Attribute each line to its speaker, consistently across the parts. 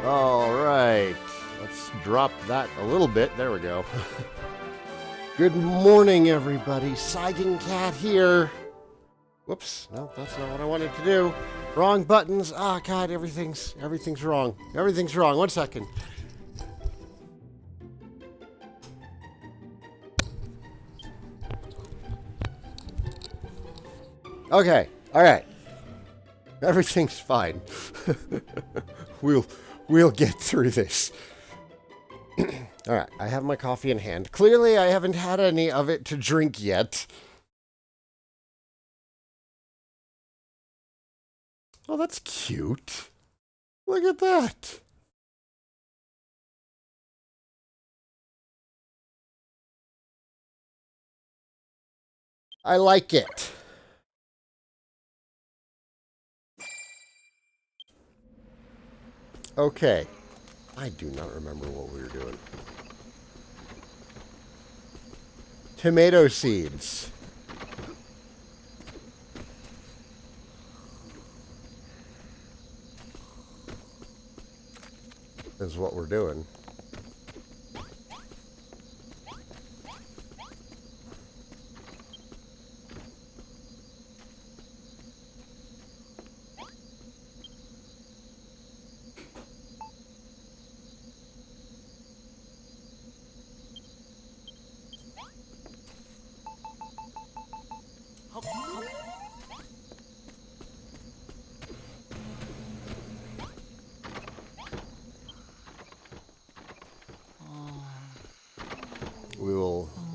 Speaker 1: All right. Let's drop that a little bit. There we go. Good morning, everybody. Saigan Cat here. Whoops. No, that's not what I wanted to do. Wrong buttons. Ah, God, everything's wrong. Everything's wrong. 1 second. Okay. All right. Everything's fine. We'll get through this. All right. I have my coffee in hand. Clearly, I haven't had any of it to drink yet. Oh, that's cute. Look at that. I like it. Okay. I do not remember what we were doing. Tomato seeds. Is what we're doing.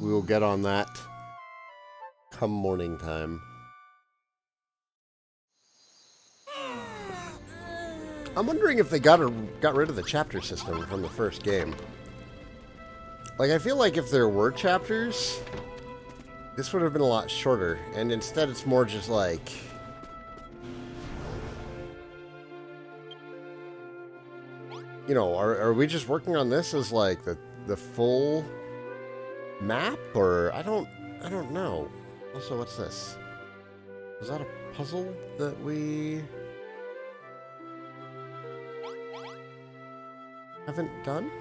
Speaker 1: We will get on that come morning time. I'm wondering if they got rid of the chapter system from the first game. Like, I feel like if there were chapters, this would have been a lot shorter, and instead it's more just like, you know, are we just working on this as like the full map, or I don't know. Also, what's this? Was that a puzzle that we haven't done?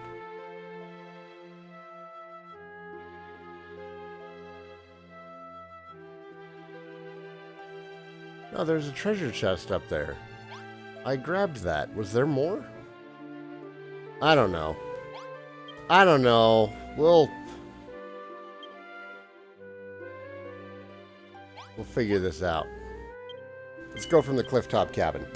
Speaker 1: No, there's a treasure chest up there. I grabbed that. Was there more? I don't know. I don't know. We'll figure this out. Let's go from the clifftop cabin.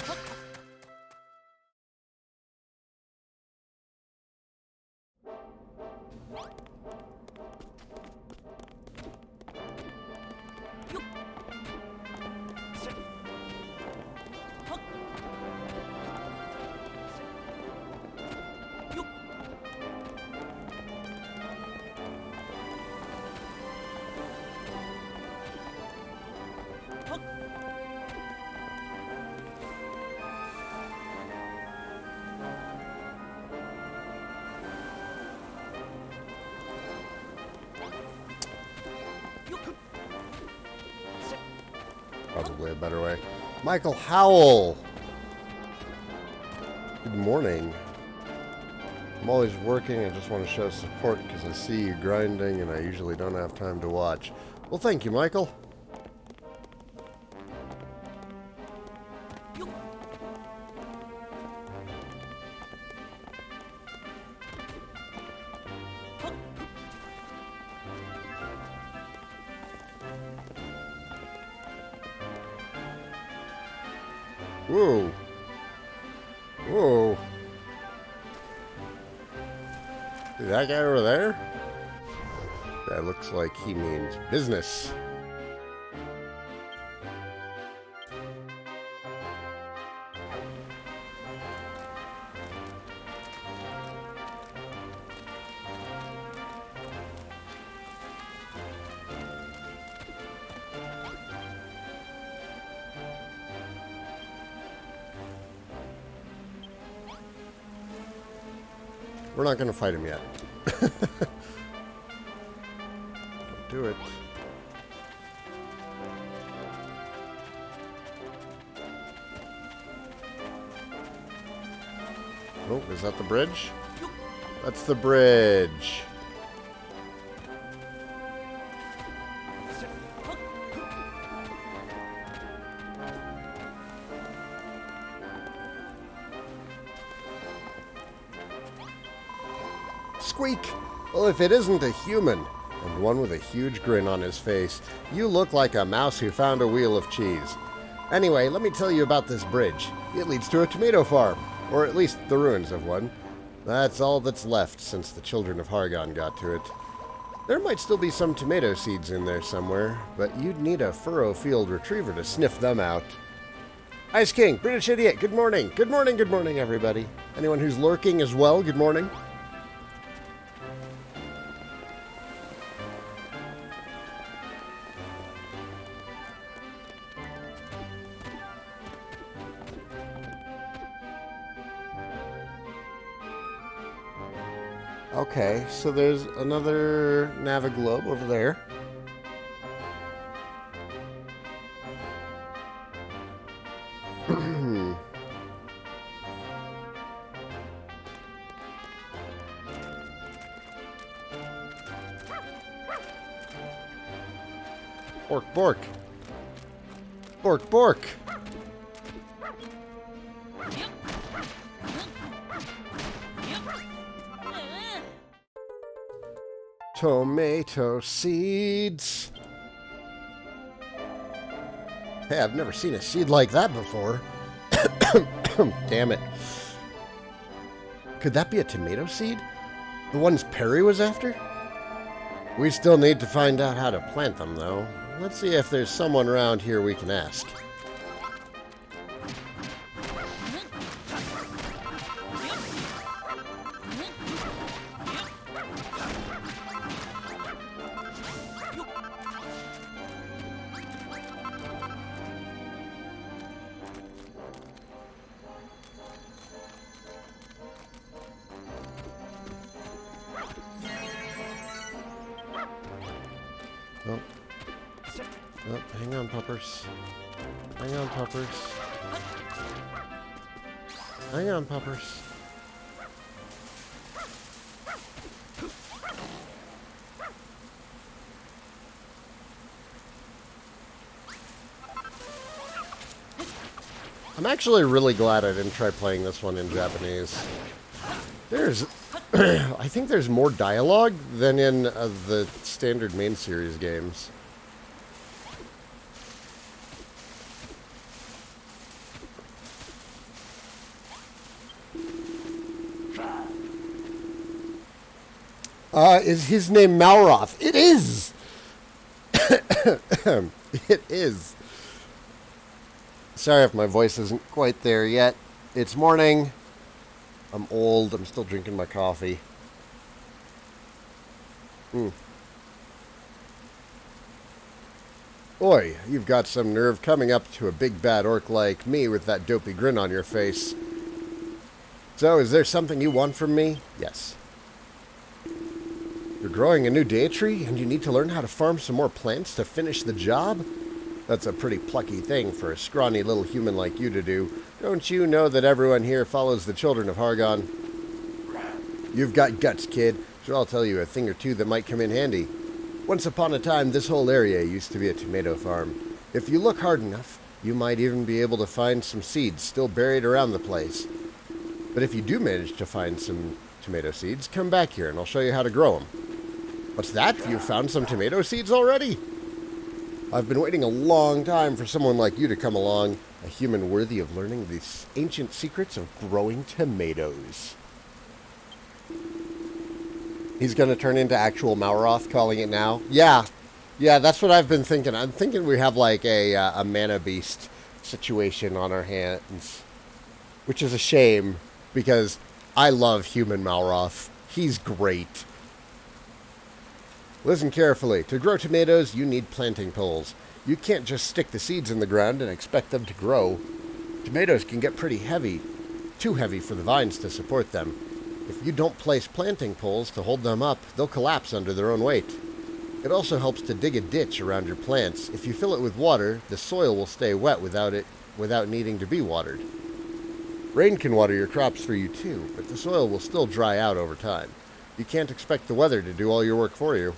Speaker 1: Probably a better way. Michael Howell! Good morning. I'm always working. I just want to show support because I see you grinding and I usually don't have time to watch. Well, thank you, Michael. Whoa. Whoa. See that guy over there? That looks like he means business. We're not going to fight him yet. Don't do it. Oh, is that the bridge? That's the bridge. Squeak! Well, if it isn't a human, and one with a huge grin on his face, you look like a mouse who found a wheel of cheese. Anyway, let me tell you about this bridge. It leads to a tomato farm, or at least the ruins of one. That's all that's left since the children of Hargon got to it. There might still be some tomato seeds in there somewhere, but you'd need a Furoffield retriever to sniff them out. Ice King, British Idiot, good morning. Good morning, everybody. Anyone who's lurking as well, good morning. Okay, so there's another Naviglobe over there. Bork, bork. Bork, bork. Tomato seeds. Hey, I've never seen a seed like that before. Damn it. Could that be a tomato seed? The ones Perry was after? We still need to find out how to plant them, though. Let's see if there's someone around here we can ask. Oh. Oh, hang on, puppers. Hang on, puppers. Hang on, puppers. I'm actually really glad I didn't try playing this one in Japanese. There's... I think there's more dialogue than in the standard main series games. Is his name Malroth? It is! It is. Sorry if my voice isn't quite there yet. It's morning. I'm old. I'm still drinking my coffee. Oi, you've got some nerve coming up to a big bad orc like me with that dopey grin on your face. So, is there something you want from me? Yes. You're growing a new day tree, and you need to learn how to farm some more plants to finish the job? That's a pretty plucky thing for a scrawny little human like you to do. Don't you know that everyone here follows the children of Hargon? You've got guts, kid. So I'll tell you a thing or two that might come in handy. Once upon a time, this whole area used to be a tomato farm. If you look hard enough, you might even be able to find some seeds still buried around the place. But if you do manage to find some tomato seeds, come back here and I'll show you how to grow them. What's that? You found some tomato seeds already? I've been waiting a long time for someone like you to come along, a human worthy of learning the ancient secrets of growing tomatoes. He's going to turn into actual Malroth, calling it now? Yeah, that's what I've been thinking. I'm thinking we have like a mana beast situation on our hands, which is a shame because I love human Malroth. He's great. Listen carefully. To grow tomatoes, you need planting poles. You can't just stick the seeds in the ground and expect them to grow. Tomatoes can get pretty heavy, too heavy for the vines to support them. If you don't place planting poles to hold them up, they'll collapse under their own weight. It also helps to dig a ditch around your plants. If you fill it with water, the soil will stay wet without needing to be watered. Rain can water your crops for you too, but the soil will still dry out over time. You can't expect the weather to do all your work for you.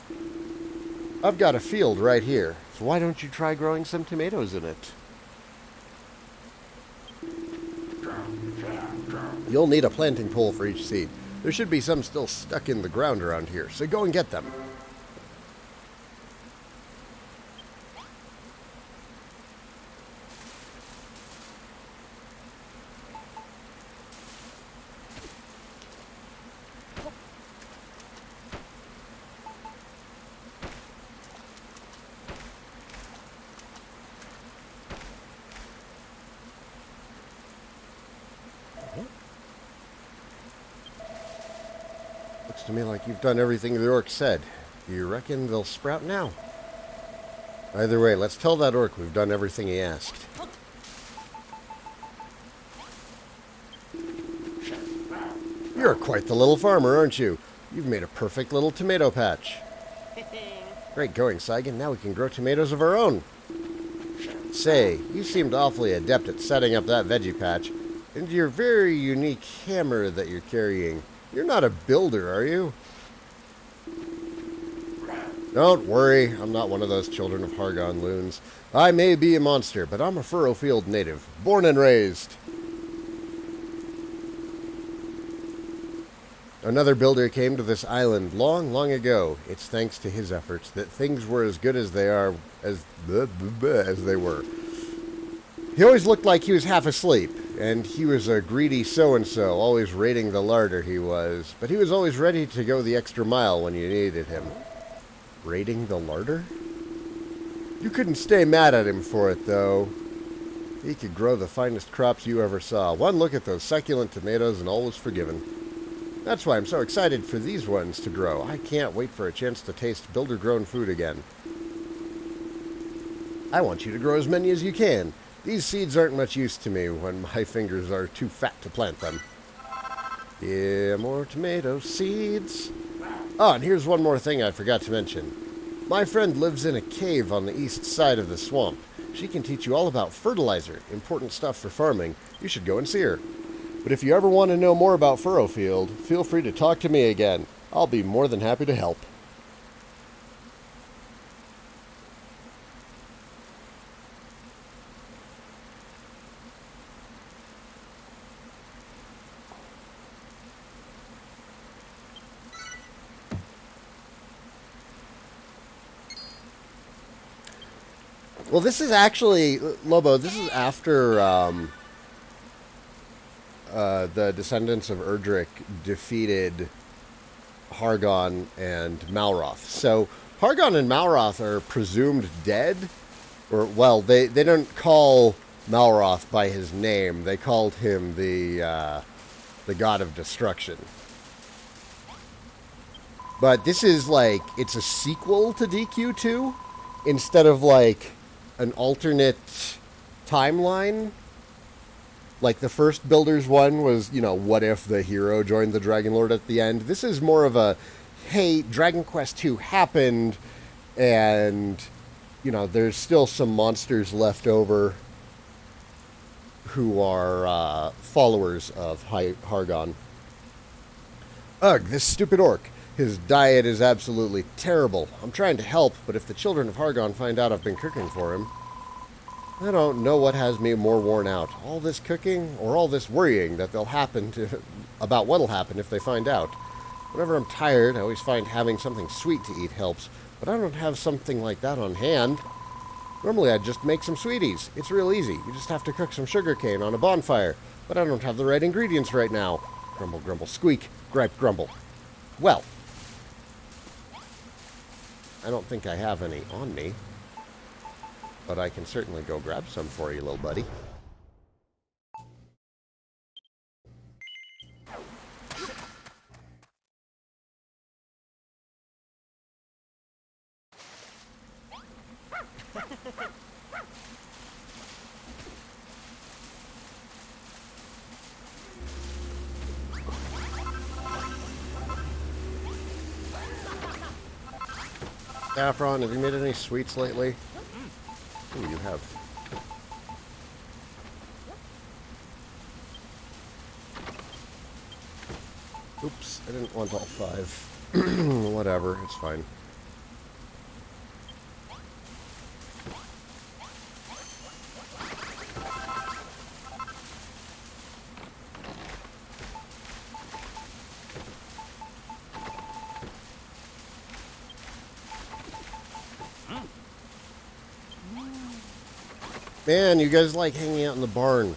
Speaker 1: I've got a field right here, so why don't you try growing some tomatoes in it? You'll need a planting pole for each seed. There should be some still stuck in the ground around here, so go and get them. Looks to me like you've done everything the orc said. Do you reckon they'll sprout now? Either way, let's tell that orc we've done everything he asked. You're quite the little farmer, aren't you? You've made a perfect little tomato patch. Great going, Saigan. Now we can grow tomatoes of our own. Say, you seemed awfully adept at setting up that veggie patch. And your very unique hammer that you're carrying. You're not a builder, are you? Don't worry, I'm not one of those children of Hargon loons. I may be a monster, but I'm a Furoffield native, born and raised. Another builder came to this island long, long ago. It's thanks to his efforts that things were as good as they are, as they were. He always looked like he was half asleep, and he was a greedy so-and-so, always raiding the larder he was. But he was always ready to go the extra mile when you needed him. Raiding the larder? You couldn't stay mad at him for it, though. He could grow the finest crops you ever saw. One look at those succulent tomatoes and all was forgiven. That's why I'm so excited for these ones to grow. I can't wait for a chance to taste builder-grown food again. I want you to grow as many as you can. These seeds aren't much use to me when my fingers are too fat to plant them. Yeah, more tomato seeds. Oh, and here's one more thing I forgot to mention. My friend lives in a cave on the east side of the swamp. She can teach you all about fertilizer, important stuff for farming. You should go and see her. But if you ever want to know more about Furoffield, feel free to talk to me again. I'll be more than happy to help. Well, this is actually, Lobo, this is after the descendants of Erdrick defeated Hargon and Malroth. So, Hargon and Malroth are presumed dead. Or, well, they don't call Malroth by his name. They called him the god of destruction. But this is like, it's a sequel to DQ2 instead of like an alternate timeline. Like the first Builders one was, you know, what if the hero joined the Dragon Lord at the end? This is more of a, hey, Dragon Quest II happened, and, you know, there's still some monsters left over who are followers of Hargon. Ugh, this stupid orc. His diet is absolutely terrible. I'm trying to help, but if the children of Hargon find out I've been cooking for him, I don't know what has me more worn out. All this cooking, or all this worrying that they'll happen to, about what'll happen if they find out. Whenever I'm tired, I always find having something sweet to eat helps, but I don't have something like that on hand. Normally I'd just make some sweeties. It's real easy. You just have to cook some sugarcane on a bonfire, but I don't have the right ingredients right now. Grumble, grumble, squeak, gripe, grumble. Well, I don't think I have any on me, but I can certainly go grab some for you, little buddy. Saffron, have you made any sweets lately? Ooh, you have. Oops, I didn't want all 5. Whatever, it's fine. Man, you guys like hanging out in the barn.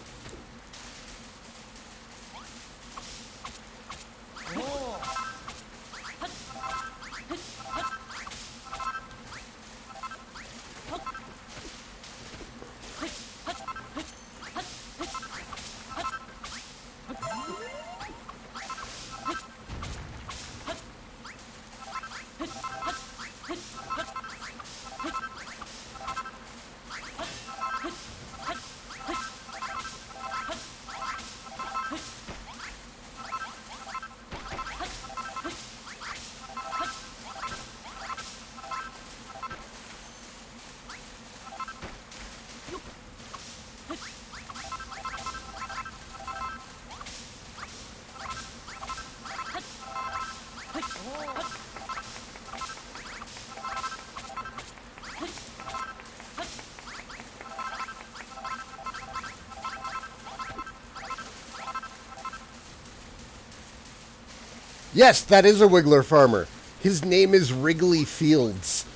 Speaker 1: Yes, that is a Wiggler farmer. His name is Wrigley Fields.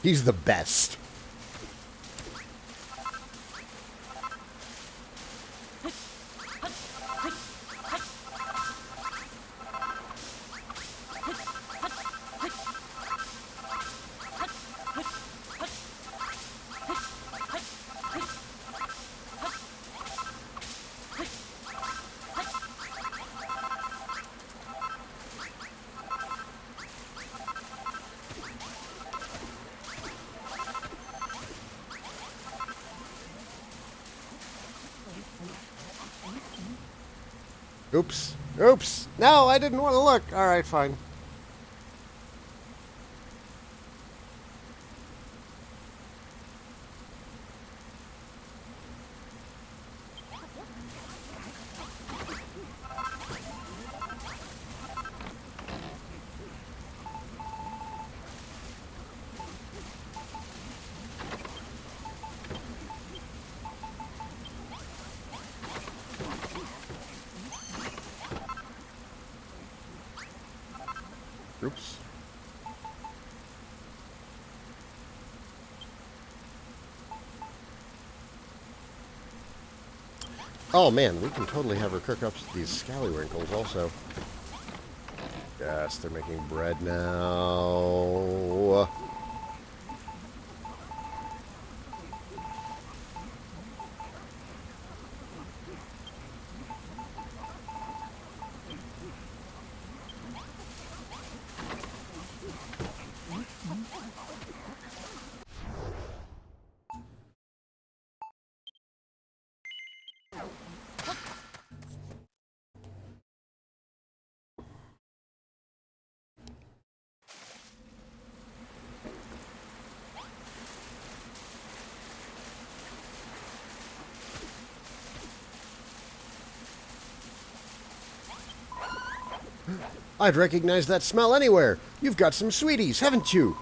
Speaker 1: He's the best. Oops. Oops. No, I didn't want to look. All right, fine. Oops. Oh man, we can totally have her cook up these scallywinkles also. Yes, they're making bread now. I'd recognize that smell anywhere. You've got some sweeties, haven't you?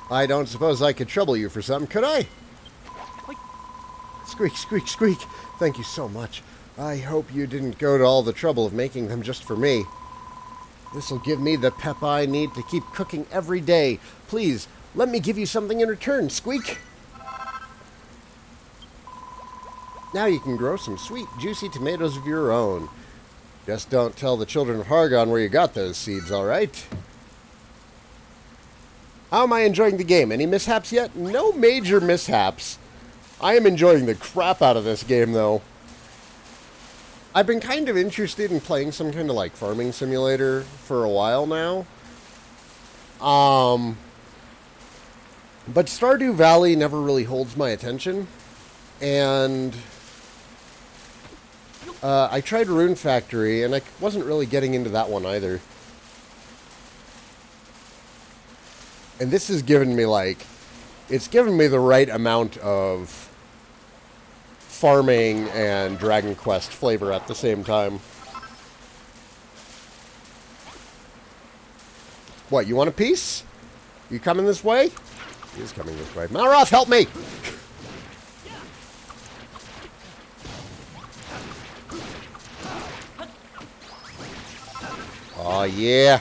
Speaker 1: I don't suppose I could trouble you for some, could I? Squeak, squeak, squeak. Thank you so much. I hope you didn't go to all the trouble of making them just for me. This'll give me the pep I need to keep cooking every day. Please, let me give you something in return, Squeak. Now you can grow some sweet, juicy tomatoes of your own. Just don't tell the children of Hargon where you got those seeds, all right? How am I enjoying the game? Any mishaps yet? No major mishaps. I am enjoying the crap out of this game, though. I've been kind of interested in playing some kind of, like, farming simulator for a while now. But Stardew Valley never really holds my attention. And I tried Rune Factory, and I wasn't really getting into that one either. And this has given me, like, it's given me the right amount of farming and Dragon Quest flavor at the same time. What, you want a piece? You coming this way? He is coming this way. Malroth, help me! Oh, yeah.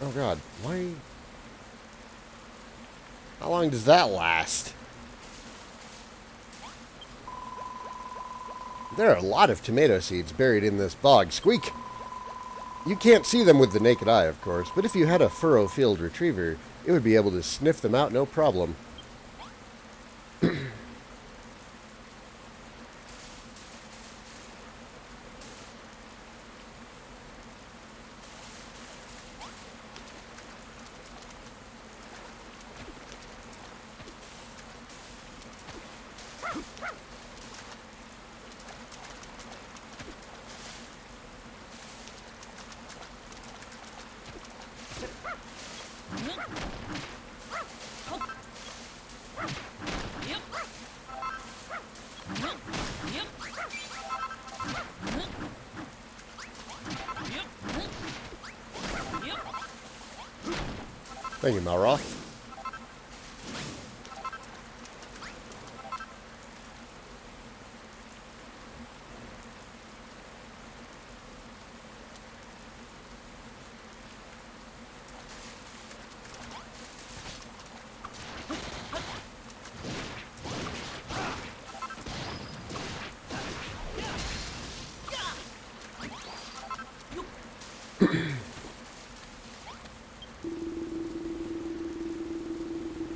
Speaker 1: Oh, God. Why? How long does that last? There are a lot of tomato seeds buried in this bog. Squeak! You can't see them with the naked eye, of course, but if you had a Furoffield retriever, it would be able to sniff them out no problem. Thank you, Malroth.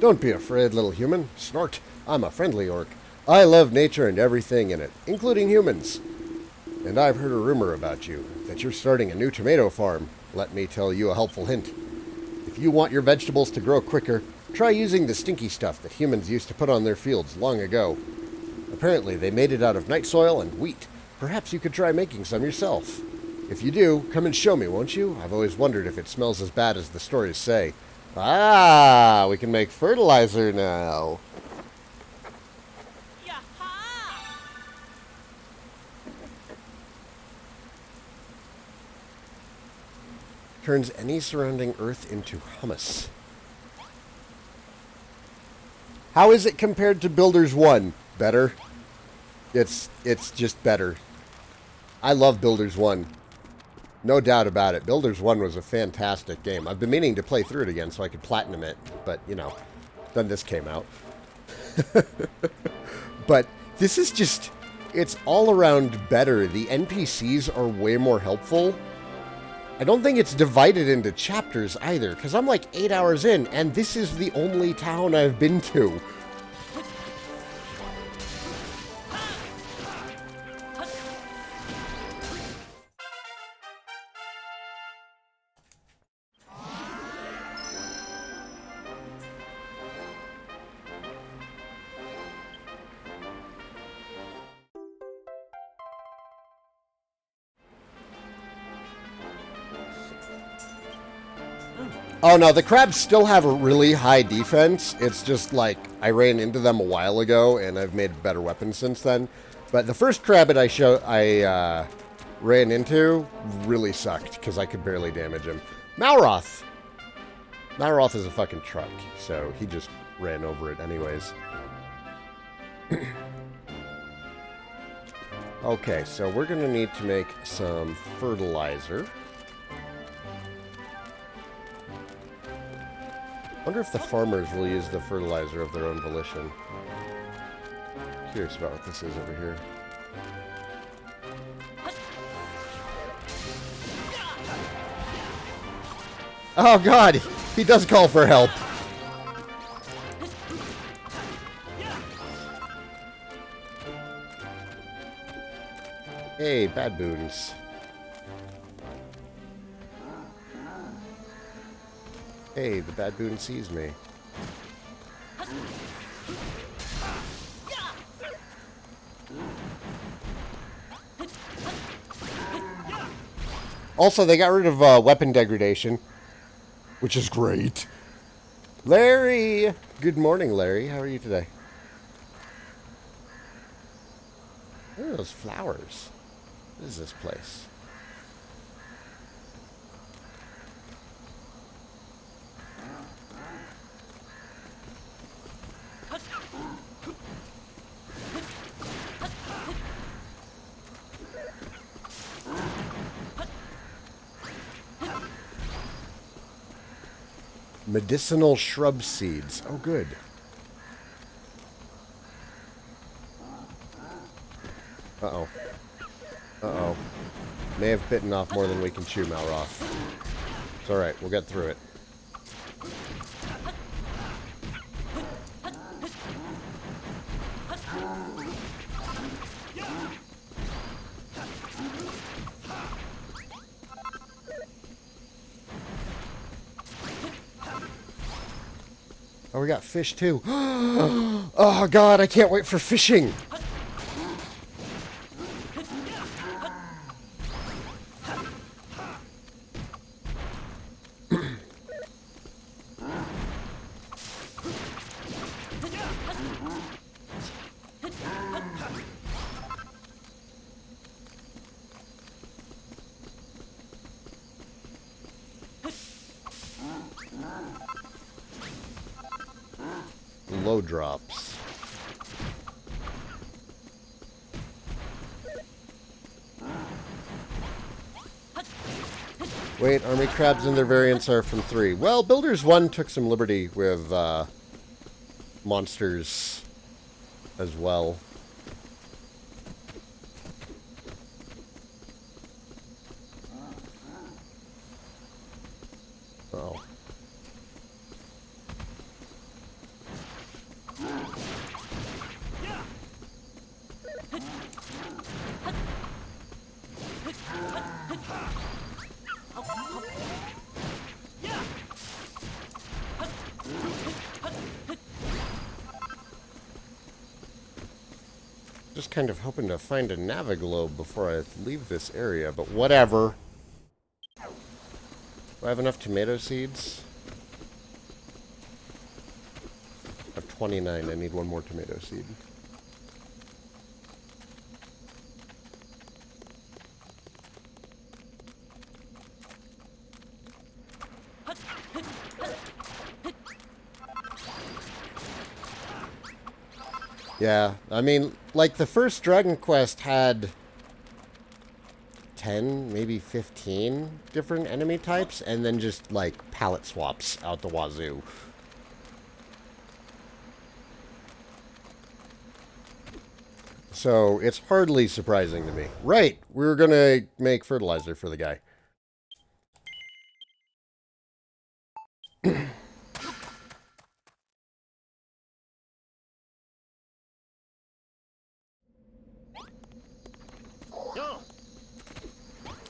Speaker 1: Don't be afraid, little human. Snort. I'm a friendly orc. I love nature and everything in it, including humans. And I've heard a rumor about you, that you're starting a new tomato farm. Let me tell you a helpful hint. If you want your vegetables to grow quicker, try using the stinky stuff that humans used to put on their fields long ago. Apparently, they made it out of night soil and wheat. Perhaps you could try making some yourself. If you do, come and show me, won't you? I've always wondered if it smells as bad as the stories say. Ah, we can make fertilizer now. Turns any surrounding earth into humus. How is it compared to Builders 1? Better. It's just better. I love Builders 1. No doubt about it. Builders 1 was a fantastic game. I've been meaning to play through it again so I could platinum it. But, you know, then this came out. But this is just... It's all around better. The NPCs are way more helpful. I don't think it's divided into chapters either, because I'm like 8 hours in, and this is the only town I've been to. Oh no, the crabs still have a really high defense. It's just like I ran into them a while ago, and I've made better weapons since then. But the first crab that I ran into really sucked because I could barely damage him. Malroth! Malroth is a fucking truck, so he just ran over it anyways. Okay, so we're gonna need to make some fertilizer. I wonder if the farmers will use the fertilizer of their own volition. Curious about what this is over here. Oh god! He does call for help! Hey, bad boons. Hey, the bad boon sees me. Also, they got rid of weapon degradation, which is great. Larry! Good morning, Larry. How are you today? What are those flowers? What is this place? Medicinal shrub seeds. Oh, good. Uh-oh. Uh-oh. May have bitten off more than we can chew, Malroth. It's alright, we'll get through it. Oh, we got fish too. Oh god, I can't wait for fishing! Low drops. Wait, army crabs and their variants are from 3. Well, Builders 1 took some liberty with monsters as well. Oh. Just kind of hoping to find a Naviglobe before I leave this area, but whatever. Do I have enough tomato seeds? I have 29. I need one more tomato seed. Yeah, I mean, like, the first Dragon Quest had 10, maybe 15 different enemy types, and then just, like, palette swaps out the wazoo. So, it's hardly surprising to me. Right, we're gonna make fertilizer for the guy.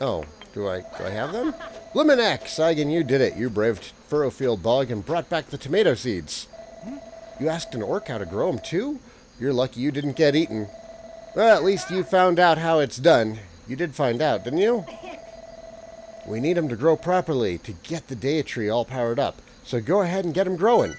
Speaker 1: Oh, do I have them? Blumenak! Saigan, you did it. You braved Furoffield bog and brought back the tomato seeds. You asked an orc how to grow them too? You're lucky you didn't get eaten. Well, at least you found out how it's done. You did find out, didn't you? We need them to grow properly to get the Deat tree all powered up. So go ahead and get them growing.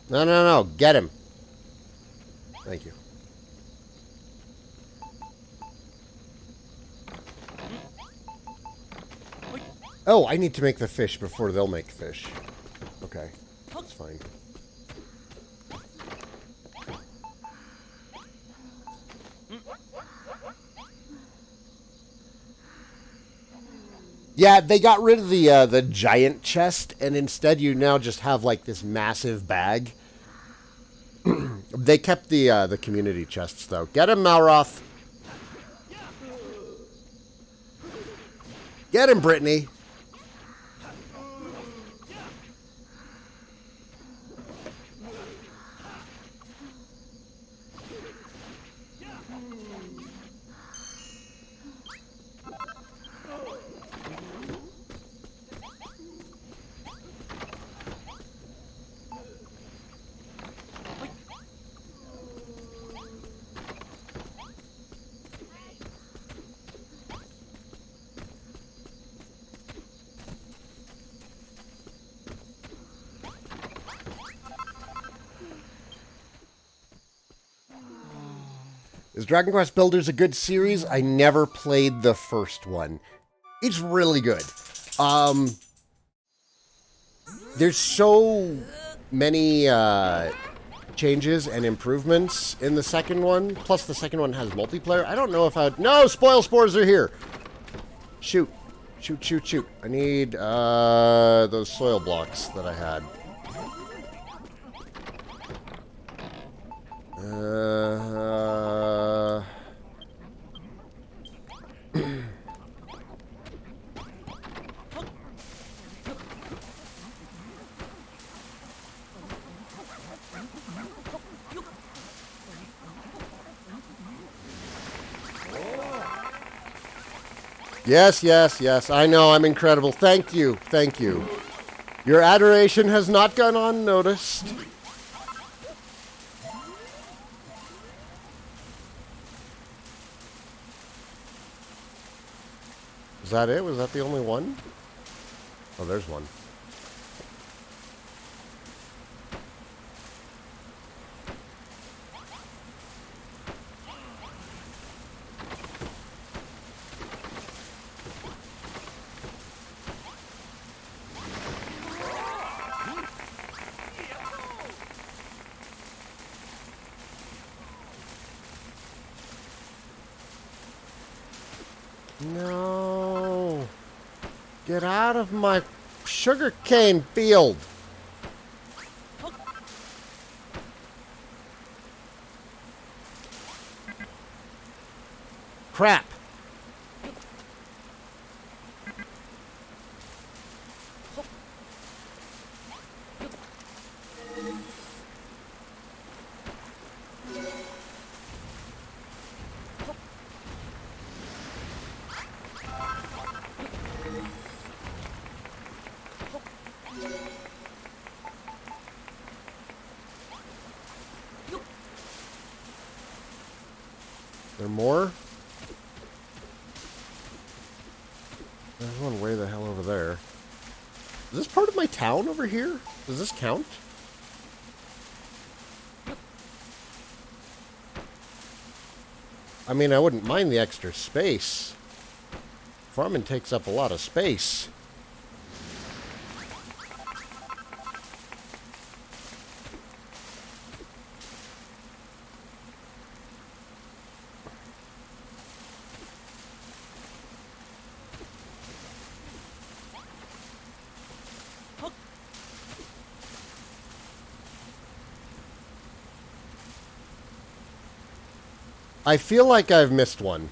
Speaker 1: No, no, no. Get him. Thank you. Oh, I need to make the fish before they'll make fish. Okay. That's fine. Yeah, they got rid of the giant chest, and instead you now just have like this massive bag. They kept the community chests though. Get him, Malroth. Get him, Brittany. Is Dragon Quest Builders a good series? I never played the first one. It's really good. There's so many changes and improvements in the second one. Plus, the second one has multiplayer. I don't know if I'd... No! Spoil spores are here! Shoot. Shoot, shoot, shoot. I need those soil blocks that I had. Yes, yes, yes. I know, I'm incredible. Thank you. Thank you. Your adoration has not gone unnoticed. Was that it? Was that the only one? Oh, there's one. No. Get out of my sugarcane field. Crap. There more? There's one way the hell over there. Is this part of my town over here? Does this count? I mean, I wouldn't mind the extra space. Farming takes up a lot of space. I feel like I've missed one.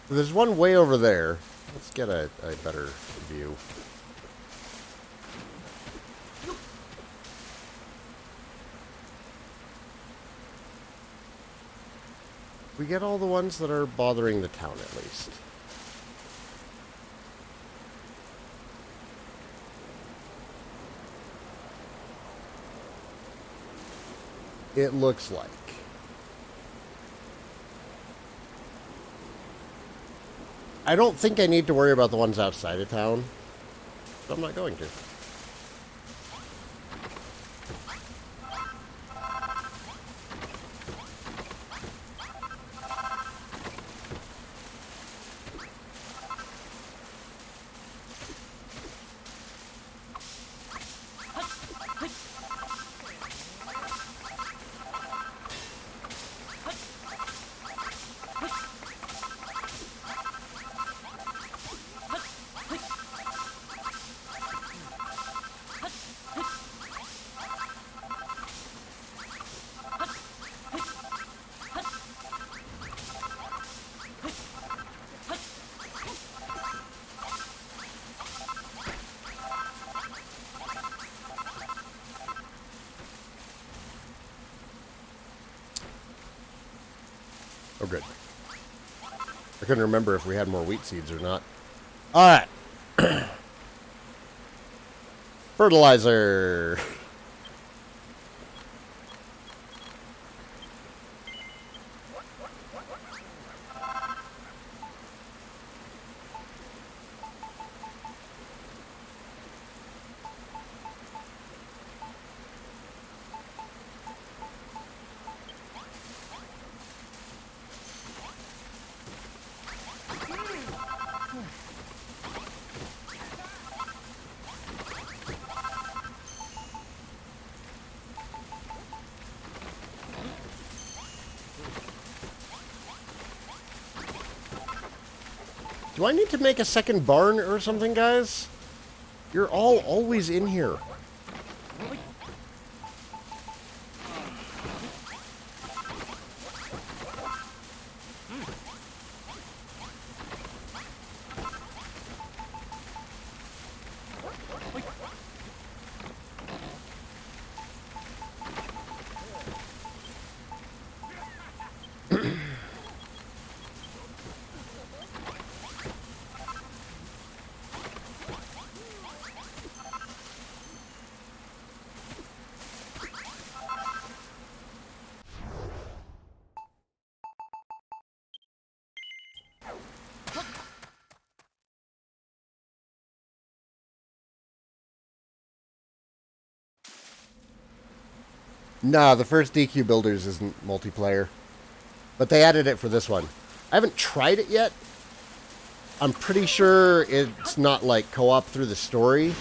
Speaker 1: There's one way over there. Let's get a better view. We get all the ones that are bothering the town, at least. It looks like. I don't think I need to worry about the ones outside of town, so I'm not going to. Oh, good. I couldn't remember if we had more wheat seeds or not. Alright. Fertilizer. Do I need to make a second barn or something, guys? You're all always in here. Nah, the first DQ Builders isn't multiplayer. But they added it for this one. I haven't tried it yet. I'm pretty sure it's not like co-op through the story.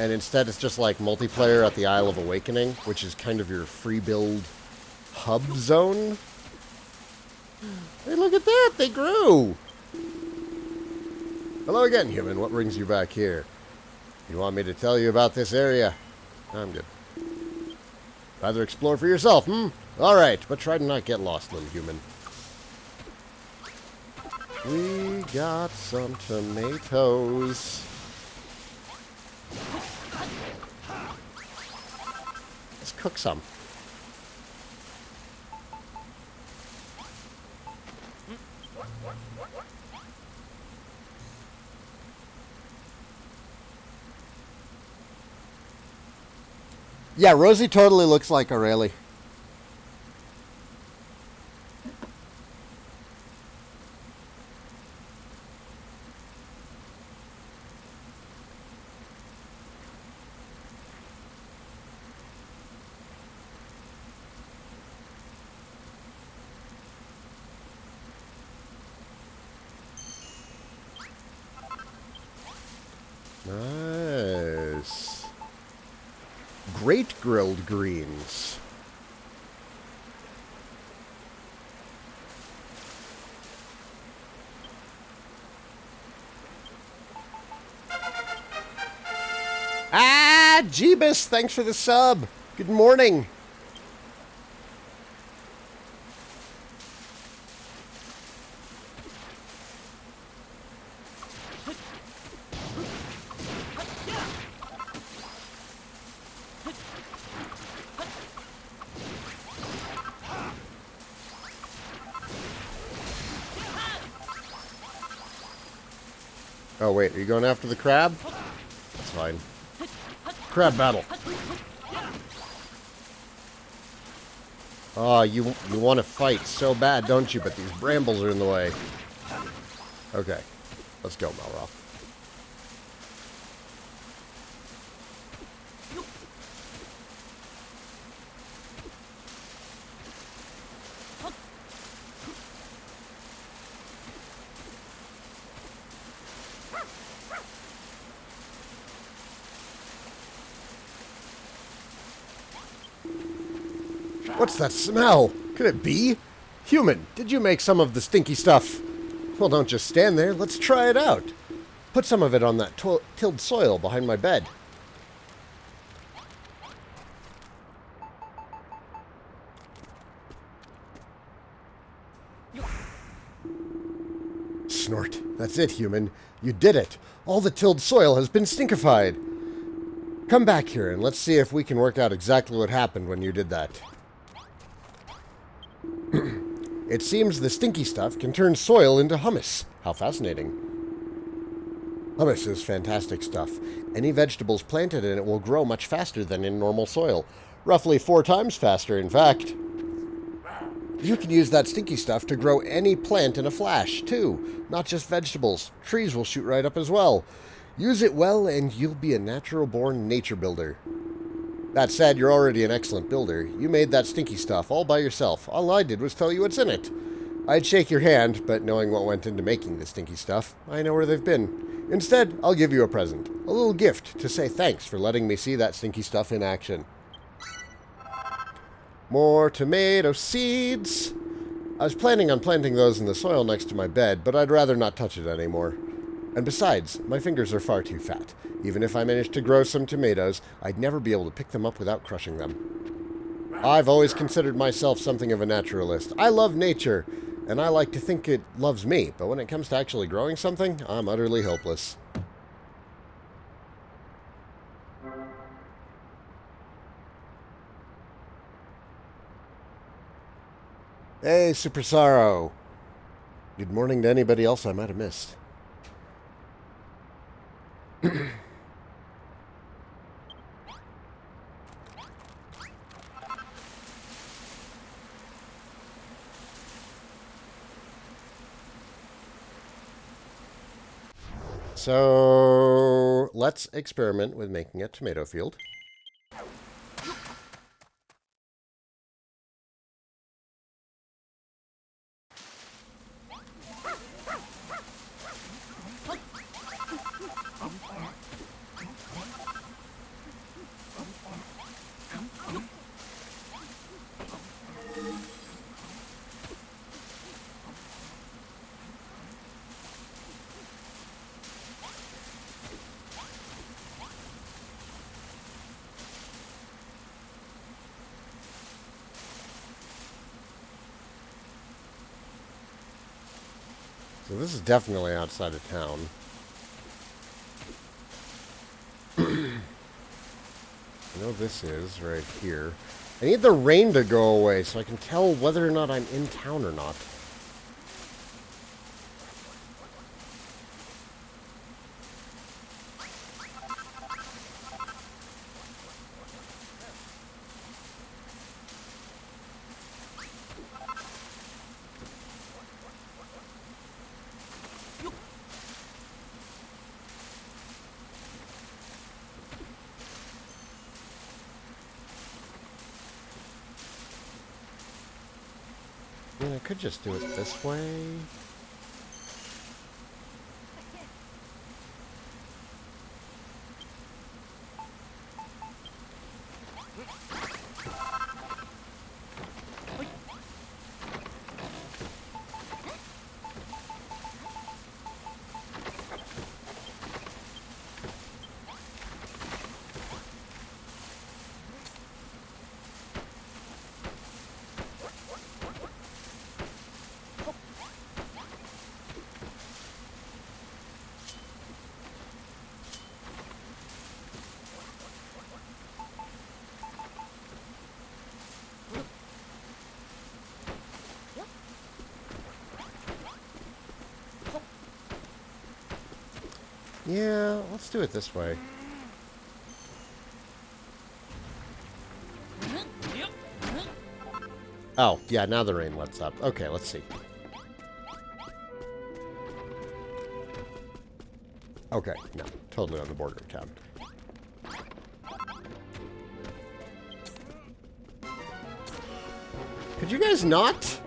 Speaker 1: And instead it's just like multiplayer at the Isle of Awakening, which is kind of your free build hub zone. Hey, look at that! They grew! Hello again, human. What brings you back here? You want me to tell you about this area? I'm good. Rather explore for yourself, hmm? Alright, but try to not get lost, little human. We got some tomatoes. Let's cook some. Yeah, Rosie totally looks like Aurelie. Nice. Great grilled greens. Ah, Jeebus, thanks for the sub. Good morning. Oh, wait, are you going after the crab? That's fine. Crab battle. Oh, you want to fight so bad, don't you? But these brambles are in the way. Okay, let's go, Malroth. What's that smell? Could it be? Human, did you make some of the stinky stuff? Well, don't just stand there. Let's try it out. Put some of it on that tilled soil behind my bed. Snort. That's it, human. You did it. All the tilled soil has been stinkified. Come back here and let's see if we can work out exactly what happened when you did that. It seems the stinky stuff can turn soil into hummus. How fascinating. Hummus is fantastic stuff. Any vegetables planted in it will grow much faster than in normal soil. Roughly 4 times faster, in fact. You can use that stinky stuff to grow any plant in a flash, too. Not just vegetables. Trees will shoot right up as well. Use it well and you'll be a natural-born nature builder. That said, you're already an excellent builder. You made that stinky stuff all by yourself. All I did was tell you what's in it. I'd shake your hand, but knowing what went into making the stinky stuff, I know where they've been. Instead, I'll give you a present. A little gift to say thanks for letting me see that stinky stuff in action. More tomato seeds. I was planning on planting those in the soil next to my bed, but I'd rather not touch it anymore. And besides, my fingers are far too fat. Even if I managed to grow some tomatoes, I'd never be able to pick them up without crushing them. I've always considered myself something of a naturalist. I love nature, and I like to think it loves me, but when it comes to actually growing something, I'm utterly hopeless. Hey, Super Sorrow. Good morning to anybody else I might have missed. So, let's experiment with making a tomato field. So this is definitely outside of town. I know this is right here. I need the rain to go away so I can tell whether or not I'm in town or not. I mean, I could just do it this way. Yeah, let's do it this way. Oh, yeah, now the rain lets up. Okay, let's see. Okay, no, totally on the border of town. Could you guys not?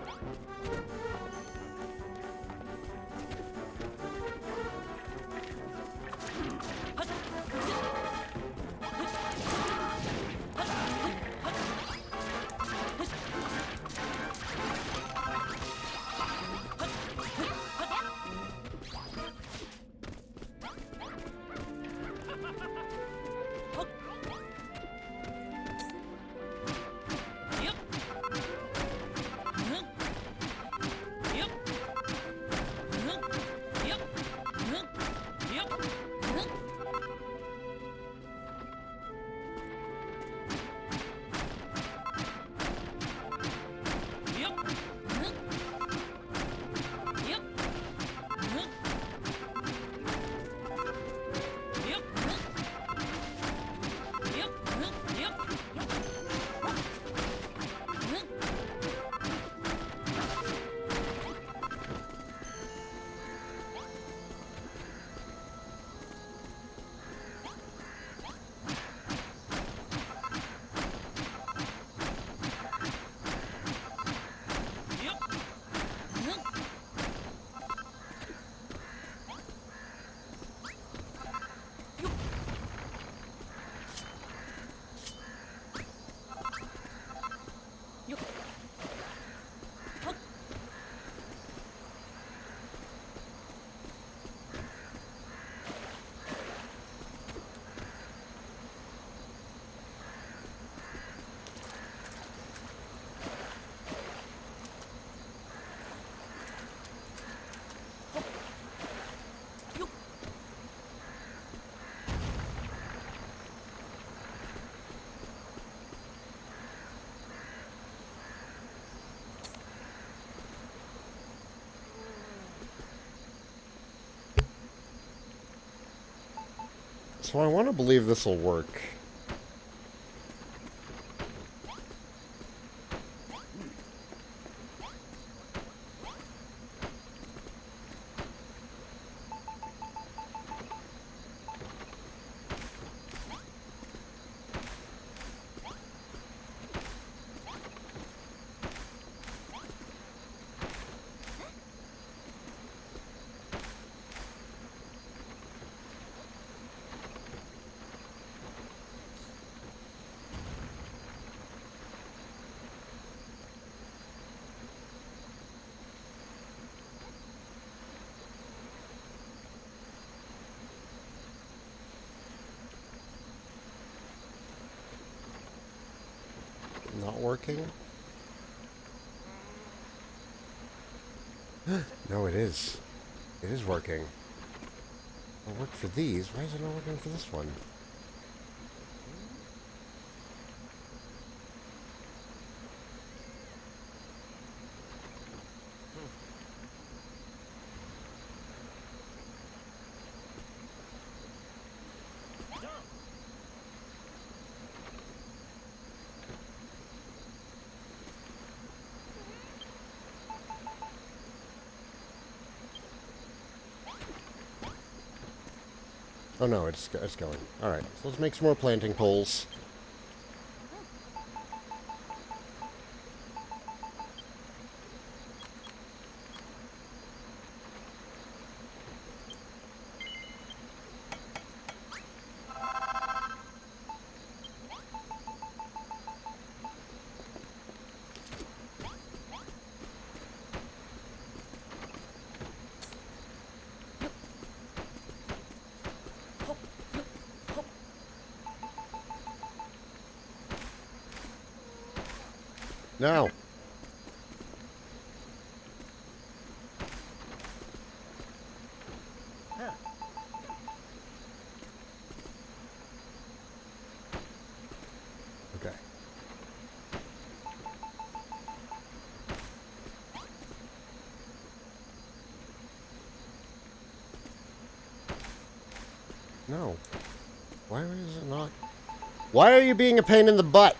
Speaker 1: So I want to believe this will work. Not working? No, it is. It is working. It'll work for these. Why is it not working for this one? Oh no, it's going. Alright, so let's make some more planting poles. Now! Okay. No. Why is it not? Why are you being a pain in the butt?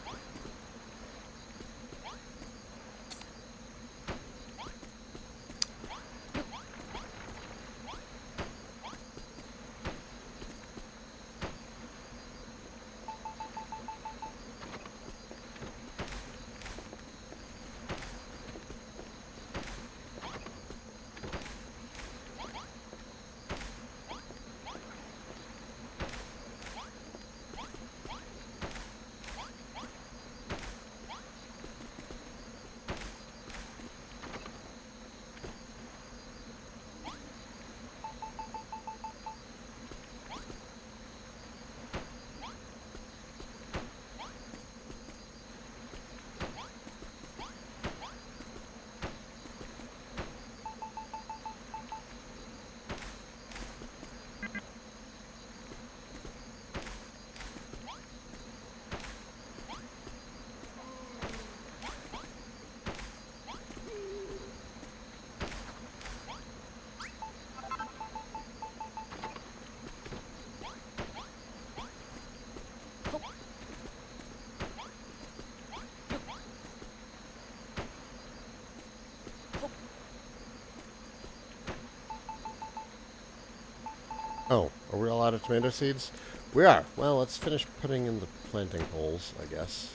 Speaker 1: Oh, are we all out of tomato seeds? We are. Well, let's finish putting in the planting poles, I guess.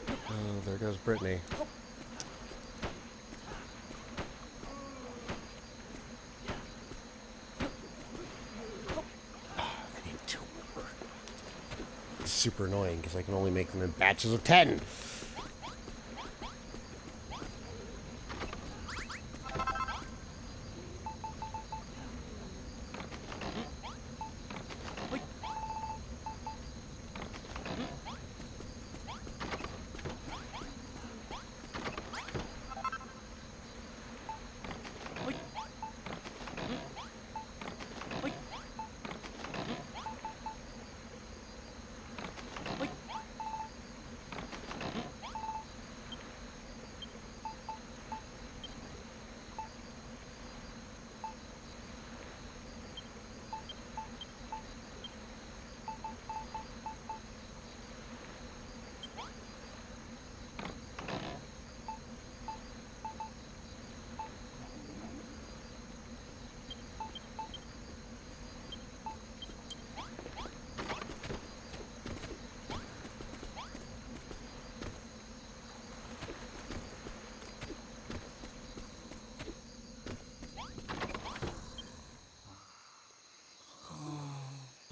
Speaker 1: Oh, there goes Brittany. I need 2 more. It's super annoying because I can only make them in batches of 10.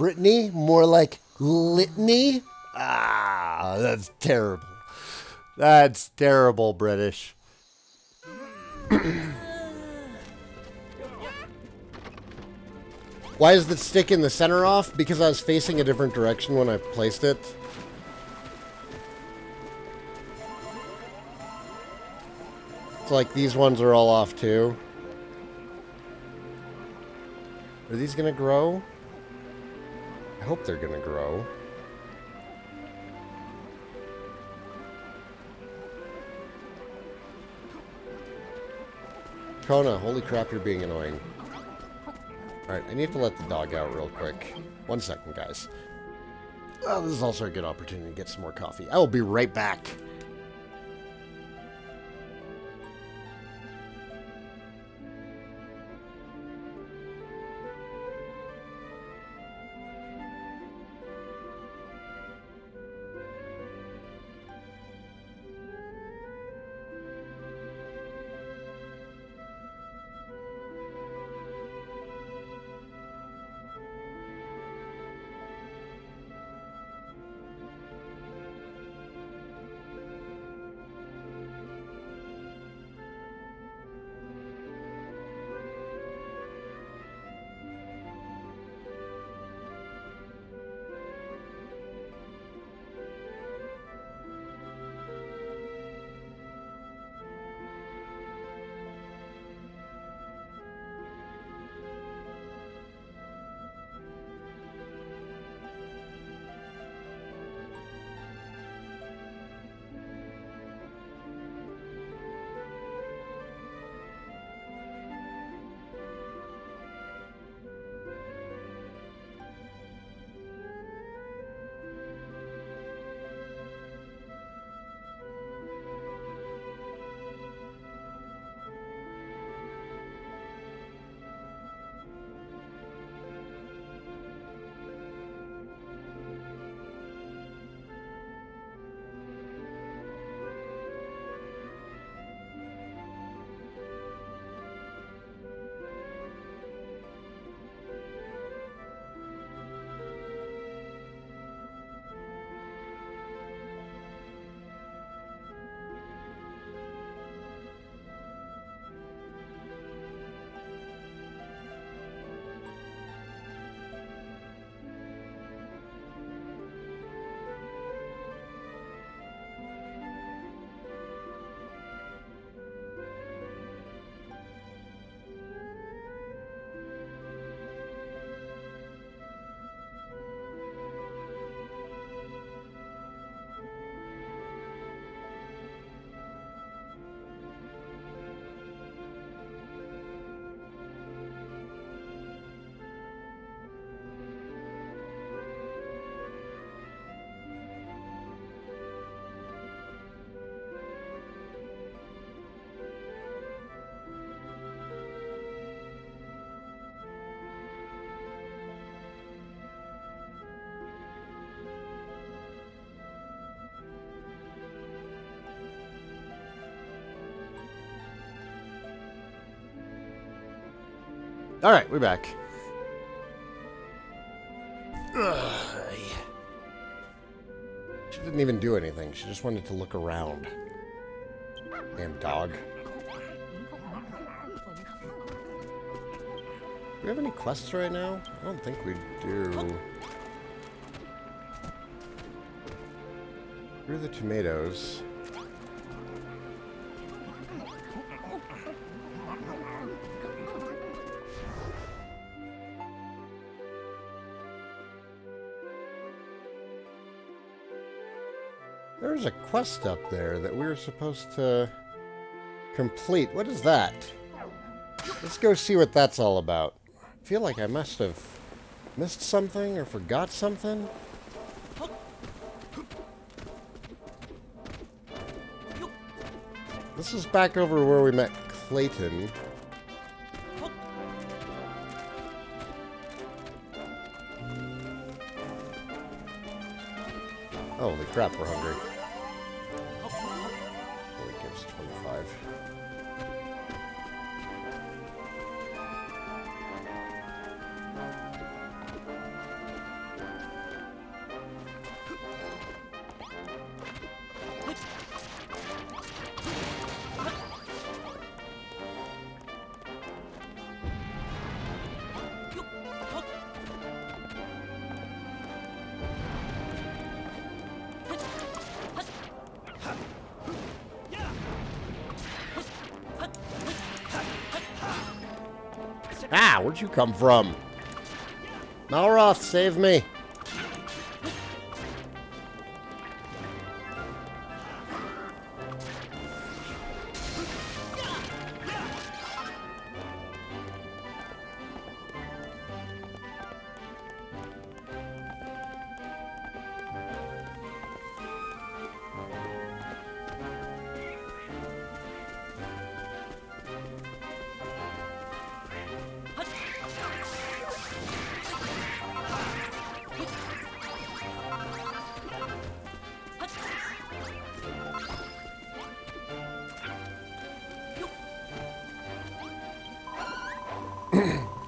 Speaker 1: Brittany, more like litany. Ah, that's terrible. That's terrible, British. Why is the stick in the center off? Because I was facing a different direction when I placed it. It's like these ones are all off too. Are these gonna grow? I hope they're gonna grow. Kona, holy crap, you're being annoying. Alright, I need to let the dog out real quick. 1 second, guys. Oh, this is also a good opportunity to get some more coffee. I will be right back. Alright, we're back. She didn't even do anything. She just wanted to look around. Damn dog. Do we have any quests right now? I don't think we do. Where are the tomatoes? There's a quest up there that we were supposed to complete. What is that? Let's go see what that's all about. I feel like I must have missed something or forgot something. This is back over where we met Clayton. Holy crap, we're hungry. Only gives 25. Ah, where'd you come from? Malroth, save me.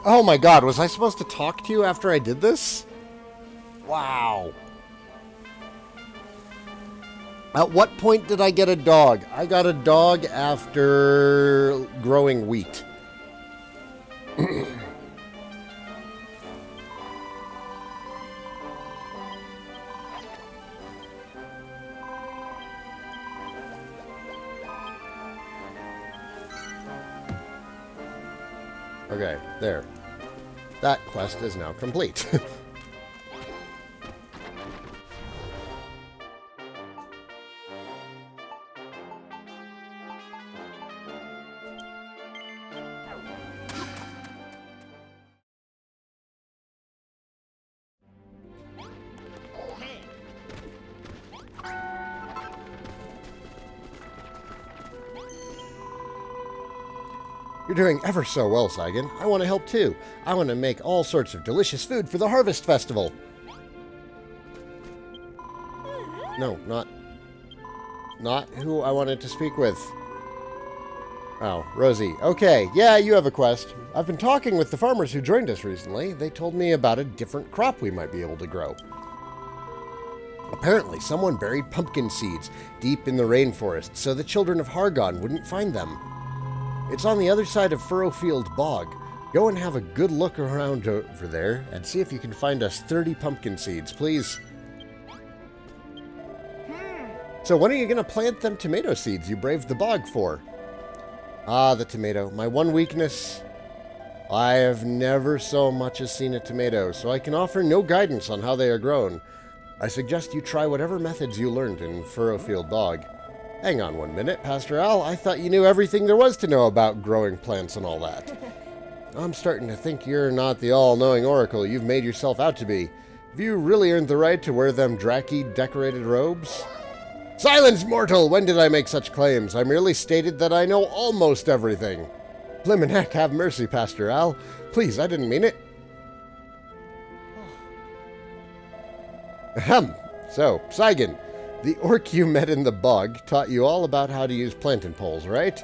Speaker 1: Oh my god, was I supposed to talk to you after I did this? Wow. At what point did I get a dog? I got a dog after growing wheat. Okay, there. That quest is now complete. You're doing ever so well, Saigan. I want to help too. I want to make all sorts of delicious food for the Harvest Festival. No, not who I wanted to speak with. Oh, Rosie. Okay, yeah, you have a quest. I've been talking with the farmers who joined us recently. They told me about a different crop we might be able to grow. Apparently, someone buried pumpkin seeds deep in the rainforest so the children of Hargon wouldn't find them. It's on the other side of Furoffield Bog. Go and have a good look around over there and see if you can find us 30 pumpkin seeds, please. So when are you going to plant them tomato seeds you braved the bog for? Ah, the tomato. My one weakness. I have never so much as seen a tomato, so I can offer no guidance on how they are grown. I suggest you try whatever methods you learned in Furoffield Bog. Hang on 1 minute, Pastor Al. I thought you knew everything there was to know about growing plants and all that. I'm starting to think you're not the all-knowing oracle you've made yourself out to be. Have you really earned the right to wear them Draki-decorated robes? Silence, mortal! When did I make such claims? I merely stated that I know almost everything. Blimmin' heck, have mercy, Pastor Al. Please, I didn't mean it. Ahem. So, Saigan. The orc you met in the bog taught you all about how to use planting poles, right?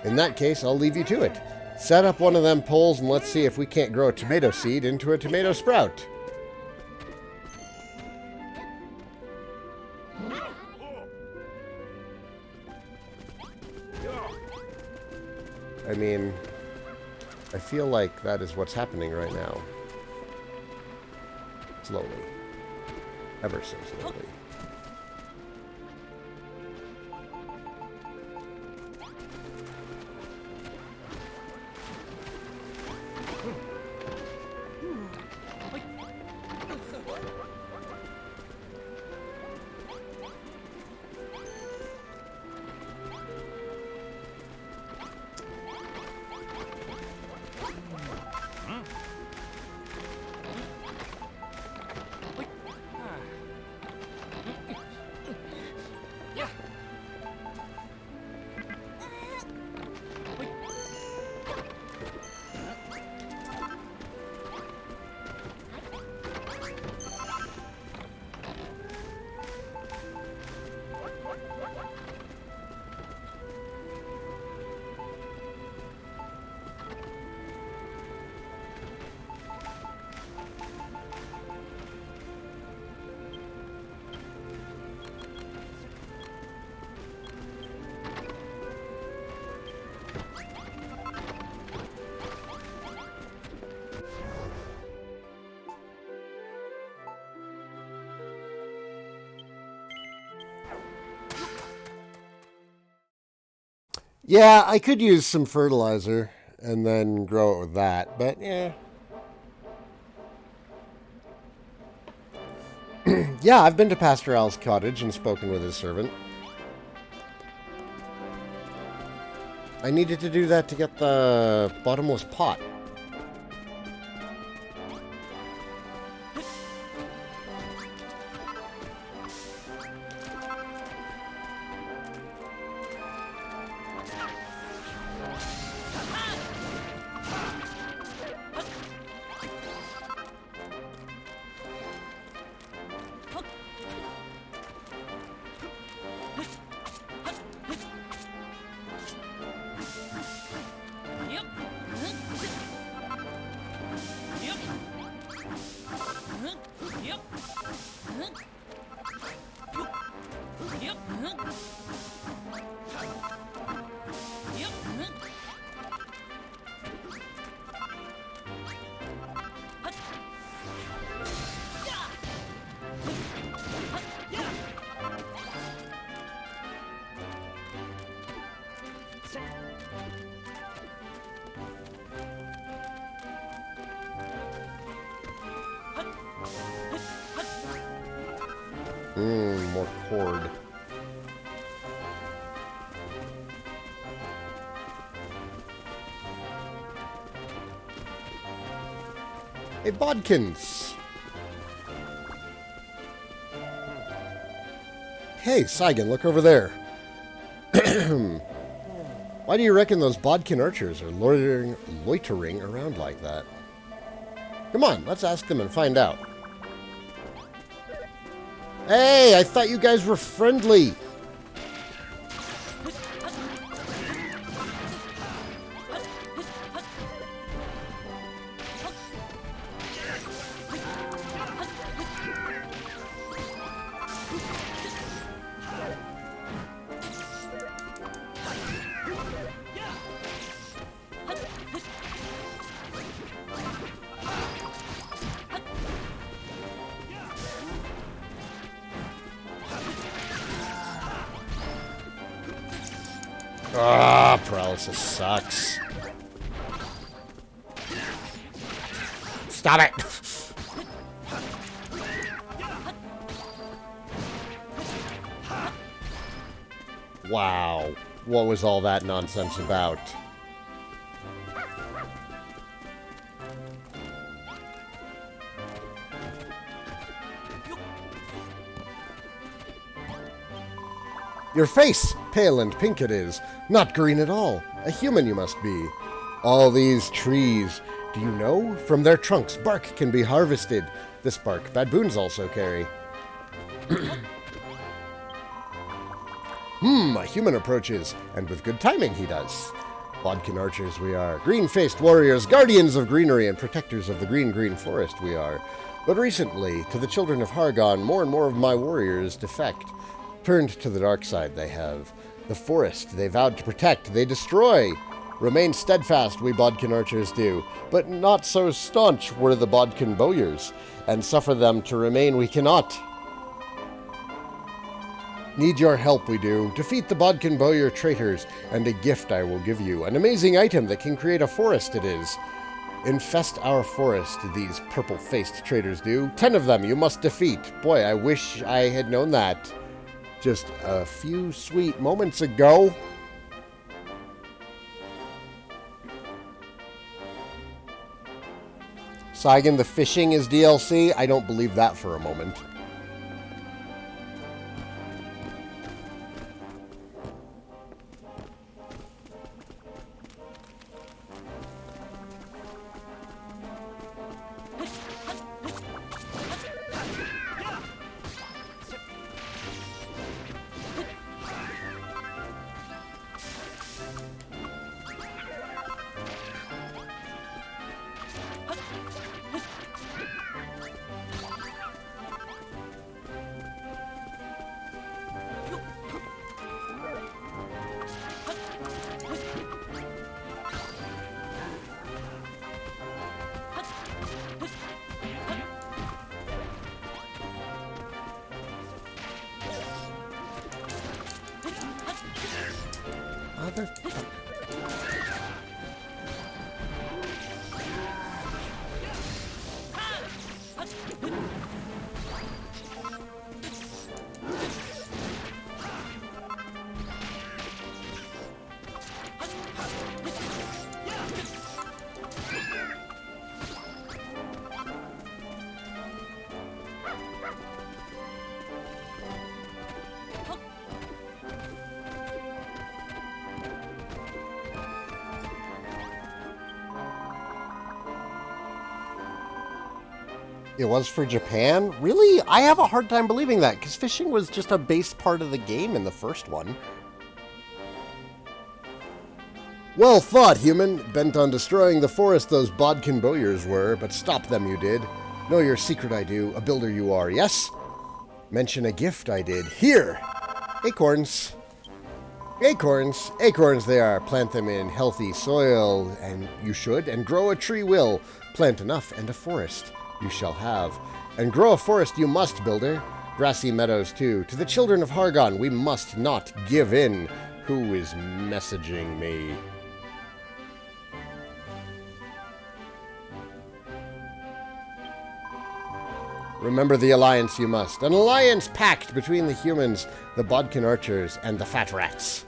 Speaker 1: In that case, I'll leave you to it. Set up one of them poles and let's see if we can't grow a tomato seed into a tomato sprout. I mean, I feel like that is what's happening right now. Slowly. Ever so slowly. Yeah, I could use some fertilizer. and then grow it with that. But, yeah. Yeah, I've been to Pastor Al's cottage and spoken with his servant. I needed to do that to get the bottomless pot. More cord. Hey, Bodkins! Hey, Saigan, look over there. Why do you reckon those Bodkin archers are loitering around like that? Come on, let's ask them and find out. Hey, I thought you guys were friendly. Ah, paralysis sucks. Stop it! Wow. What was all that nonsense about? Your face! Pale and pink it is. Not green at all. A human you must be. All these trees, do you know? From their trunks, bark can be harvested. This bark baboons also carry. A human approaches, and with good timing he does. Bodkin archers we are, green-faced warriors, guardians of greenery, and protectors of the green forest we are. But recently, to the children of Hargon, more and more of my warriors defect. Turned to the dark side they have. The forest they vowed to protect, they destroy. Remain steadfast, we Bodkin archers do, but not so staunch were the Bodkin bowyers, and suffer them to remain we cannot. Need your help we do. Defeat the Bodkin bowyer traitors, and a gift I will give you. An amazing item that can create a forest it is. Infest our forest, these purple-faced traitors do. 10 of them you must defeat. Boy, I wish I had known that just a few sweet moments ago. Saigan, the fishing is DLC? I don't believe that for a moment. It was for Japan? Really? I have a hard time believing that, because fishing was just a base part of the game in the first one. Well thought, human. Bent on destroying the forest those bodkin bowyers were, but stop them you did. Know your secret I do, a builder you are, yes? Mention a gift I did. Here! Acorns. Acorns. Acorns they are. Plant them in healthy soil, and you should, and grow a tree will. Plant enough, and a forest you shall have. And grow a forest you must, builder. Grassy meadows, too. To the children of Hargon, we must not give in. Who is messaging me? Remember the alliance you must. An alliance pact between the humans, the bodkin archers, and the fat rats.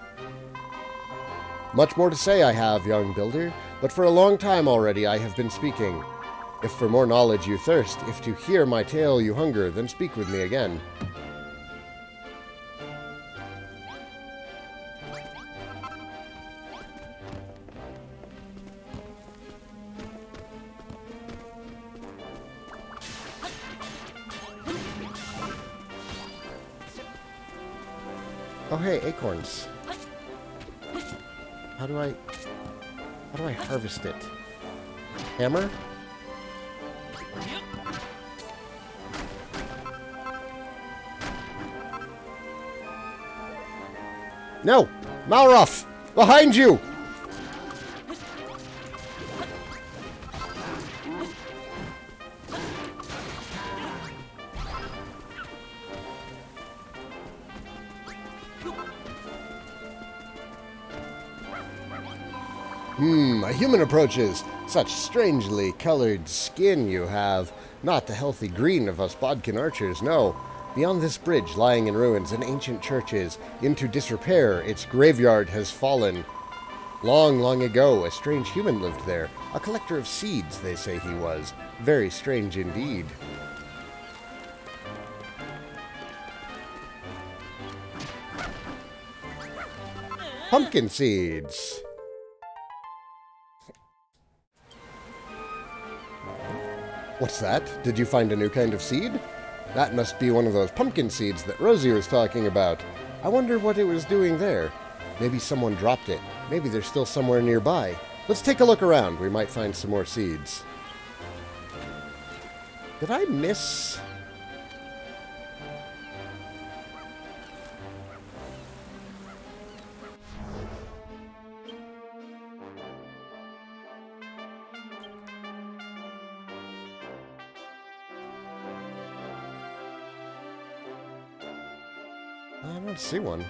Speaker 1: Much more to say I have, young builder, but for a long time already I have been speaking. If for more knowledge you thirst, if to hear my tale you hunger, then speak with me again. Oh hey, acorns. How do I harvest it? Hammer? No! Malroth! Behind you! A human approaches. Such strangely colored skin you have. Not the healthy green of us bodkin archers, no. Beyond this bridge, lying in ruins, an ancient church is. Into disrepair, its graveyard has fallen. Long, long ago, a strange human lived there. A collector of seeds, they say he was. Very strange indeed. Pumpkin seeds. What's that? Did you find a new kind of seed? That must be one of those pumpkin seeds that Rosie was talking about. I wonder what it was doing there. Maybe someone dropped it. Maybe they're still somewhere nearby. Let's take a look around. We might find some more seeds. Did I miss... I don't see one.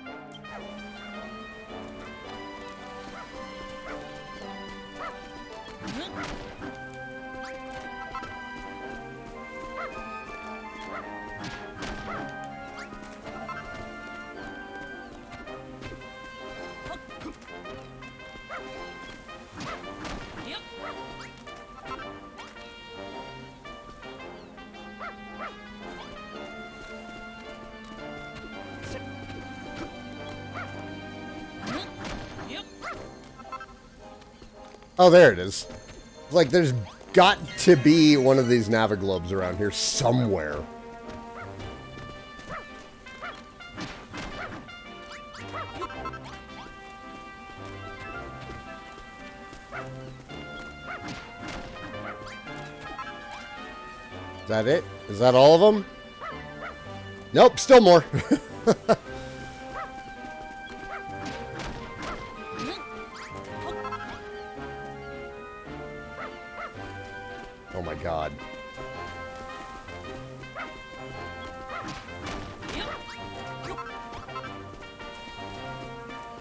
Speaker 1: Oh, there it is. Like, there's got to be one of these Naviglobes around here somewhere. Is that it? Is that all of them? Nope, still more. Oh my god.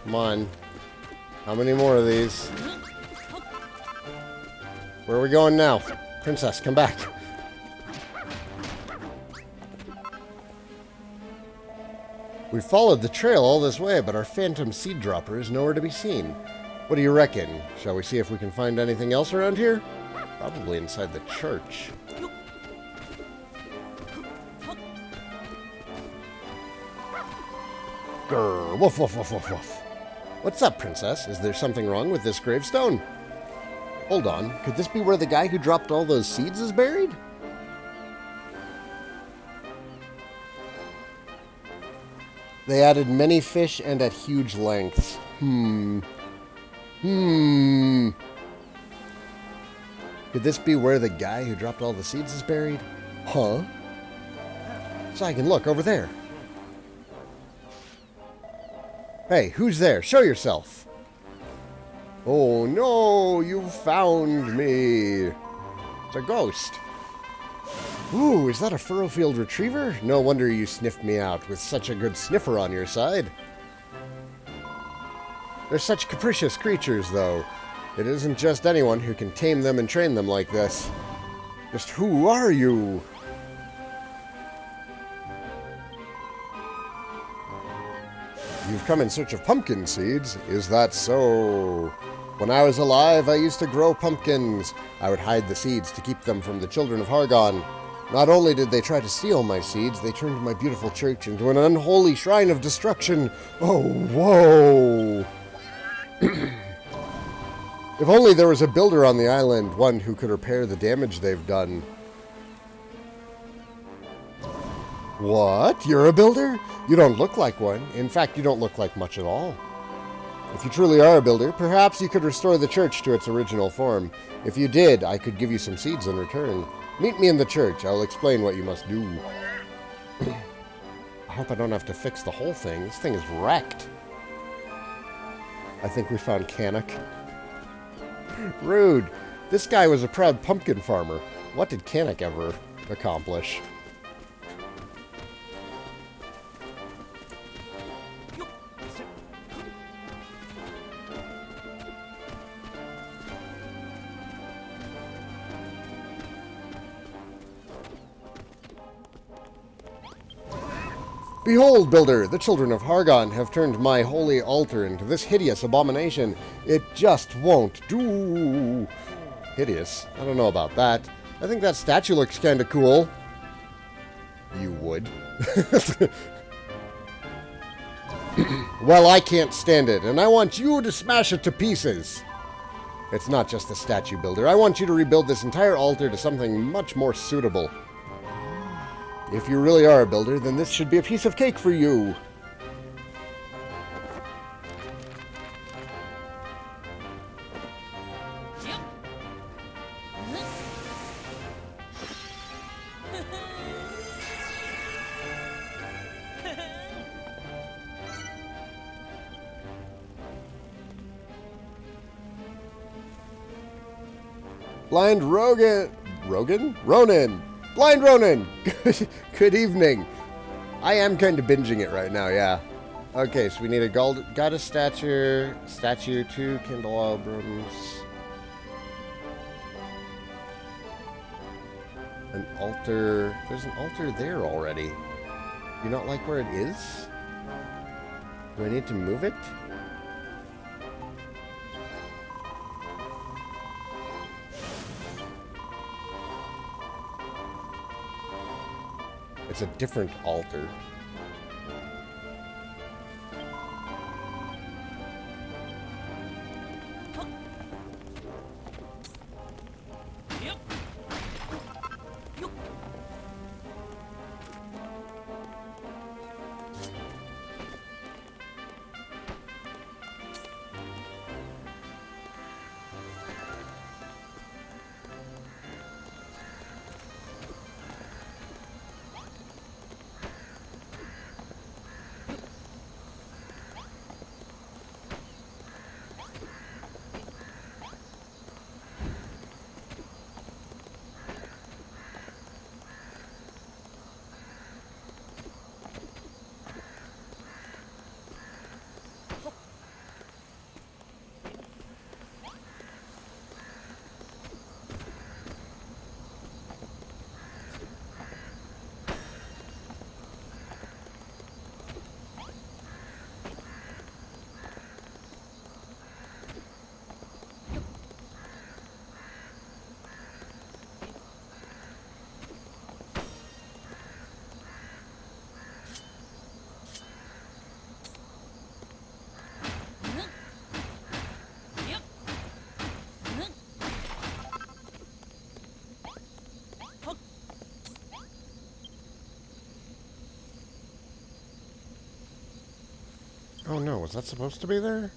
Speaker 1: Come on. How many more of these? Where are we going now? Princess, come back. We followed the trail all this way, but our phantom seed dropper is nowhere to be seen. What do you reckon? Shall we see if we can find anything else around here? Probably inside the church. Grr, woof, woof, woof, woof, woof. What's up, princess? Is there something wrong with this gravestone? Hold on, could this be where the guy who dropped all those seeds is buried? They added many fish and at huge lengths. Could this be where the guy who dropped all the seeds is buried? Huh? Saigan, look, over there. Hey, who's there? Show yourself. Oh no, you found me. It's a ghost. Ooh, is that a Furoffield retriever? No wonder you sniffed me out with such a good sniffer on your side. They're such capricious creatures, though. It isn't just anyone who can tame them and train them like this. Just who are you? You've come in search of pumpkin seeds. Is that so? When I was alive, I used to grow pumpkins. I would hide the seeds to keep them from the children of Hargon. Not only did they try to steal my seeds, they turned my beautiful church into an unholy shrine of destruction. Oh, whoa! If only there was a builder on the island, one who could repair the damage they've done. What? You're a builder? You don't look like one. In fact, you don't look like much at all. If you truly are a builder, perhaps you could restore the church to its original form. If you did, I could give you some seeds in return. Meet me in the church. I'll explain what you must do. I hope I don't have to fix the whole thing. This thing is wrecked. I think we found Canuck. Rude. This guy was a proud pumpkin farmer. What did Canuck ever accomplish? Behold, builder, the children of Hargon have turned my holy altar into this hideous abomination. It just won't do. Hideous? I don't know about that. I think that statue looks kind of cool. You would. Well, I can't stand it, and I want you to smash it to pieces. It's not just the statue, builder. I want you to rebuild this entire altar to something much more suitable. If you really are a builder, then this should be a piece of cake for you. Blind Ronan. Blind Ronan! Good evening. I am kind of binging it right now, yeah. Okay, so we need a goddess statue, 2 candelabras, an altar. There's an altar there already. Do you not like where it is? Do I need to move it? It's a different altar. Oh no, was that supposed to be there?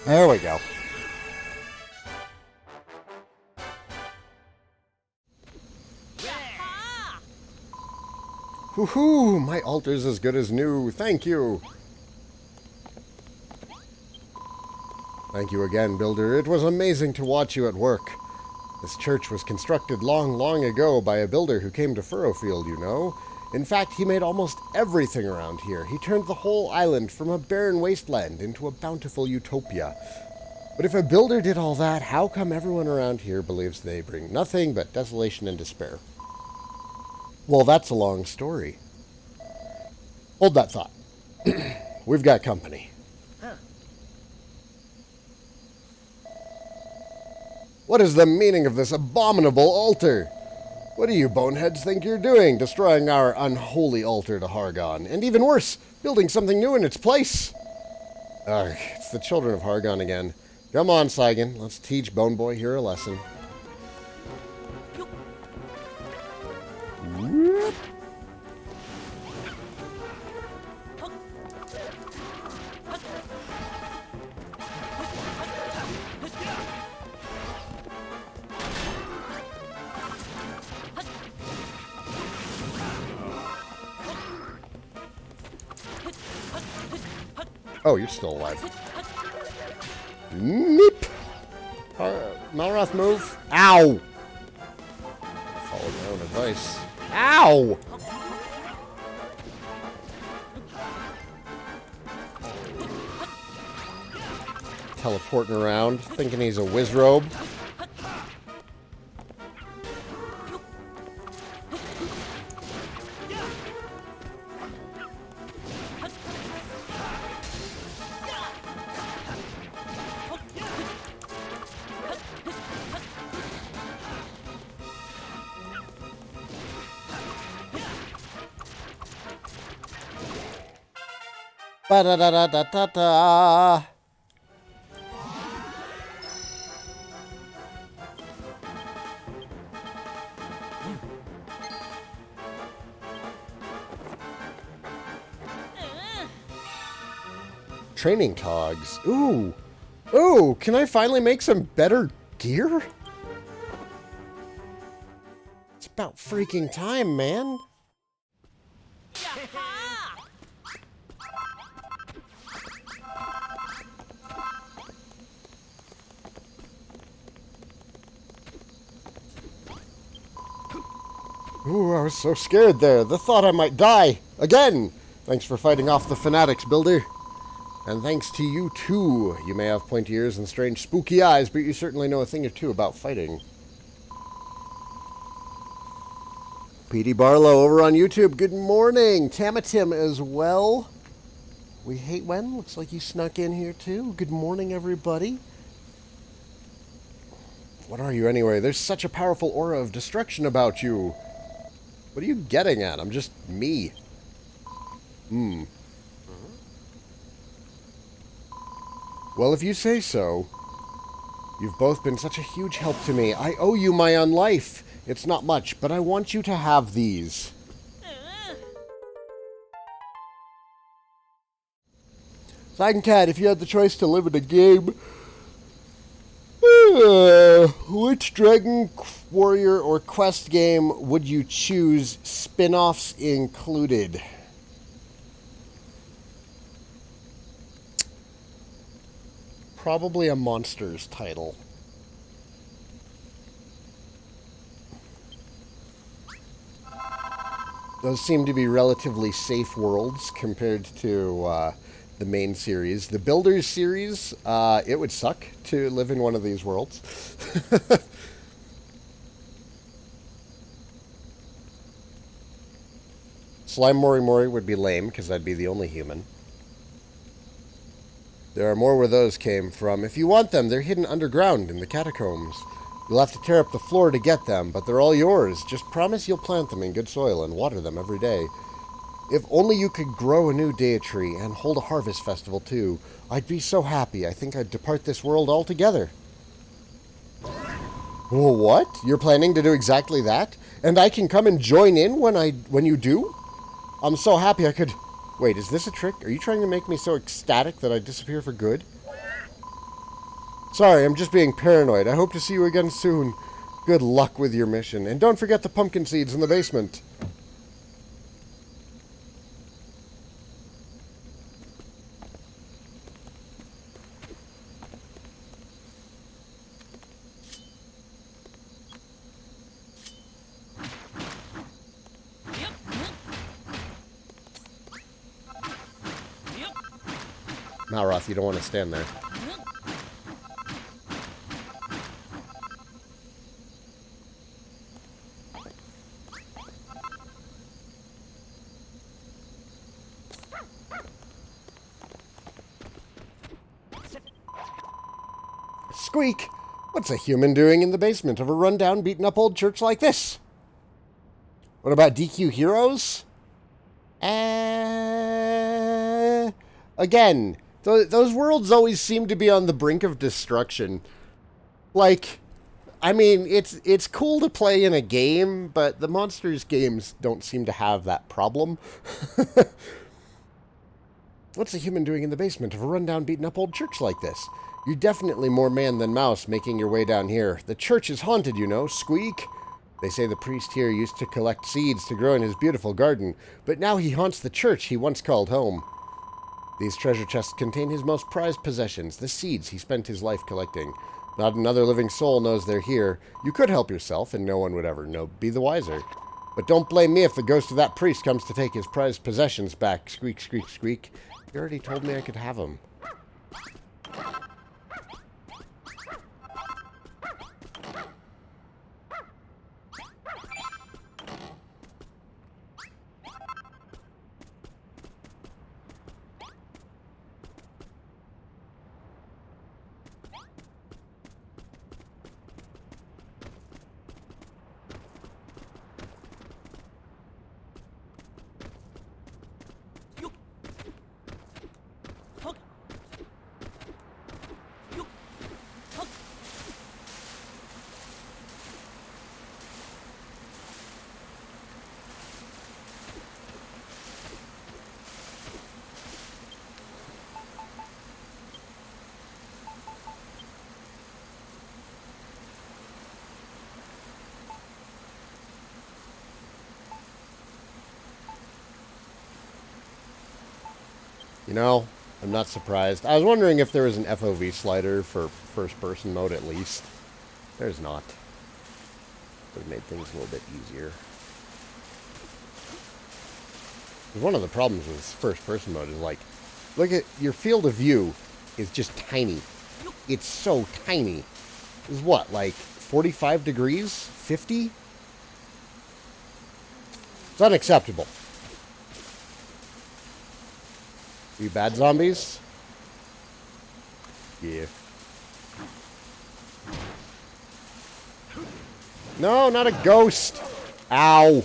Speaker 1: There we go. Woohoo! My altar's as good as new. Thank you. Thank you again, Builder. It was amazing to watch you at work. This church was constructed long, long ago by a builder who came to Furoffield, you know. In fact, he made almost everything around here. He turned the whole island from a barren wasteland into a bountiful utopia. But if a builder did all that, how come everyone around here believes they bring nothing but desolation and despair? Well, that's a long story. Hold that thought. We've got company. What is the meaning of this abominable altar? What do you boneheads think you're doing, destroying our unholy altar to Hargon? And even worse, building something new in its place? Ugh, it's the children of Hargon again. Come on, Saigan. Let's teach Bone Boy here a lesson. Whoop. Oh, you're still alive. Meep! Malroth, move. Ow! Followed my own advice. Ow! Teleporting around, thinking he's a wizrobe. Ba-da-da-da-da-da-da. Training cogs. Ooh. Ooh, can I finally make some better gear? It's about freaking time, man. Ooh, I was so scared there. The thought I might die. Again! Thanks for fighting off the fanatics, Builder. And thanks to you, too. You may have pointy ears and strange spooky eyes, but you certainly know a thing or two about fighting. Petey Barlow over on YouTube. Good morning. Tamatim as well. We hate when. Looks like you snuck in here, too. Good morning, everybody. What are you anyway? There's such a powerful aura of destruction about you. What are you getting at? I'm just me. Well, if you say so. You've both been such a huge help to me. I owe you my own life. It's not much, but I want you to have these. Saigan Cat, if you had the choice to live in a game, which Dragon Warrior or Quest game would you choose, spin-offs included? Probably a Monsters title. Those seem to be relatively safe worlds compared to the main series. The Builders series, it would suck to live in one of these worlds. Slime Mori Mori would be lame, because I'd be the only human. There are more where those came from. If you want them, they're hidden underground in the catacombs. You'll have to tear up the floor to get them, but they're all yours. Just promise you'll plant them in good soil and water them every day. If only you could grow a new Deat tree and hold a harvest festival too. I'd be so happy. I think I'd depart this world altogether. Well, what? You're planning to do exactly that? And I can come and join in when you do? I'm so happy I could... Wait, is this a trick? Are you trying to make me so ecstatic that I disappear for good? Sorry, I'm just being paranoid. I hope to see you again soon. Good luck with your mission. And don't forget the pumpkin seeds in the basement. Malroth, you don't want to stand there. Squeak! What's a human doing in the basement of a rundown, beaten-up old church like this? What about DQ Heroes? Again, those worlds always seem to be on the brink of destruction. Like, I mean, it's cool to play in a game, but the Monsters games don't seem to have that problem. What's a human doing in the basement of a rundown, beaten-up old church like this? You're definitely more man than mouse making your way down here. The church is haunted, you know, Squeak. They say the priest here used to collect seeds to grow in his beautiful garden, but now he haunts the church he once called home. These treasure chests contain his most prized possessions, the seeds he spent his life collecting. Not another living soul knows they're here. You could help yourself, and no one would ever be the wiser. But don't blame me if the ghost of that priest comes to take his prized possessions back. Squeak, squeak, squeak. You already told me I could have them. You know, I'm not surprised. I was wondering if there was an FOV slider for first-person mode at least. There's not. Would have made things a little bit easier. One of the problems with first-person mode is, like, look at your field of view is just tiny. It's so tiny. It's what, like 45 degrees? 50? It's unacceptable. You bad zombies? Yeah. No, not a ghost. Ow.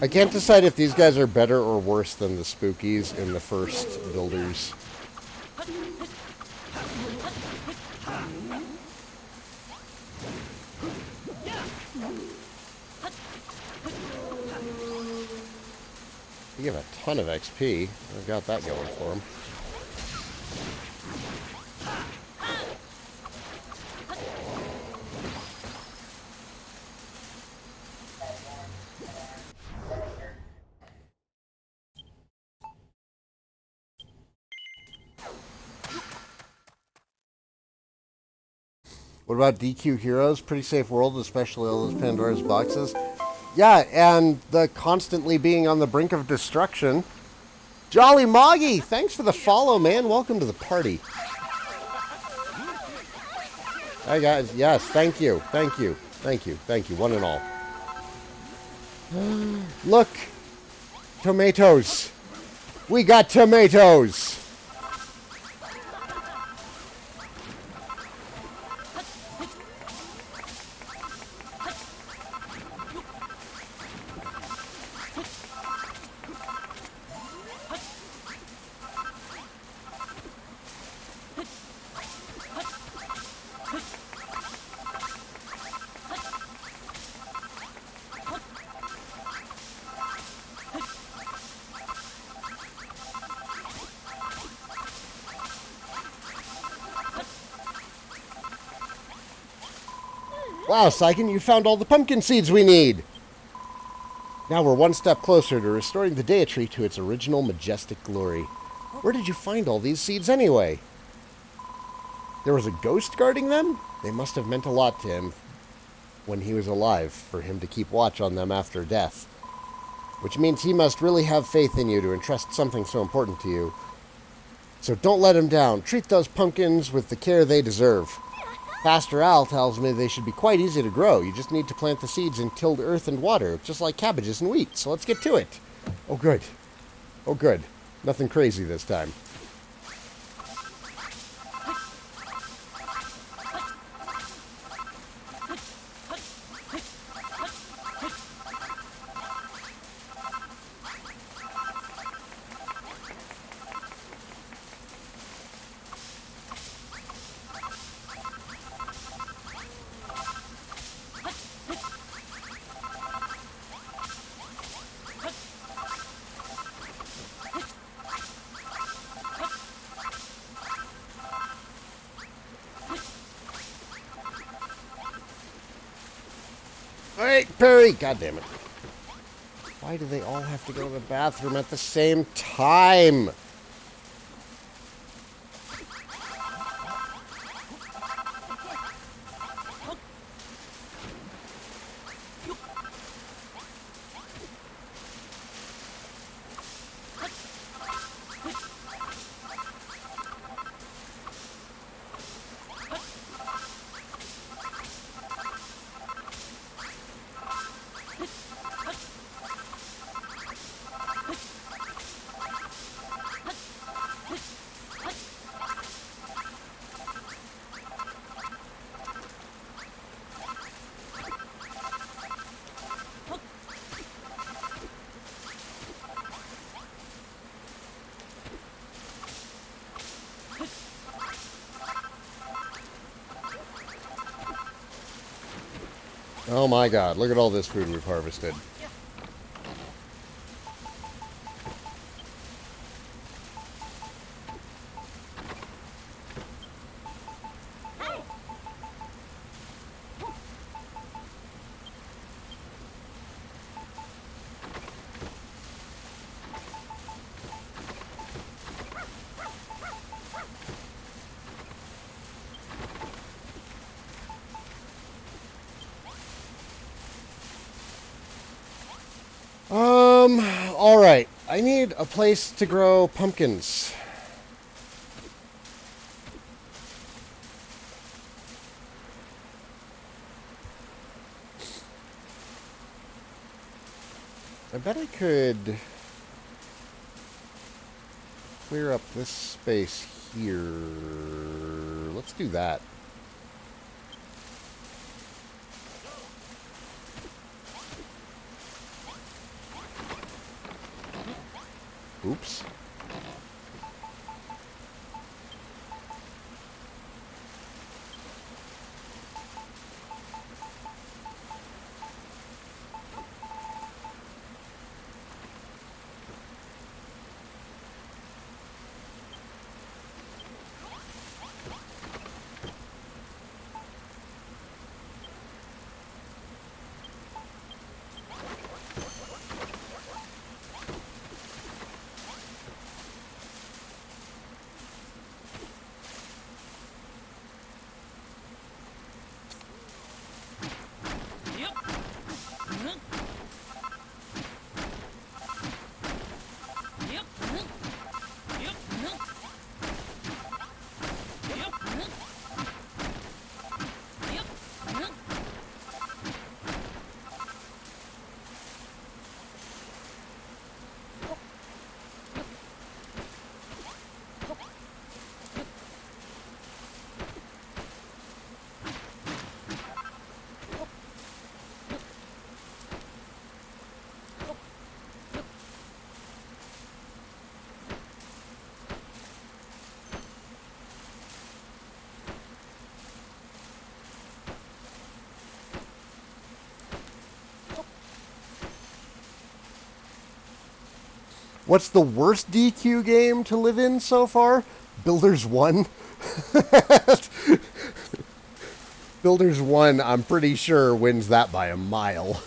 Speaker 1: I can't decide if these guys are better or worse than the spookies in the first builders. They give a ton of XP. I've got that going for them. What about DQ Heroes? Pretty safe world, especially all those Pandora's boxes. Yeah, and the constantly being on the brink of destruction. Jolly Moggy, thanks for the follow, man. Welcome to the party. Hi, guys. Yes, thank you. Thank you. Thank you. Thank you, one and all. Look. Tomatoes. We got tomatoes. Wow, Saigan, you found all the pumpkin seeds we need! Now we're one step closer to restoring the Deat tree to its original majestic glory. Where did you find all these seeds anyway? There was a ghost guarding them? They must have meant a lot to him when he was alive, for him to keep watch on them after death. Which means he must really have faith in you to entrust something so important to you. So don't let him down. Treat those pumpkins with the care they deserve. Pastor Al tells me they should be quite easy to grow. You just need to plant the seeds in tilled earth and water, just like cabbages and wheat. So let's get to it. Oh, good. Oh, good. Nothing crazy this time. Hey, Perry! God damn it. Why do they all have to go to the bathroom at the same time? Oh my god, look at all this food we've harvested. Alright, I need a place to grow pumpkins. I bet I could clear up this space here. Let's do that. Oops. What's the worst DQ game to live in so far? Builders 1. Builders 1, I'm pretty sure, wins that by a mile.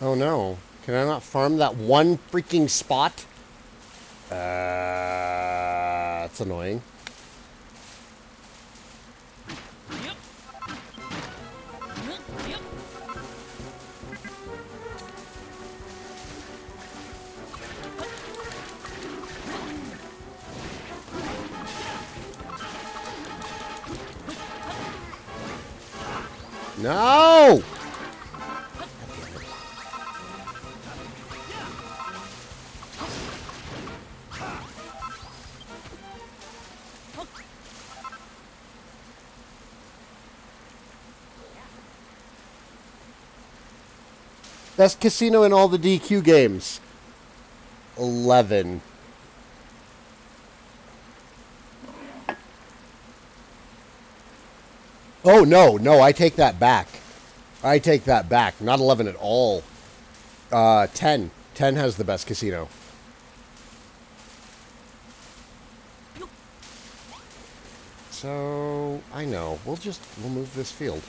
Speaker 1: Oh no. Can I not farm that one freaking spot? That's annoying. No! Best casino in all the DQ games. 11. Oh, no, I take that back. I take that back. Not 11 at all. 10. 10 has the best casino. So, I know. We'll move this field.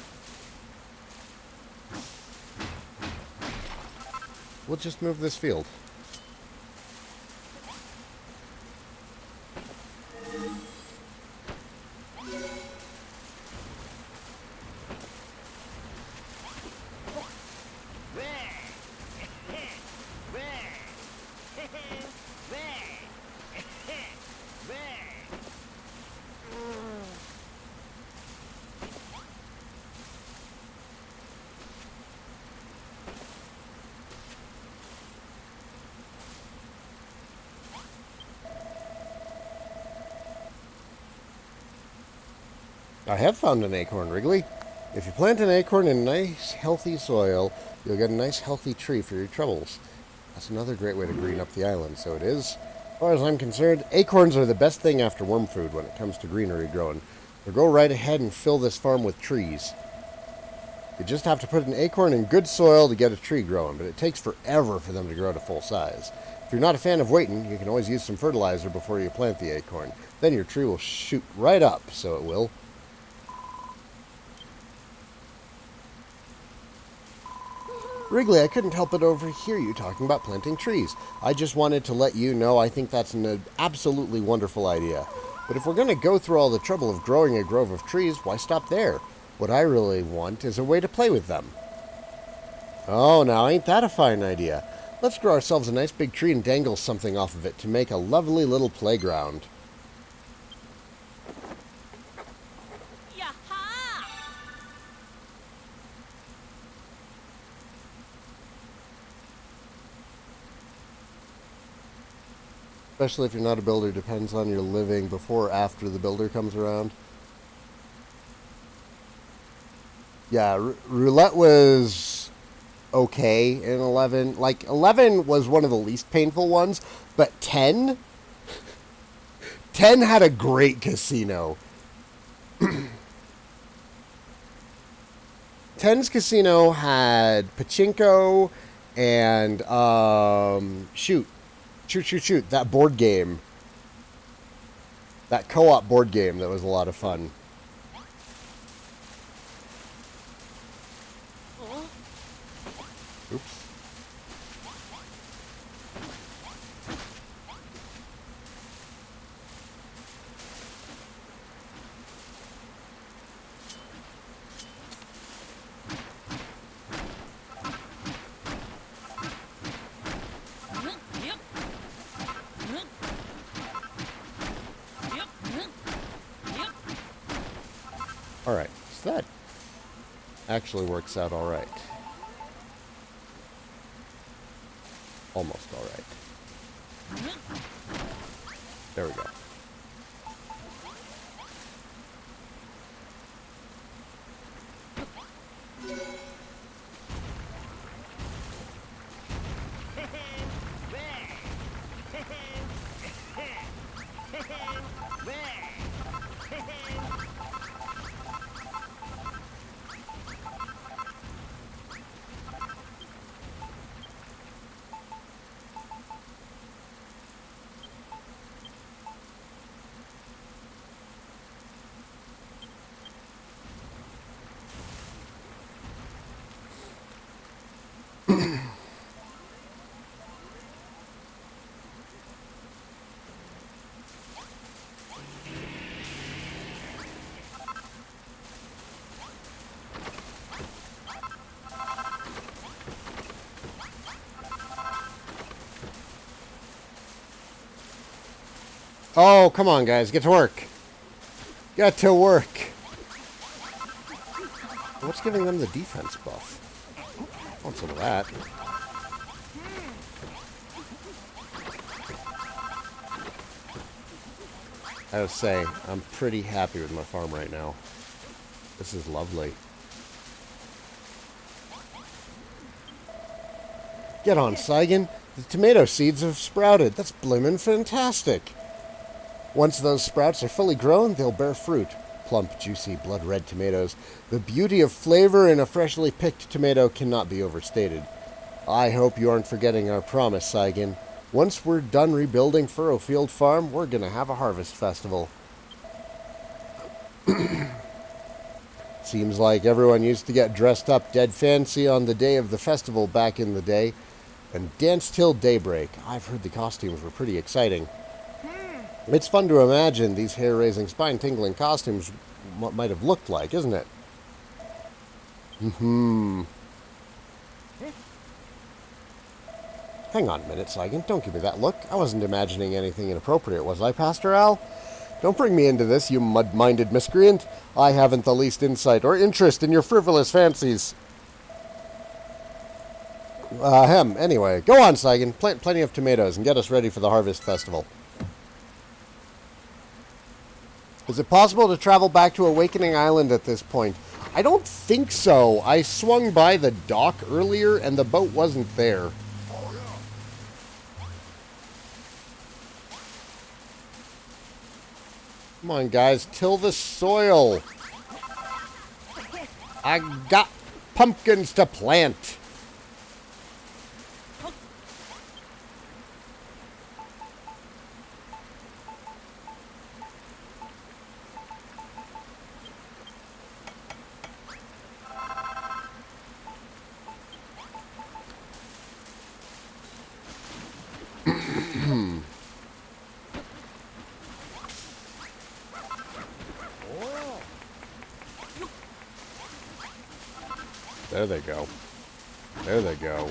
Speaker 1: We'll just move this field. I have found an acorn, Wrigley. If you plant an acorn in nice, healthy soil, you'll get a nice, healthy tree for your troubles. That's another great way to green up the island, so it is. As far as I'm concerned, acorns are the best thing after worm food when it comes to greenery growing. So go right ahead and fill this farm with trees. You just have to put an acorn in good soil to get a tree growing, but it takes forever for them to grow to full size. If you're not a fan of waiting, you can always use some fertilizer before you plant the acorn. Then your tree will shoot right up, so it will. Wrigley, I couldn't help but overhear you talking about planting trees. I just wanted to let you know I think that's an absolutely wonderful idea. But if we're going to go through all the trouble of growing a grove of trees, why stop there? What I really want is a way to play with them. Oh, now ain't that a fine idea? Let's grow ourselves a nice big tree and dangle something off of it to make a lovely little playground. Especially if you're not a builder, depends on your living before or after the builder comes around. Yeah, roulette was okay in 11. Like, 11 was one of the least painful ones, but 10? 10 had a great casino. 10's casino had pachinko and, shoot, that board game. That co-op board game that was a lot of fun. Oops. Alright, so that actually works out alright. Almost alright. There we go. Oh, come on, guys. Get to work. Get to work. What's giving them the defense buff? I want some of that. I would say, I'm pretty happy with my farm right now. This is lovely. Get on, Saigan. The tomato seeds have sprouted. That's bloomin' fantastic. Once those sprouts are fully grown, they'll bear fruit. Plump, juicy, blood-red tomatoes. The beauty of flavor in a freshly picked tomato cannot be overstated. I hope you aren't forgetting our promise, Saigan. Once we're done rebuilding Furoffield Farm, we're going to have a harvest festival. Seems like everyone used to get dressed up dead fancy on the day of the festival back in the day, and dance till daybreak. I've heard the costumes were pretty exciting. It's fun to imagine these hair-raising, spine-tingling costumes what might have looked like, isn't it? Hang on a minute, Saigan. Don't give me that look. I wasn't imagining anything inappropriate, was I, Pastor Al? Don't bring me into this, you mud-minded miscreant. I haven't the least insight or interest in your frivolous fancies. Anyway, go on, Saigan. Plant plenty of tomatoes and get us ready for the harvest festival. Is it possible to travel back to Awakening Island at this point? I don't think so. I swung by the dock earlier and the boat wasn't there. Come on, guys. Till the soil. I got pumpkins to plant. There they go. There they go.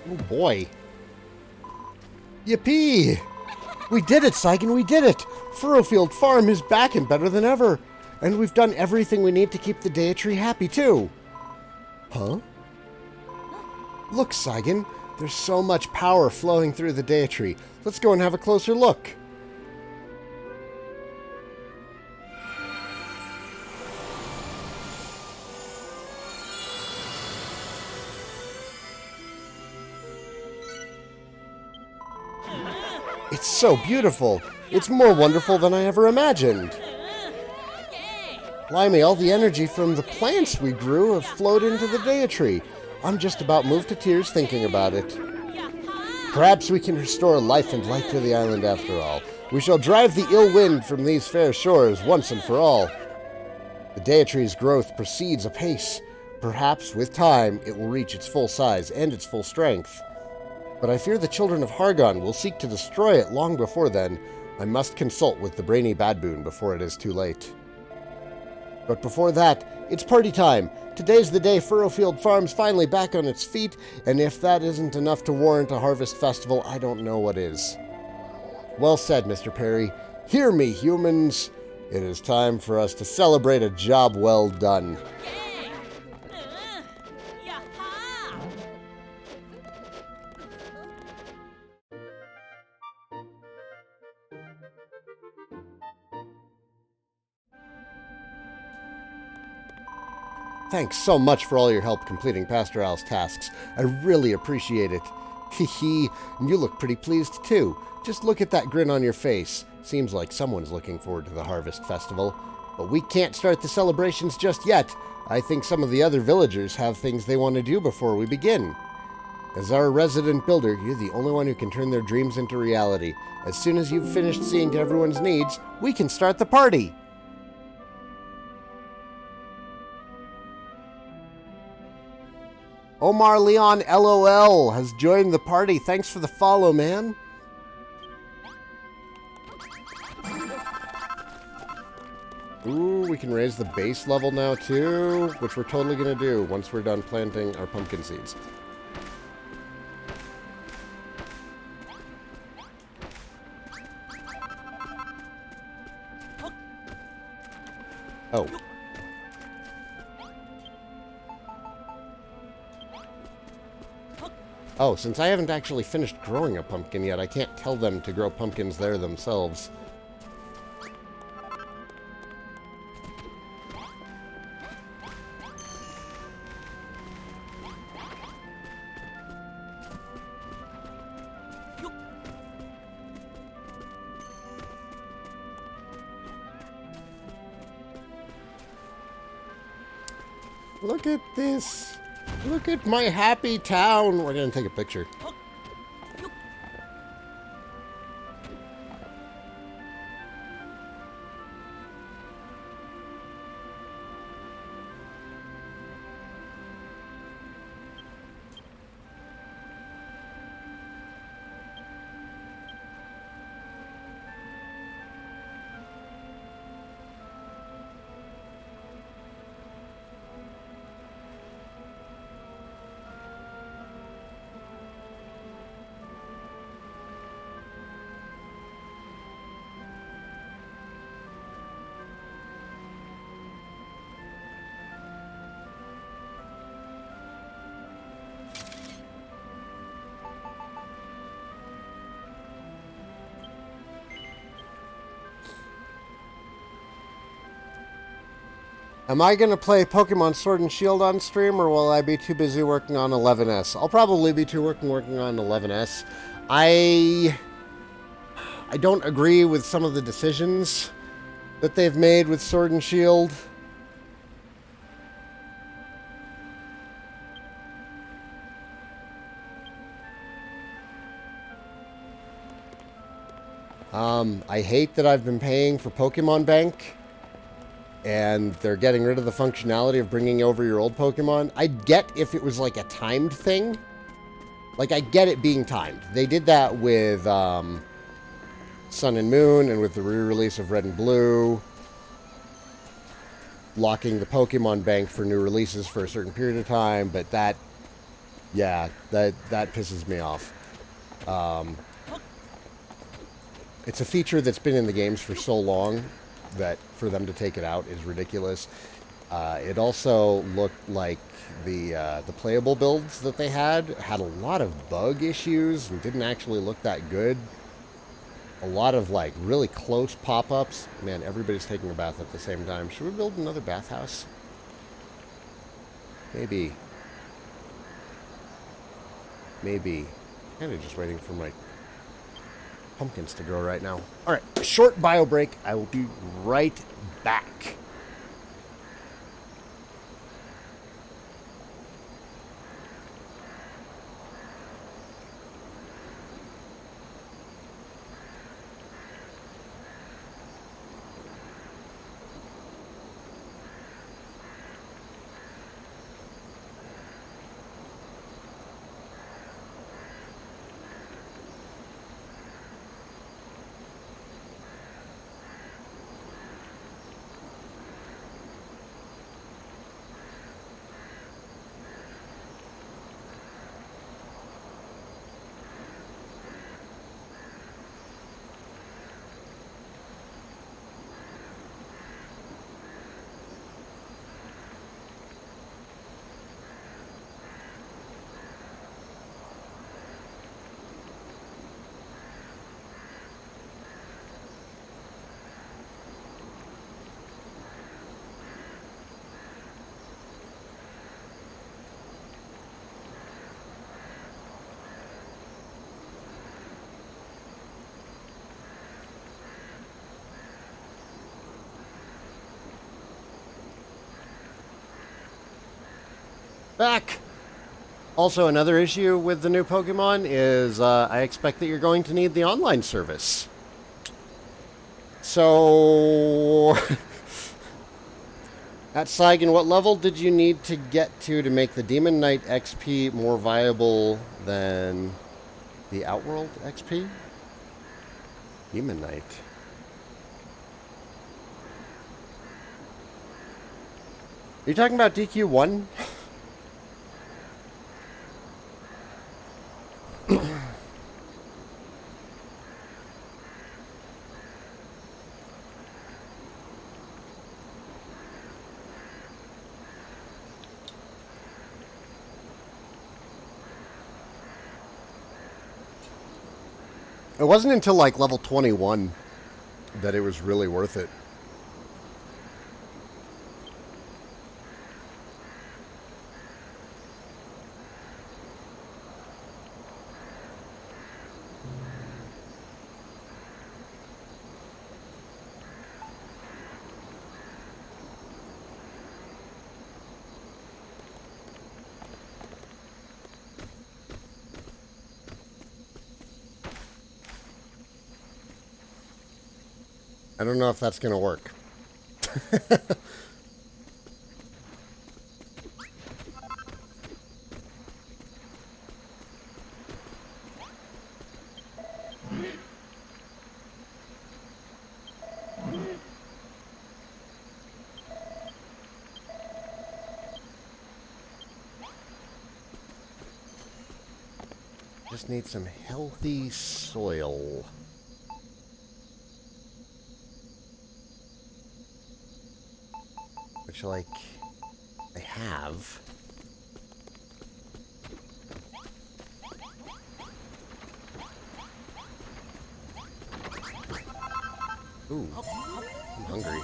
Speaker 1: Oh boy. Yippee! We did it, Saigan, we did it! Furoffield Farm is back and better than ever. And we've done everything we need to keep the Deity happy, too. Huh? Look, Saigan, there's so much power flowing through the Deity. Let's go and have a closer look. It's so beautiful. It's more wonderful than I ever imagined. Blimey, all the energy from the plants we grew have flowed into the Deity. I'm just about moved to tears thinking about it. Perhaps we can restore life and light to the island after all. We shall drive the ill wind from these fair shores once and for all. The Deity's growth proceeds apace. Perhaps, with time, it will reach its full size and its full strength. But I fear the children of Hargon will seek to destroy it long before then. I must consult with the brainy Badboon before it is too late. But before that, it's party time. Today's the day Furoffield Farm's finally back on its feet, and if that isn't enough to warrant a harvest festival, I don't know what is. Well said, Mr. Perry. Hear me, humans. It is time for us to celebrate a job well done. Thanks so much for all your help completing Pastoral's tasks. I really appreciate it. Hee, and you look pretty pleased too. Just look at that grin on your face. Seems like someone's looking forward to the Harvest Festival. But we can't start the celebrations just yet. I think some of the other villagers have things they want to do before we begin. As our resident builder, you're the only one who can turn their dreams into reality. As soon as you've finished seeing to everyone's needs, we can start the party. Omar Leon LOL has joined the party. Thanks for the follow, man. Ooh, we can raise the base level now too, which we're totally going to do once we're done planting our pumpkin seeds. Oh. Oh, since I haven't actually finished growing a pumpkin yet, I can't tell them to grow pumpkins there themselves. Look at this. Look at my happy town. We're going to take a picture. Am I going to play Pokemon Sword and Shield on stream, or will I be too busy working on 11S? I'll probably be too working on 11S. I don't agree with some of the decisions that they've made with Sword and Shield. I hate that I've been paying for Pokemon Bank, and they're getting rid of the functionality of bringing over your old Pokemon. I'd get if it was like a timed thing. Like, I get it being timed. They did that with Sun and Moon, and with the re-release of Red and Blue, locking the Pokemon Bank for new releases for a certain period of time, but that, yeah, that pisses me off. It's a feature that's been in the games for so long that for them to take it out is ridiculous. It also looked like the playable builds that they had a lot of bug issues and didn't actually look that good. A lot of like really close pop-ups. Man, everybody's taking a bath at the same time. Should we build another bathhouse? Maybe. Maybe. Kind of just waiting for my pumpkins to grow right now. All right, a short bio break. I will be right back. Back. Also, another issue with the new Pokemon is I expect that you're going to need the online service. So, at Saigan, what level did you need to get to make the Demon Knight XP more viable than the Outworld XP? Demon Knight. Are you talking about DQ1? It wasn't until like level 21 that it was really worth it. I don't know if that's going to work. Just need some healthy soil. Which, like, I have. Ooh, I'm hungry.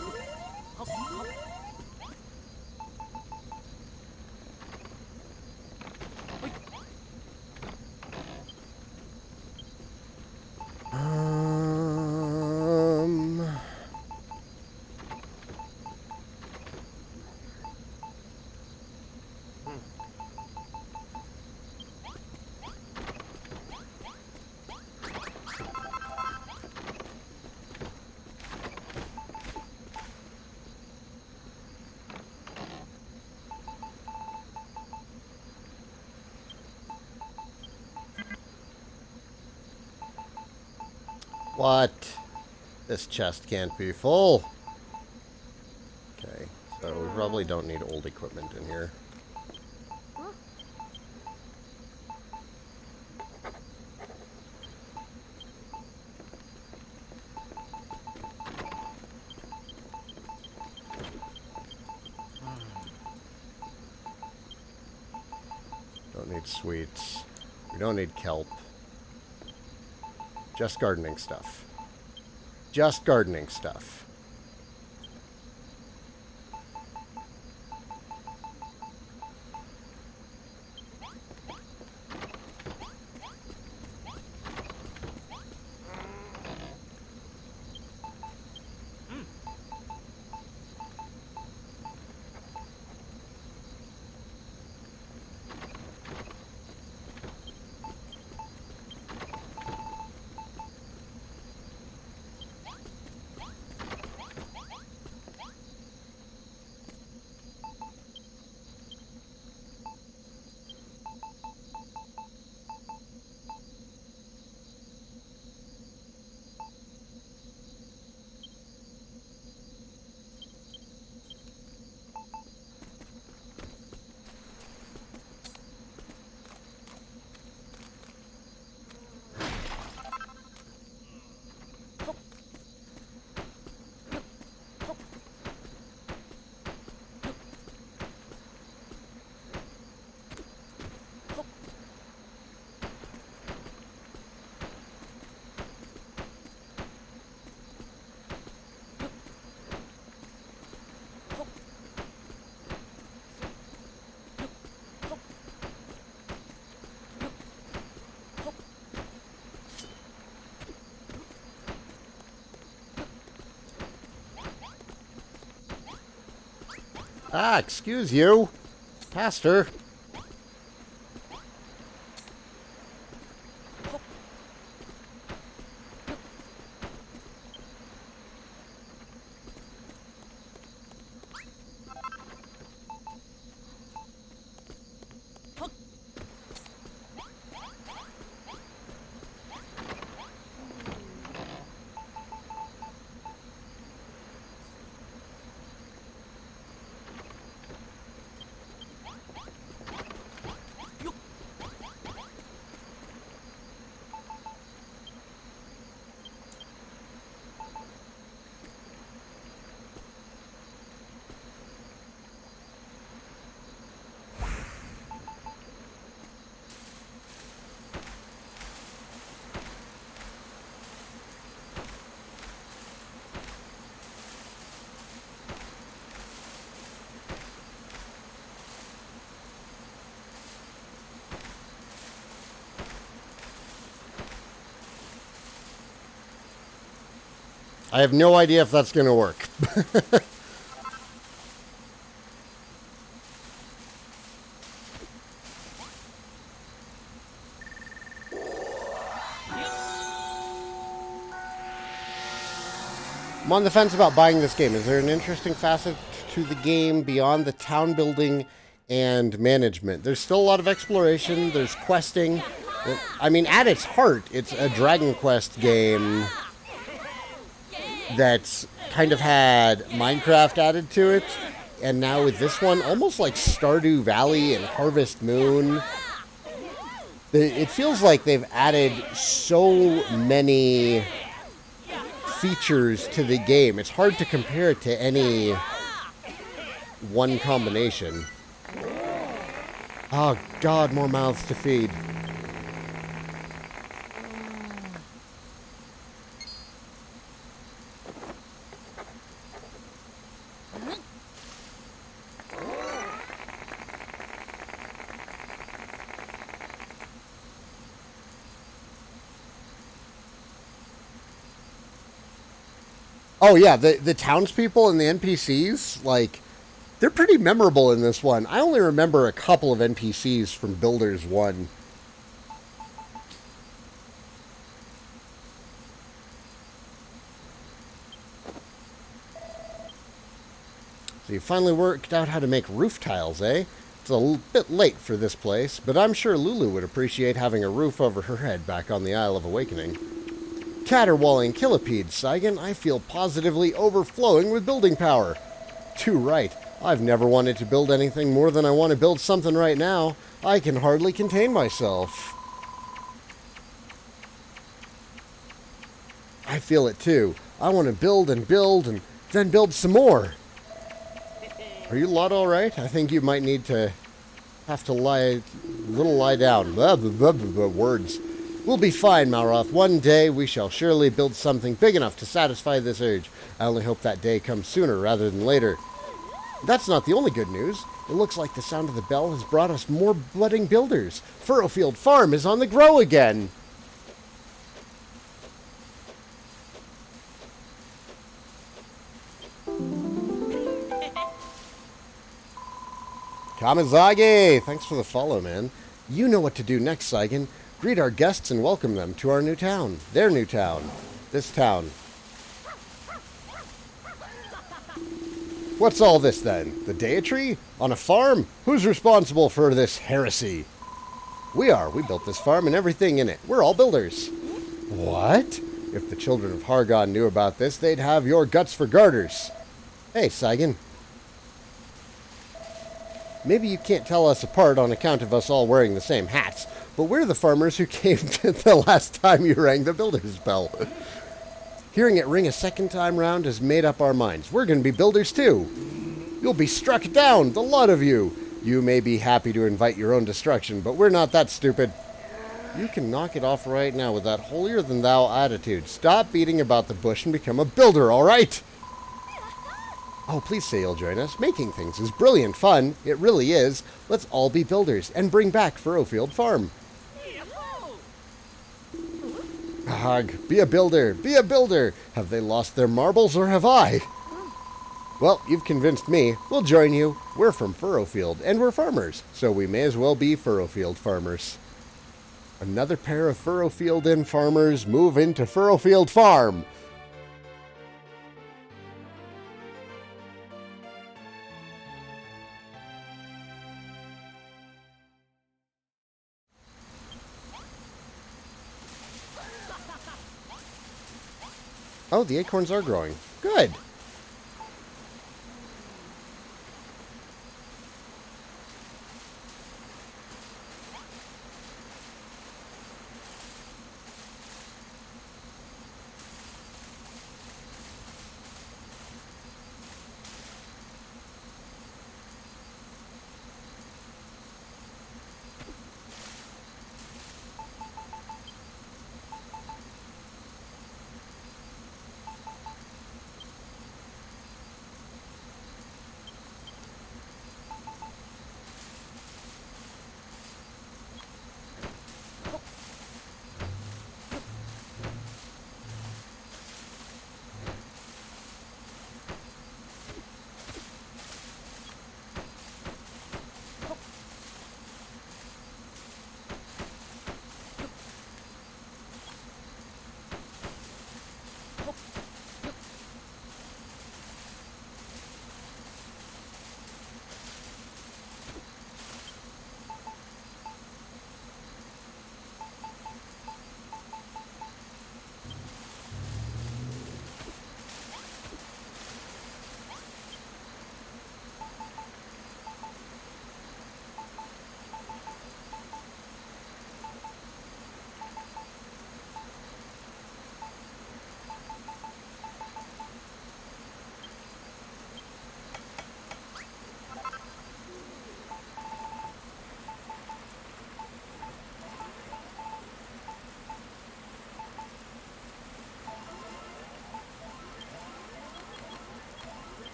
Speaker 1: What? This chest can't be full. Okay, so we probably don't need old equipment in here. Don't need sweets. We don't need kelp. Just gardening stuff. Just gardening stuff. Ah, excuse you. Pastor. I have no idea if that's going to work. I'm on the fence about buying this game. Is there an interesting facet to the game beyond the town building and management? There's still a lot of exploration. There's questing. I mean, at its heart, it's a Dragon Quest game that's kind of had Minecraft added to it. And now with this one, almost like Stardew Valley and Harvest Moon. It feels like they've added so many features to the game. It's hard to compare it to any one combination. Oh God, more mouths to feed. Oh yeah, the townspeople and the NPCs, like, they're pretty memorable in this one. I only remember a couple of NPCs from Builders 1. So you finally worked out how to make roof tiles, eh? It's a bit late for this place, but I'm sure Lulu would appreciate having a roof over her head back on the Isle of Awakening. Caterwauling killipedes, Saigan. I feel positively overflowing with building power. Too right. I've never wanted to build anything more than I want to build something right now. I can hardly contain myself. I feel it too. I want to build and then build some more. Are you lot all right? I think you might need to lie down. Blah, blah, blah, blah, blah, words. We'll be fine, Malroth. One day we shall surely build something big enough to satisfy this urge. I only hope that day comes sooner rather than later. That's not the only good news. It looks like the sound of the bell has brought us more budding builders. Furoffield Farm is on the grow again. Kamizage! Thanks for the follow, man. You know what to do next, Saigan. Greet our guests and welcome them to our new town. Their new town. This town. What's all this, then? The Deitry? On a farm? Who's responsible for this heresy? We are. We built this farm and everything in it. We're all builders. What? If the children of Hargon knew about this, they'd have your guts for garters. Hey, Saigan. Maybe you can't tell us apart on account of us all wearing the same hats, but we're the farmers who came to the last time you rang the builder's bell. Hearing it ring a second time round has made up our minds. We're going to be builders too. You'll be struck down, the lot of you. You may be happy to invite your own destruction, but we're not that stupid. You can knock it off right now with that holier-than-thou attitude. Stop beating about the bush and become a builder, all right? Oh, please say you'll join us. Making things is brilliant fun. It really is. Let's all be builders and bring back Furoffield Farm. Ugh, be a builder. Be a builder. Have they lost their marbles or have I? Well, you've convinced me. We'll join you. We're from Furoffield and we're farmers, so we may as well be Furoffield farmers. Another pair of Furoffield farmers move into Furoffield Farm. Oh, the acorns are growing. Good.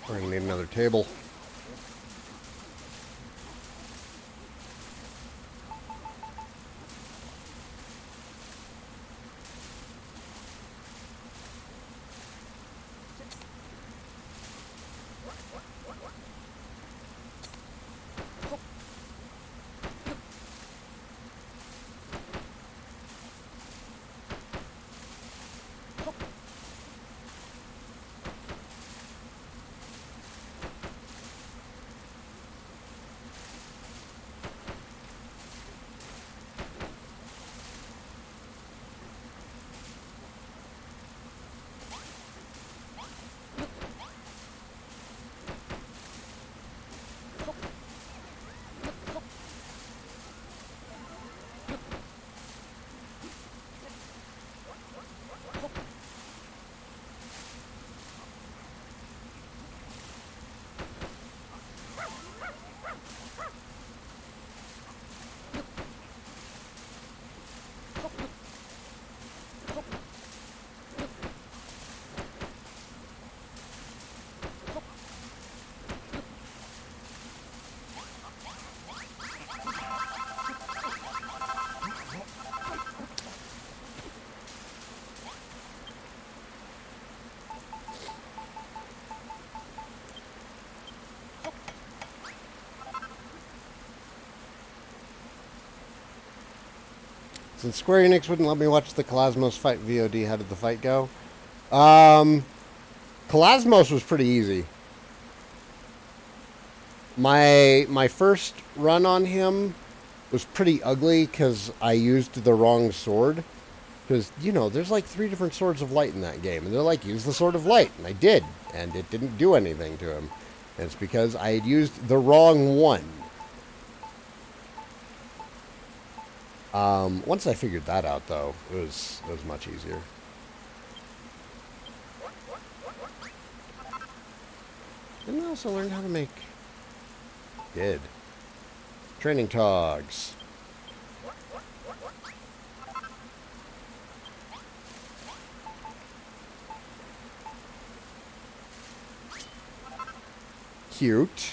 Speaker 1: We're gonna need another table. Since Square Enix wouldn't let me watch the Cosmos fight VOD, how did the fight go? Cosmos was pretty easy. My first run on him was pretty ugly because I used the wrong sword. Because, you know, there's like 3 different swords of light in that game. And they're like, use the sword of light. And I did. And it didn't do anything to him. And it's because I had used the wrong one. Once I figured that out, though, it was much easier. Didn't I also learn how to make... Did. Training togs. Cute.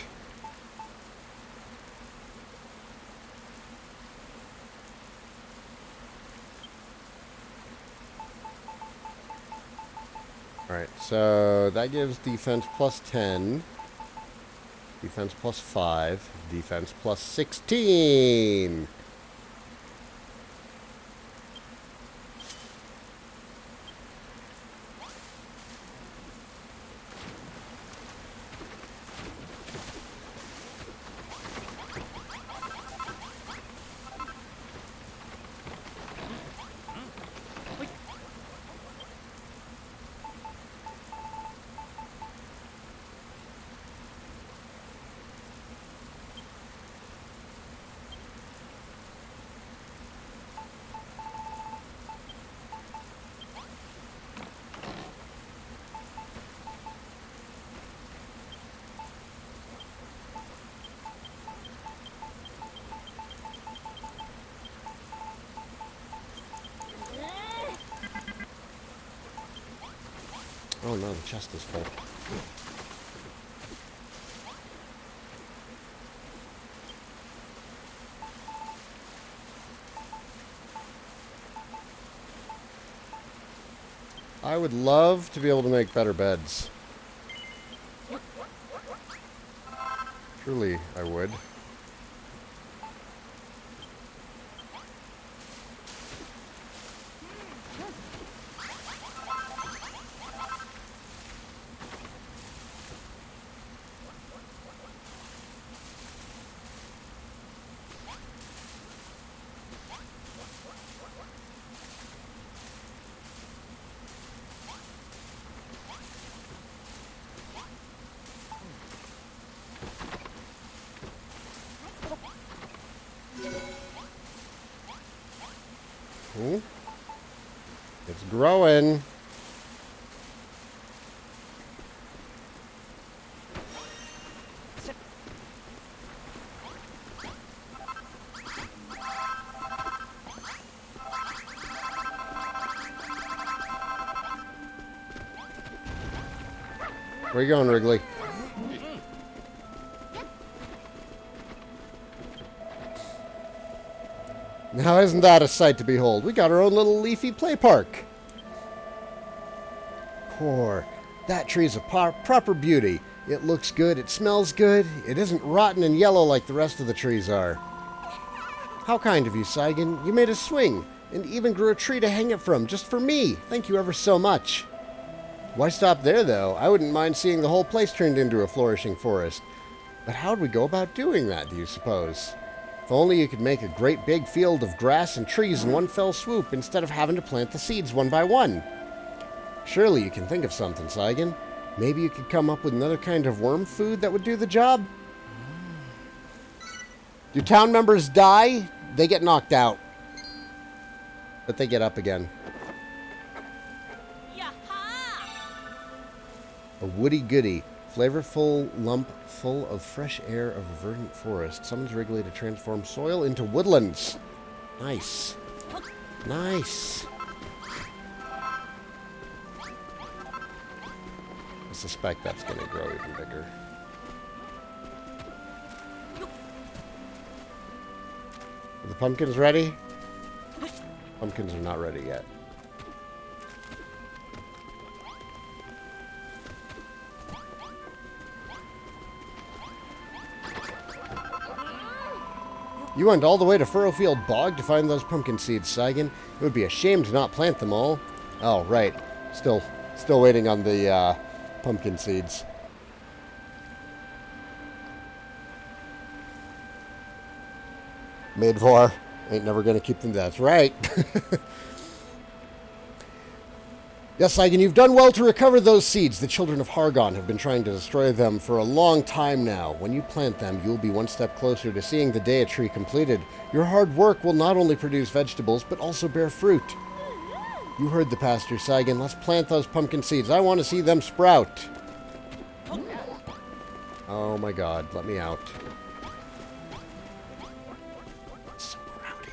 Speaker 1: Alright, so that gives defense plus 10, defense plus 5, defense plus 16. Oh no, the chest is full. I would love to be able to make better beds. Truly, I would. It's growing. Where you going, Wrigley? Now isn't that a sight to behold? We got our own little leafy play park. Poor. That tree's a proper beauty. It looks good, it smells good, it isn't rotten and yellow like the rest of the trees are. How kind of you, Saigan. You made a swing, and even grew a tree to hang it from, just for me. Thank you ever so much. Why stop there, though? I wouldn't mind seeing the whole place turned into a flourishing forest. But how'd we go about doing that, do you suppose? If only you could make a great big field of grass and trees in one fell swoop, instead of having to plant the seeds one by one. Surely you can think of something, Saigan. Maybe you could come up with another kind of worm food that would do the job? Do town members die? They get knocked out. But they get up again. A woody goody. Flavorful lump full of fresh air of a verdant forest. Summons Wrigley to transform soil into woodlands. Nice. Nice. I suspect that's going to grow even bigger. Are the pumpkins ready? Pumpkins are not ready yet. You went all the way to Furoffield Bog to find those pumpkin seeds, Saigan. It would be a shame to not plant them all. Oh, right. Still waiting on the pumpkin seeds. Made for. Ain't never gonna keep them. That's right. Yes, Saigan, you've done well to recover those seeds. The children of Hargon have been trying to destroy them for a long time now. When you plant them, you'll be one step closer to seeing the Deat tree completed. Your hard work will not only produce vegetables, but also bear fruit. You heard the pastor, Saigan. Let's plant those pumpkin seeds. I want to see them sprout. Oh my god, let me out. So crowded.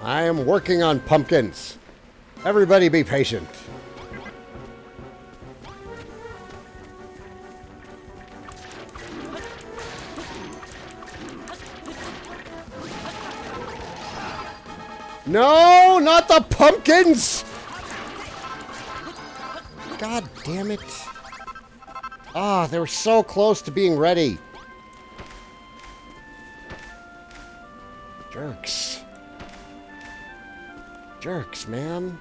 Speaker 1: I am working on pumpkins. Everybody be patient. No, not the pumpkins! God damn it. Ah, they were so close to being ready. Jerks. Jerks, man.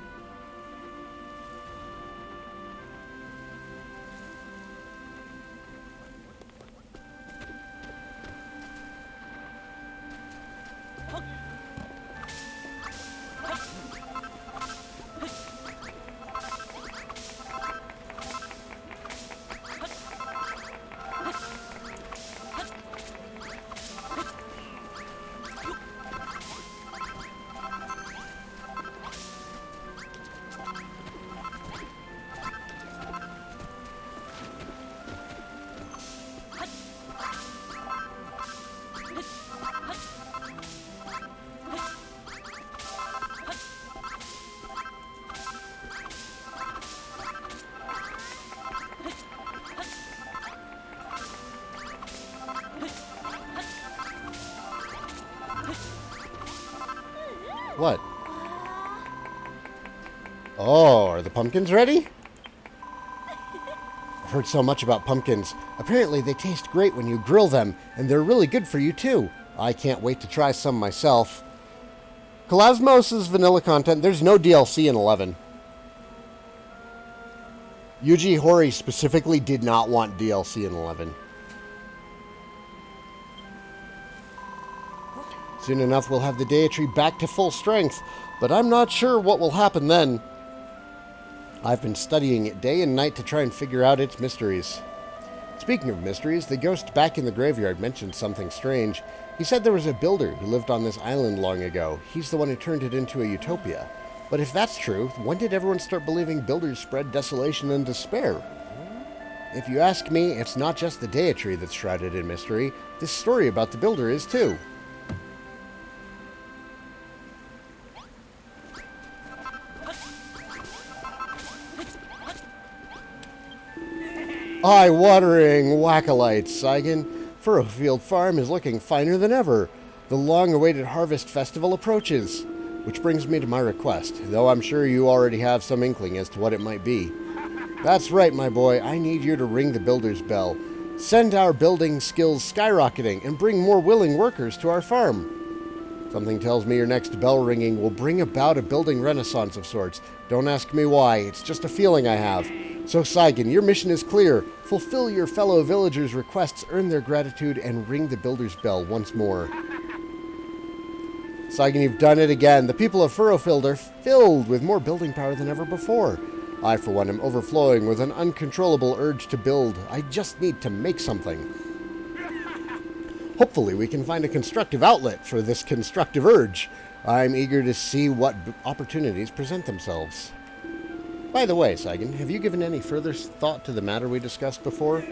Speaker 1: What? Oh, are the pumpkins ready? I've heard so much about pumpkins. Apparently they taste great when you grill them, and they're really good for you too. I can't wait to try some myself. Kalasmos' vanilla content. There's no DLC in 11. Yuji Horii specifically did not want DLC in 11. Soon enough, we'll have the Deity back to full strength, but I'm not sure what will happen then. I've been studying it day and night to try and figure out its mysteries. Speaking of mysteries, the ghost back in the graveyard mentioned something strange. He said there was a builder who lived on this island long ago. He's the one who turned it into a utopia. But if that's true, when did everyone start believing builders spread desolation and despair? If you ask me, it's not just the Deity that's shrouded in mystery. This story about the builder is too. Eye-watering whack-a-lights, Saigan. Furoffield Farm is looking finer than ever. The long-awaited harvest festival approaches. Which brings me to my request, though I'm sure you already have some inkling as to what it might be. That's right, my boy. I need you to ring the builder's bell. Send our building skills skyrocketing and bring more willing workers to our farm. Something tells me your next bell ringing will bring about a building renaissance of sorts. Don't ask me why. It's just a feeling I have. So, Saigan, your mission is clear. Fulfill your fellow villagers' requests, earn their gratitude, and ring the builder's bell once more. Saigan, you've done it again. The people of Furoffield are filled with more building power than ever before. I, for one, am overflowing with an uncontrollable urge to build. I just need to make something. Hopefully, we can find a constructive outlet for this constructive urge. I'm eager to see what opportunities present themselves. By the way, Saigan, have you given any further thought to the matter we discussed before?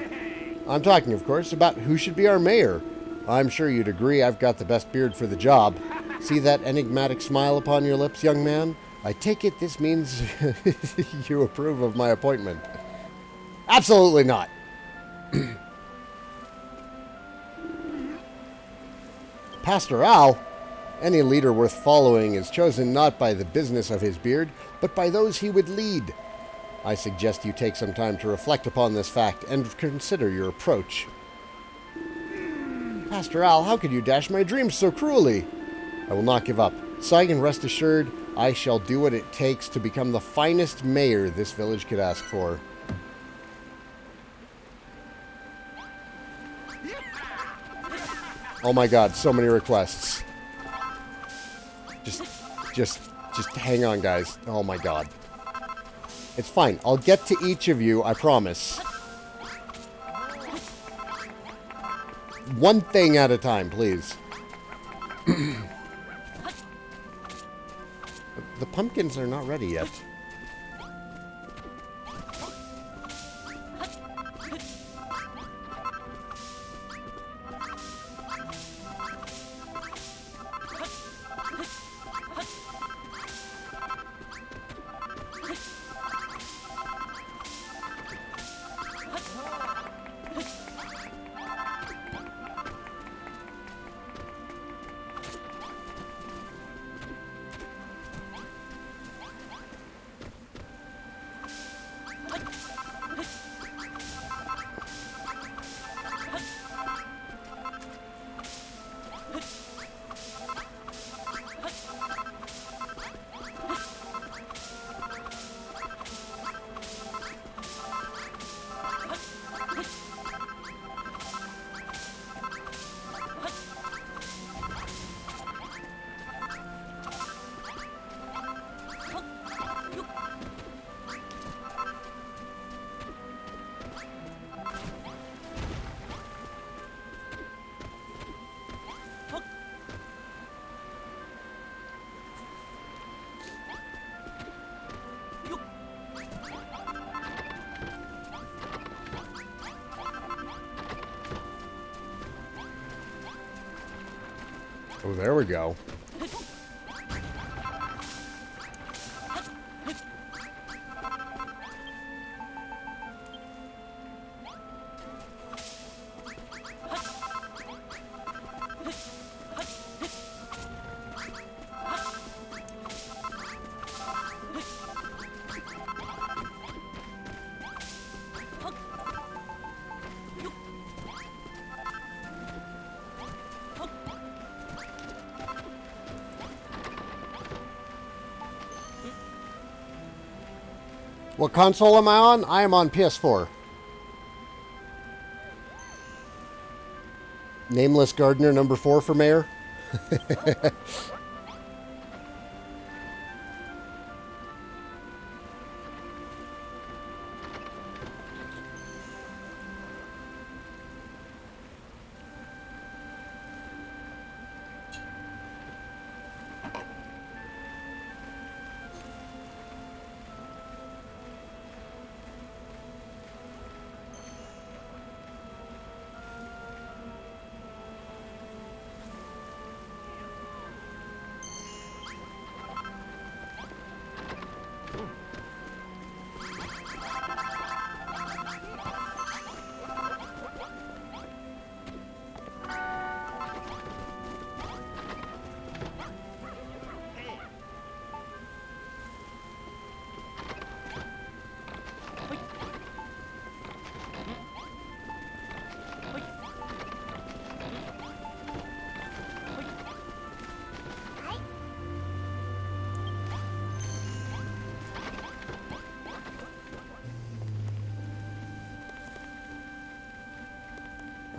Speaker 1: I'm talking, of course, about who should be our mayor. I'm sure you'd agree I've got the best beard for the job. See that enigmatic smile upon your lips, young man? I take it this means you approve of my appointment. Absolutely not. Pastor Al? Any leader worth following is chosen not by the business of his beard, but by those he would lead. I suggest you take some time to reflect upon this fact and consider your approach. Pastor Al, how could you dash my dreams so cruelly? I will not give up. Saigan, rest assured, I shall do what it takes to become the finest mayor this village could ask for. Oh my god, so many requests. Just hang on, guys. Oh my god. It's fine. I'll get to each of you, I promise. One thing at a time, please. The pumpkins are not ready yet. Oh, there we go. What console am I on? I am on PS4. Nameless Gardener number 4 for mayor.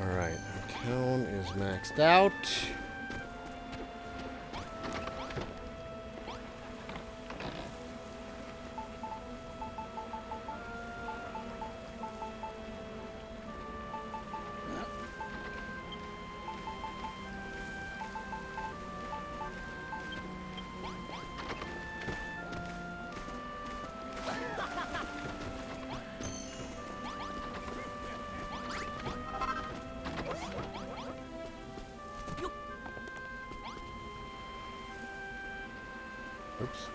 Speaker 1: Alright, the town is maxed out. Oops.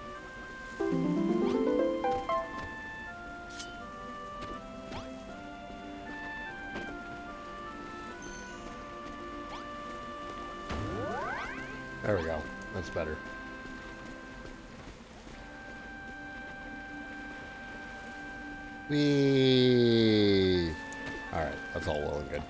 Speaker 1: There we go. That's better. Alright, that's all well and good.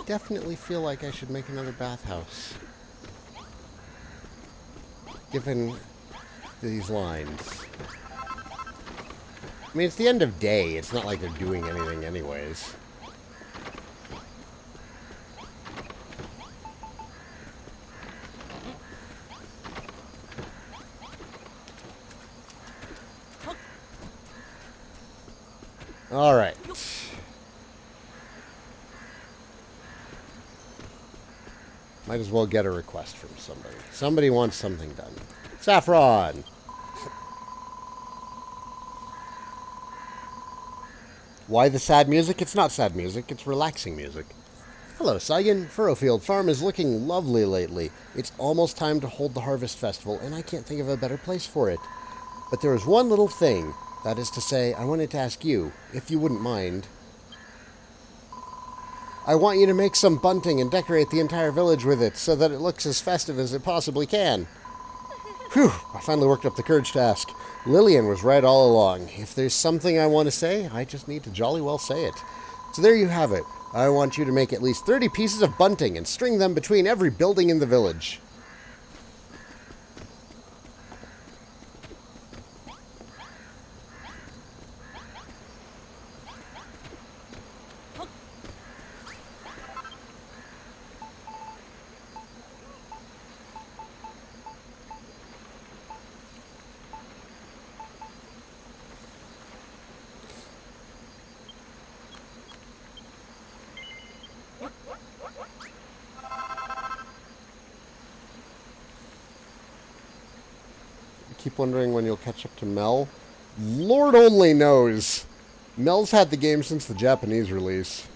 Speaker 1: Definitely feel like I should make another bathhouse. Given these lines. I mean, it's the end of day. It's not like they're doing anything anyways. All right. Might as well get a request from somebody. Somebody wants something done. Saffron! Why the sad music? It's not sad music, it's relaxing music. Hello, Saigan. Furoffield Farm is looking lovely lately. It's almost time to hold the Harvest Festival, and I can't think of a better place for it. But there is one little thing. That is to say, I wanted to ask you, if you wouldn't mind. I want you to make some bunting and decorate the entire village with it so that it looks as festive as it possibly can. Whew, I finally worked up the courage to ask. Lillian was right all along. If there's something I want to say, I just need to jolly well say it. So there you have it. I want you to make at least 30 pieces of bunting and string them between every building in the village. Keep wondering when you'll catch up to Mel. Lord only knows. Mel's had the game since the Japanese release.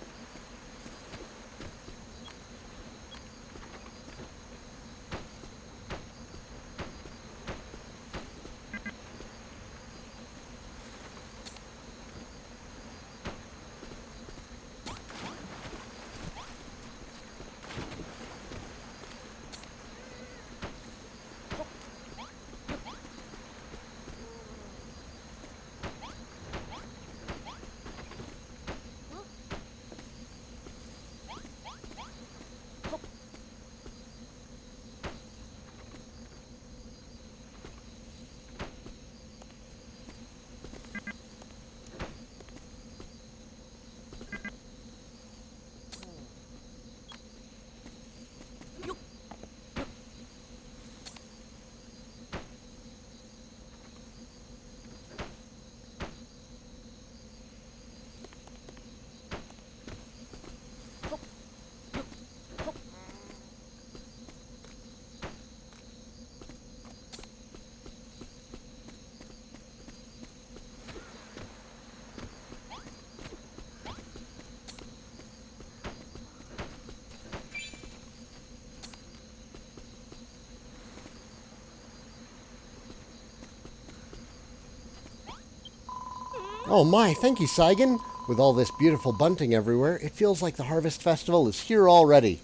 Speaker 1: Oh my, thank you, Saigan. With all this beautiful bunting everywhere, it feels like the Harvest Festival is here already.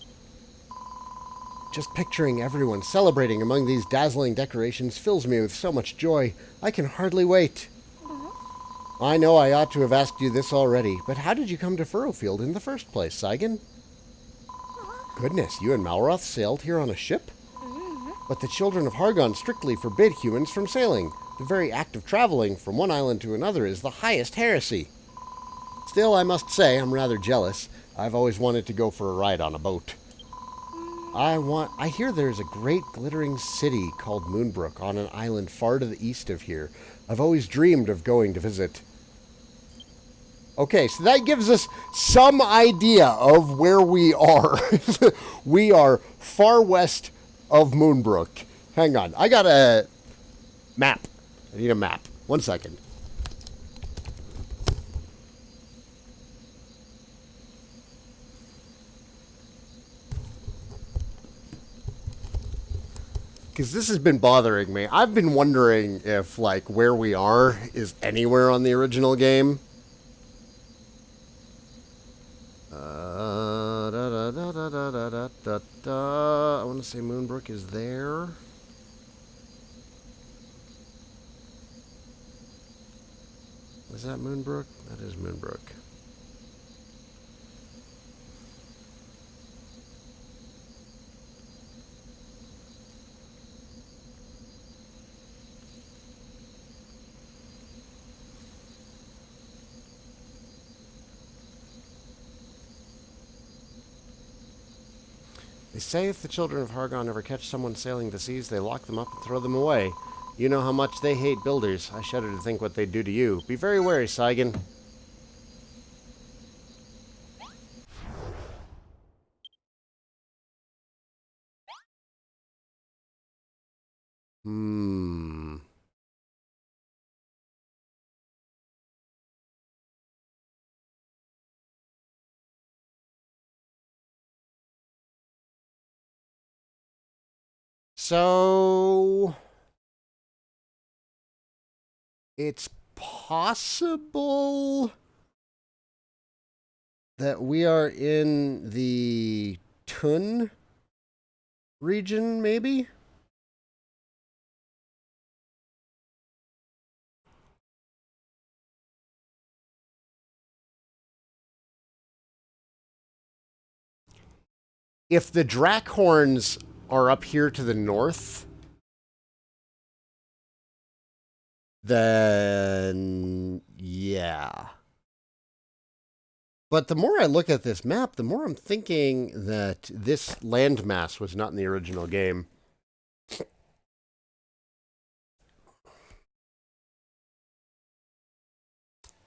Speaker 1: Just picturing everyone celebrating among these dazzling decorations fills me with so much joy. I can hardly wait. I know I ought to have asked you this already, but how did you come to Furoffield in the first place, Saigan? Goodness, you and Malroth sailed here on a ship? But the children of Hargon strictly forbid humans from sailing. The very act of traveling from one island to another is the highest heresy. Still, I must say, I'm rather jealous. I've always wanted to go for a ride on a boat. I hear there's a great glittering city called Moonbrook on an island far to the east of here. I've always dreamed of going to visit. Okay, so that gives us some idea of where we are. We are far west of Moonbrook. Hang on, I got a map. I need a map. 1 second. Because this has been bothering me. I've been wondering if, like, where we are is anywhere on the original game. I want to say Moonbrook is there. Is that Moonbrook? That is Moonbrook. They say if the children of Hargon ever catch someone sailing the seas, they lock them up and throw them away. You know how much they hate builders. I shudder to think what they'd do to you. Be very wary, Saigan. So it's possible that we are in the Tun region, maybe? If the Drakhorns are up here to the north, then yeah. But the more I look at this map, the more I'm thinking that this landmass was not in the original game.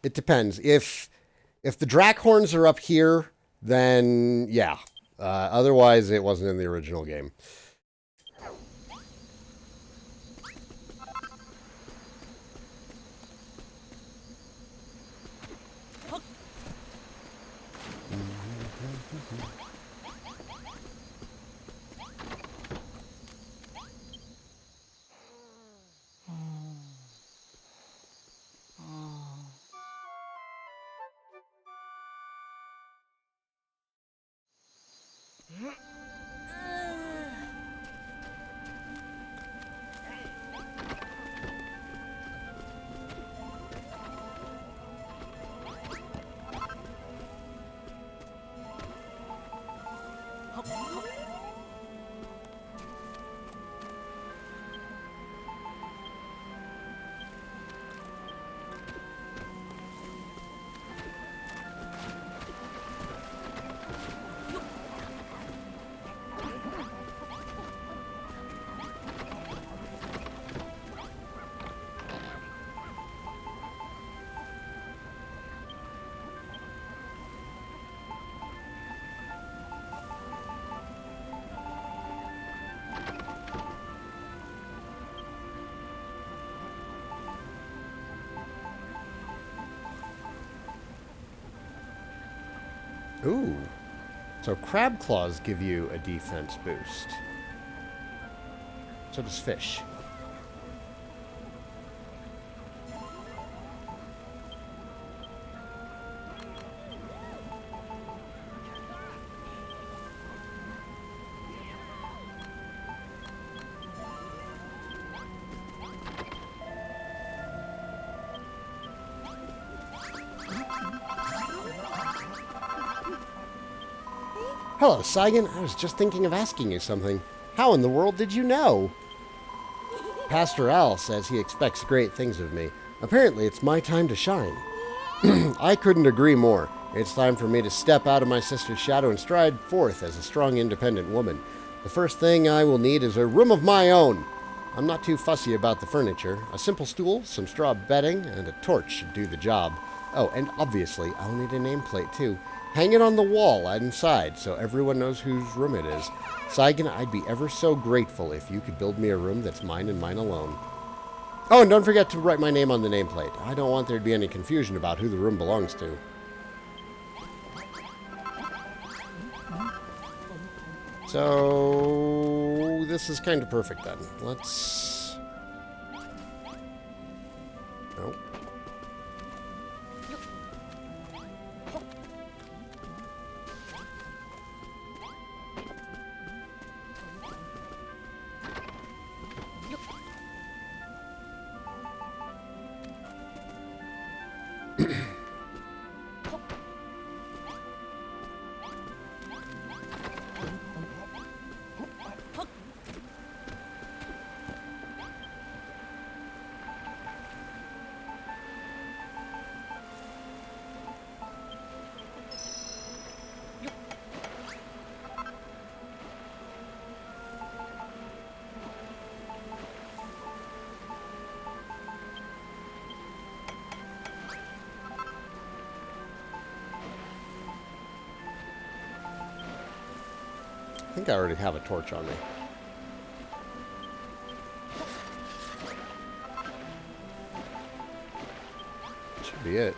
Speaker 1: It depends. If the Drakhorns are up here, then yeah. Otherwise, it wasn't in the original game. Ooh. So crab claws give you a defense boost. So does fish. Hello, Saigan. I was just thinking of asking you something. How in the world did you know? Pastor Al says he expects great things of me. Apparently, it's my time to shine. I couldn't agree more. It's time for me to step out of my sister's shadow and stride forth as a strong, independent woman. The first thing I will need is a room of my own. I'm not too fussy about the furniture. A simple stool, some straw bedding, and a torch should do the job. Oh, and obviously, I'll need a nameplate, too. Hang it on the wall inside so everyone knows whose room it is. Saigan, I'd be ever so grateful if you could build me a room that's mine and mine alone. Oh, and don't forget to write my name on the nameplate. I don't want there to be any confusion about who the room belongs to. So, this is kind of perfect then. Let's... Nope. I think I already have a torch on me. Should be it.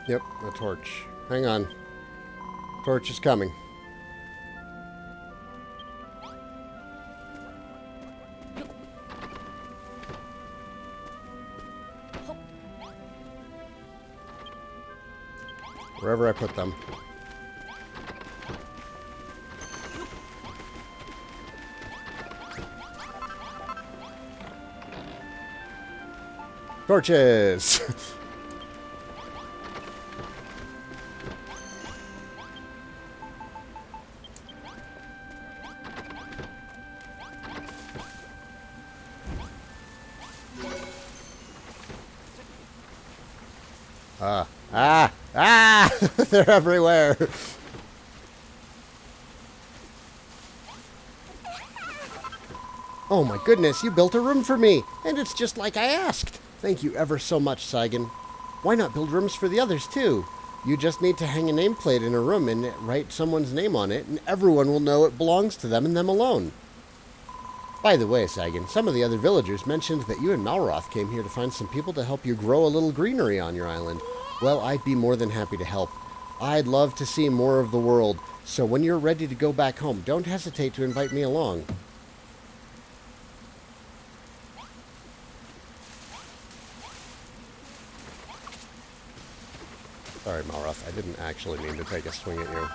Speaker 1: Yep, a torch. Hang on. Torch is coming. Wherever I put them. Torches! They're everywhere. Oh my goodness, you built a room for me, and it's just like I asked. Thank you ever so much, Saigan. Why not build rooms for the others too? You just need to hang a nameplate in a room and write someone's name on it, and everyone will know it belongs to them and them alone. By the way, Saigan, some of the other villagers mentioned that you and Malroth came here to find some people to help you grow a little greenery on your island. Well, I'd be more than happy to help. I'd love to see more of the world, so when you're ready to go back home, don't hesitate to invite me along. Sorry, Malroth, I didn't actually mean to take a swing at you.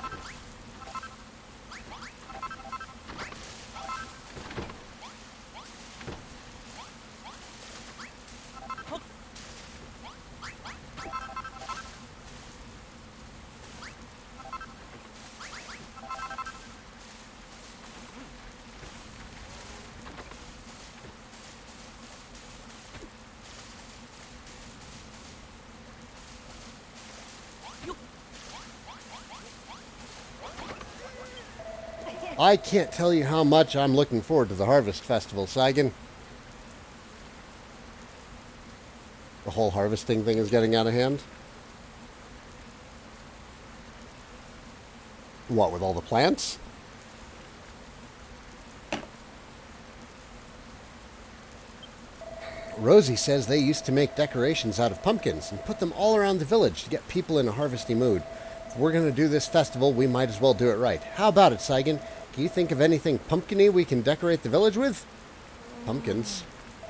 Speaker 1: I can't tell you how much I'm looking forward to the Harvest Festival, Saigan. The whole harvesting thing is getting out of hand. What, with all the plants? Rosie says they used to make decorations out of pumpkins and put them all around the village to get people in a harvesty mood. If we're going to do this festival, we might as well do it right. How about it, Saigan? Can you think of anything pumpkin-y we can decorate the village with? Pumpkins.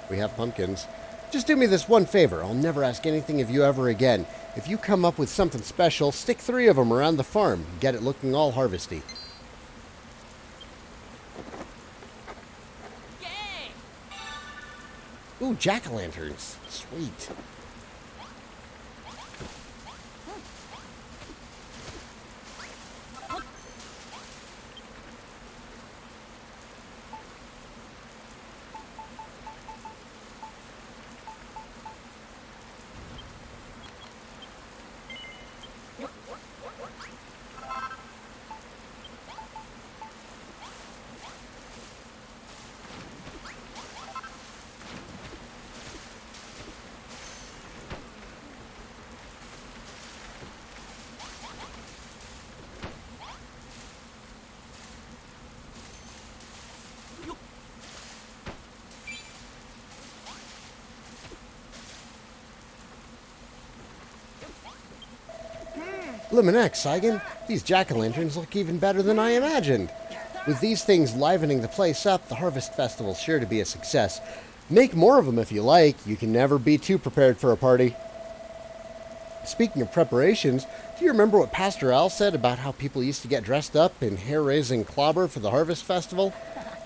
Speaker 1: We have pumpkins. Just do me this one favor. I'll never ask anything of you ever again. If you come up with something special, stick 3 of them around the farm. Get it looking all harvesty.
Speaker 2: Yay!
Speaker 1: Ooh, jack-o'-lanterns. Sweet. Luminex, Saigan. These jack-o'-lanterns look even better than I imagined. With these things livening the place up, the Harvest Festival's sure to be a success. Make more of them if you like. You can never be too prepared for a party. Speaking of preparations, do you remember what Pastor Al said about how people used to get dressed up in hair-raising clobber for the Harvest Festival?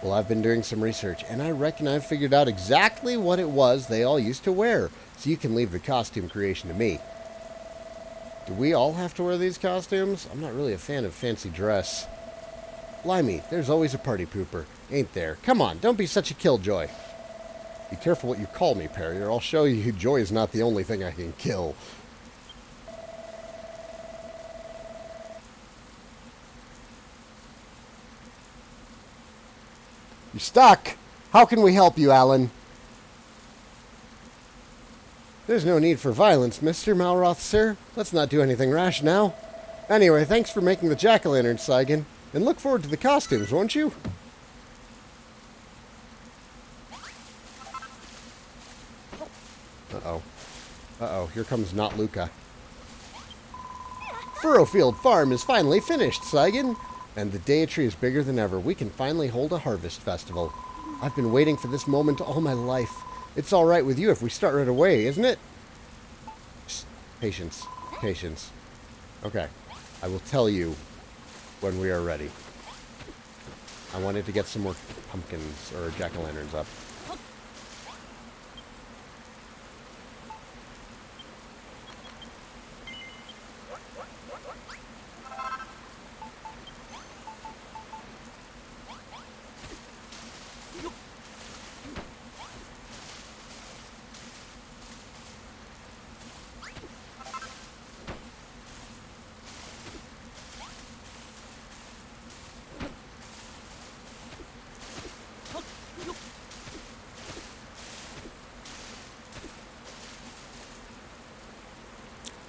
Speaker 1: Well, I've been doing some research, and I reckon I've figured out exactly what it was they all used to wear, so you can leave the costume creation to me. Do we all have to wear these costumes? I'm not really a fan of fancy dress. Blimey, there's always a party pooper, ain't there? Come on, don't be such a killjoy. Be careful what you call me, Perry, or I'll show you joy is not the only thing I can kill. You're stuck. How can we help you, Alan? There's no need for violence, Mr. Malroth, sir. Let's not do anything rash now. Anyway, thanks for making the jack-o'-lantern, Saigan. And look forward to the costumes, won't you? Uh-oh. Uh-oh, here comes not Luca. Furoffield Farm is finally finished, Saigan. And the Deity is bigger than ever. We can finally hold a harvest festival. I've been waiting for this moment all my life. It's all right with you if we start right away, isn't it? Just patience. Patience. Okay. I will tell you when we are ready. I wanted to get some more pumpkins or jack-o'-lanterns up.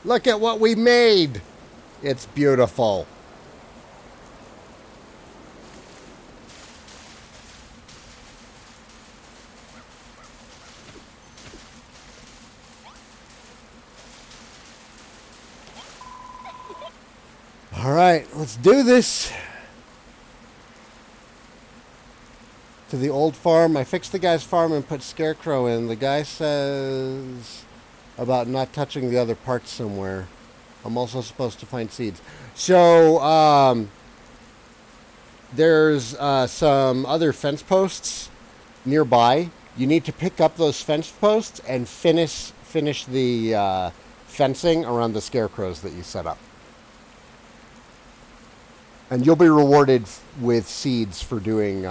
Speaker 1: Look at what we made! It's beautiful. All right, let's do this. To the old farm. I fixed the guy's farm and put Scarecrow in. The guy says about not touching the other parts somewhere. I'm also supposed to find seeds. So, there's some other fence posts nearby. You need to pick up those fence posts and finish the fencing around the scarecrows that you set up. And you'll be rewarded with seeds for doing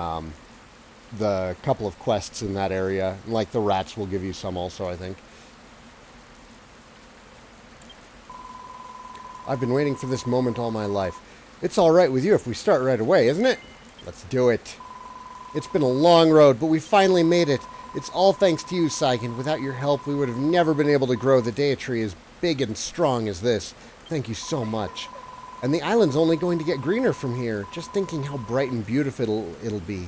Speaker 1: the couple of quests in that area. Like the rats will give you some also, I think. I've been waiting for this moment all my life. It's all right with you if we start right away, isn't it? Let's do it. It's been a long road, but we finally made it. It's all thanks to you, Saigan. Without your help, we would have never been able to grow the Deity as big and strong as this. Thank you so much. And the island's only going to get greener from here. Just thinking how bright and beautiful it'll be.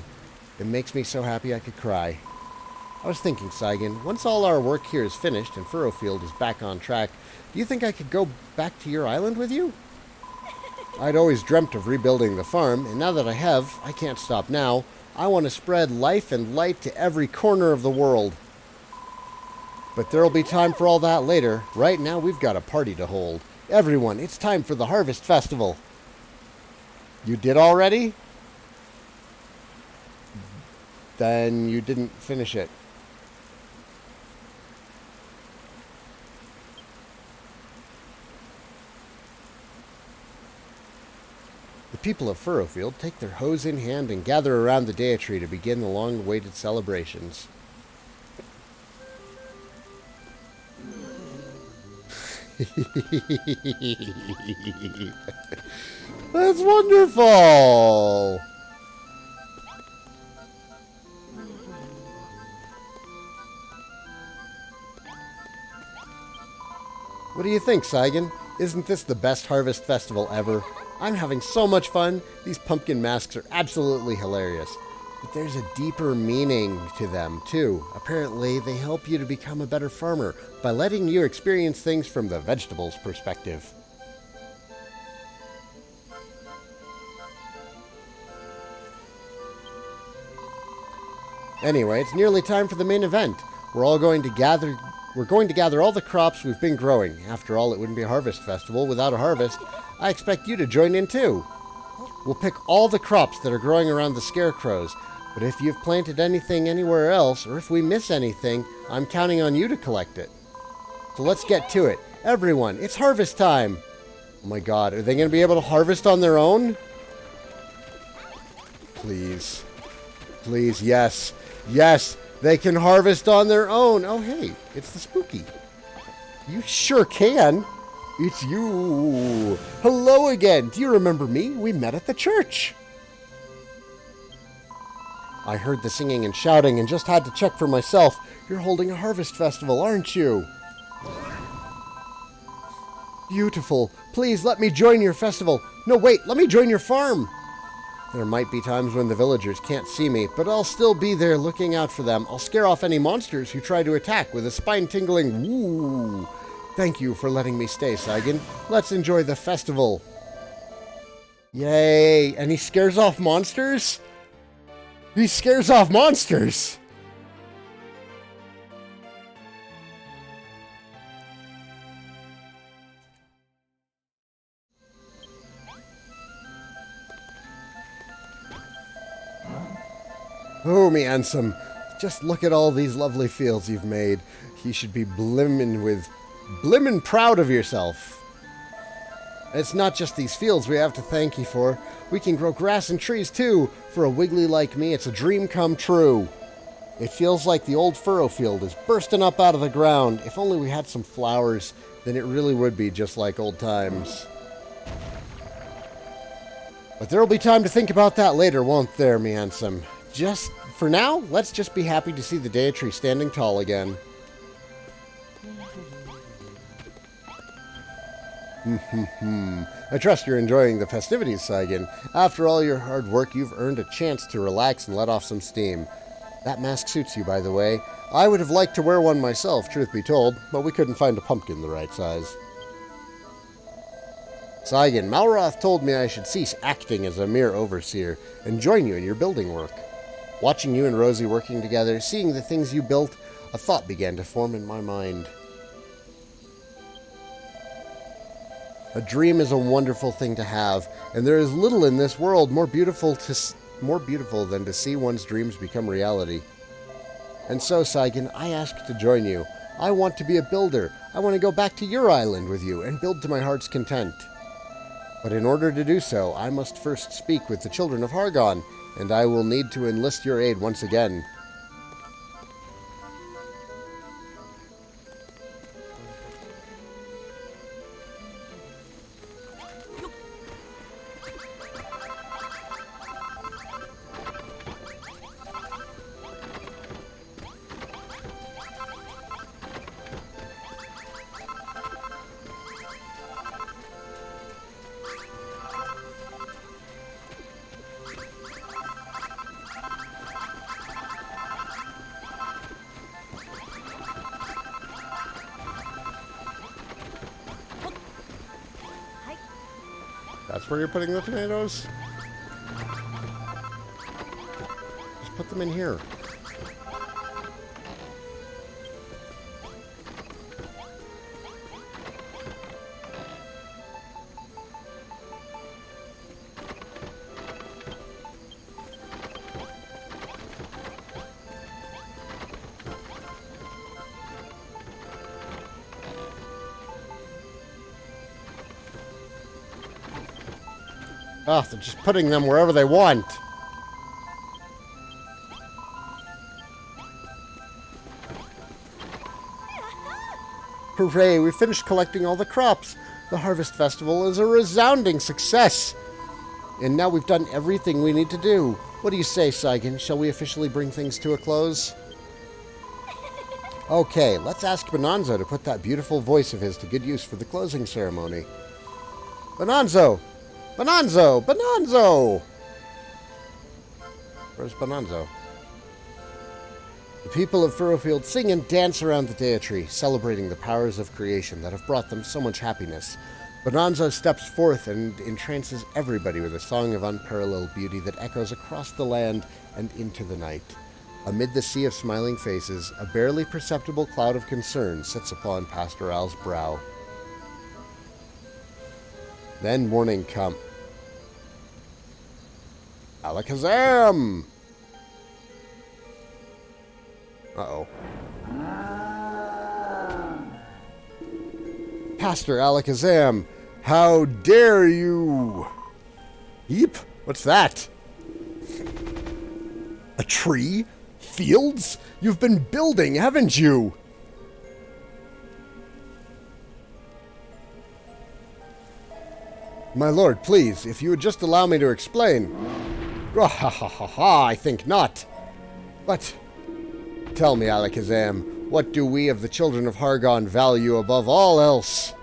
Speaker 1: It makes me so happy I could cry. I was thinking, Saigan, once all our work here is finished and Furoffield is back on track, do you think I could go back to your island with you? I'd always dreamt of rebuilding the farm, and now that I have, I can't stop now. I want to spread life and light to every corner of the world. But there'll be time for all that later. Right now, we've got a party to hold. Everyone, it's time for the Harvest Festival. You did already? Then you didn't finish it. The people of Furoffield take their hoes in hand and gather around the Deity to begin the long-awaited celebrations. That's wonderful! What do you think, Saigan? Isn't this the best harvest festival ever? I'm having so much fun. These pumpkin masks are absolutely hilarious. But there's a deeper meaning to them, too. Apparently, they help you to become a better farmer by letting you experience things from the vegetables' perspective. Anyway, it's nearly time for the main event. We're going to gather all the crops we've been growing. After all, it wouldn't be a harvest festival without a harvest. I expect you to join in too. We'll pick all the crops that are growing around the scarecrows, but if you've planted anything anywhere else, or if we miss anything, I'm counting on you to collect it. So let's get to it. Everyone, it's harvest time! Oh my god, are they going to be able to harvest on their own? Please. Please, yes. Yes, they can harvest on their own. Oh hey, it's the spooky. You sure can. It's you. Hello again. Do you remember me? We met at the church. I heard the singing and shouting and just had to check for myself. You're holding a harvest festival, aren't you? Beautiful. Please let me join your festival. No, wait, let me join your farm. There might be times when the villagers can't see me, but I'll still be there looking out for them. I'll scare off any monsters who try to attack with a spine-tingling woo. Thank you for letting me stay, Saigan. Let's enjoy the festival. Yay! And he scares off monsters? He scares off monsters! Oh, me handsome. Just look at all these lovely fields you've made. You should be blimmin' proud of yourself. It's not just these fields we have to thank you for. We can grow grass and trees too. For a wiggly like me, it's a dream come true. It feels like the old Furoffield is bursting up out of the ground. If only we had some flowers, then it really would be just like old times. But there'll be time to think about that later, won't there, me handsome? Just for now, let's just be happy to see the Deity standing tall again. I trust you're enjoying the festivities, Saigan. After all your hard work, you've earned a chance to relax and let off some steam. That mask suits you, by the way. I would have liked to wear one myself, truth be told, but we couldn't find a pumpkin the right size. Saigan, Malroth told me I should cease acting as a mere overseer and join you in your building work. Watching you and Rosie working together, seeing the things you built, a thought began to form in my mind. A dream is a wonderful thing to have, and there is little in this world more beautiful than to see one's dreams become reality. And so, Saigan, I ask to join you. I want to be a builder. I want to go back to your island with you and build to my heart's content. But in order to do so, I must first speak with the children of Hargon, and I will need to enlist your aid once again. That's where you're putting the tomatoes? Just put them in here. Oh, they're just putting them wherever they want. Hooray, we finished collecting all the crops. The Harvest Festival is a resounding success. And now we've done everything we need to do. What do you say, Saigan? Shall we officially bring things to a close? Okay, let's ask Bonanzo to put that beautiful voice of his to good use for the closing ceremony. Bonanzo! Bonanzo! Bonanzo! Where's Bonanzo? The people of Furoffield sing and dance around the deity, celebrating the powers of creation that have brought them so much happiness. Bonanzo steps forth and entrances everybody with a song of unparalleled beauty that echoes across the land and into the night. Amid the sea of smiling faces, a barely perceptible cloud of concern sits upon Pastor Al's brow. Then morning comes. Alakazam! Uh-oh. Pastor Alakazam, how dare you? Eep? What's that? A tree? Fields? You've been building, haven't you? My lord, please, if you would just allow me to explain. Ha ha ha ha, I think not. But, tell me, Alakazam, what do we of the children of Hargon value above all else?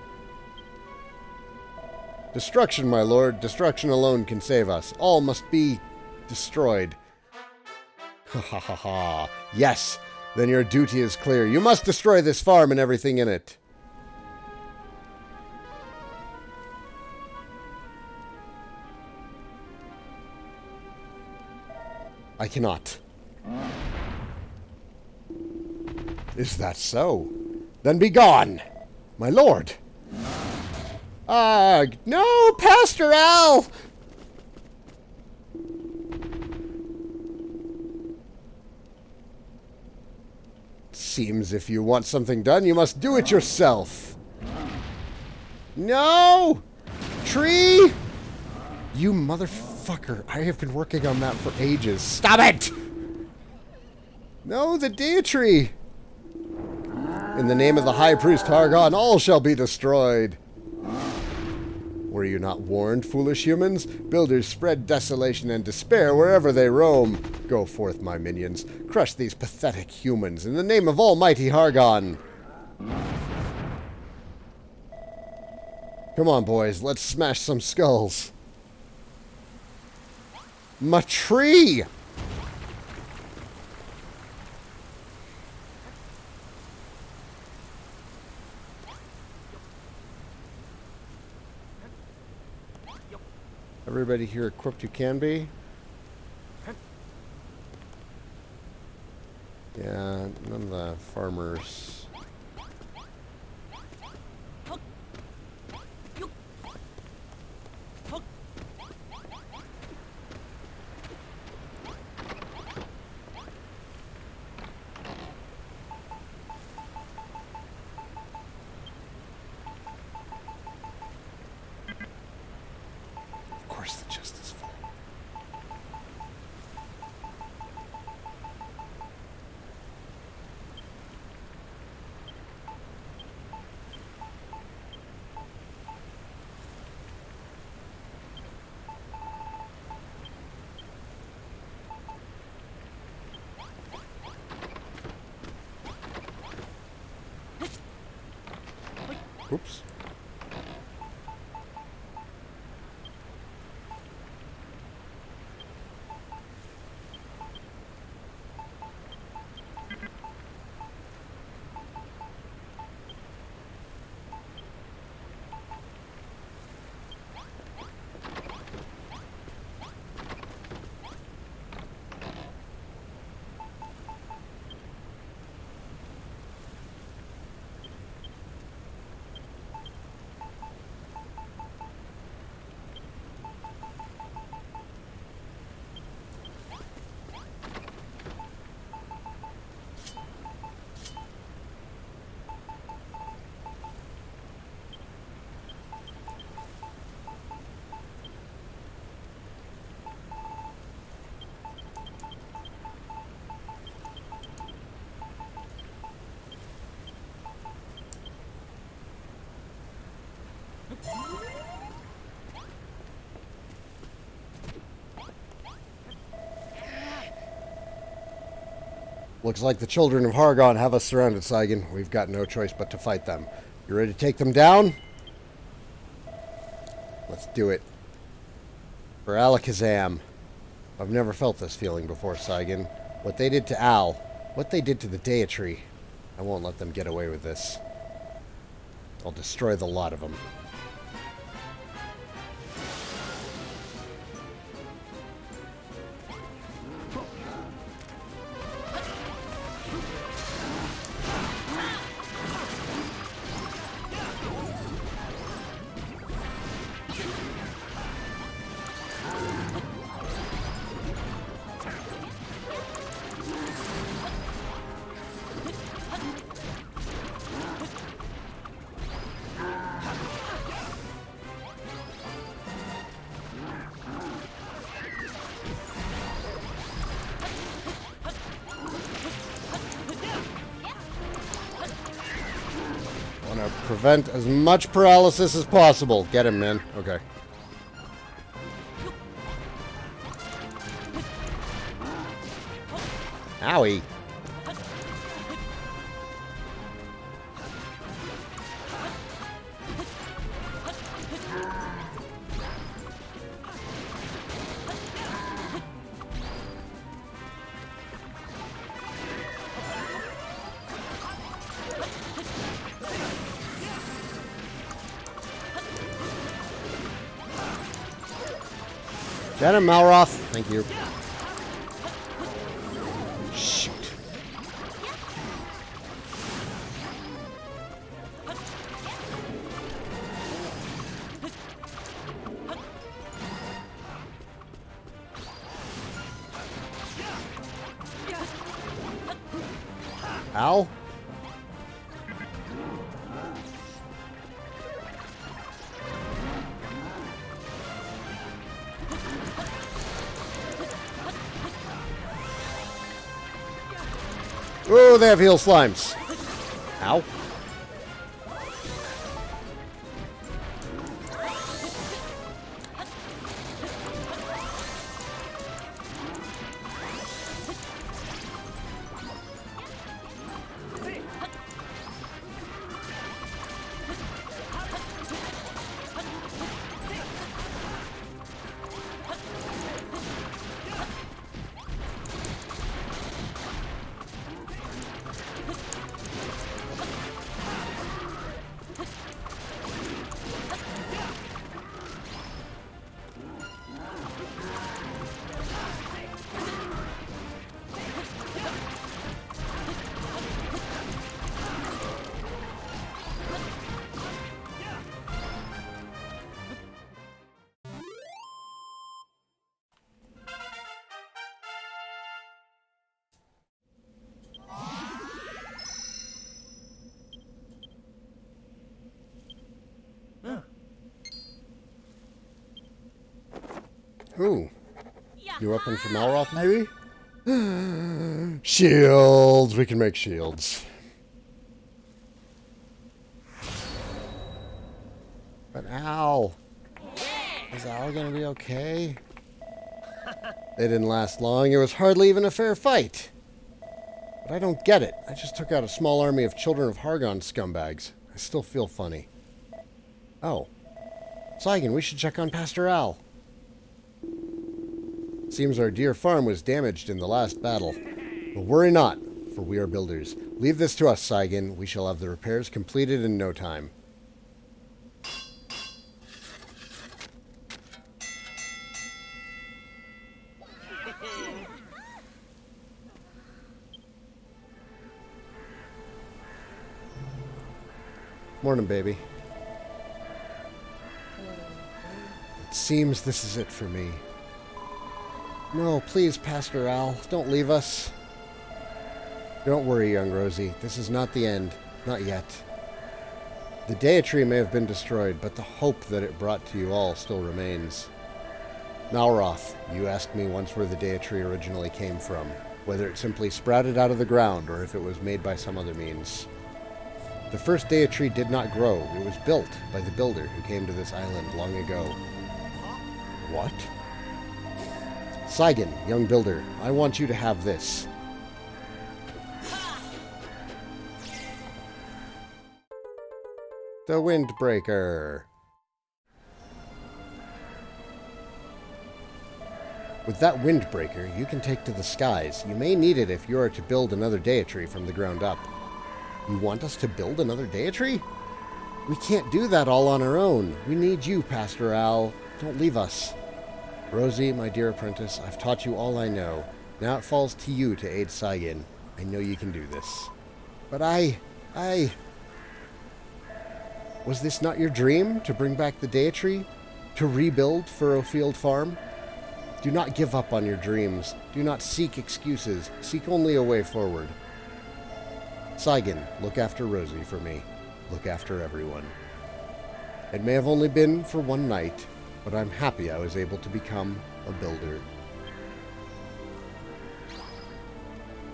Speaker 1: Destruction, my lord. Destruction alone can save us. All must be destroyed. Ha ha ha ha. Yes, then your duty is clear. You must destroy this farm and everything in it. I cannot. Is that so? Then be gone, my lord. No, Pastor Al! Seems if you want something done, you must do it yourself. No! Tree! You motherfucker. I have been working on that for ages. Stop it! No, the deity! In the name of the High Priest Hargon, all shall be destroyed. Were you not warned, foolish humans? Builders spread desolation and despair wherever they roam. Go forth, my minions. Crush these pathetic humans in the name of Almighty Hargon. Come on, boys. Let's smash some skulls. My tree! Everybody here equipped you can be? Yeah, none of the farmers. The chest is full. Oops. Looks like the children of Hargon have us surrounded, Saigan. We've got no choice but to fight them. You ready to take them down? Let's do it. For Alakazam. I've never felt this feeling before, Saigan. What they did to Al, what they did to the Deitry, I won't let them get away with this. I'll destroy the lot of them. Prevent as much paralysis as possible. Get him, man. Okay. Owie. Get him, Malroth. Thank you. Shoot. Ow. Oh, they have heal slimes. Ow. Ooh. New weapon for Malroth, maybe? Shields! We can make shields. But Al! Is Al gonna be okay? They didn't last long. It was hardly even a fair fight. But I don't get it. I just took out a small army of Children of Hargon scumbags. I still feel funny. Oh. Saigan, we should check on Pastor Al. Seems our dear farm was damaged in the last battle. But worry not, for we are builders. Leave this to us, Saigan. We shall have the repairs completed in no time. Morning, baby. It seems this is it for me. No, please, Pastor Al, don't leave us. Don't worry, young Rosie. This is not the end. Not yet. The Deitry may have been destroyed, but the hope that it brought to you all still remains. Malroth, you asked me once where the Deitry originally came from, whether it simply sprouted out of the ground or if it was made by some other means. The first Deitry did not grow. It was built by the builder who came to this island long ago. What? Saigan, young builder, I want you to have this. The Windbreaker. With that Windbreaker, you can take to the skies. You may need it if you are to build another Deitry from the ground up. You want us to build another Deitry? We can't do that all on our own. We need you, Pastor Al. Don't leave us. Rosie, my dear apprentice, I've taught you all I know. Now it falls to you to aid Saigan. I know you can do this. But Was this not your dream, to bring back the Deitry? To rebuild Furoffield Farm? Do not give up on your dreams. Do not seek excuses. Seek only a way forward. Saigan, look after Rosie for me. Look after everyone. It may have only been for one night, but I'm happy I was able to become a builder.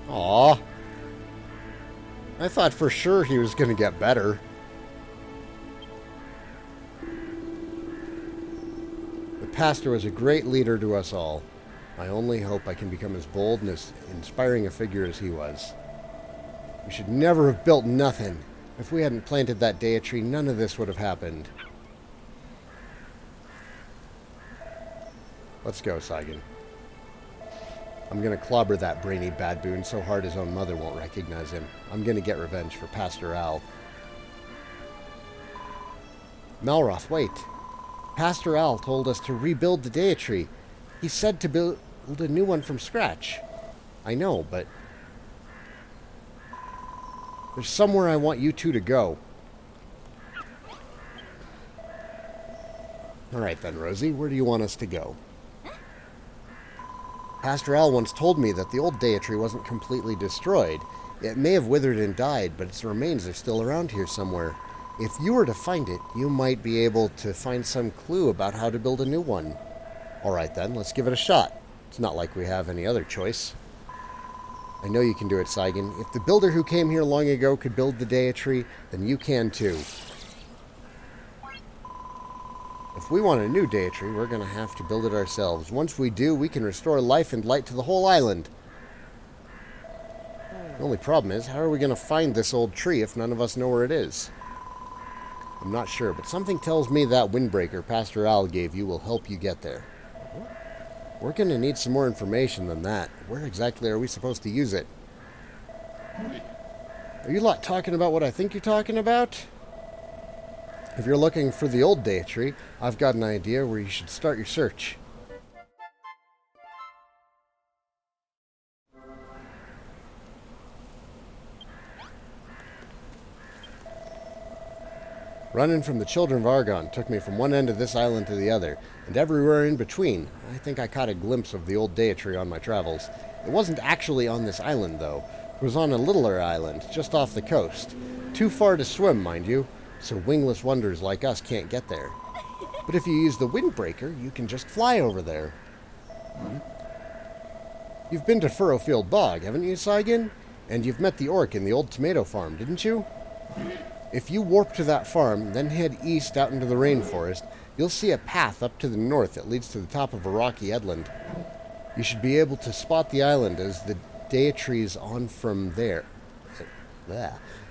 Speaker 1: Aww. I thought for sure he was going to get better. The pastor was a great leader to us all. I only hope I can become as bold and as inspiring a figure as he was. We should never have built nothing. If we hadn't planted that Deitry, none of this would have happened. Let's go, Saigan. I'm going to clobber that brainy badboon so hard his own mother won't recognize him. I'm going to get revenge for Pastor Al. Malroth, wait. Pastor Al told us to rebuild the Deitry. He said to build a new one from scratch. I know, but there's somewhere I want you two to go. Alright then, Rosie, where do you want us to go? Pastor Al once told me that the old Deitry wasn't completely destroyed. It may have withered and died, but its remains are still around here somewhere. If you were to find it, you might be able to find some clue about how to build a new one. Alright then, let's give it a shot. It's not like we have any other choice. I know you can do it, Saigan. If the builder who came here long ago could build the Deitry, then you can too. If we want a new Deitry, we're going to have to build it ourselves. Once we do, we can restore life and light to the whole island. The only problem is, how are we going to find this old tree if none of us know where it is? I'm not sure, but something tells me that Windbreaker Pastor Al gave you will help you get there. We're going to need some more information than that. Where exactly are we supposed to use it? Are you lot talking about what I think you're talking about? If you're looking for the old Deitry, I've got an idea where you should start your search. Running from the children of Argon took me from one end of this island to the other, and everywhere in between. I think I caught a glimpse of the old Deitry on my travels. It wasn't actually on this island, though. It was on a littler island, just off the coast. Too far to swim, mind you, so wingless wonders like us can't get there. But if you use the Windbreaker, you can just fly over there. You've been to Furoffield Bog, haven't you, Saigan? And you've met the orc in the old tomato farm, didn't you? If you warp to that farm, then head east out into the rainforest, you'll see a path up to the north that leads to the top of a rocky headland. You should be able to spot the island as the Deitry's on from there.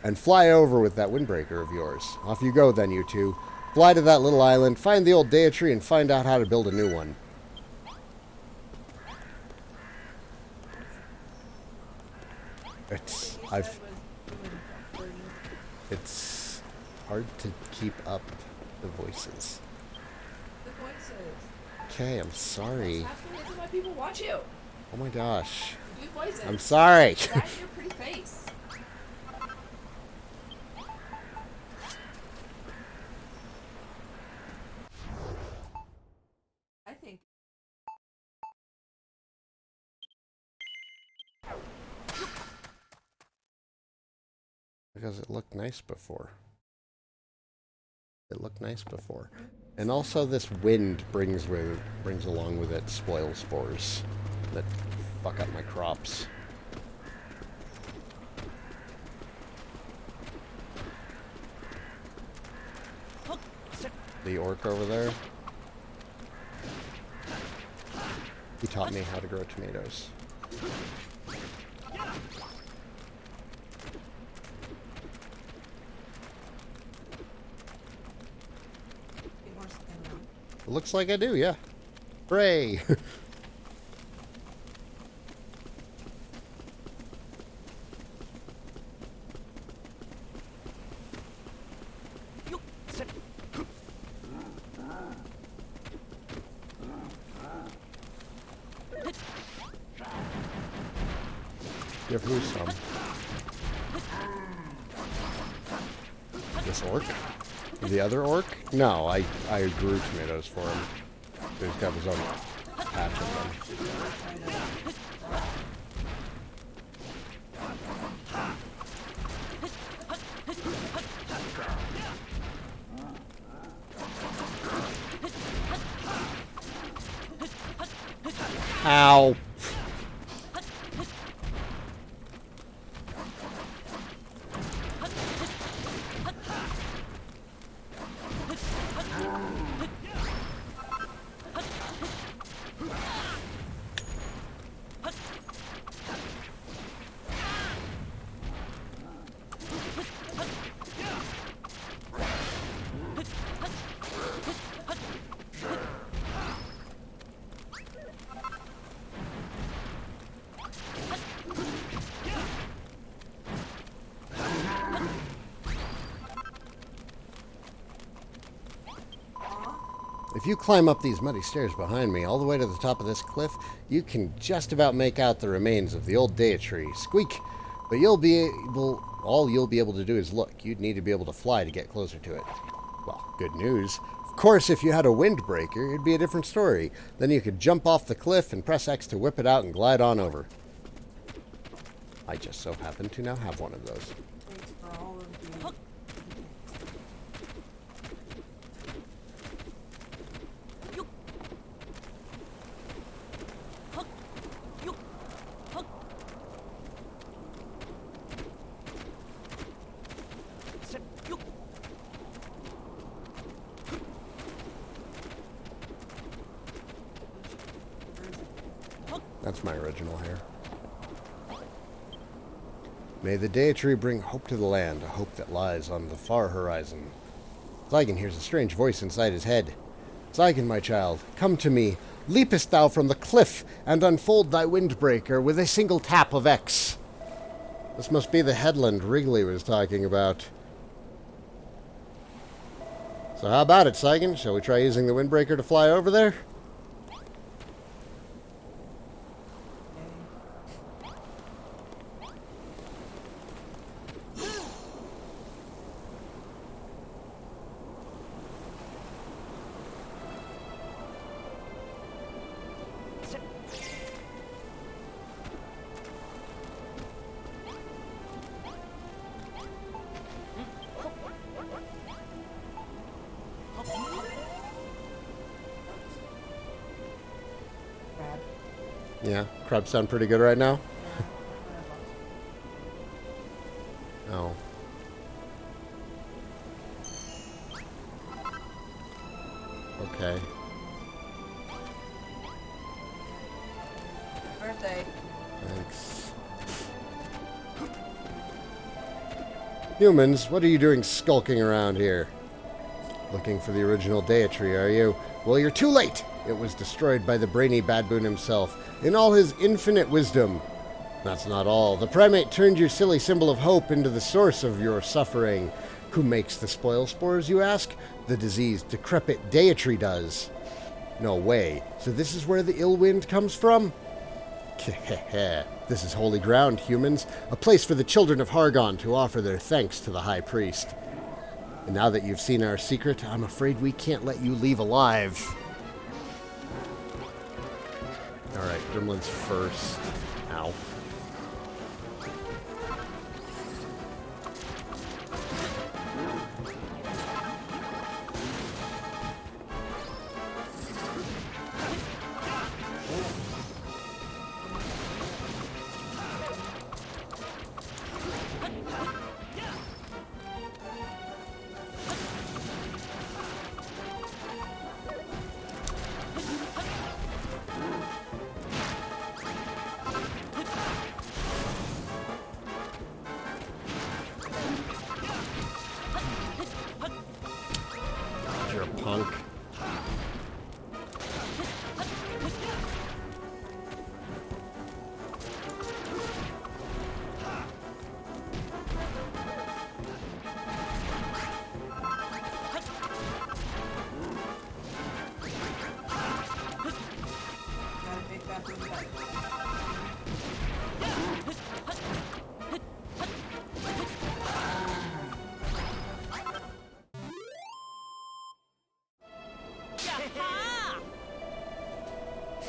Speaker 1: And fly over with that Windbreaker of yours. Off you go then, you two. Fly to that little island, find the old Deitry, and find out how to build a new one. It's hard to keep up the voices.
Speaker 2: The voices.
Speaker 1: Okay, I'm sorry.
Speaker 2: That's the reason why people watch you.
Speaker 1: Oh my gosh.
Speaker 2: Do voices.
Speaker 1: I'm sorry.
Speaker 2: That's your pretty face. I think.
Speaker 1: Because it looked nice before. It looked nice before. And also this wind brings along with it spoil spores that fuck up my crops. The orc over there. He taught me how to grow tomatoes. It looks like I do, yeah. Hooray! Give me some. This orc? The other orc? No, I grew tomatoes for him. So he's got his own patch of them. Ow! If you climb up these muddy stairs behind me, all the way to the top of this cliff, you can just about make out the remains of the old Deat tree. Squeak! But all you'll be able to do is look. You'd need to be able to fly to get closer to it. Well, good news. Of course, if you had a windbreaker, it'd be a different story. Then you could jump off the cliff and press X to whip it out and glide on over. I just so happen to now have one of those.
Speaker 2: Thanks for all of the...
Speaker 1: That's my original hair. May the Deat tree bring hope to the land, a hope that lies on the far horizon. Saigan hears a strange voice inside his head. Saigan, my child, come to me. Leapest thou from the cliff, and unfold thy windbreaker with a single tap of X. This must be the headland Wrigley was talking about. So how about it, Saigan? Shall we try using the windbreaker to fly over there? Yeah, crabs sound pretty good right now. Oh. Okay.
Speaker 2: Birthday.
Speaker 1: Thanks. Humans, what are you doing skulking around here? Looking for the original Deat tree, are you? Well, you're too late! It was destroyed by the brainy baboon himself, in all his infinite wisdom. That's not all. The primate turned your silly symbol of hope into the source of your suffering. Who makes the spoil spores, you ask? The diseased, decrepit Deat tree does. No way. So this is where the ill wind comes from? This is holy ground, humans. A place for the children of Hargon to offer their thanks to the high priest. And now that you've seen our secret, I'm afraid we can't let you leave alive. Alright, gremlins first. Ow.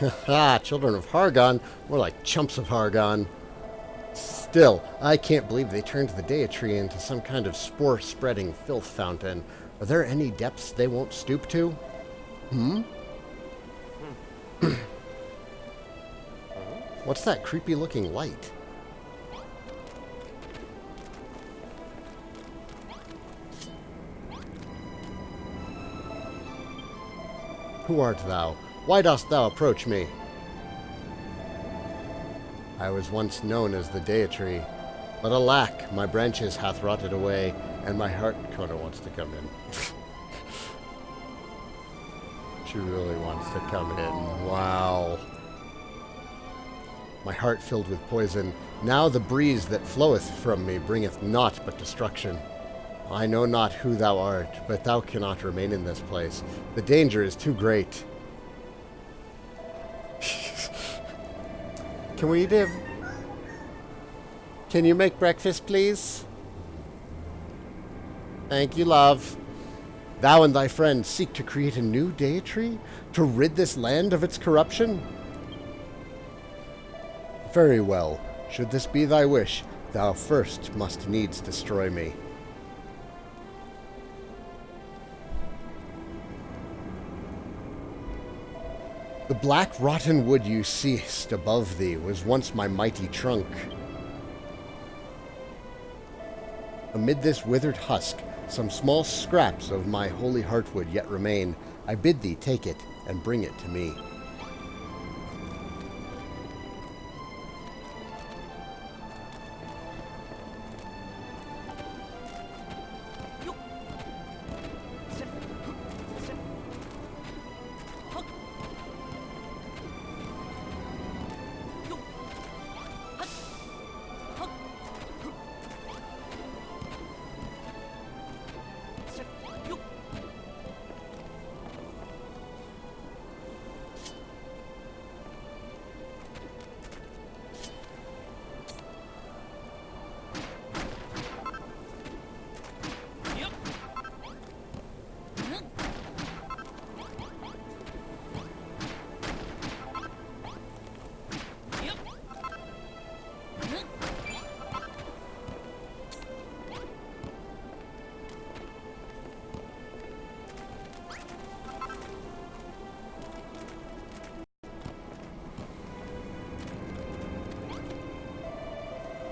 Speaker 1: Haha, children of Hargon, more like chumps of Hargon. Still, I can't believe they turned the Deitry into some kind of spore-spreading filth fountain. Are there any depths they won't stoop to? What's that creepy-looking light? Who art thou? Why dost thou approach me? I was once known as the Deitry, but alack, my branches hath rotted away, and my heart kinda wants to come in. She really wants to come in. Wow. My heart filled with poison. Now the breeze that floweth from me bringeth naught but destruction. I know not who thou art, but thou cannot remain in this place. The danger is too great. Can we live? Can you make breakfast, please? Thank you, love. Thou and thy friends seek to create a new Deitry? To rid this land of its corruption? Very well. Should this be thy wish, thou first must needs destroy me. The black rotten wood you seest above thee was once my mighty trunk. Amid this withered husk, some small scraps of my holy heartwood yet remain. I bid thee take it and bring it to me.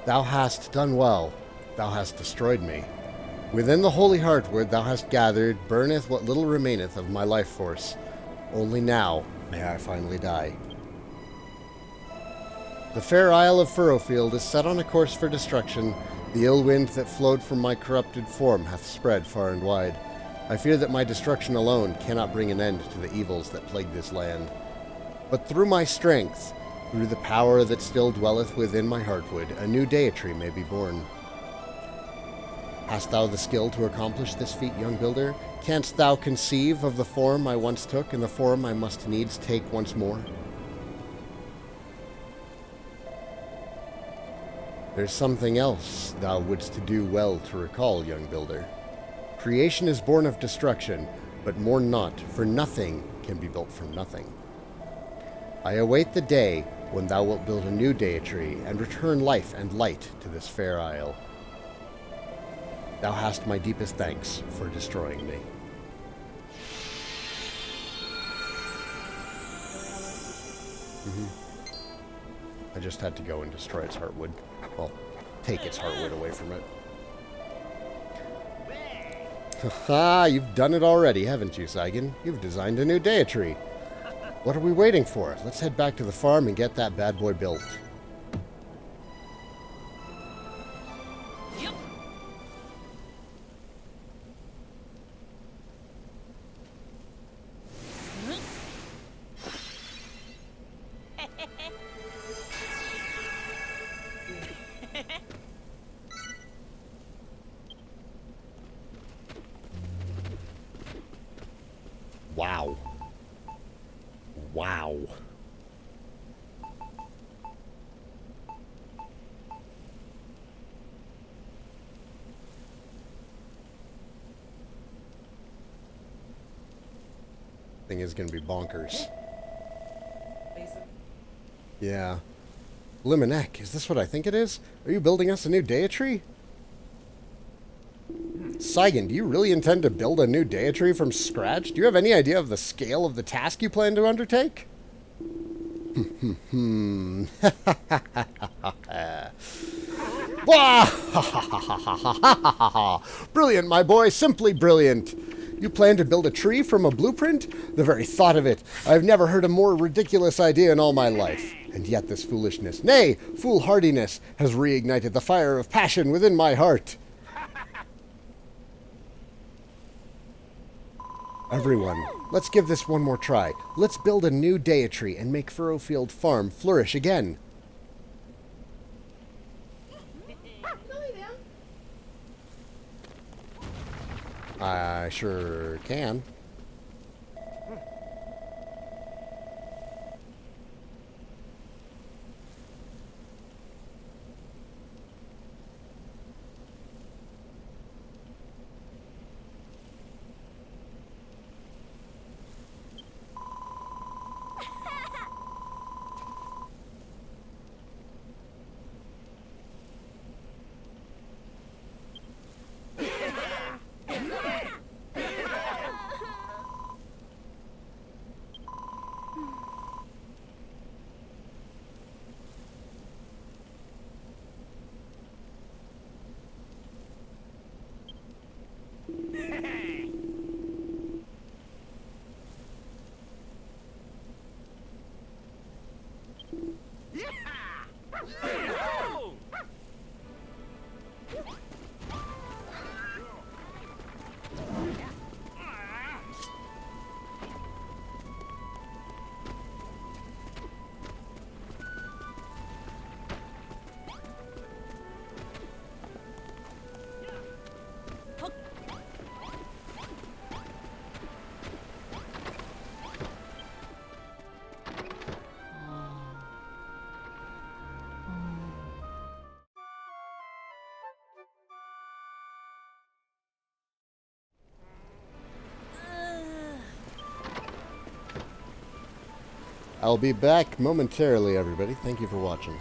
Speaker 1: Thou hast done well. Thou hast destroyed me. Within the holy heartwood thou hast gathered burneth what little remaineth of my life force. Only now may I finally die. The fair isle of Furoffield is set on a course for destruction. The ill wind that flowed from my corrupted form hath spread far and wide. I fear that my destruction alone cannot bring an end to the evils that plague this land. But through my strength, through the power that still dwelleth within my heartwood, a new Deitry may be born. Hast thou the skill to accomplish this feat, young builder? Canst thou conceive of the form I once took and the form I must needs take once more? There's something else thou wouldst do well to recall, young builder. Creation is born of destruction, but mourn not, for nothing can be built from nothing. I await the day when thou wilt build a new Deitry and return life and light to this fair isle. Thou hast my deepest thanks for destroying me. I just had to go and destroy its heartwood. Well, take its heartwood away from it. Haha, you've done it already, haven't you, Saigan? You've designed a new Deitry. What are we waiting for? Let's head back to the farm and get that bad boy built. Wow. Wow. Thing is going to be bonkers. Yeah. Liminek, is this what I think it is? Are you building us a new Deitry? Saigan, do you really intend to build a new Deitry from scratch? Do you have any idea of the scale of the task you plan to undertake? Brilliant, my boy, simply brilliant. You plan to build a tree from a blueprint? The very thought of it. I've never heard a more ridiculous idea in all my life. And yet this foolishness, nay, foolhardiness, has reignited the fire of passion within my heart. Everyone, let's give this one more try. Let's build a new Deitry and make Furoffield Farm flourish again. I sure can. I'll be back momentarily, everybody. Thank you for watching.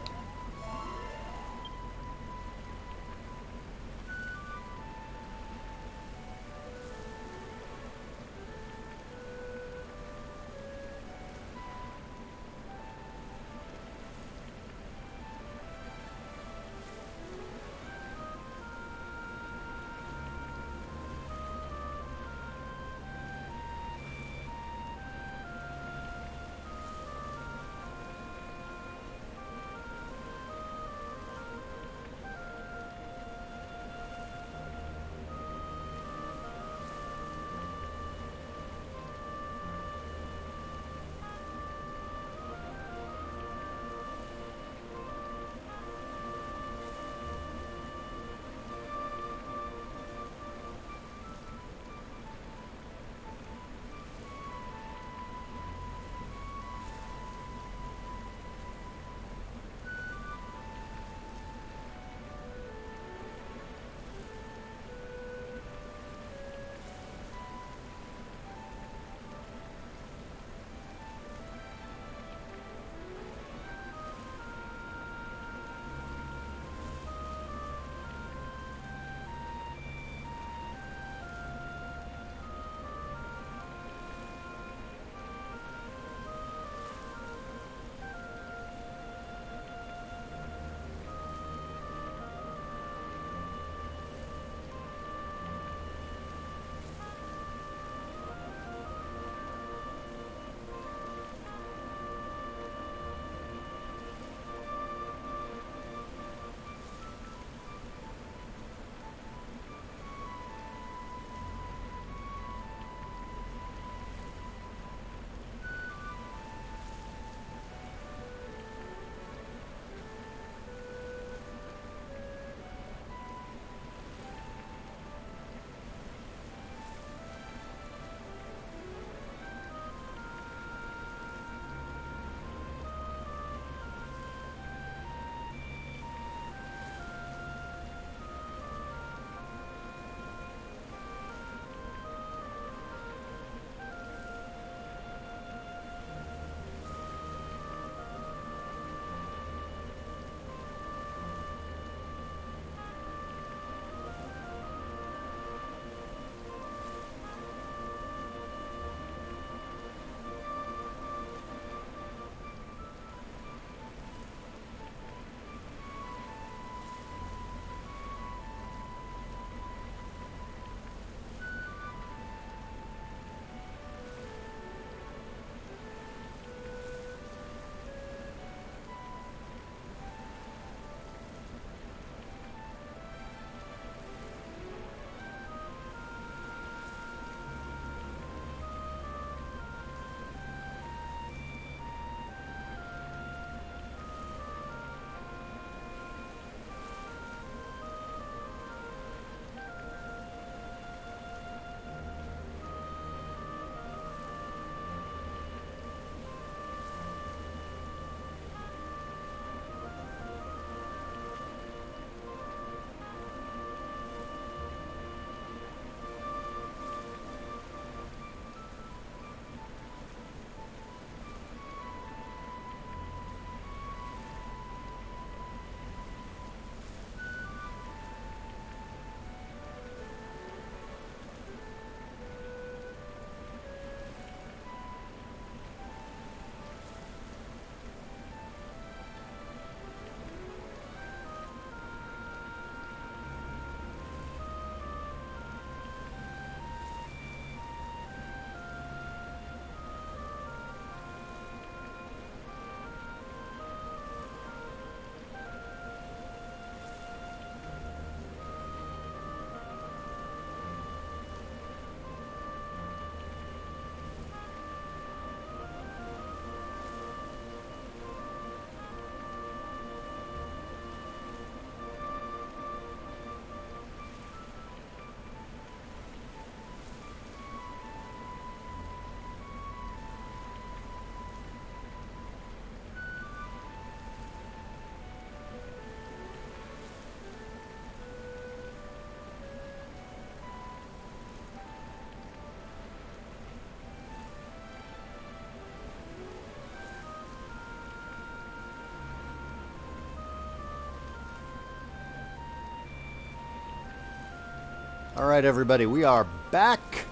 Speaker 1: All right, everybody, we are back.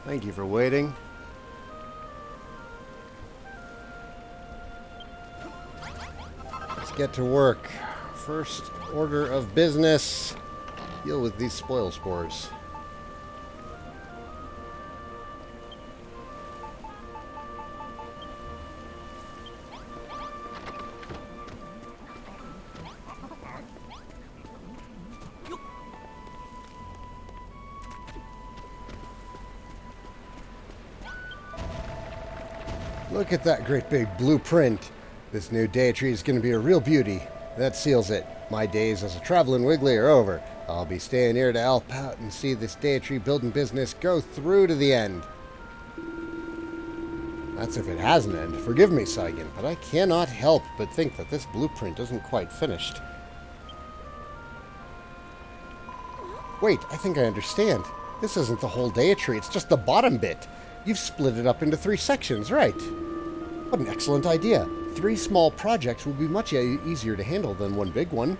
Speaker 1: Thank you for waiting. Let's get to work. First order of business, deal with these spoil spores. Look at that great big blueprint. This new day tree is going to be a real beauty. That seals it. My days as a traveling wiggly are over. I'll be staying here to help out and see this day tree building business go through to the end. That's if it has an end. Forgive me, Saigan, but I cannot help but think that this blueprint isn't quite finished. Wait, I think I understand. This isn't the whole day tree, it's just the bottom bit. You've split it up into 3 sections, right? What an excellent idea. 3 small projects will be much easier to handle than one big one.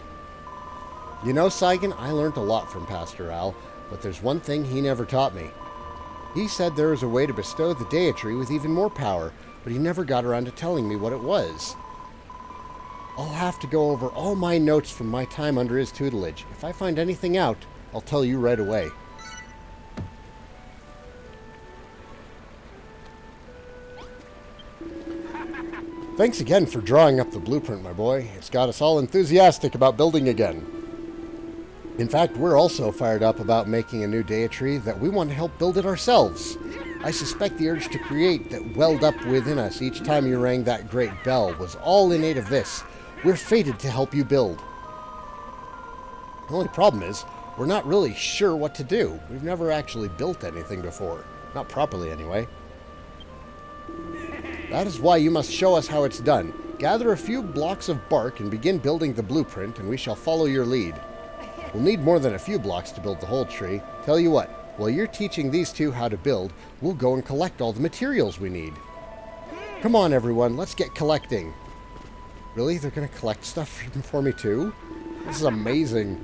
Speaker 1: You know, Saigan, I learned a lot from Pastor Al, but there's one thing he never taught me. He said there was a way to bestow the deity with even more power, but he never got around to telling me what it was. I'll have to go over all my notes from my time under his tutelage. If I find anything out, I'll tell you right away. Thanks again for drawing up the blueprint, my boy. It's got us all enthusiastic about building again. In fact, we're also fired up about making a new deity that we want to help build it ourselves. I suspect the urge to create that welled up within us each time you rang that great bell was all innate of this. We're fated to help you build. The only problem is, we're not really sure what to do. We've never actually built anything before. Not properly, anyway. That is why you must show us how it's done. Gather a few blocks of bark and begin building the blueprint, and we shall follow your lead. We'll need more than a few blocks to build the whole tree. Tell you what, while you're teaching these two how to build, we'll go and collect all the materials we need. Come on, everyone, let's get collecting. Really? They're going to collect stuff for me, too? This is amazing.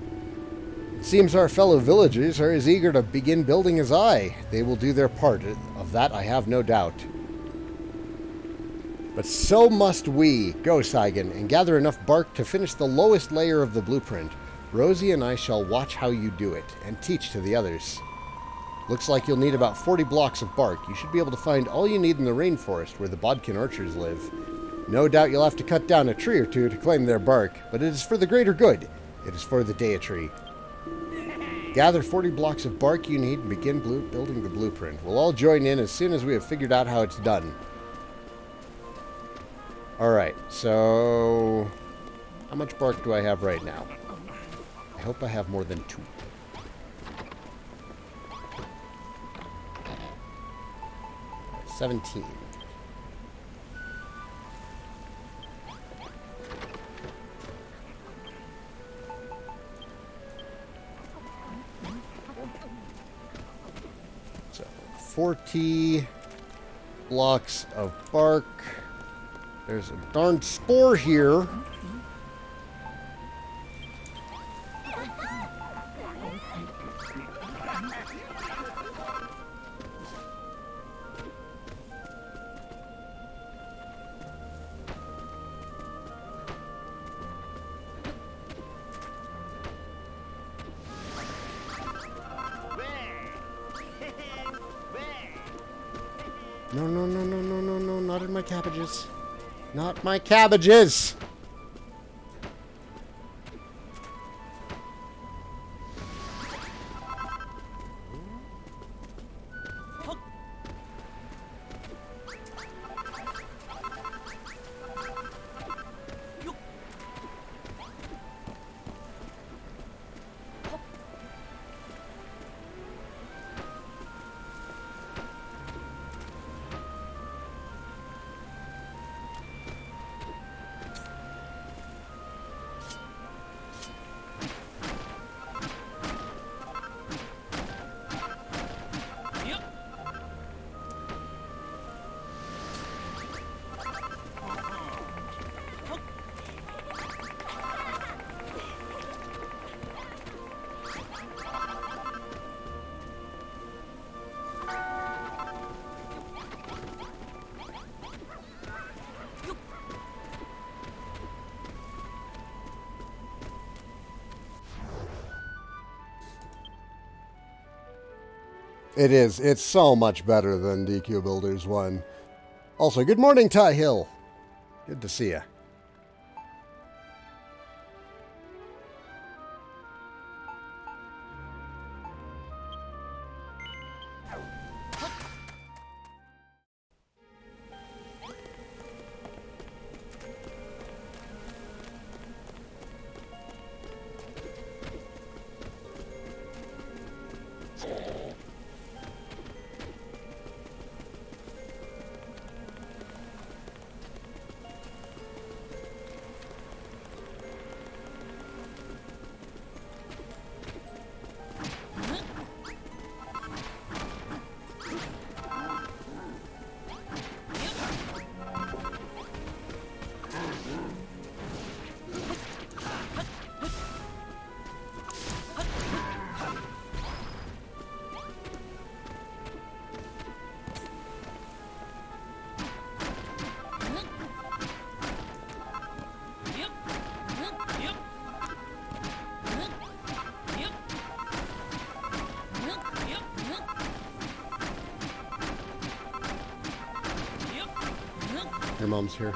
Speaker 1: It seems our fellow villagers are as eager to begin building as I. They will do their part. Of that, I have no doubt. But so must we. Go, Saigan, and gather enough bark to finish the lowest layer of the blueprint. Rosie and I shall watch how you do it, and teach to the others. Looks like you'll need about 40 blocks of bark. You should be able to find all you need in the rainforest where the Bodkin archers live. No doubt you'll have to cut down a tree or two to claim their bark, but it is for the greater good. It is for the deity. Gather 40 blocks of bark you need and begin building the blueprint. We'll all join in as soon as we have figured out how it's done. Alright, so how much bark do I have right now? I hope I have more than 2. $17. So 40 blocks of bark. There's a darn spore here. No, no, no, no, no, no, no, not in my cabbages. Not my cabbages! It is. It's so much better than DQ Builders 1. Also, good morning, Ty Hill. Good to see you. Your mom's here.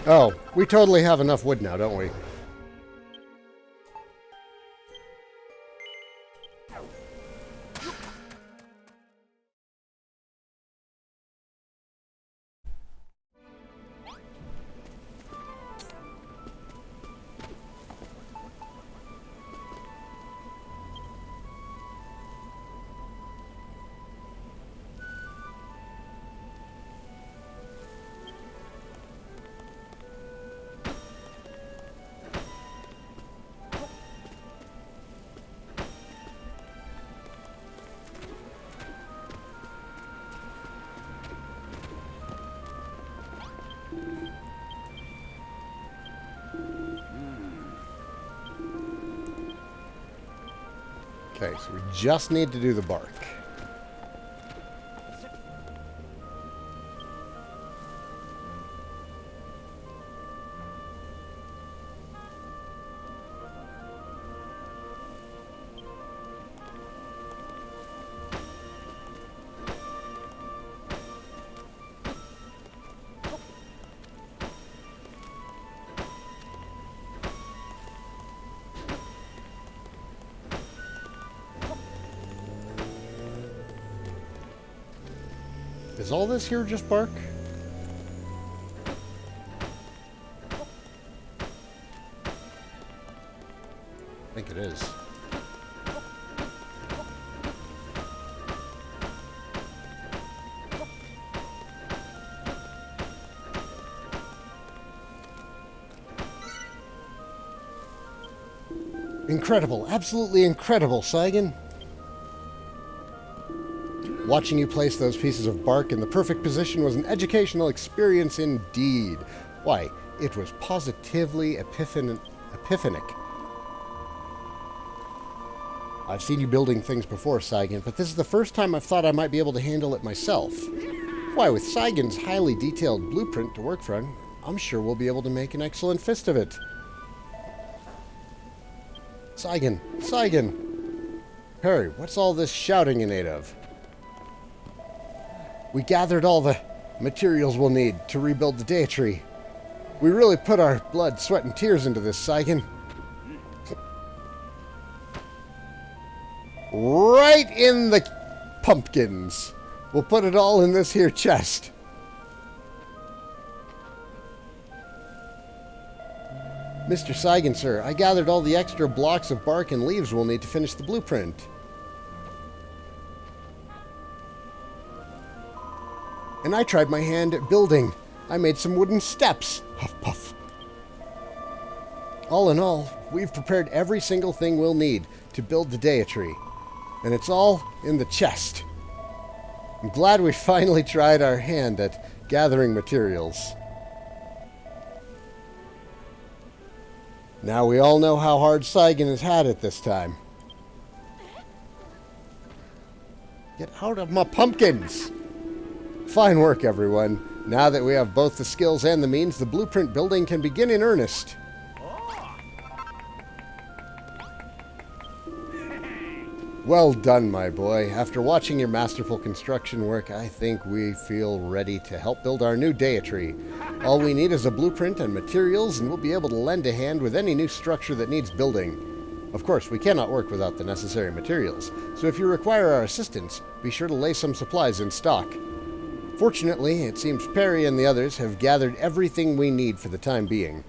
Speaker 1: Oh, we totally have enough wood now, don't we? Okay, so we just need to do the bark. Is all this here just bark? I think it is. Incredible, absolutely incredible, Saigan. Watching you place those pieces of bark in the perfect position was an educational experience indeed. Why, it was positively epiphanic. I've seen you building things before, Saigan, but this is the first time I've thought I might be able to handle it myself. Why, with Saigan's highly detailed blueprint to work from, I'm sure we'll be able to make an excellent fist of it. Saigan! Perry, what's all this shouting in aid of? We gathered all the materials we'll need to rebuild the Deat. We really put our blood, sweat, and tears into this, Saigan. Right in the pumpkins. We'll put it all in this here chest. Mr. Saigan, sir, I gathered all the extra blocks of bark and leaves we'll need to finish the blueprint. And I tried my hand at building. I made some wooden steps. Huff puff. All in all, we've prepared every single thing we'll need to build the Deat. And it's all in the chest. I'm glad we finally tried our hand at gathering materials. Now we all know how hard Saigan has had it this time. Get out of my pumpkins! Fine work, everyone. Now that we have both the skills and the means, the blueprint building can begin in earnest. Well done, my boy. After watching your masterful construction work, I think we feel ready to help build our new Deat. All we need is a blueprint and materials, and we'll be able to lend a hand with any new structure that needs building. Of course, we cannot work without the necessary materials, so if you require our assistance, be sure to lay some supplies in stock. Fortunately, it seems Perry and the others have gathered everything we need for the time being.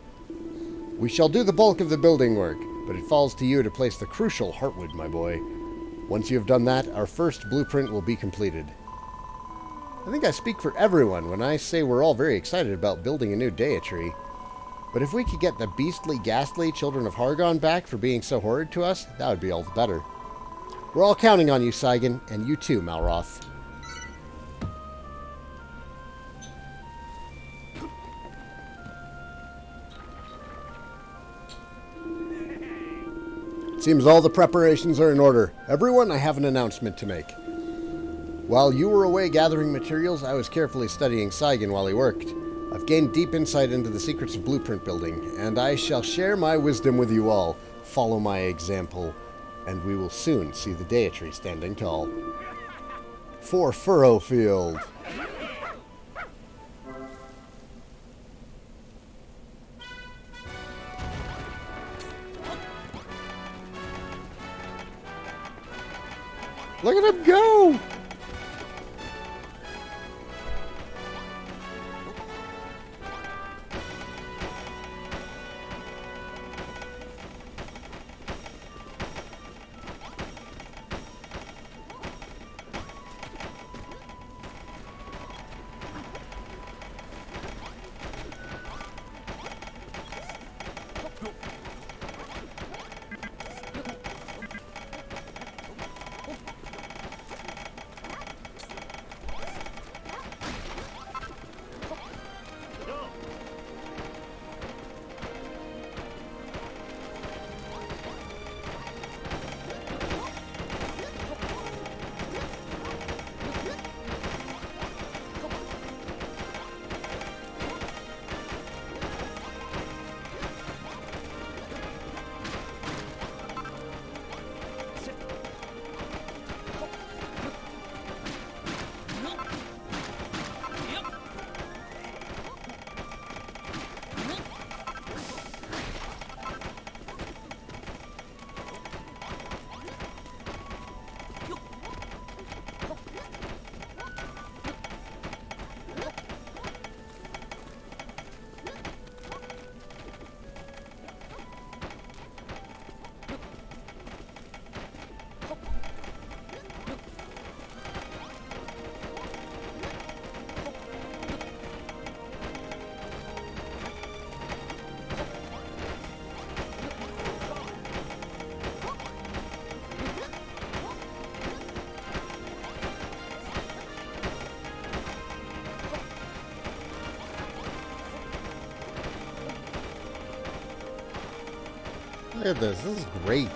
Speaker 1: We shall do the bulk of the building work, but it falls to you to place the crucial heartwood, my boy. Once you have done that, our first blueprint will be completed. I think I speak for everyone when I say we're all very excited about building a new Deat. But if we could get the beastly, ghastly children of Hargon back for being so horrid to us, that would be all the better. We're all counting on you, Saigan, and you too, Malroth. Seems all the preparations are in order. Everyone, I have an announcement to make. While you were away gathering materials, I was carefully studying Saigan while he worked. I've gained deep insight into the secrets of blueprint building, and I shall share my wisdom with you all. Follow my example, and we will soon see the Deat standing tall. For Furoffield. Look at him go! Look at this. This is great.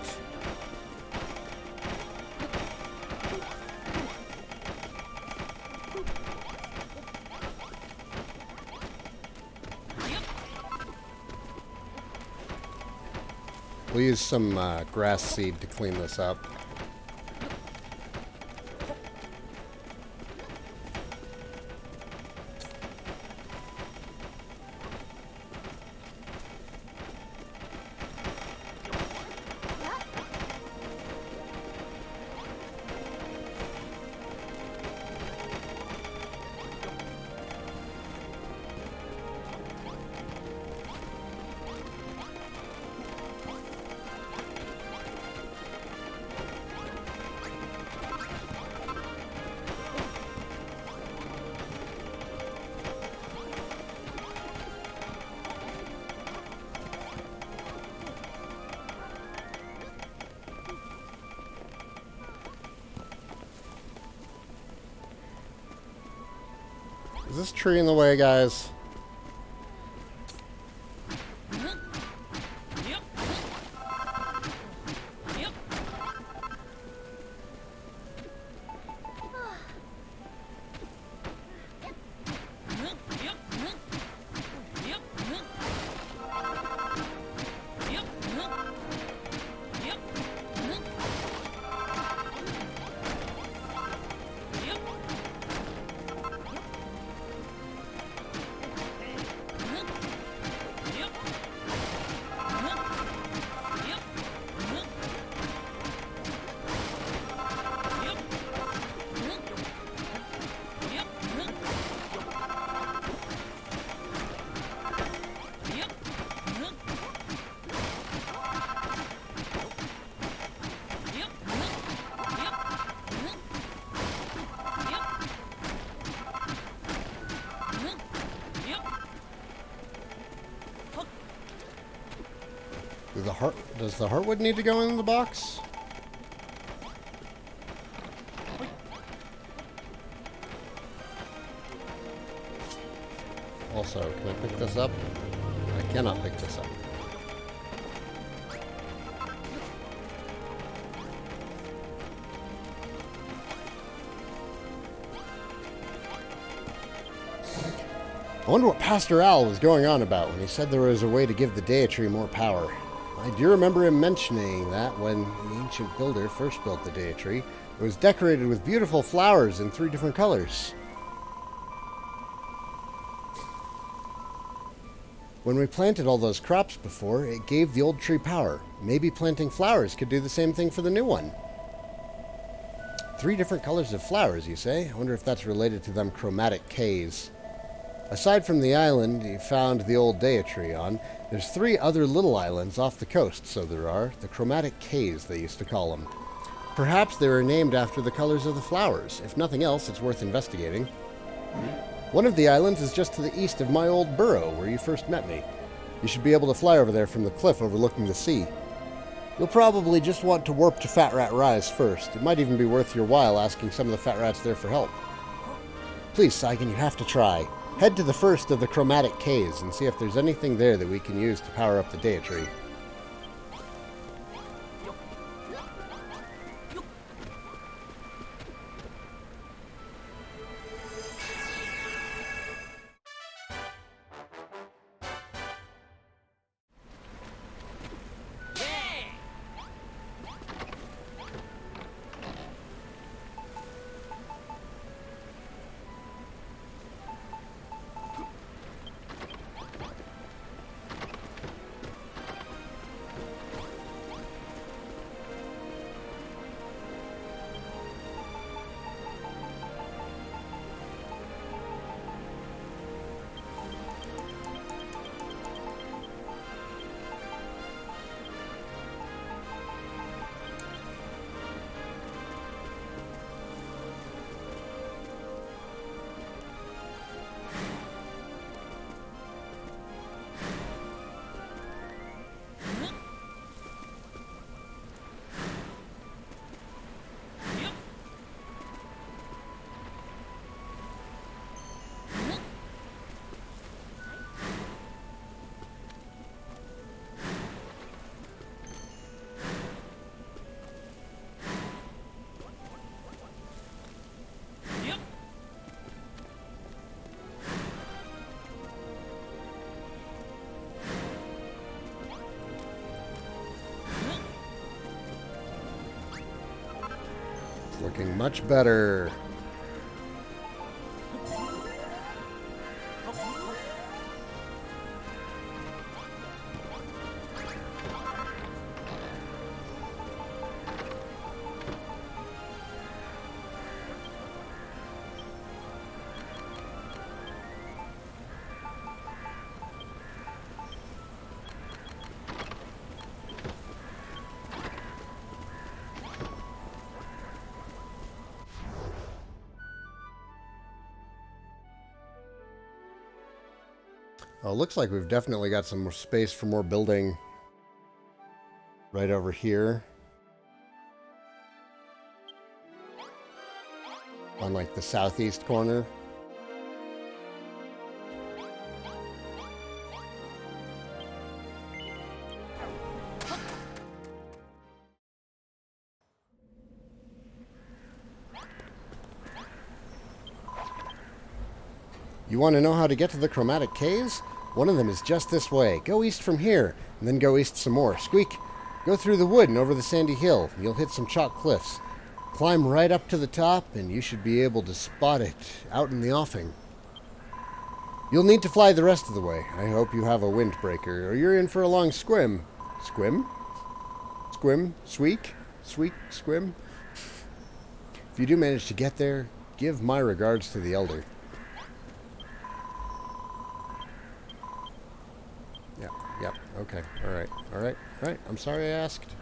Speaker 1: We'll use some grass seed to clean this up. this tree in the way, guys? Does the heartwood need to go in the box? Also, can I pick this up? I cannot pick this up. I wonder what Pastor Al was going on about when he said there was a way to give the Deitry more power. I do remember him mentioning that when the ancient builder first built the Deitry, it was decorated with beautiful flowers in 3 different colors. When we planted all those crops before, it gave the old tree power. Maybe planting flowers could do the same thing for the new one. 3 different colors of flowers, you say? I wonder if that's related to them chromatic Ks. Aside from the island you found the old Deitry on, there's 3 other little islands off the coast, so there are. The chromatic Ks, they used to call them. Perhaps they were named after the colors of the flowers. If nothing else, it's worth investigating. One of the islands is just to the east of my old burrow, where you first met me. You should be able to fly over there from the cliff overlooking the sea. You'll probably just want to warp to Fat Rat Rise first. It might even be worth your while asking some of the fat rats there for help. Please, Saigan, you have to try. Head to the first of the chromatic Ks and see if there's anything there that we can use to power up the Deitry. Looking much better. Oh, looks like we've definitely got some more space for more building right over here. On like the southeast corner. You want to know how to get to the chromatic caves? One of them is just this way. Go east from here, and then go east some more. Squeak! Go through the wood and over the sandy hill. You'll hit some chalk cliffs. Climb right up to the top, and you should be able to spot it out in the offing. You'll need to fly the rest of the way. I hope you have a windbreaker, or you're in for a long squim. Squim? Squim? Squeak? Squeak? Squim? If you do manage to get there, give my regards to the Elder. Yep, okay, alright. I'm sorry I asked.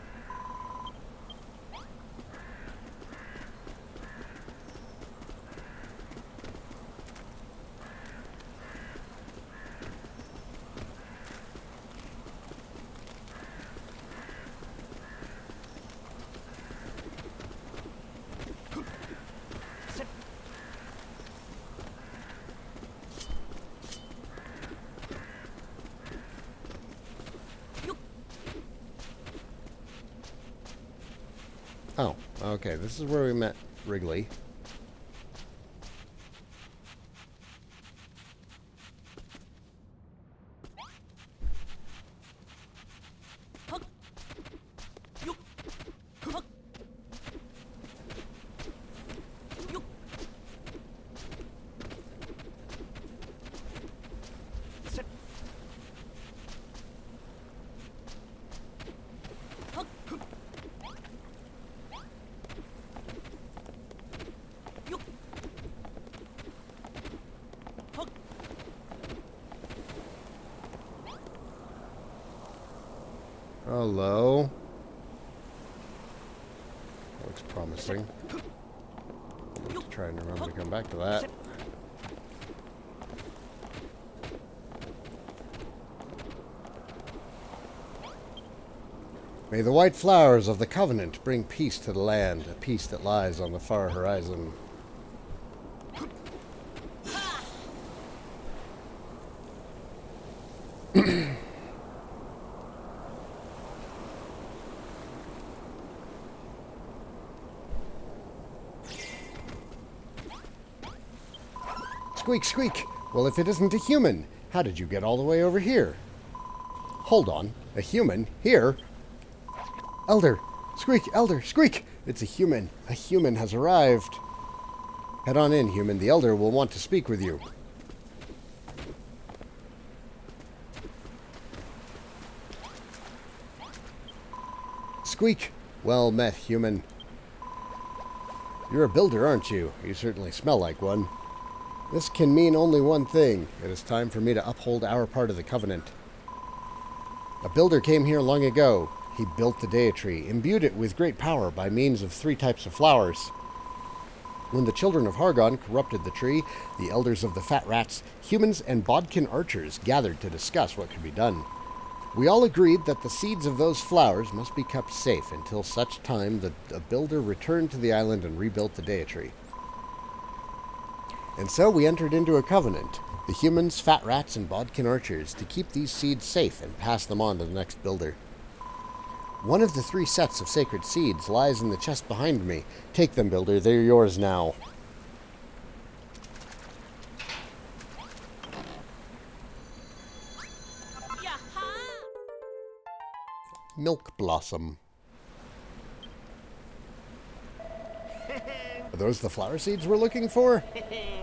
Speaker 1: Oh, okay, this is where we met Wrigley. Hello. Looks promising. Let's try and remember to come back to that. May the white flowers of the Covenant bring peace to the land, a peace that lies on the far horizon. Squeak, squeak! Well, if it isn't a human, how did you get all the way over here? Hold on, a human? Here? Elder! Squeak, Elder, squeak! It's a human. A human has arrived. Head on in, human. The Elder will want to speak with you. Squeak! Well met, human. You're a builder, aren't you? You certainly smell like one. This can mean only one thing. It is time for me to uphold our part of the Covenant. A builder came here long ago. He built the Deity, imbued it with great power by means of 3 types of flowers. When the children of Hargon corrupted the tree, the elders of the Fat Rats, humans, and Bodkin archers gathered to discuss what could be done. We all agreed that the seeds of those flowers must be kept safe until such time that a builder returned to the island and rebuilt the Deity. And so we entered into a covenant, the humans, Fat Rats, and Bodkin archers, to keep these seeds safe and pass them on to the next builder. One of the 3 sets of sacred seeds lies in the chest behind me. Take them, builder. They're yours now. Milk Blossom. Are those the flower seeds we're looking for?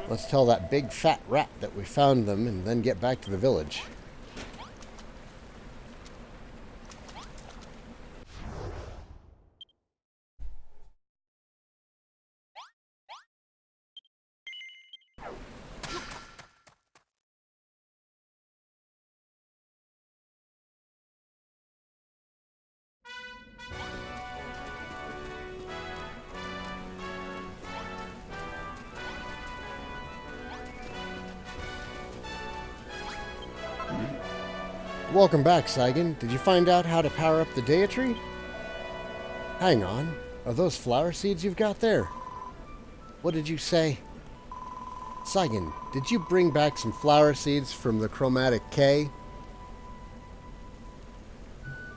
Speaker 1: Let's tell that big fat rat that we found them and then get back to the village. Welcome back, Saigan. Did you find out how to power up the Deity? Hang on. Are those flower seeds you've got there? What did you say? Saigan, did you bring back some flower seeds from the Chromatic K?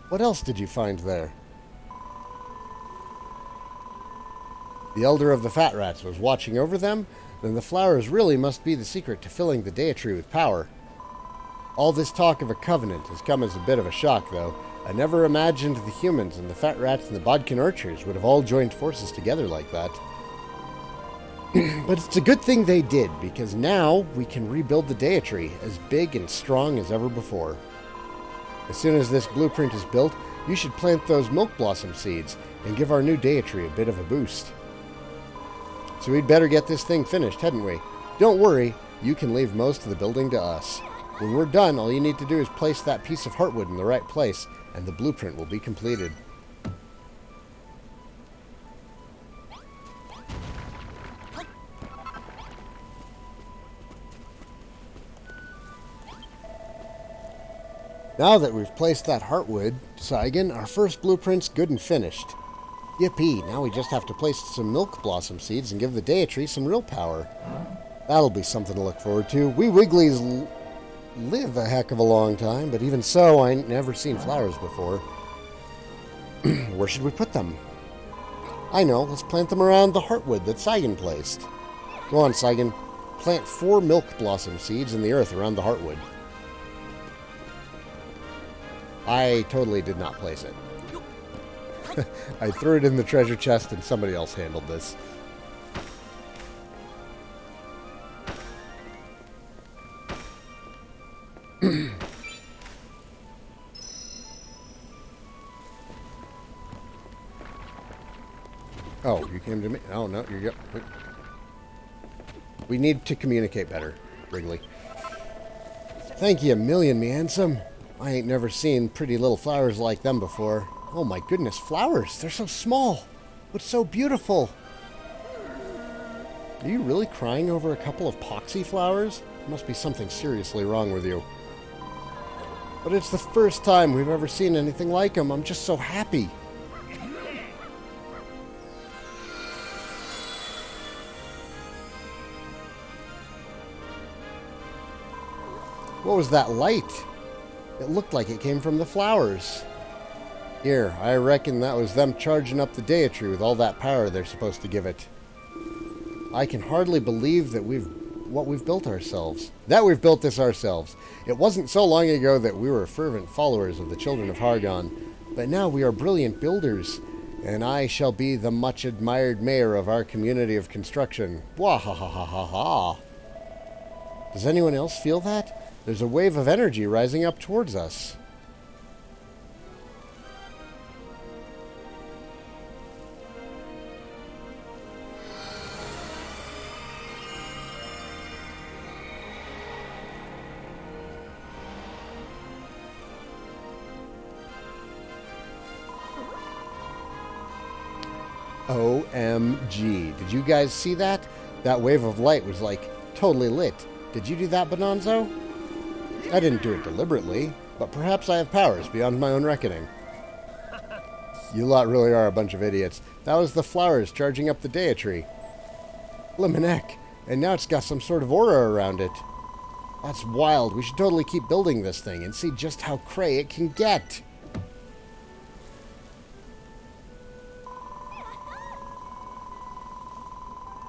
Speaker 1: What else did you find there? The Elder of the Fat Rats was watching over them? then the flowers really must be the secret to filling the Deitry with power. All this talk of a covenant has come as a bit of a shock, though. I never imagined the humans and the fat rats and the bodkin archers would have all joined forces together like that. But it's a good thing they did, because now we can rebuild the Deitry as big and strong as ever before. As soon as this blueprint is built, you should plant those milk blossom seeds and give our new Deitry a bit of a boost. So we'd better get this thing finished, hadn't we? Don't worry, you can leave most of the building to us. When we're done, all you need to do is place that piece of heartwood in the right place, and the blueprint will be completed. Now that we've placed that heartwood, Saigan, our first blueprint's good and finished. Yippee, now we just have to place some milk blossom seeds and give the Deitry some real power. That'll be something to look forward to. We Wigglies live a heck of a long time, but even so, I ain't never seen flowers before. Where should we put them? I know, let's plant them around the heartwood that Saigan placed. Go on, Saigan. Plant 4 milk blossom seeds in the earth around the heartwood. I totally did not place it. I threw it in the treasure chest and somebody else handled this. Oh, you came to me? Oh, no, you're... We need to communicate better, Wrigley. Thank you a million, me handsome. I ain't never seen pretty little flowers like them before. Oh my goodness, flowers! They're so small, but so beautiful. Are you really crying over a couple of poxy flowers? There must be something seriously wrong with you. But it's the first time we've ever seen anything like them. I'm just so happy. What was that light? It looked like it came from the flowers. Here, I reckon that was them charging up the Deitry with all that power they're supposed to give it. I can hardly believe that we've built ourselves. That we've built this ourselves. It wasn't so long ago that we were fervent followers of the children of Hargon, but now we are brilliant builders, and I shall be the much admired mayor of our community of construction. Wah-ha-ha-ha-ha-ha. Does anyone else feel that? There's a wave of energy rising up towards us. OMG. Did you guys see that? That wave of light was like totally lit. Did you do that, Bonanzo? I didn't do it deliberately, but perhaps I have powers beyond my own reckoning. You lot really are a bunch of idiots. That was the flowers charging up the Deitry. Limanek, and now it's got some sort of aura around it. That's wild. We should totally keep building this thing and see just how cray it can get.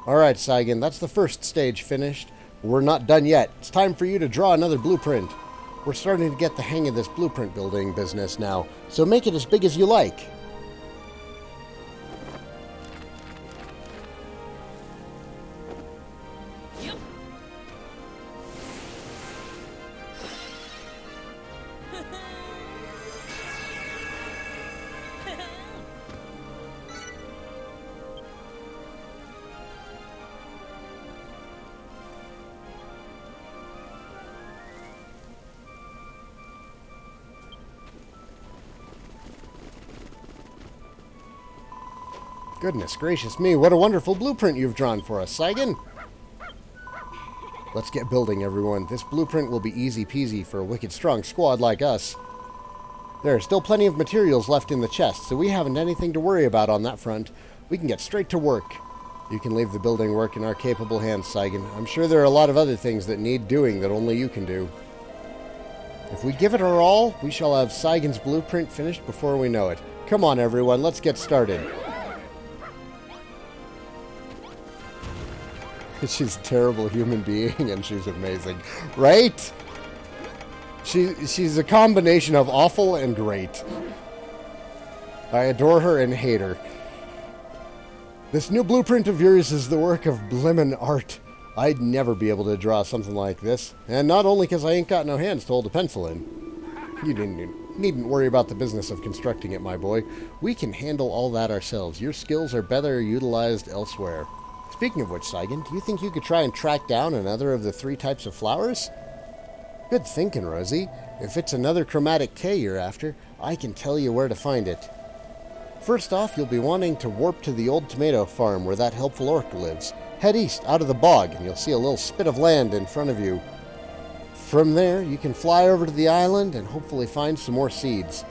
Speaker 1: Alright, Saigan, that's the first stage finished. We're not done yet. It's time for you to draw another blueprint. We're starting to get the hang of this blueprint building business now, so make it as big as you like. Goodness gracious me, what a wonderful blueprint you've drawn for us, Saigan. Let's get building, everyone. This blueprint will be easy peasy for a wicked strong squad like us. There are still plenty of materials left in the chest, so we haven't anything to worry about on that front. We can get straight to work. You can leave the building work in our capable hands, Saigan. I'm sure there are a lot of other things that need doing that only you can do. If we give it our all, we shall have Saigan's blueprint finished before we know it. Come on, everyone, let's get started. She's a terrible human being, and she's amazing. Right? She's a combination of awful and great. I adore her and hate her. This new blueprint of yours is the work of Blimmin' art. I'd never be able to draw something like this. And not only because I ain't got no hands to hold a pencil in. You needn't worry about the business of constructing it, my boy. We can handle all that ourselves. Your skills are better utilized elsewhere. Speaking of which, Saigan, do you think you could try and track down another of the 3 types of flowers? Good thinking, Rosie. If it's another chromatic K you're after, I can tell you where to find it. First off, you'll be wanting to warp to the old tomato farm where that helpful orc lives. Head east, out of the bog, and you'll see a little spit of land in front of you. From there, you can fly over to the island and hopefully find some more seeds.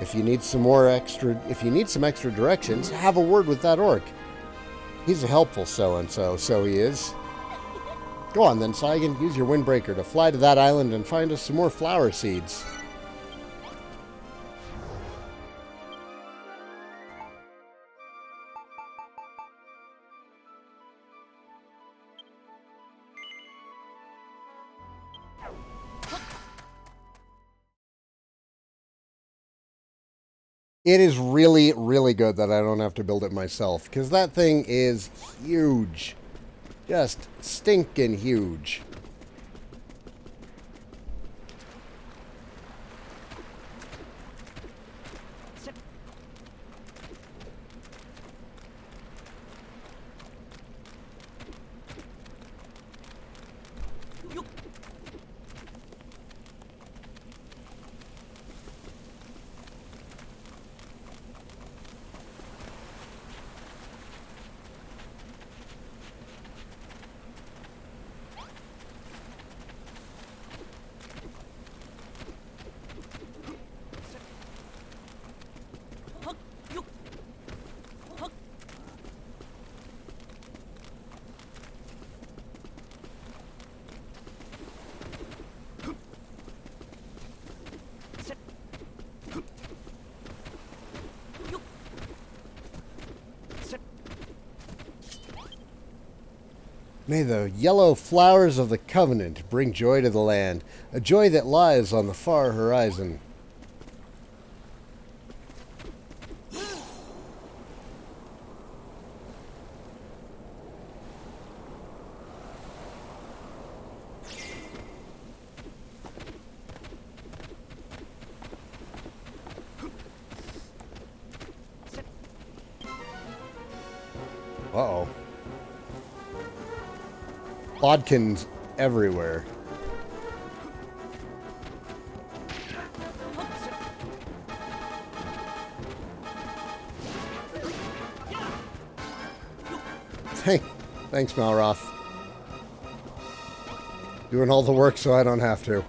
Speaker 1: If you need some extra directions, have a word with that orc. He's a helpful so-and-so, so he is. Go on then, Saigan. Use your windbreaker to fly to that island and find us some more flower seeds. It is really, really good that I don't have to build it myself, because that thing is huge. Just stinking huge. May the yellow flowers of the covenant bring joy to the land, a joy that lies on the far horizon. Uh-oh. Bodkins everywhere. Thanks, Malroth. Doing all the work so I don't have to.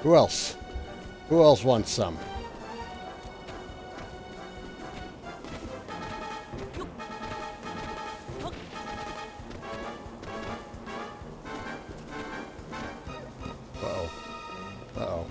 Speaker 1: Who else? Who else wants some? Uh-oh. Uh-oh.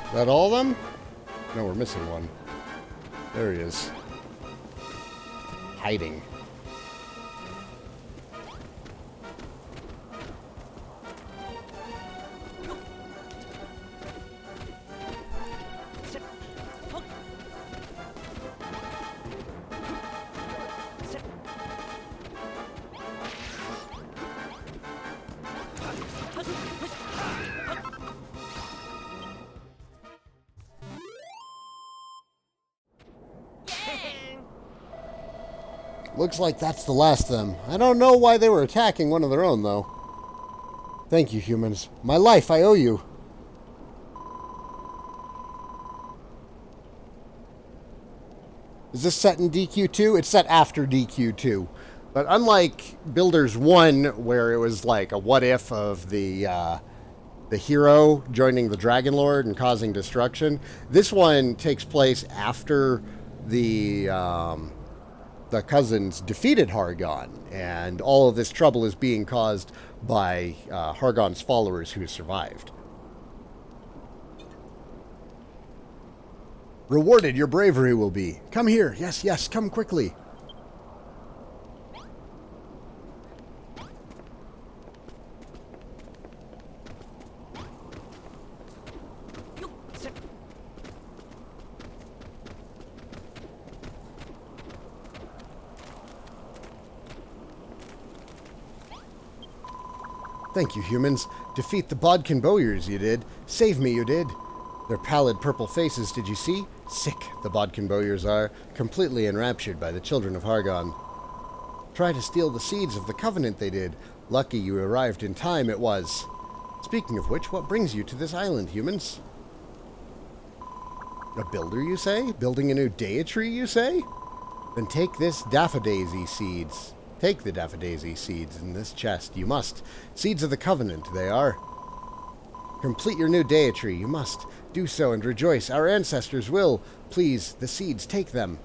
Speaker 1: Is that all of them? No, we're missing one. There he is. Hiding. Looks like that's the last of them. I don't know why they were attacking one of their own, though. Thank you, humans. My life, I owe you. Is this set in DQ2? It's set after DQ2. But unlike Builders 1, where it was like a what-if of the hero joining the Dragon Lord and causing destruction, this one takes place after the cousins defeated Hargon, and all of this trouble is being caused by Hargon's followers who survived. Rewarded your bravery will be. Come here. Yes, yes, come quickly. Thank you, humans. Defeat the Bodkin Bowyers, you did. Save me, you did. Their pallid purple faces, did you see? Sick, the Bodkin Bowyers are, completely enraptured by the children of Hargon. Try to steal the seeds of the Covenant, they did. Lucky you arrived in time, it was. Speaking of which, what brings you to this island, humans? A builder, you say? Building a new Deitry, you say? Then take this daffodilly seeds. Take the daffodilly seeds in this chest, you must. Seeds of the Covenant, they are. Complete your new Deitry, you must. Do so and rejoice. Our ancestors will. Please, the seeds, take them.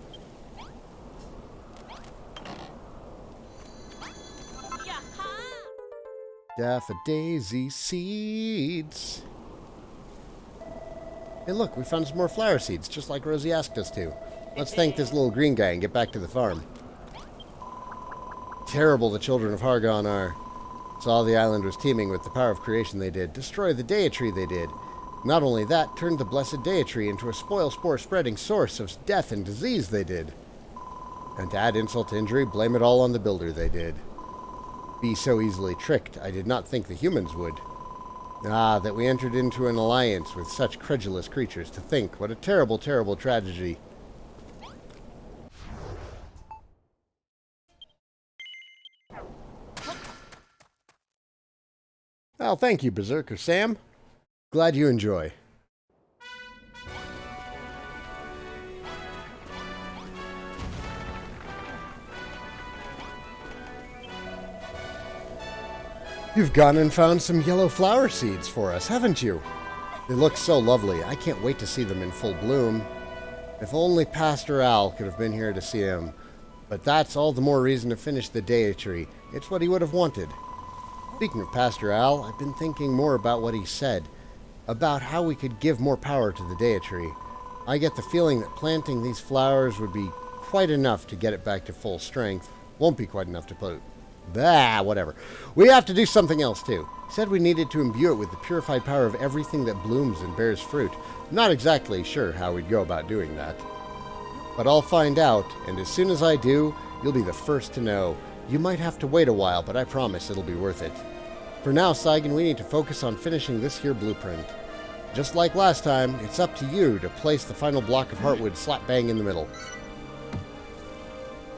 Speaker 1: Daffodilly seeds. Hey, look, we found some more flower seeds, just like Rosie asked us to. Let's thank this little green guy and get back to the farm. Terrible the children of Hargon are. Saw the island was teeming with the power of creation they did. Destroy the Deitry they did. Not only that, turned the blessed Deitry into a spoil-spore-spreading source of death and disease they did. And to add insult to injury, blame it all on the builder they did. Be so easily tricked, I did not think the humans would. Ah, that we entered into an alliance with such credulous creatures. To think, what a terrible, terrible tragedy. Well, thank you, Berserker Sam. Glad you enjoy. You've gone and found some yellow flower seeds for us, haven't you? They look so lovely. I can't wait to see them in full bloom. If only Pastor Al could have been here to see him. But that's all the more reason to finish the Deitry. It's what he would have wanted. Speaking of Pastor Al, I've been thinking more about what he said. About how we could give more power to the Deitry. I get the feeling that planting these flowers would be quite enough to get it back to full strength. Won't be quite enough to put... whatever. We have to do something else, too. He said we needed to imbue it with the purified power of everything that blooms and bears fruit. I'm not exactly sure how we'd go about doing that. But I'll find out, and as soon as I do, you'll be the first to know. You might have to wait a while, but I promise it'll be worth it. For now, Saigan, we need to focus on finishing this here blueprint. Just like last time, it's up to you to place the final block of heartwood slap bang in the middle.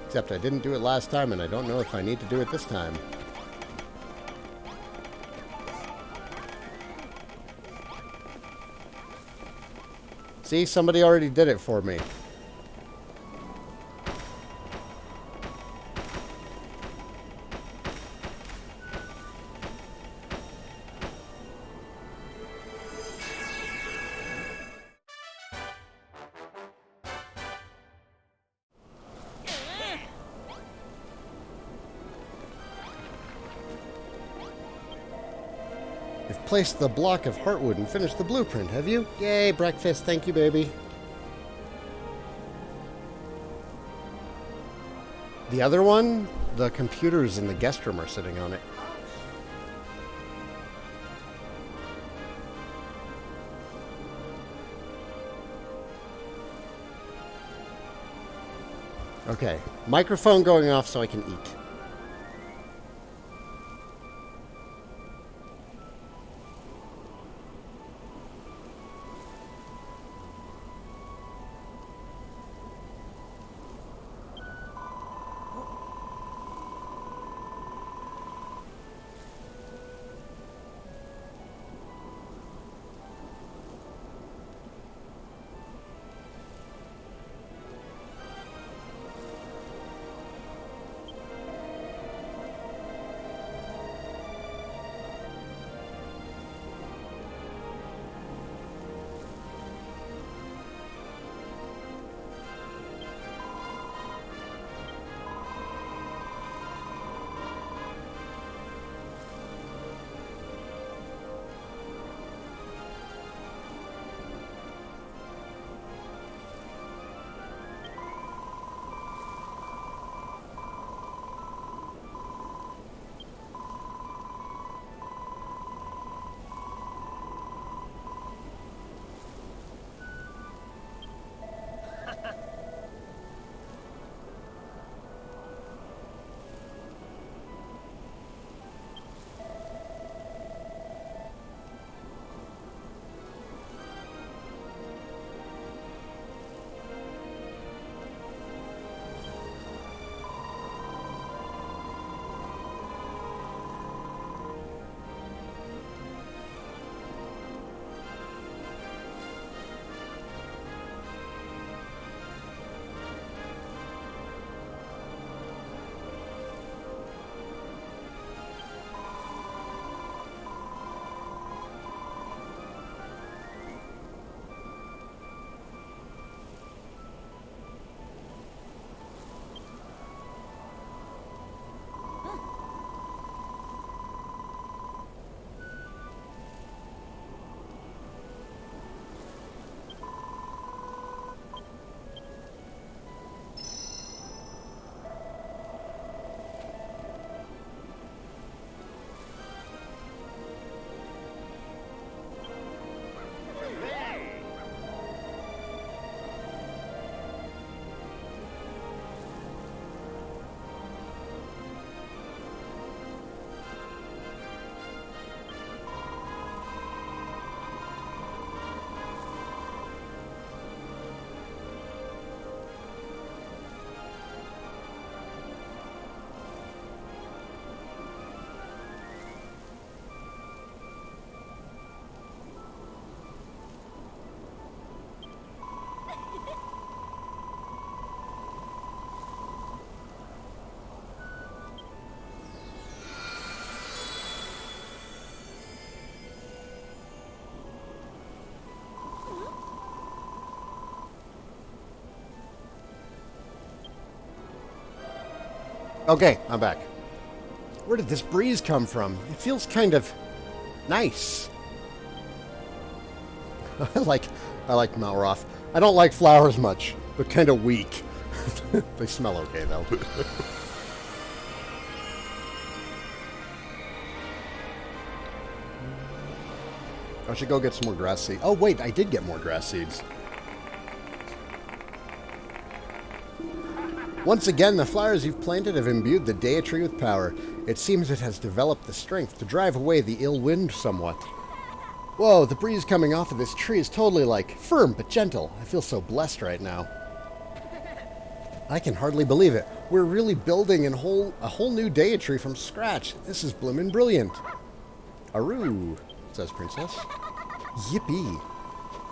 Speaker 1: Except I didn't do it last time, and I don't know if I need to do it this time. See, somebody already did it for me. You've placed the block of heartwood and finished the blueprint, have you? Yay, breakfast. Thank you, baby. The other one, the computers in the guest room are sitting on it. Okay, microphone going off so I can eat. Okay, I'm back. Where did this breeze come from? It feels kind of nice. I like Malroth. I don't like flowers much. They're kind of weak. They smell okay, though. I should go get some more grass seeds. Oh, wait, I did get more grass seeds. Once again, the flowers you've planted have imbued the Dea tree with power. It seems it has developed the strength to drive away the ill wind somewhat. Whoa, the breeze coming off of this tree is totally, like, firm but gentle. I feel so blessed right now. I can hardly believe it. We're really building a whole new Dea tree from scratch. This is bloomin' brilliant. Aru, says Princess. Yippee.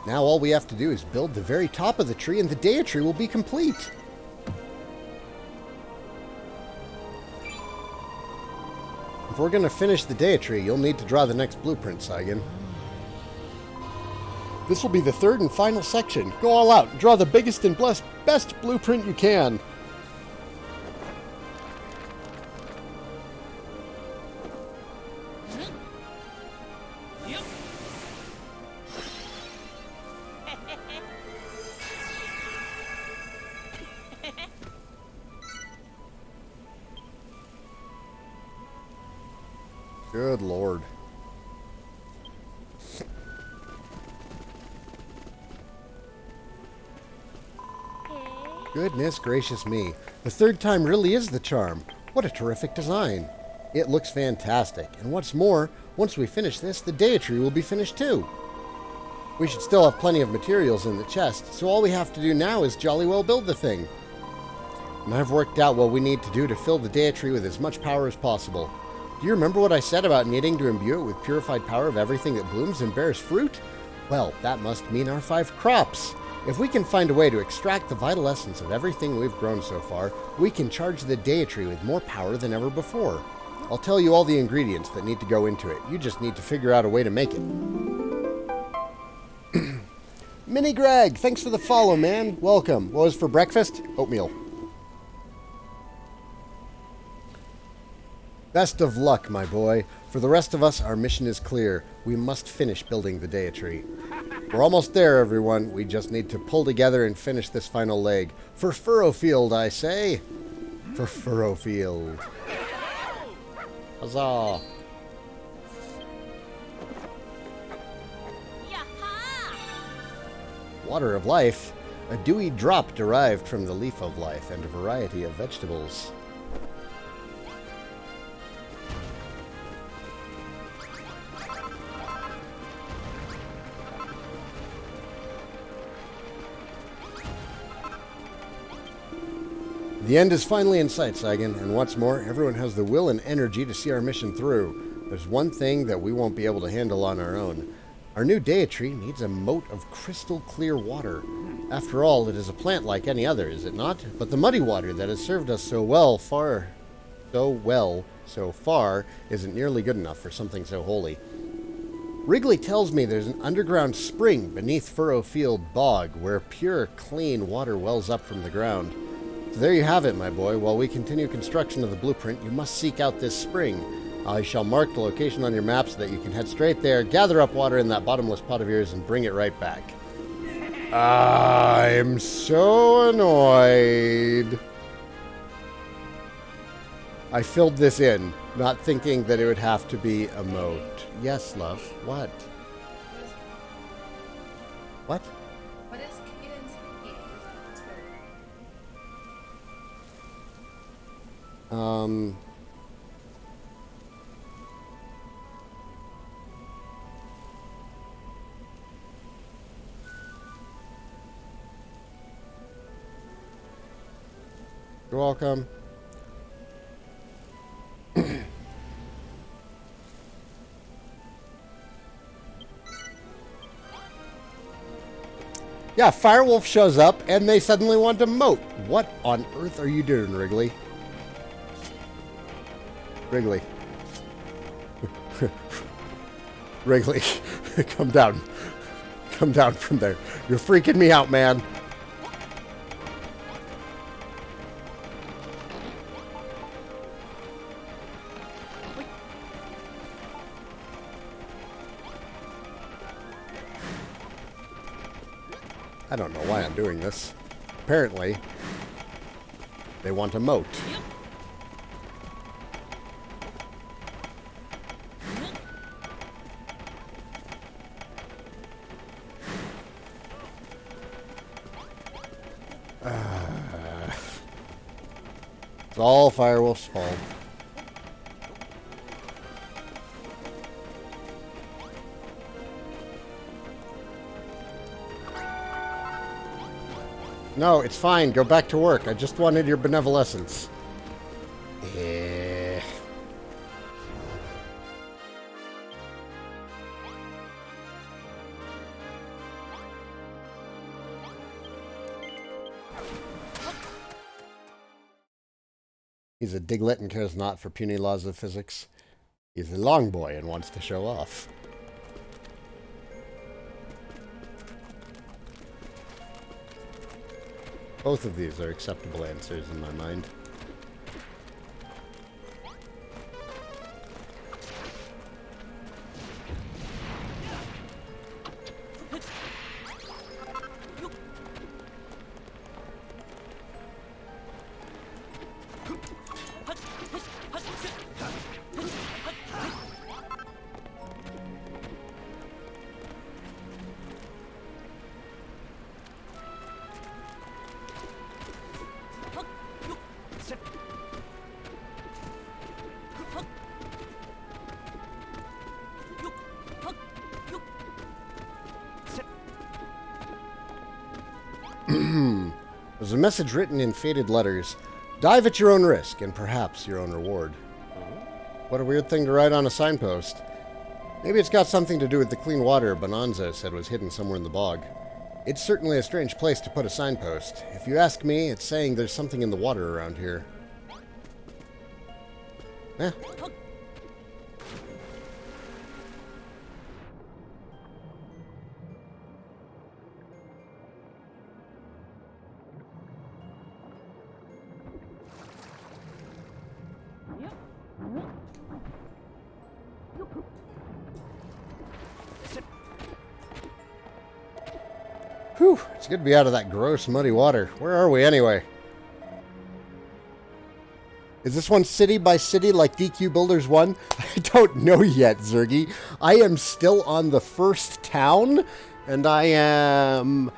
Speaker 1: Now all we have to do is build the very top of the tree and the Dea tree will be complete. If we're going to finish the Dea tree, you'll need to draw the next blueprint, Saigan. This will be the third and final section. Go all out and draw the biggest and best blueprint you can. Good Lord. Goodness gracious me. The third time really is the charm. What a terrific design. It looks fantastic. And what's more, once we finish this, the Dea tree will be finished too. We should still have plenty of materials in the chest, so all we have to do now is jolly well build the thing. And I've worked out what we need to do to fill the Dea tree with as much power as possible. Do you remember what I said about needing to imbue it with purified power of everything that blooms and bears fruit? Well, that must mean our 5 crops. If we can find a way to extract the vital essence of everything we've grown so far, we can charge the Dea tree with more power than ever before. I'll tell you all the ingredients that need to go into it. You just need to figure out a way to make it. Mini Greg, thanks for the follow, man. Welcome. What was for breakfast? Oatmeal. Best of luck, my boy. For the rest of us, our mission is clear. We must finish building the Dea tree. We're almost there, everyone. We just need to pull together and finish this final leg. For Furoffield, I say. For Furoffield. Huzzah. Water of life. A dewy drop derived from the leaf of life and a variety of vegetables. The end is finally in sight, Saigan, and what's more, everyone has the will and energy to see our mission through. There's one thing that we won't be able to handle on our own. Our new Dea tree needs a moat of crystal clear water. After all, it is a plant like any other, is it not? But the muddy water that has served us so well so far isn't nearly good enough for something so holy. Wrigley tells me there's an underground spring beneath Furoffield Bog where pure, clean water wells up from the ground. So there you have it, my boy. While we continue construction of the blueprint, you must seek out this spring. I shall mark the location on your map so that you can head straight there, gather up water in that bottomless pot of yours, and bring it right back. I'm so annoyed. I filled this in, not thinking that it would have to be a moat. Yes, love. What? What?
Speaker 2: What is Caden's thinking?
Speaker 1: You're welcome. Yeah, Firewolf shows up and they suddenly want to moat. What on earth are you doing, Wrigley? Wrigley. Wrigley, come down. Come down from there. You're freaking me out, man. I don't know why I'm doing this. Apparently, they want a moat. It's all Firewolf's fault. No, it's fine. Go back to work. I just wanted your benevolence. Yeah. He's a Diglett and cares not for puny laws of physics. He's a long boy and wants to show off. Both of these are acceptable answers in my mind. There's a message written in faded letters. Dive at your own risk, and perhaps your own reward. What a weird thing to write on a signpost. Maybe it's got something to do with the clean water Bonanza said was hidden somewhere in the bog. It's certainly a strange place to put a signpost. If you ask me, it's saying there's something in the water around here. Eh. Whew, it's good to be out of that gross, muddy water. Where are we, anyway? Is this one city by city like DQ Builders 1? I don't know yet, Zergy. I am still on the first town, and I am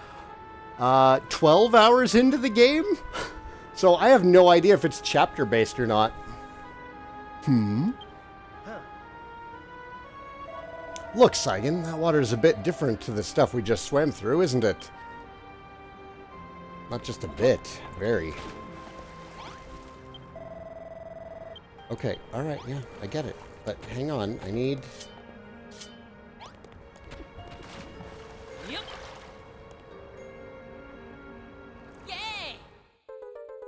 Speaker 1: 12 hours into the game? So I have no idea if it's chapter-based or not. Look, Saigan, that water is a bit different to the stuff we just swam through, isn't it? Not just a bit. Very. Okay, alright, yeah, I get it. But hang on, I need...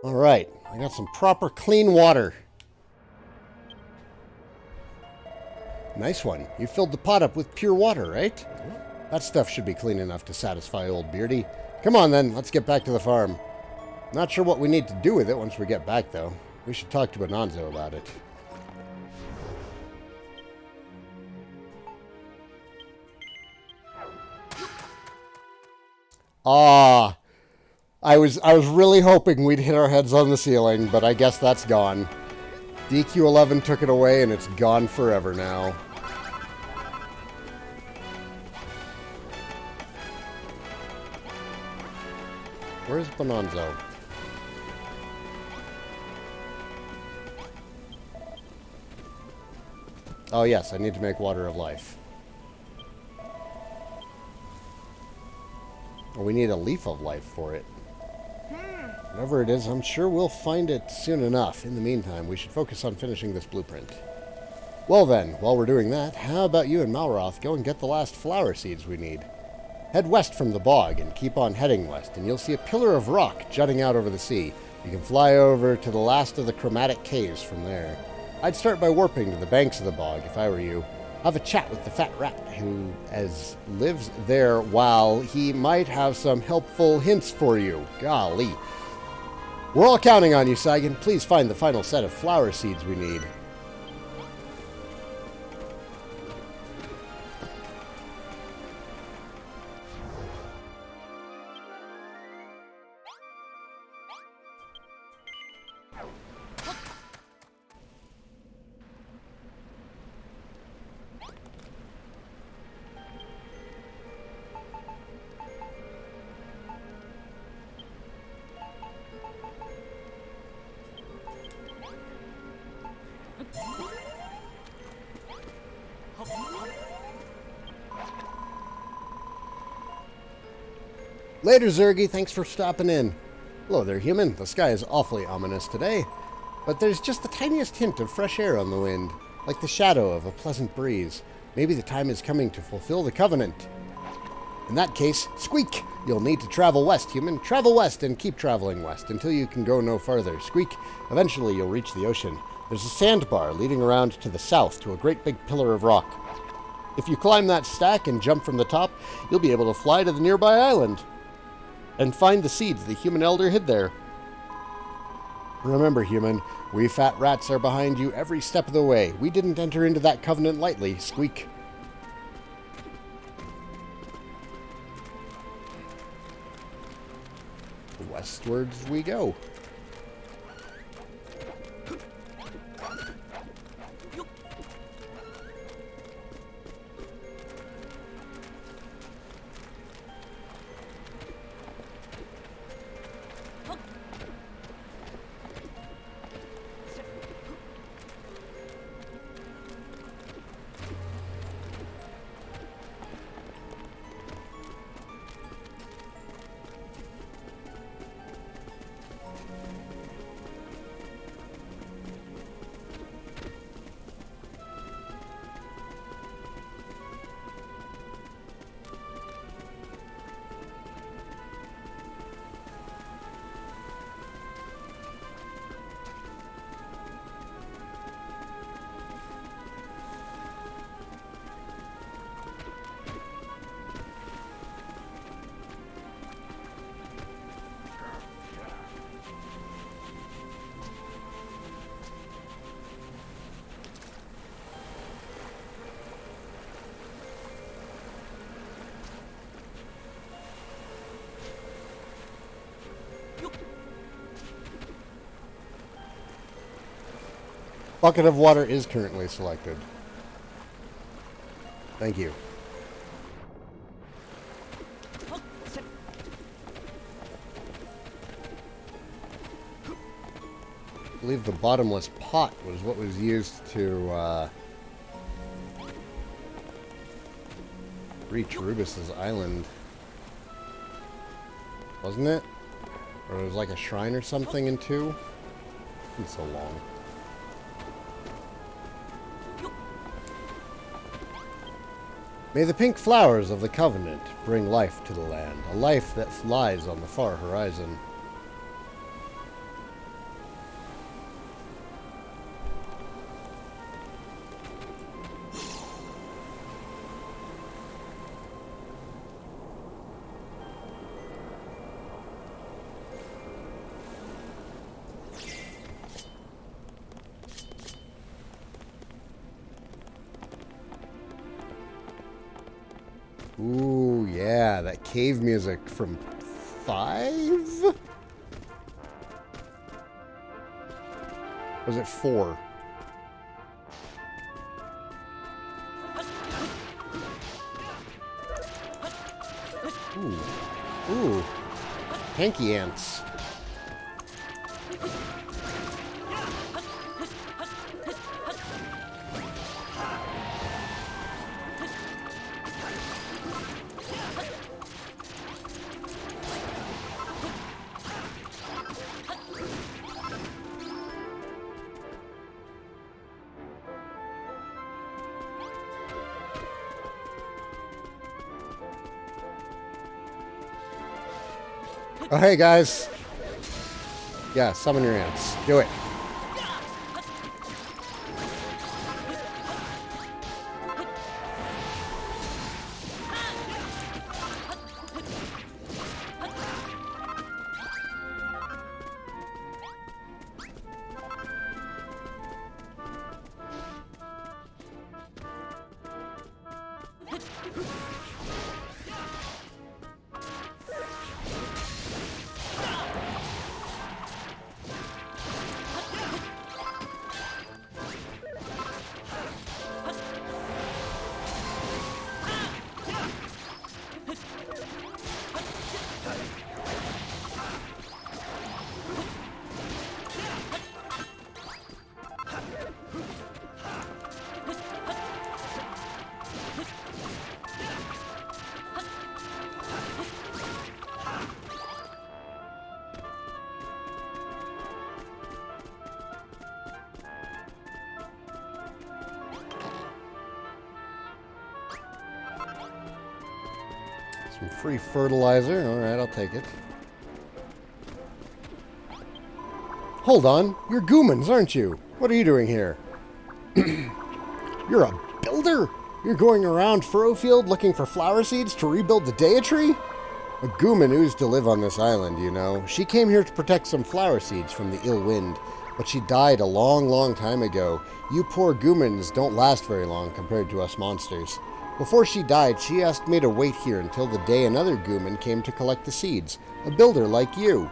Speaker 1: Alright, I got some proper clean water. Nice one. You filled the pot up with pure water, right? That stuff should be clean enough to satisfy old Beardy. Come on then, let's get back to the farm. Not sure what we need to do with it once we get back, though. We should talk to Bonanza about it. Ah, I was really hoping we'd hit our heads on the ceiling, but I guess that's gone. DQ11 took it away, and it's gone forever now. Where's Bonanza? Oh yes, I need to make water of life. Oh, we need a leaf of life for it. Whatever it is, I'm sure we'll find it soon enough. In the meantime, we should focus on finishing this blueprint. Well then, while we're doing that, how about you and Malroth go and get the last flower seeds we need? Head west from the bog and keep on heading west, and you'll see a pillar of rock jutting out over the sea. You can fly over to the last of the chromatic caves from there. I'd start by warping to the banks of the bog if I were you. Have a chat with the fat rat who lives there, while he might have some helpful hints for you. Golly. We're all counting on you, Saigan. Please find the final set of flower seeds we need. Later, Zergy. Thanks for stopping in. Hello there, human. The sky is awfully ominous today, but there's just the tiniest hint of fresh air on the wind, like the shadow of a pleasant breeze. Maybe the time is coming to fulfill the covenant. In that case, squeak! You'll need to travel west, human. Travel west and keep traveling west until you can go no farther. Squeak! Eventually you'll reach the ocean. There's a sandbar leading around to the south to a great big pillar of rock. If you climb that stack and jump from the top, you'll be able to fly to the nearby island and find the seeds the human elder hid there. Remember, human, we fat rats are behind you every step of the way. We didn't enter into that covenant lightly. Squeak. Westwards we go. Bucket of water is currently selected. Thank you. I believe the bottomless pot was what was used to reach Rubus's island. Wasn't it? Or it was like a shrine or something in 2? It's been so long. May the pink flowers of the covenant bring life to the land, a life that flies on the far horizon. Ooh, yeah, that cave music from 5? Was it 4? Ooh. Ooh. Hanky ants. Oh, hey, guys. Yeah, summon your ants. Do it. Some free fertilizer. Alright, I'll take it. Hold on. You're Goomans, aren't you? What are you doing here? You're a builder? You're going around Furoffield looking for flower seeds to rebuild the Deat tree? A Gooman used to live on this island, you know. She came here to protect some flower seeds from the ill wind, but she died a long, long time ago. You poor Goomans don't last very long compared to us monsters. Before she died, she asked me to wait here until the day another Gooman came to collect the seeds, a builder like you.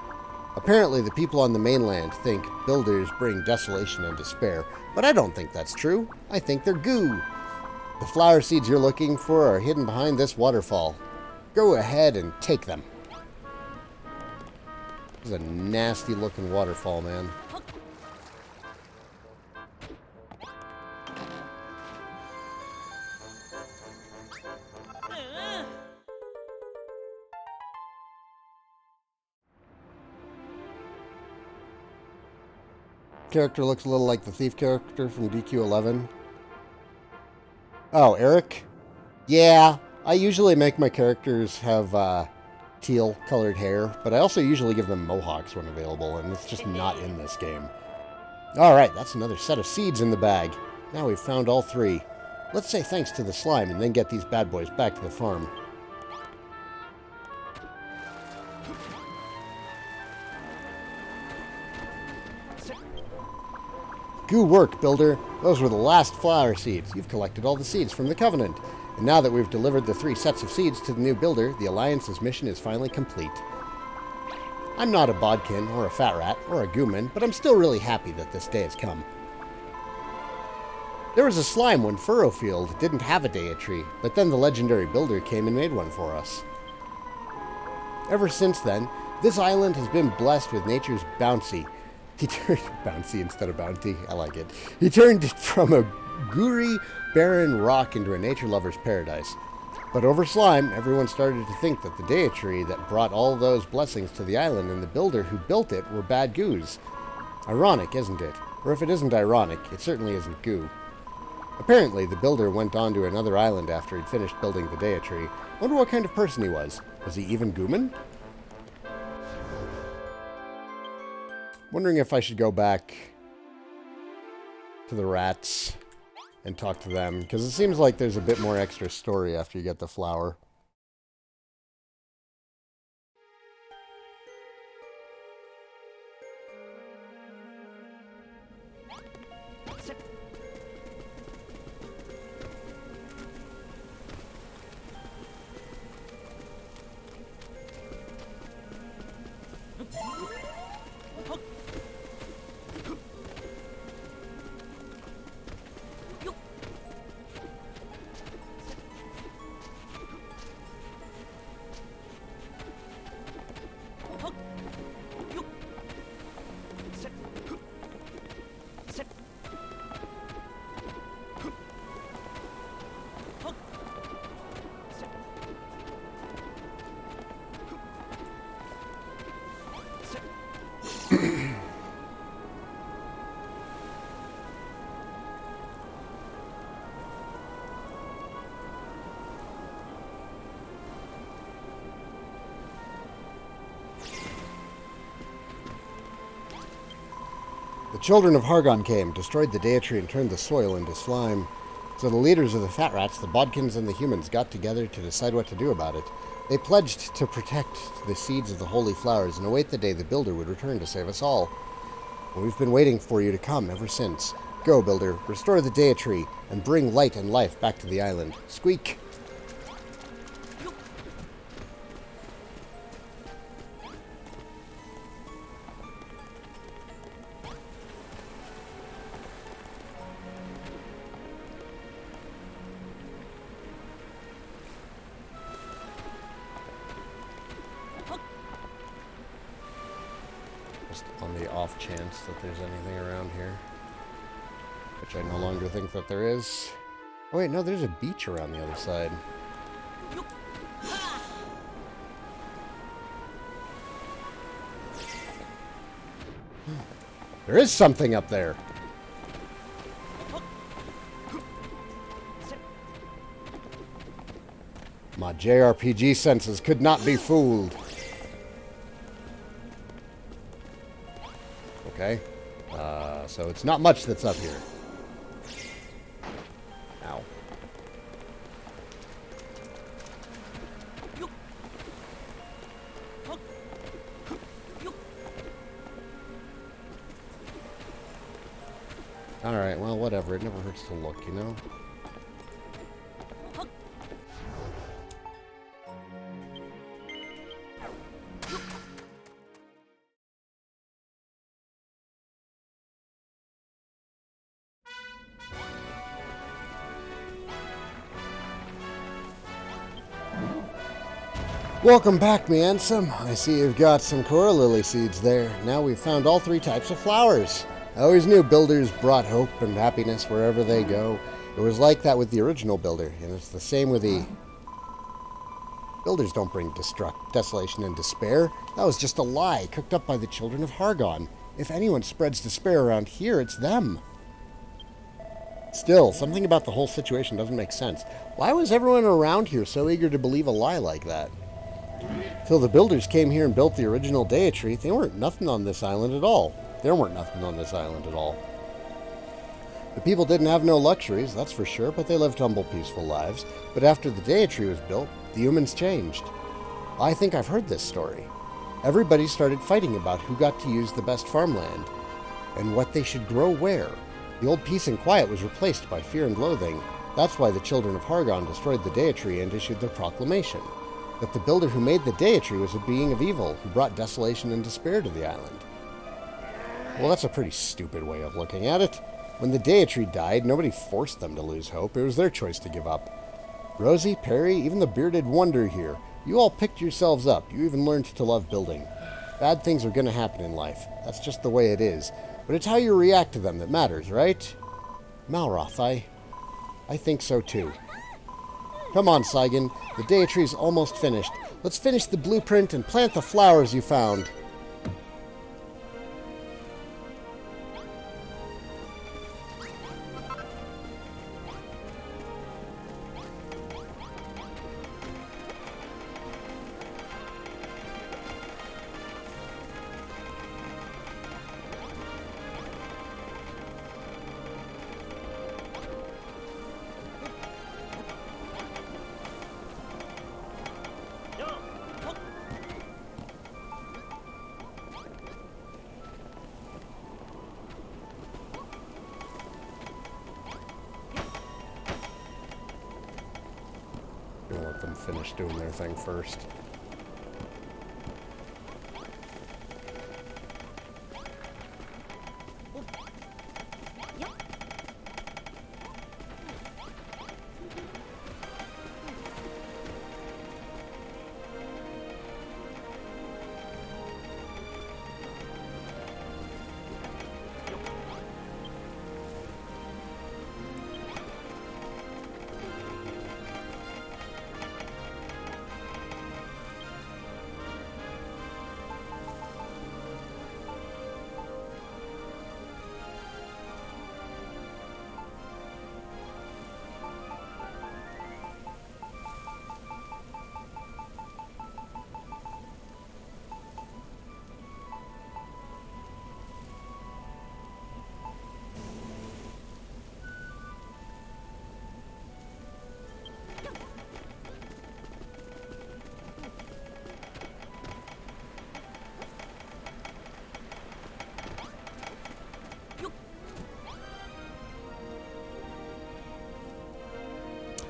Speaker 1: Apparently, the people on the mainland think builders bring desolation and despair, but I don't think that's true. I think they're goo. The flower seeds you're looking for are hidden behind this waterfall. Go ahead and take them. This is a nasty-looking waterfall, man. Character looks a little like the thief character from DQ11. Oh, Eric? Yeah, I usually make my characters have teal-colored hair, but I also usually give them mohawks when available, and it's just not in this game. Alright, that's another set of seeds in the bag. Now we've found all 3. Let's say thanks to the slime and then get these bad boys back to the farm. Good work, Builder. Those were the last flower seeds. You've collected all the seeds from the Covenant. And now that we've delivered the 3 sets of seeds to the new Builder, the Alliance's mission is finally complete. I'm not a bodkin, or a fat rat, or a gooman, but I'm still really happy that this day has come. There was a slime when Furoffield didn't have a Deat tree, but then the legendary Builder came and made one for us. Ever since then, this island has been blessed with nature's bouncy. He turned bouncy instead of bounty. I like it. He turned it from a gooey, barren rock into a nature lover's paradise. But over slime, everyone started to think that the Deat tree that brought all those blessings to the island and the builder who built it were bad goos. Ironic, isn't it? Or if it isn't ironic, it certainly isn't goo. Apparently, the builder went on to another island after he'd finished building the Deat tree. Wonder what kind of person he was. Was he even gooman? Wondering if I should go back to the rats and talk to them, because it seems like there's a bit more extra story after you get the flower. The children of Hargon came, destroyed the Deat tree, and turned the soil into slime. So the leaders of the fat rats, the bodkins, and the humans got together to decide what to do about it. They pledged to protect the seeds of the holy flowers and await the day the Builder would return to save us all. Well, we've been waiting for you to come ever since. Go, Builder, restore the Deat tree, and bring light and life back to the island. Squeak! On the off chance that there's anything around here. Which I no longer think that there is. Oh wait, no, there's a beach around the other side. There is something up there! My JRPG senses could not be fooled. Okay. So it's not much that's up here. Ow. Alright, well, whatever. It never hurts to look, you know? Welcome back, me handsome. I see you've got some coral lily seeds there. Now we've found all 3 types of flowers. I always knew builders brought hope and happiness wherever they go. It was like that with the original builder, and it's the same with the... Builders don't bring desolation and despair. That was just a lie cooked up by the children of Hargon. If anyone spreads despair around here, it's them. Still, something about the whole situation doesn't make sense. Why was everyone around here so eager to believe a lie like that? Till the builders came here and built the original Deitry, they weren't nothing on this island at all. There weren't nothing on this island at all. The people didn't have no luxuries, that's for sure, but they lived humble, peaceful lives. But after the Deitry was built, the humans changed. I think I've heard this story. Everybody started fighting about who got to use the best farmland, and what they should grow where. The old peace and quiet was replaced by fear and loathing. That's why the children of Hargon destroyed the Deitry and issued their proclamation. That the builder who made the Deitry was a being of evil who brought desolation and despair to the island. Well, that's a pretty stupid way of looking at it. When the Deitry died, nobody forced them to lose hope. It was their choice to give up. Rosie, Perry, even the bearded wonder here, you all picked yourselves up. You even learned to love building. Bad things are going to happen in life. That's just the way it is. But it's how you react to them that matters, right? Malroth, I think so too. Come on, Saigan. The Deitry's almost finished. Let's finish the blueprint and plant the flowers you found. Let them finish doing their thing first.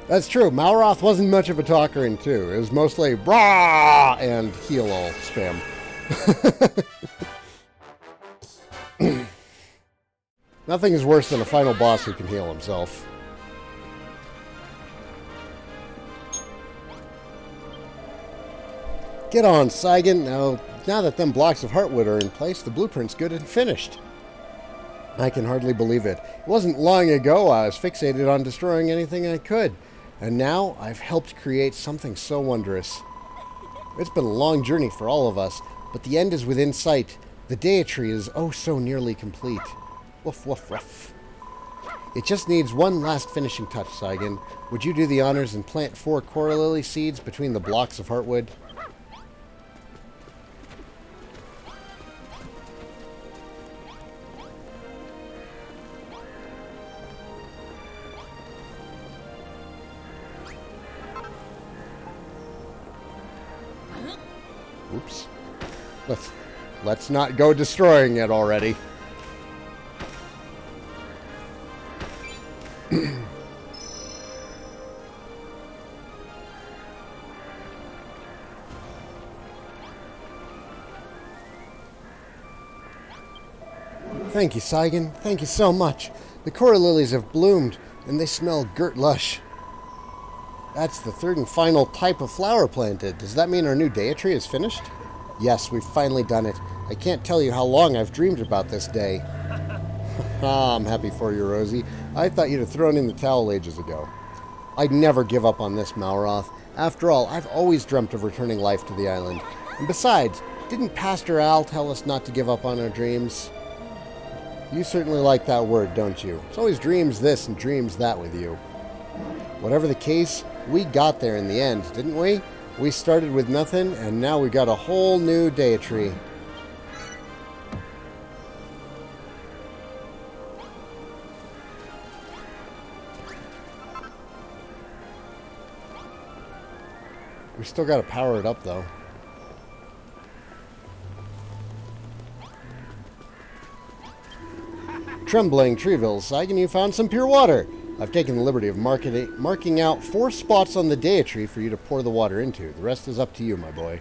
Speaker 1: That's true. Malroth wasn't much of a talker in 2. It was mostly brah and heal all spam. Nothing is worse than a final boss who can heal himself. Get on, Saigan. Now that them blocks of heartwood are in place, the blueprint's good and finished. I can hardly believe it. It wasn't long ago I was fixated on destroying anything I could. And now I've helped create something so wondrous. It's been a long journey for all of us, but the end is within sight. The Deitry is oh so nearly complete. Woof, woof, ruff. It just needs one last finishing touch, Saigan. Would you do the honors and plant 4 coral lily seeds between the blocks of heartwood? Oops. Let's not go destroying it already. Thank you, Saigan. Thank you so much. The coral lilies have bloomed, and they smell girt lush. That's the 3rd and final type of flower planted. Does that mean our new Deat is finished? Yes, we've finally done it. I can't tell you how long I've dreamed about this day. Ah, I'm happy for you, Rosie. I thought you'd have thrown in the towel ages ago. I'd never give up on this, Malroth. After all, I've always dreamt of returning life to the island. And besides, didn't Pastor Al tell us not to give up on our dreams? You certainly like that word, don't you? It's always dreams this and dreams that with you. Whatever the case, we got there in the end, didn't we? We started with nothing, and now we got a whole new Deat. We still got to power it up, though. Trembling Treeville, Saigan, you found some pure water. I've taken the liberty of marking out 4 spots on the Deat for you to pour the water into. The rest is up to you, my boy.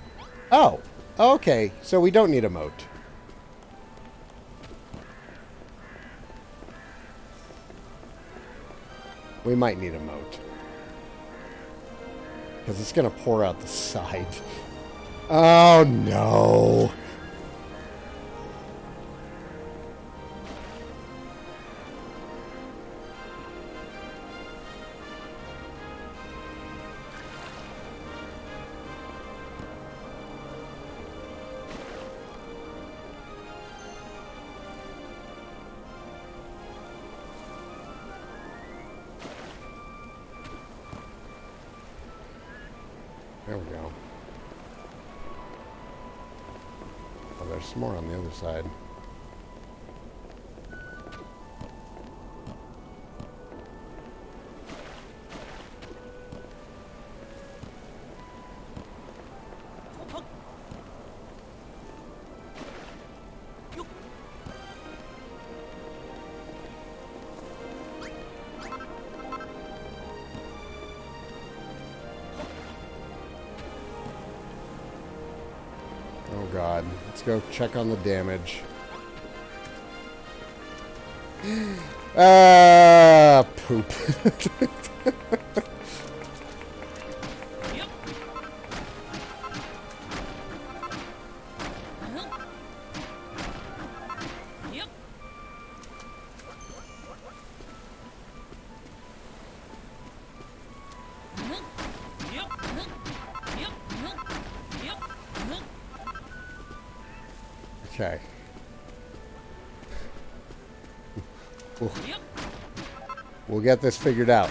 Speaker 1: Oh, okay. So we don't need a moat. We might need a moat. Because it's going to pour out the side. Oh, no. There we go. Oh, there's some more on the other side. Oh god, let's go check on the damage. Poop. Okay. We'll get this figured out.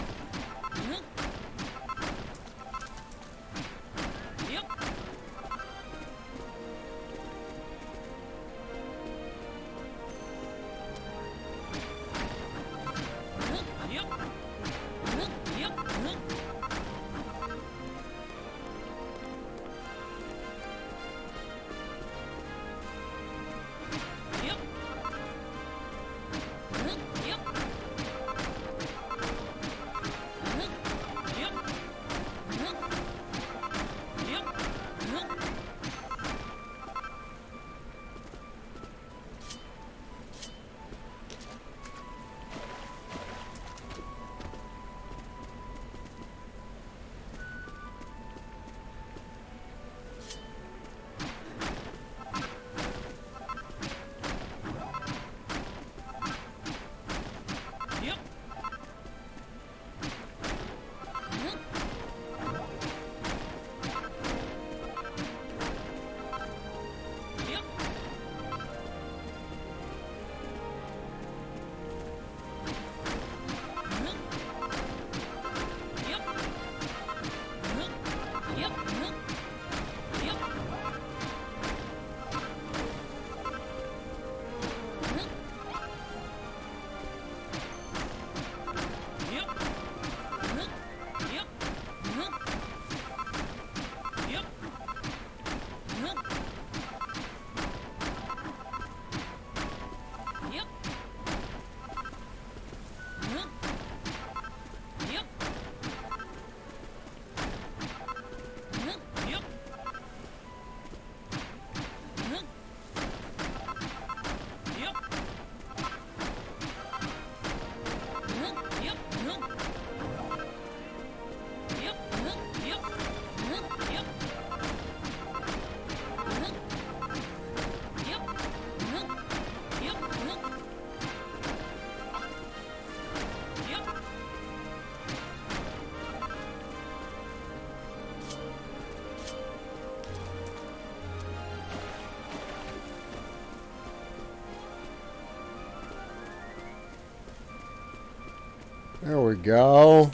Speaker 1: There we go.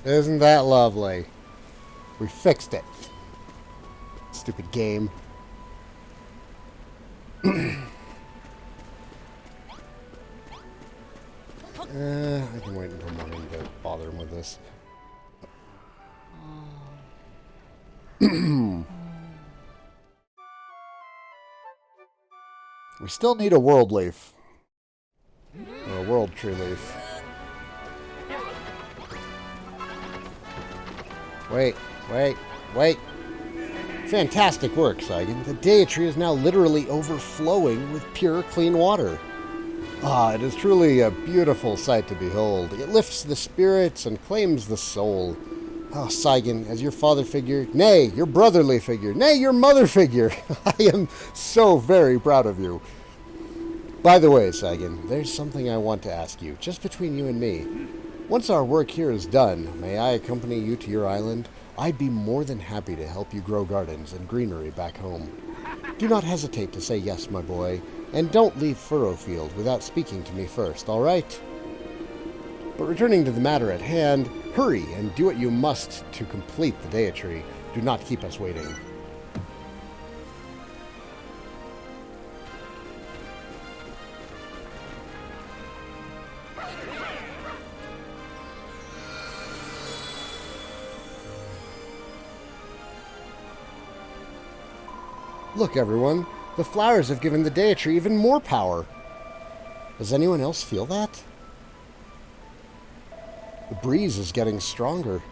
Speaker 1: Isn't that lovely? We fixed it. Stupid game. I can wait until morning to bother him with this. We still need a world leaf. Or a world tree leaf. Wait. Fantastic work, Saigan. The Deat is now literally overflowing with pure, clean water. Ah, it is truly a beautiful sight to behold. It lifts the spirits and claims the soul. Oh, Saigan, as your father figure, nay, your brotherly figure, nay, your mother figure, I am so very proud of you. By the way, Saigan, there's something I want to ask you, just between you and me. Once our work here is done, may I accompany you to your island? I'd be more than happy to help you grow gardens and greenery back home. Do not hesitate to say yes, my boy, and don't leave Furoffield without speaking to me first, all right? But returning to the matter at hand, hurry and do what you must to complete the Deat. Do not keep us waiting. Look, everyone. The flowers have given the Deat even more power. Does anyone else feel that? The breeze is getting stronger.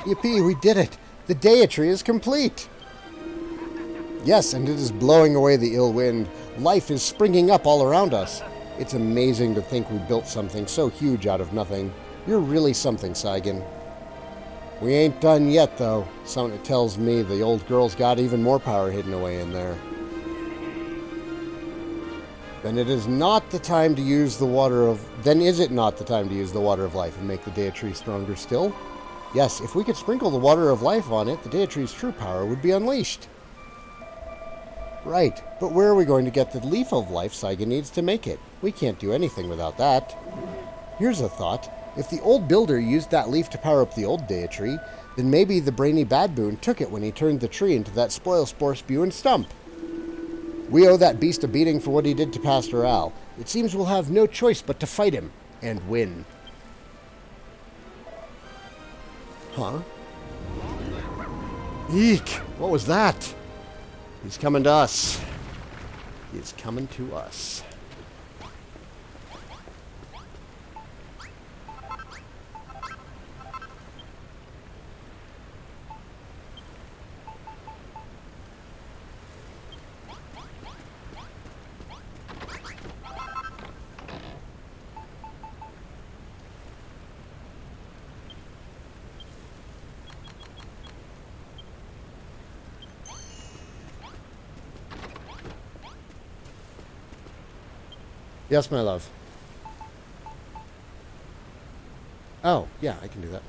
Speaker 1: Yippee, we did it! The Deat is complete! Yes, and it is blowing away the ill wind. Life is springing up all around us. It's amazing to think we built something so huge out of nothing. You're really something, Saigan. We ain't done yet, though. Something tells me the old girl's got even more power hidden away in there. Then it is not the time to use the water of... Then is it not the time to use the water of life and make the Deat stronger still? Yes, if we could sprinkle the water of life on it, the Deat's true power would be unleashed. Right, but where are we going to get the leaf of life Saigan needs to make it? We can't do anything without that. Here's a thought. If the old builder used that leaf to power up the old Deat, then maybe the brainy baboon took it when he turned the tree into that spoil-spore spewing stump. We owe that beast a beating for what he did to Pastor Al. It seems we'll have no choice but to fight him and win. Huh? Eek! What was that? He's coming to us. He's coming to us. Yes, my love. Oh, yeah, I can do that.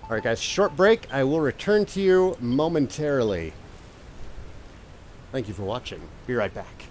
Speaker 1: Alright, guys, short break. I will return to you momentarily. Thank you for watching. Be right back.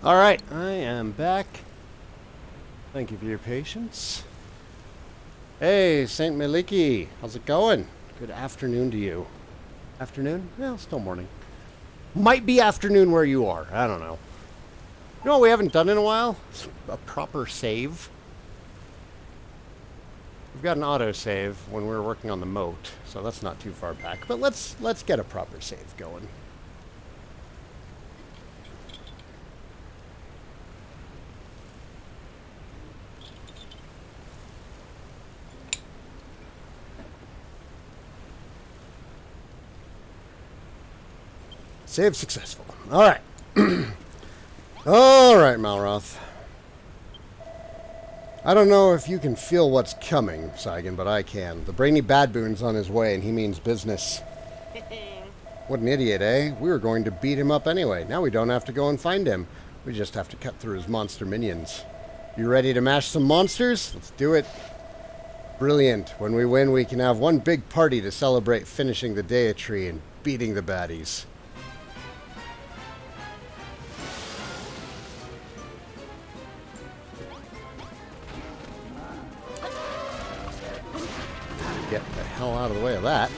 Speaker 1: All right, I am back. Thank you for your patience. Hey, Saint Maliki, how's it going? Good afternoon to you. Afternoon? Well, still morning. Might be afternoon where you are. I don't know. You know what we haven't done in a while? A proper save. We've got an autosave when we were working on the moat, so that's not too far back. But let's get a proper save going. Save successful. All right. All right, Malroth. I don't know if you can feel what's coming, Saigan, but I can. The brainy Badboon's on his way, and he means business. What an idiot, eh? We were going to beat him up anyway. Now we don't have to go and find him. We just have to cut through his monster minions. You ready to mash some monsters? Let's do it. Brilliant. When we win, we can have one big party to celebrate finishing the Deitry and beating the baddies. Get the hell out of the way of that.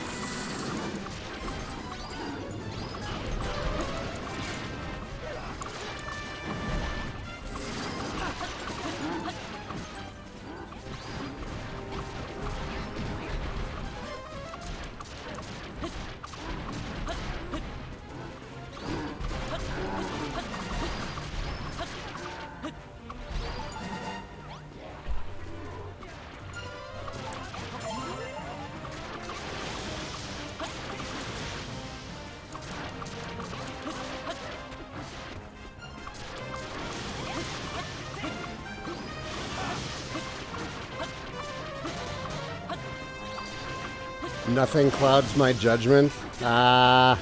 Speaker 1: Nothing clouds my judgment. Ah.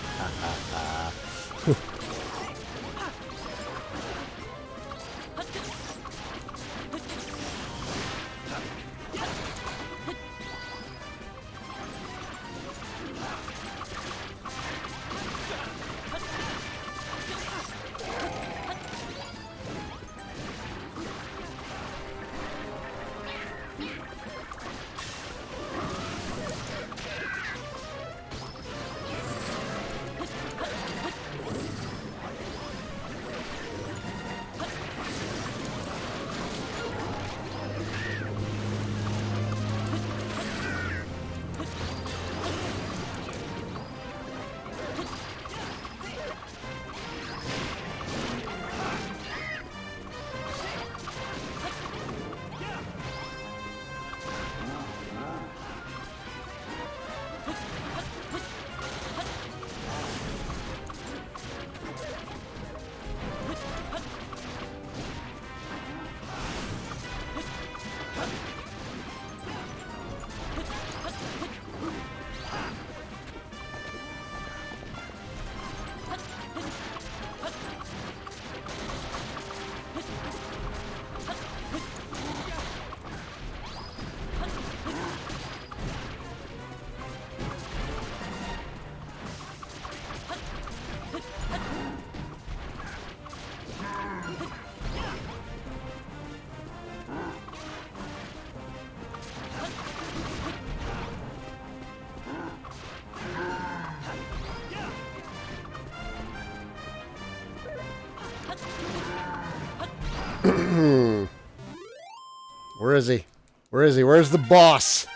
Speaker 1: Where is he? Where is he? Where's the boss?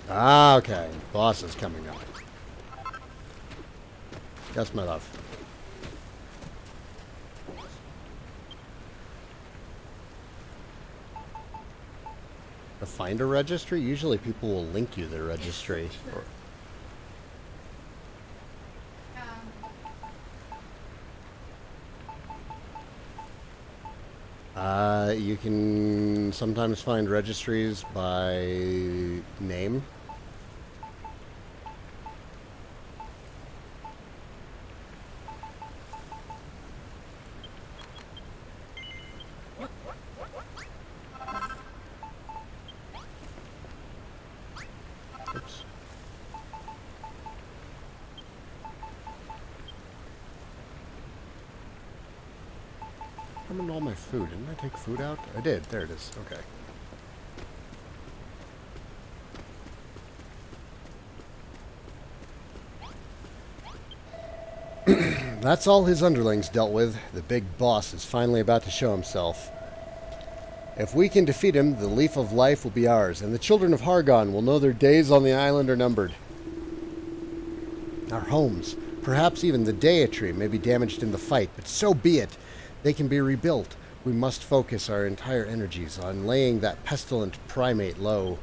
Speaker 1: Ah, okay. Boss is coming up. Yes, my love. To find a registry? Usually people will link you their registry. You can sometimes find registries by name. summoned all my food. Didn't I take food out? I did. There it is. Okay. That's all his underlings dealt with. The big boss is finally about to show himself. If we can defeat him, the leaf of life will be ours, and the children of Hargon will know their days on the island are numbered. Our homes, perhaps even the Deitry, may be damaged in the fight, but so be it. They can be rebuilt. We must focus our entire energies on laying that pestilent primate low.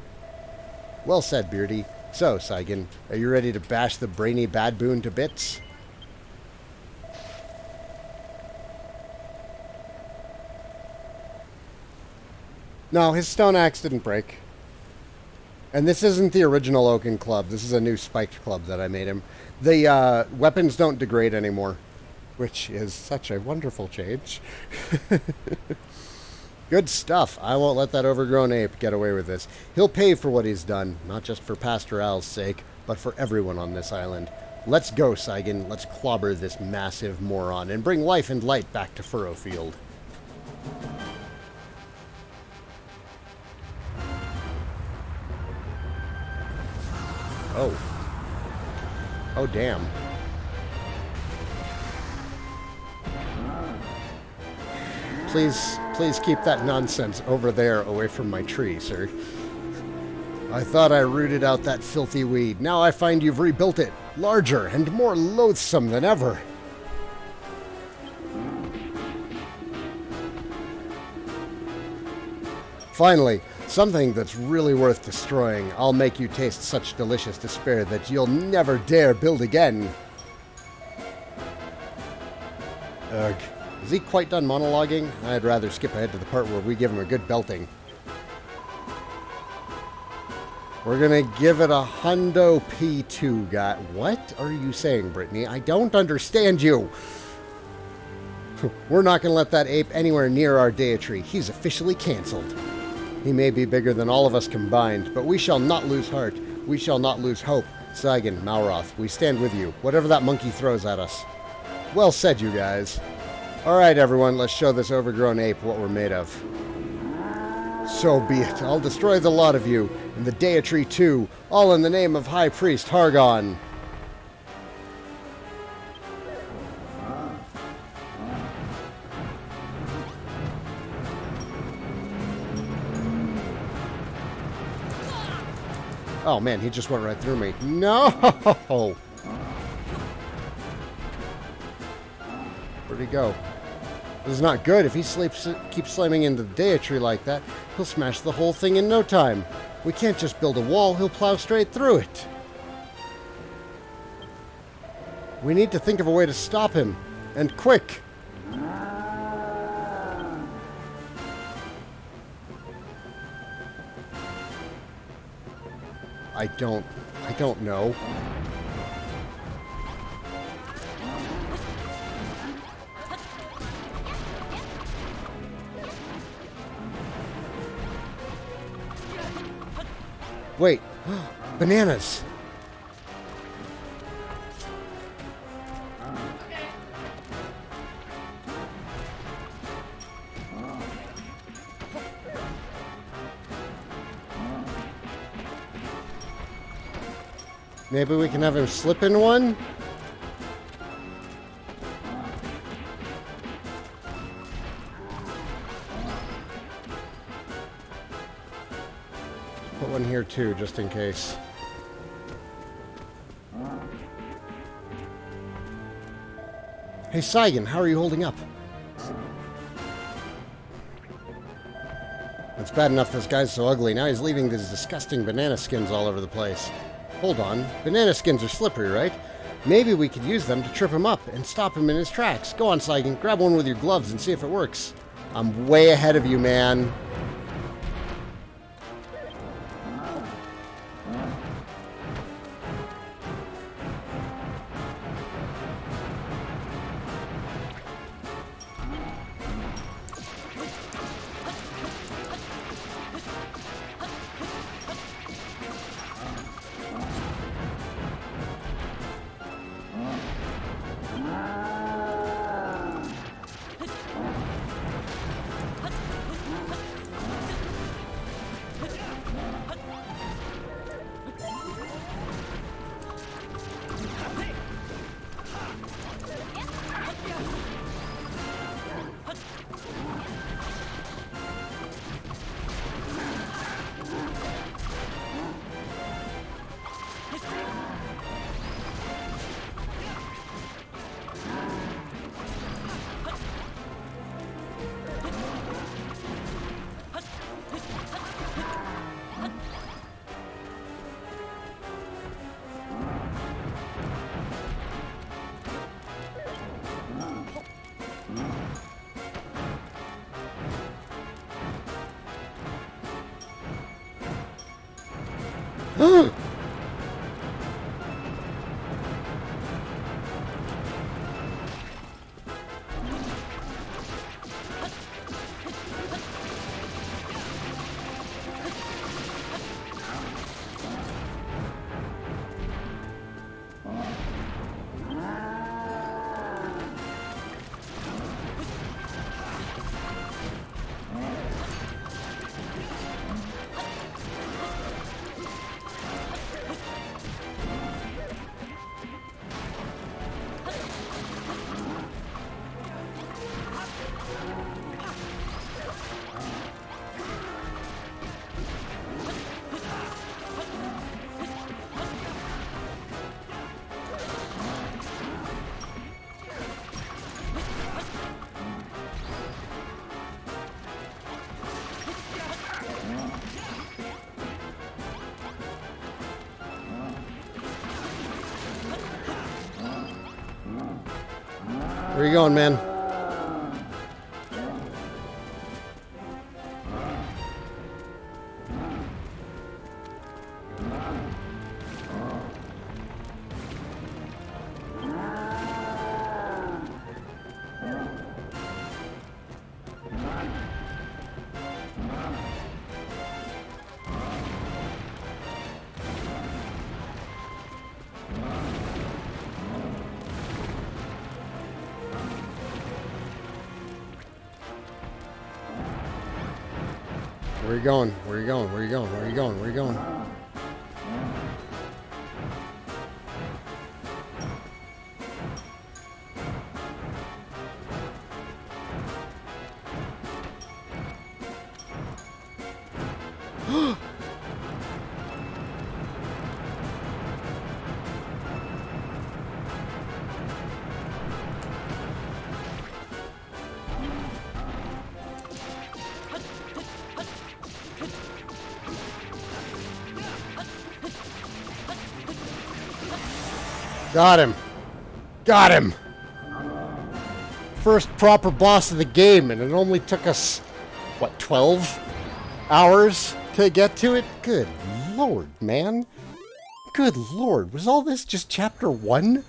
Speaker 1: Well said, Beardy. So, Saigan, are you ready to bash the brainy badboon to bits? No, his stone axe didn't break. And this isn't the original oaken club. This is a new spiked club that I made him. The weapons don't degrade anymore, which is such a wonderful change. Good stuff. I won't let that overgrown ape get away with this. He'll pay for what he's done, not just for Pastor Al's sake, but for everyone on this island. Let's go, Saigan. Let's clobber this massive moron and bring life and light back to Furoffield. Oh. Oh, damn. Please keep that nonsense over there away from my tree, sir. I thought I rooted out that filthy weed. Now I find you've rebuilt it, larger and more loathsome than ever. Finally, something that's really worth destroying. I'll make you taste such delicious despair that you'll never dare build again. Ugh. Is he quite done monologuing? I'd rather skip ahead to the part where we give him a good belting. We're gonna give it a hundo P2, guy. What are you saying, Brittany? I don't understand you. We're not gonna let that ape anywhere near our Deitry. He's officially cancelled. He may be bigger than all of us combined, but we shall not lose heart. We shall not lose hope. Saigan, Malroth, we stand with you, whatever that monkey throws at us. Well said, you guys. Alright, everyone, let's show this overgrown ape what we're made of. So be it. I'll destroy the lot of you, and the Deitry too, all in the name of High Priest Hargon. Oh man, he just went right through me. No! Where'd he go? This is not good. If he keeps slamming into the Deitry like that, he'll smash the whole thing in no time. We can't just build a wall. He'll plow straight through it. We need to think of a way to stop him. And quick! I don't know. Wait, bananas! Maybe we can have him slip in one? Put one here too, just in case. Hey Saigan, how are you holding up? It's bad enough this guy's so ugly. Now he's leaving these disgusting banana skins all over the place. Hold on. Banana skins are slippery, right? Maybe we could use them to trip him up and stop him in his tracks. Go on, Saigan. Grab one with your gloves and see if it works. I'm way ahead of you, man. Where you going, man? Where you going? Where you going? Where you going? Where you going? Where you going? Got him. Got him. First proper boss of the game, and it only took us, what, 12 hours to get to it? Good lord, man. Good lord. Was all this just chapter 1?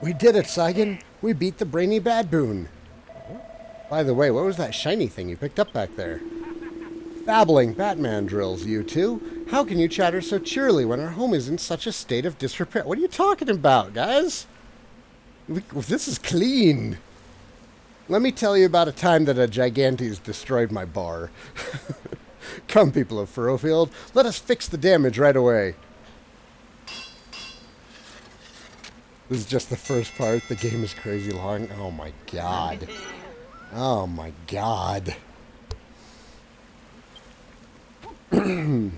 Speaker 1: We did it, Saigan. We beat the brainy baboon. By the way, what was that shiny thing you picked up back there? Babbling Batman drills, you two. How can you chatter so cheerily when our home is in such a state of disrepair? What are you talking about, guys? This is clean. Let me tell you about a time that a Gigantes destroyed my bar. Come, people of Furoffield, let us fix the damage right away. This is just the first part. The game is crazy long. Oh my god. Oh my god. I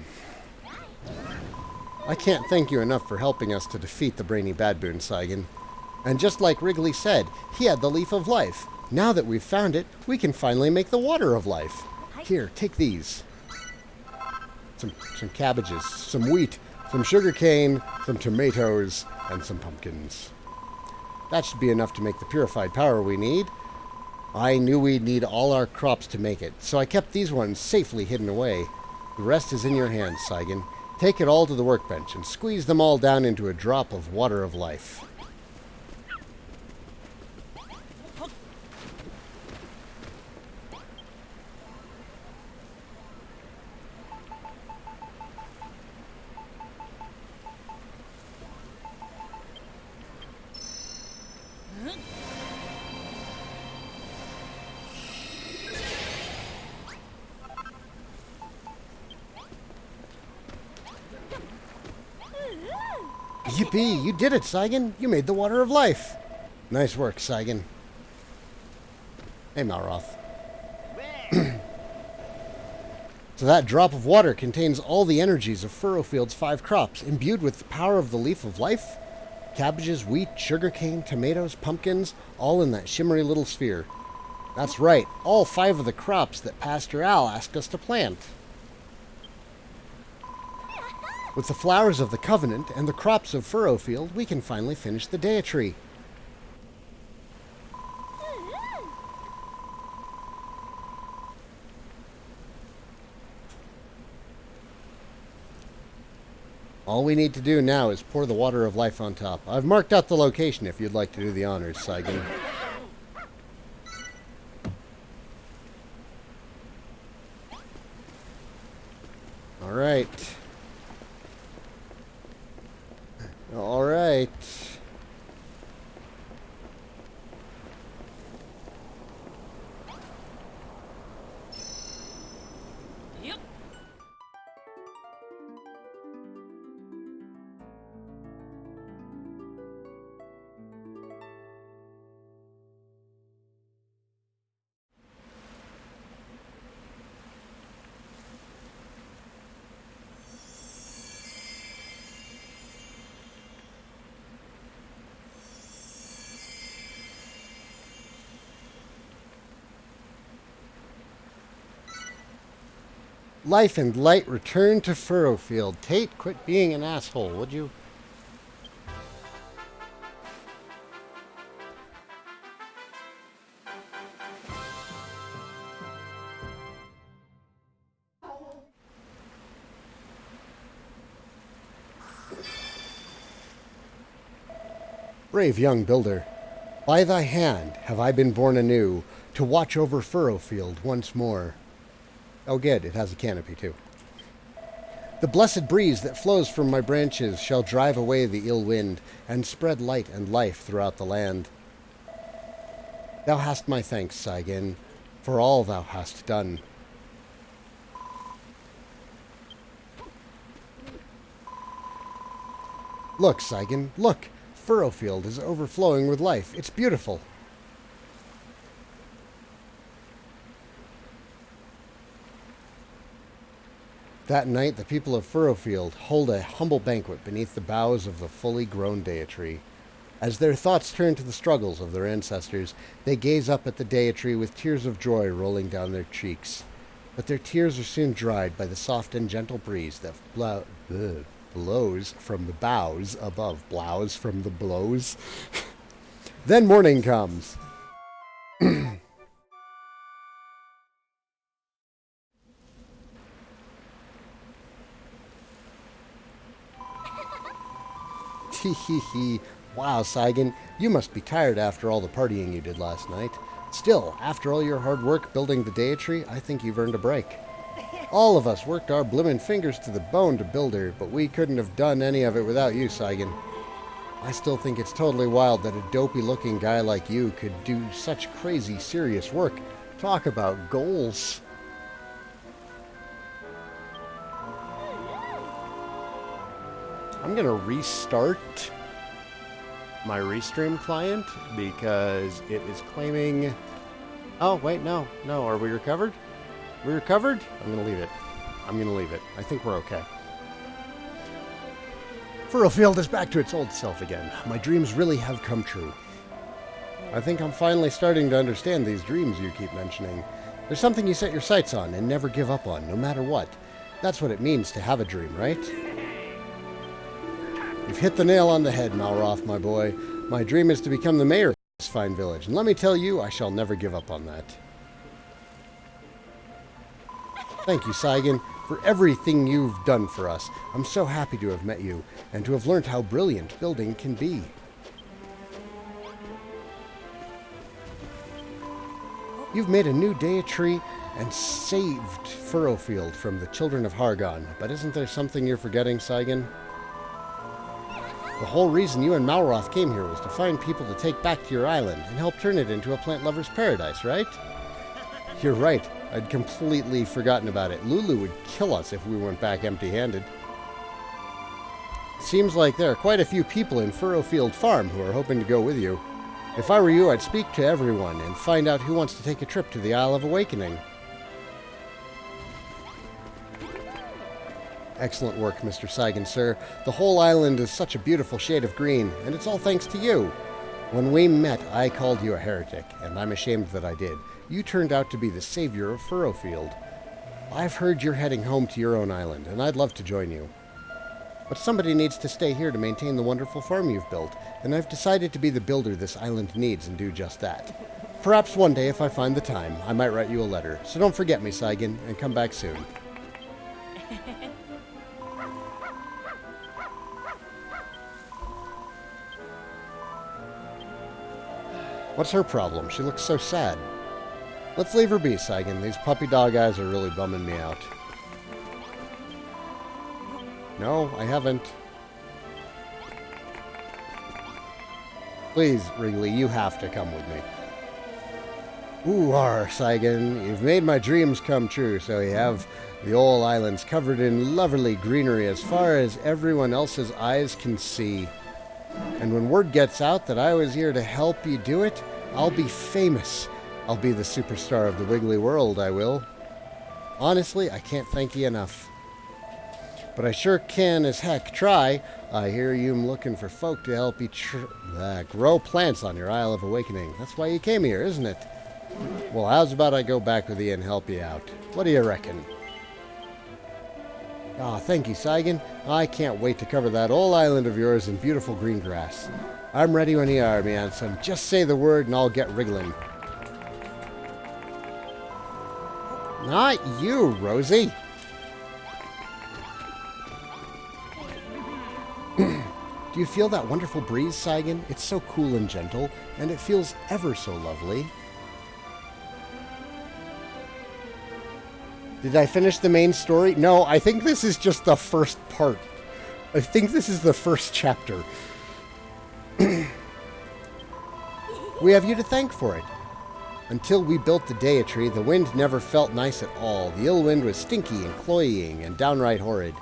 Speaker 1: can't thank you enough for helping us to defeat the brainy baboon, Saigan. And just like Wrigley said, he had the leaf of life. Now that we've found it, we can finally make the water of life. Here, take these. Some cabbages, some wheat, some sugar cane, some tomatoes, and some pumpkins. That should be enough to make the purified power we need. I knew we'd need all our crops to make it, so I kept these ones safely hidden away. The rest is in your hands, Saigan. Take it all to the workbench and squeeze them all down into a drop of water of life. Yippee! You did it, Saigan! You made the water of life! Nice work, Saigan. Hey, Malroth. So that drop of water contains all the energies of Furofield's 5 crops, imbued with the power of the leaf of life? Cabbages, wheat, sugarcane, tomatoes, pumpkins, all in that shimmery little sphere. That's right, all 5 of the crops that Pastor Al asked us to plant. With the flowers of the Covenant and the crops of Furoffield, we can finally finish the Deitry. All we need to do now is pour the water of life on top. I've marked out the location if you'd like to do the honors, Saigan. Alright. Alright.
Speaker 2: Yep.
Speaker 1: Life and light return to Furoffield. Tate, quit being an asshole, would you? Brave young builder, by thy hand have I been born anew, to watch over Furoffield once more. Oh good, it has a canopy too. The blessed breeze that flows from my branches shall drive away the ill wind, and spread light and life throughout the land. Thou hast my thanks, Saigan, for all thou hast done. Look, Saigan, look! Furoffield is overflowing with life. It's beautiful. That night, the people of Furoffield hold a humble banquet beneath the boughs of the fully grown Deitry. As their thoughts turn to the struggles of their ancestors, they gaze up at the Deitry with tears of joy rolling down their cheeks. But their tears are soon dried by the soft and gentle breeze that blows from the boughs above. Blows from the blows. Then morning comes. Hee. Wow, Saigan, you must be tired after all the partying you did last night. Still, after all your hard work building the Deitry, I think you've earned a break. All of us worked our bloomin' fingers to the bone to build her, but we couldn't have done any of it without you, Saigan. I still think it's totally wild that a dopey-looking guy like you could do such crazy, serious work. Talk about goals. I'm going to restart my Restream client because it is claiming... Oh, wait, no. Are we recovered? We recovered? I'm going to leave it. I think we're okay. Furoffield is back to its old self again. My dreams really have come true. I think I'm finally starting to understand these dreams you keep mentioning. There's something you set your sights on and never give up on, no matter what. That's what it means to have a dream, right? You've hit the nail on the head, Malroth, my boy. My dream is to become the mayor of this fine village, and let me tell you, I shall never give up on that. Thank you, Saigan, for everything you've done for us. I'm so happy to have met you, and to have learned how brilliant building can be. You've made a new Deitry and saved Furoffield from the children of Hargon, but isn't there something you're forgetting, Saigan? The whole reason you and Malroth came here was to find people to take back to your island and help turn it into a plant lover's paradise, right? You're right. I'd completely forgotten about it. Lulu would kill us if we went back empty-handed. Seems like there are quite a few people in Furoffield Farm who are hoping to go with you. If I were you, I'd speak to everyone and find out who wants to take a trip to the Isle of Awakening. Excellent work, Mr. Saigan, sir. The whole island is such a beautiful shade of green, and it's all thanks to you. When we met, I called you a heretic, and I'm ashamed that I did. You turned out to be the savior of Furoffield. I've heard you're heading home to your own island, and I'd love to join you. But somebody needs to stay here to maintain the wonderful farm you've built, and I've decided to be the builder this island needs and do just that. Perhaps one day, if I find the time, I might write you a letter. So don't forget me, Saigan, and come back soon. What's her problem? She looks so sad. Let's leave her be, Saigan. These puppy dog eyes are really bumming me out. No, I haven't. Please, Wrigley, you have to come with me. Ooh, Saigan, you've made my dreams come true, so you have the whole islands covered in lovely greenery as far as everyone else's eyes can see. And when word gets out that I was here to help you do it, I'll be famous. I'll be the superstar of the Wiggly world, I will. Honestly, I can't thank you enough. But I sure can as heck try. I hear you're looking for folk to help you grow plants on your Isle of Awakening. That's why you came here, isn't it? Well, how's about I go back with you and help you out? What do you reckon? Ah, thank you, Saigan. I can't wait to cover that whole island of yours in beautiful green grass. I'm ready when you are, me handsome. Just say the word and I'll get wriggling. Not you, Rosie. Do you feel that wonderful breeze, Saigan? It's so cool and gentle, and it feels ever so lovely. Did I finish the main story? No, I think this is just the first part. I think this is the first chapter. We have you to thank for it. Until we built the Deat, the wind never felt nice at all. The ill wind was stinky and cloying and downright horrid.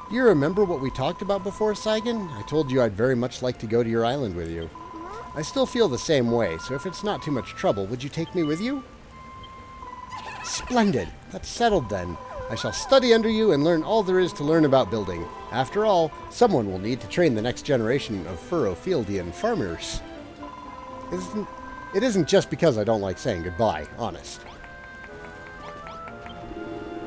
Speaker 1: Do you remember what we talked about before, Saigan? I told you I'd very much like to go to your island with you. I still feel the same way, so if it's not too much trouble, would you take me with you? Splendid! That's settled then. I shall study under you and learn all there is to learn about building. After all, someone will need to train the next generation of Furoffieldian farmers. It isn't just because I don't like saying goodbye, honest.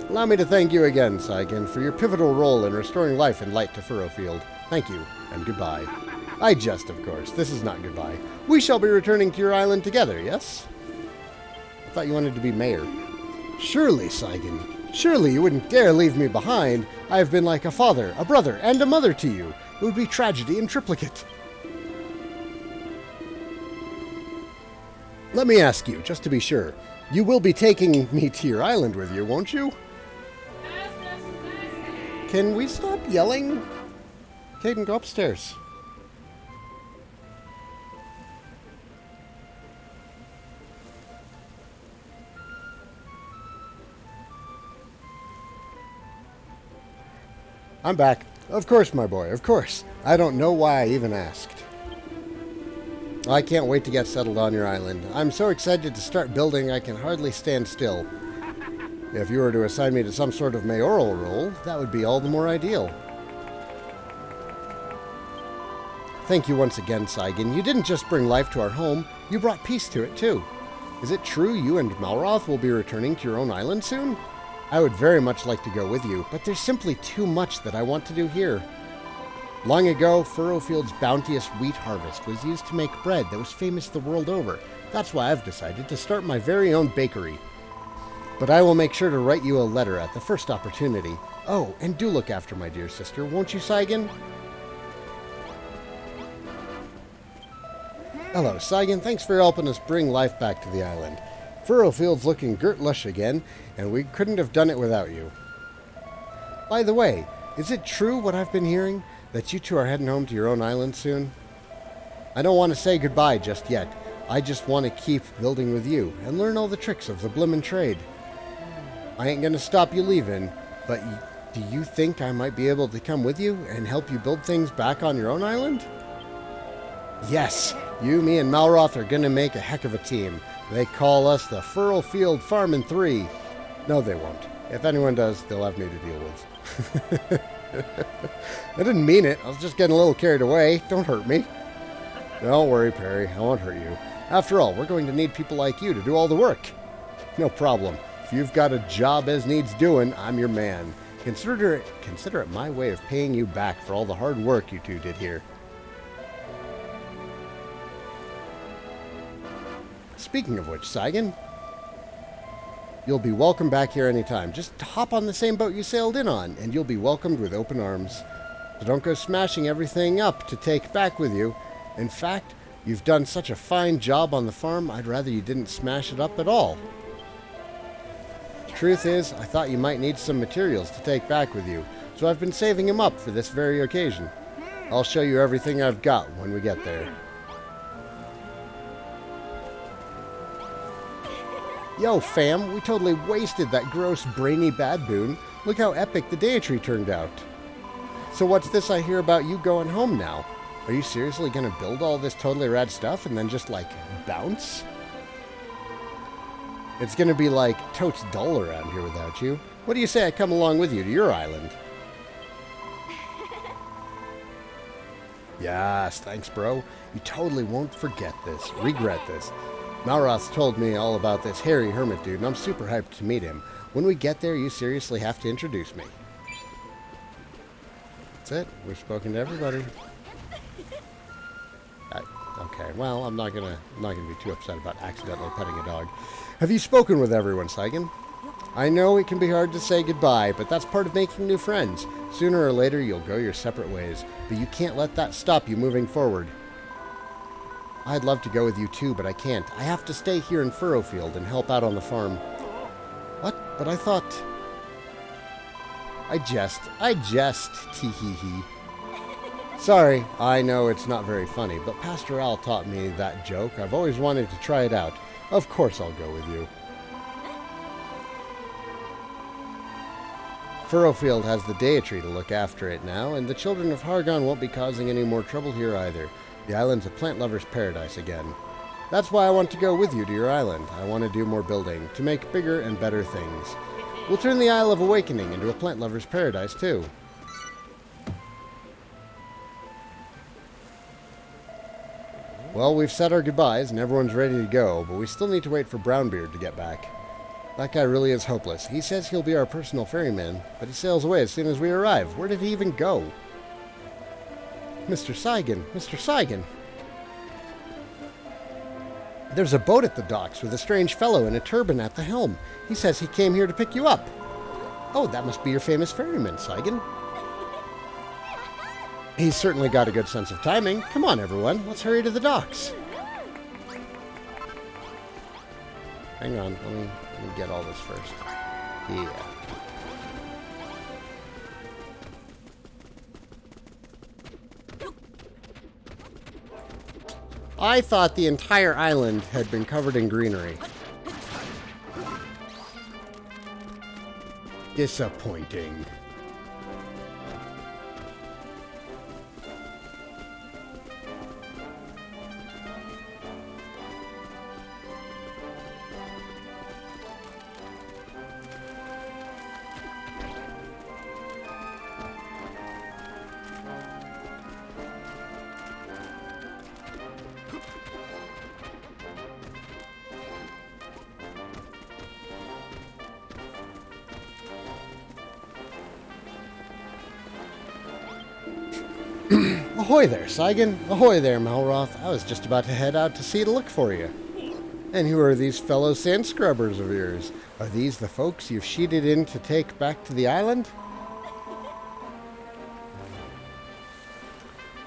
Speaker 1: Allow me to thank you again, Saigan, for your pivotal role in restoring life and light to Furoffield. Thank you, and goodbye. I jest, of course. This is not goodbye. We shall be returning to your island together, yes? I thought you wanted to be mayor. Surely, Saigan. Surely you wouldn't dare leave me behind. I have been like a father, a brother, and a mother to you. It would be tragedy in triplicate. Let me ask you, just to be sure. You will be taking me to your island with you, won't you? Can we stop yelling? Caden, go upstairs. I'm back. Of course, my boy, of course. I don't know why I even asked. I can't wait to get settled on your island. I'm so excited to start building I can hardly stand still. If you were to assign me to some sort of mayoral role, that would be all the more ideal. Thank you once again, Saigan. You didn't just bring life to our home, you brought peace to it too. Is it true you and Malroth will be returning to your own island soon? I would very much like to go with you, but there's simply too much that I want to do here. Long ago, Furofield's bounteous wheat harvest was used to make bread that was famous the world over. That's why I've decided to start my very own bakery. But I will make sure to write you a letter at the first opportunity. Oh, and do look after my dear sister, won't you, Saigan? Hello, Saigan. Thanks for helping us bring life back to the island. Furofield's looking girt lush again, and we couldn't have done it without you. By the way, is it true what I've been hearing, that you two are heading home to your own island soon? I don't want to say goodbye just yet. I just want to keep building with you and learn all the tricks of the bloomin' trade. I ain't gonna stop you leaving, but do you think I might be able to come with you and help you build things back on your own island? Yes, you, me, and Malroth are gonna make a heck of a team. They call us the Furoffield Farmin' 3. No, they won't. If anyone does, they'll have me to deal with. I didn't mean it. I was just getting a little carried away. Don't hurt me. Don't worry, Perry. I won't hurt you. After all, we're going to need people like you to do all the work. No problem. If you've got a job as needs doing, I'm your man. Consider it my way of paying you back for all the hard work you two did here. Speaking of which, Saigan, you'll be welcome back here anytime. Just hop on the same boat you sailed in on, and you'll be welcomed with open arms. So don't go smashing everything up to take back with you. In fact, you've done such a fine job on the farm, I'd rather you didn't smash it up at all. Truth is, I thought you might need some materials to take back with you, so I've been saving them up for this very occasion. I'll show you everything I've got when we get there. Yo, fam, we totally wasted that gross, brainy bad boon. Look how epic the Deity turned out. So what's this I hear about you going home now? Are you seriously gonna build all this totally rad stuff and then just, like, bounce? It's gonna be, like, totes dull around here without you. What do you say I come along with you to your island? Yes, thanks, bro. You totally won't regret this. Malroth told me all about this hairy hermit dude, and I'm super hyped to meet him. When we get there, you seriously have to introduce me. That's it. We've spoken to everybody. Okay, well, I'm not gonna be too upset about accidentally petting a dog. Have you spoken with everyone, Saigan? I know it can be hard to say goodbye, but that's part of making new friends. Sooner or later, you'll go your separate ways, but you can't let that stop you moving forward. I'd love to go with you too, but I can't. I have to stay here in Furoffield and help out on the farm. What? But I thought... I jest, tee-hee-hee. Sorry, I know it's not very funny, but Pastor Al taught me that joke. I've always wanted to try it out. Of course I'll go with you. Furoffield has the Deity to look after it now, and the children of Hargon won't be causing any more trouble here either. The island's a plant lover's paradise again. That's why I want to go with you to your island. I want to do more building, to make bigger and better things. We'll turn the Isle of Awakening into a plant lover's paradise, too. Well, we've said our goodbyes and everyone's ready to go, but we still need to wait for Brownbeard to get back. That guy really is hopeless. He says he'll be our personal ferryman, but he sails away as soon as we arrive. Where did he even go? Mr. Saigan! Mr. Saigan! There's a boat at the docks with a strange fellow in a turban at the helm. He says he came here to pick you up. Oh, that must be your famous ferryman, Saigan. He's certainly got a good sense of timing. Come on, everyone. Let's hurry to the docks. Hang on. Let me get all this first. Yeah. I thought the entire island had been covered in greenery. Disappointing. Ahoy there, Saigan. Ahoy there, Malroth. I was just about to head out to sea to look for you. And who are these fellow sand scrubbers of yours? Are these the folks you've sheeted in to take back to the island?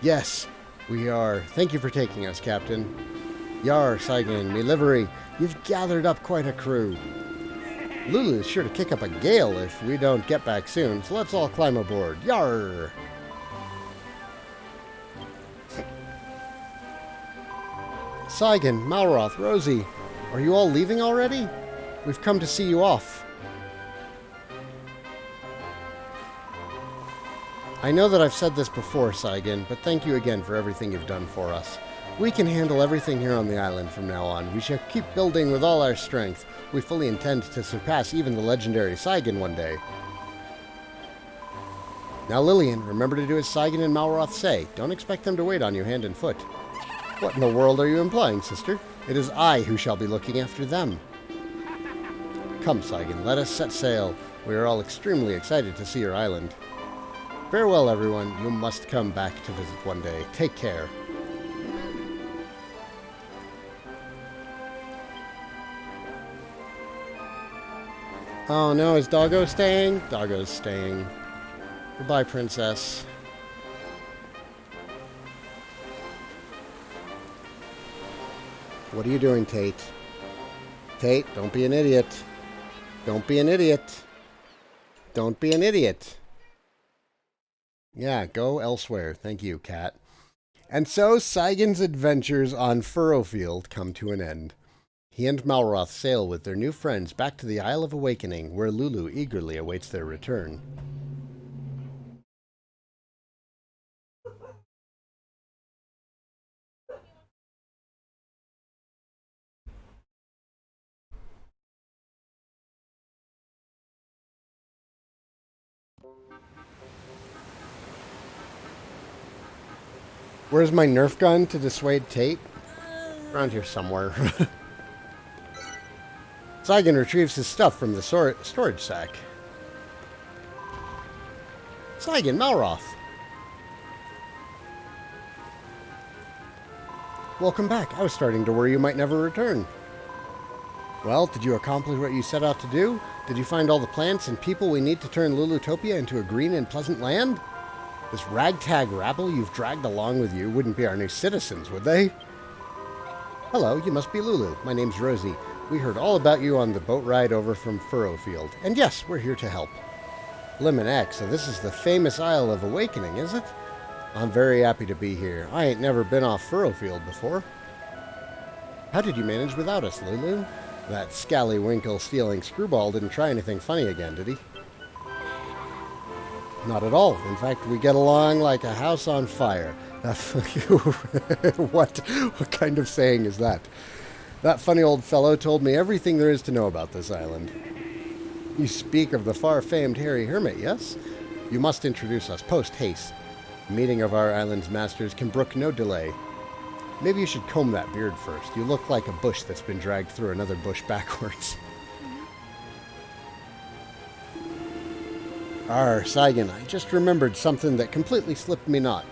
Speaker 1: Yes, we are. Thank you for taking us, Captain. Yar, Saigan, me livery. You've gathered up quite a crew. Lulu's sure to kick up a gale if we don't get back soon, so let's all climb aboard. Yar! Saigan, Malroth, Rosie, are you all leaving already? We've come to see you off. I know that I've said this before, Saigan, but thank you again for everything you've done for us. We can handle everything here on the island from now on. We shall keep building with all our strength. We fully intend to surpass even the legendary Saigan one day. Now, Lillian, remember to do as Saigan and Malroth say. Don't expect them to wait on you hand and foot. What in the world are you implying, sister? It is I who shall be looking after them. Come, Saigan, let us set sail. We are all extremely excited to see your island. Farewell, everyone. You must come back to visit one day. Take care. Oh no, is Doggo staying? Doggo's staying. Goodbye, princess. What are you doing, Tate? Tate, don't be an idiot. Don't be an idiot. Don't be an idiot. Yeah, go elsewhere. Thank you, cat. And so Saigan's adventures on Furoffield come to an end. He and Malroth sail with their new friends back to the Isle of Awakening, where Lulu eagerly awaits their return. Where's my Nerf gun to dissuade Tate? Around here somewhere. Saigan retrieves his stuff from the storage sack. Saigan, Malroth. Welcome back. I was starting to worry you might never return. Well, did you accomplish what you set out to do? Did you find all the plants and people we need to turn Lulutopia into a green and pleasant land? This ragtag rabble you've dragged along with you wouldn't be our new citizens, would they? Hello, you must be Lulu. My name's Rosie. We heard all about you on the boat ride over from Furoffield. And yes, we're here to help. Lemon X, so this is the famous Isle of Awakening, is it? I'm very happy to be here. I ain't never been off Furoffield before. How did you manage without us, Lulu? That scallywinkle stealing screwball didn't try anything funny again, did he? Not at all. In fact, we get along like a house on fire. What kind of saying is that? That funny old fellow told me everything there is to know about this island. You speak of the far-famed hairy hermit, yes? You must introduce us post-haste. The meeting of our island's masters can brook no delay. Maybe you should comb that beard first. You look like a bush that's been dragged through another bush backwards. Saigan, I just remembered something that completely slipped me not.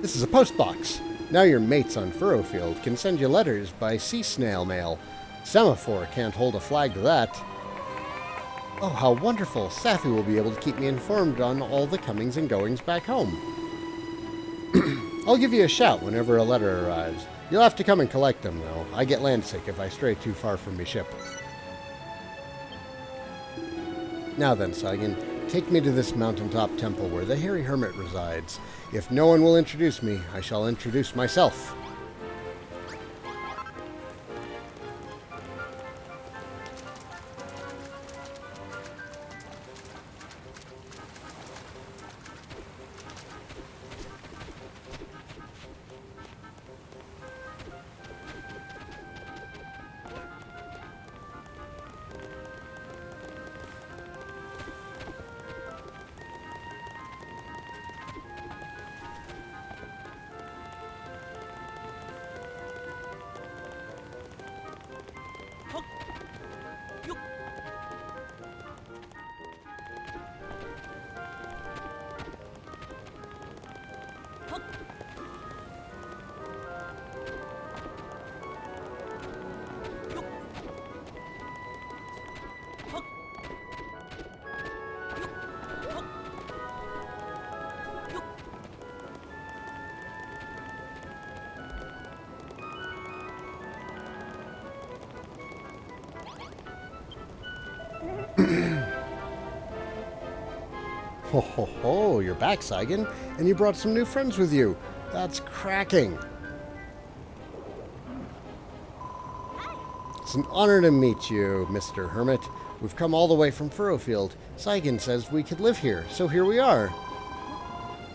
Speaker 1: This is a postbox. Now your mates on Furoffield can send you letters by sea snail mail. Semaphore can't hold a flag to that. Oh, how wonderful. Safi will be able to keep me informed on all the comings and goings back home. I'll give you a shout whenever a letter arrives. You'll have to come and collect them, though. I get landsick if I stray too far from me ship. Now then, Saigan, take me to this mountaintop temple where the hairy hermit resides. If no one will introduce me, I shall introduce myself. Ho ho ho, you're back, Saigan, and you brought some new friends with you. That's cracking. It's an honor to meet you, Mr. Hermit. We've come all the way from Furoffield. Saigan says we could live here, so here we are.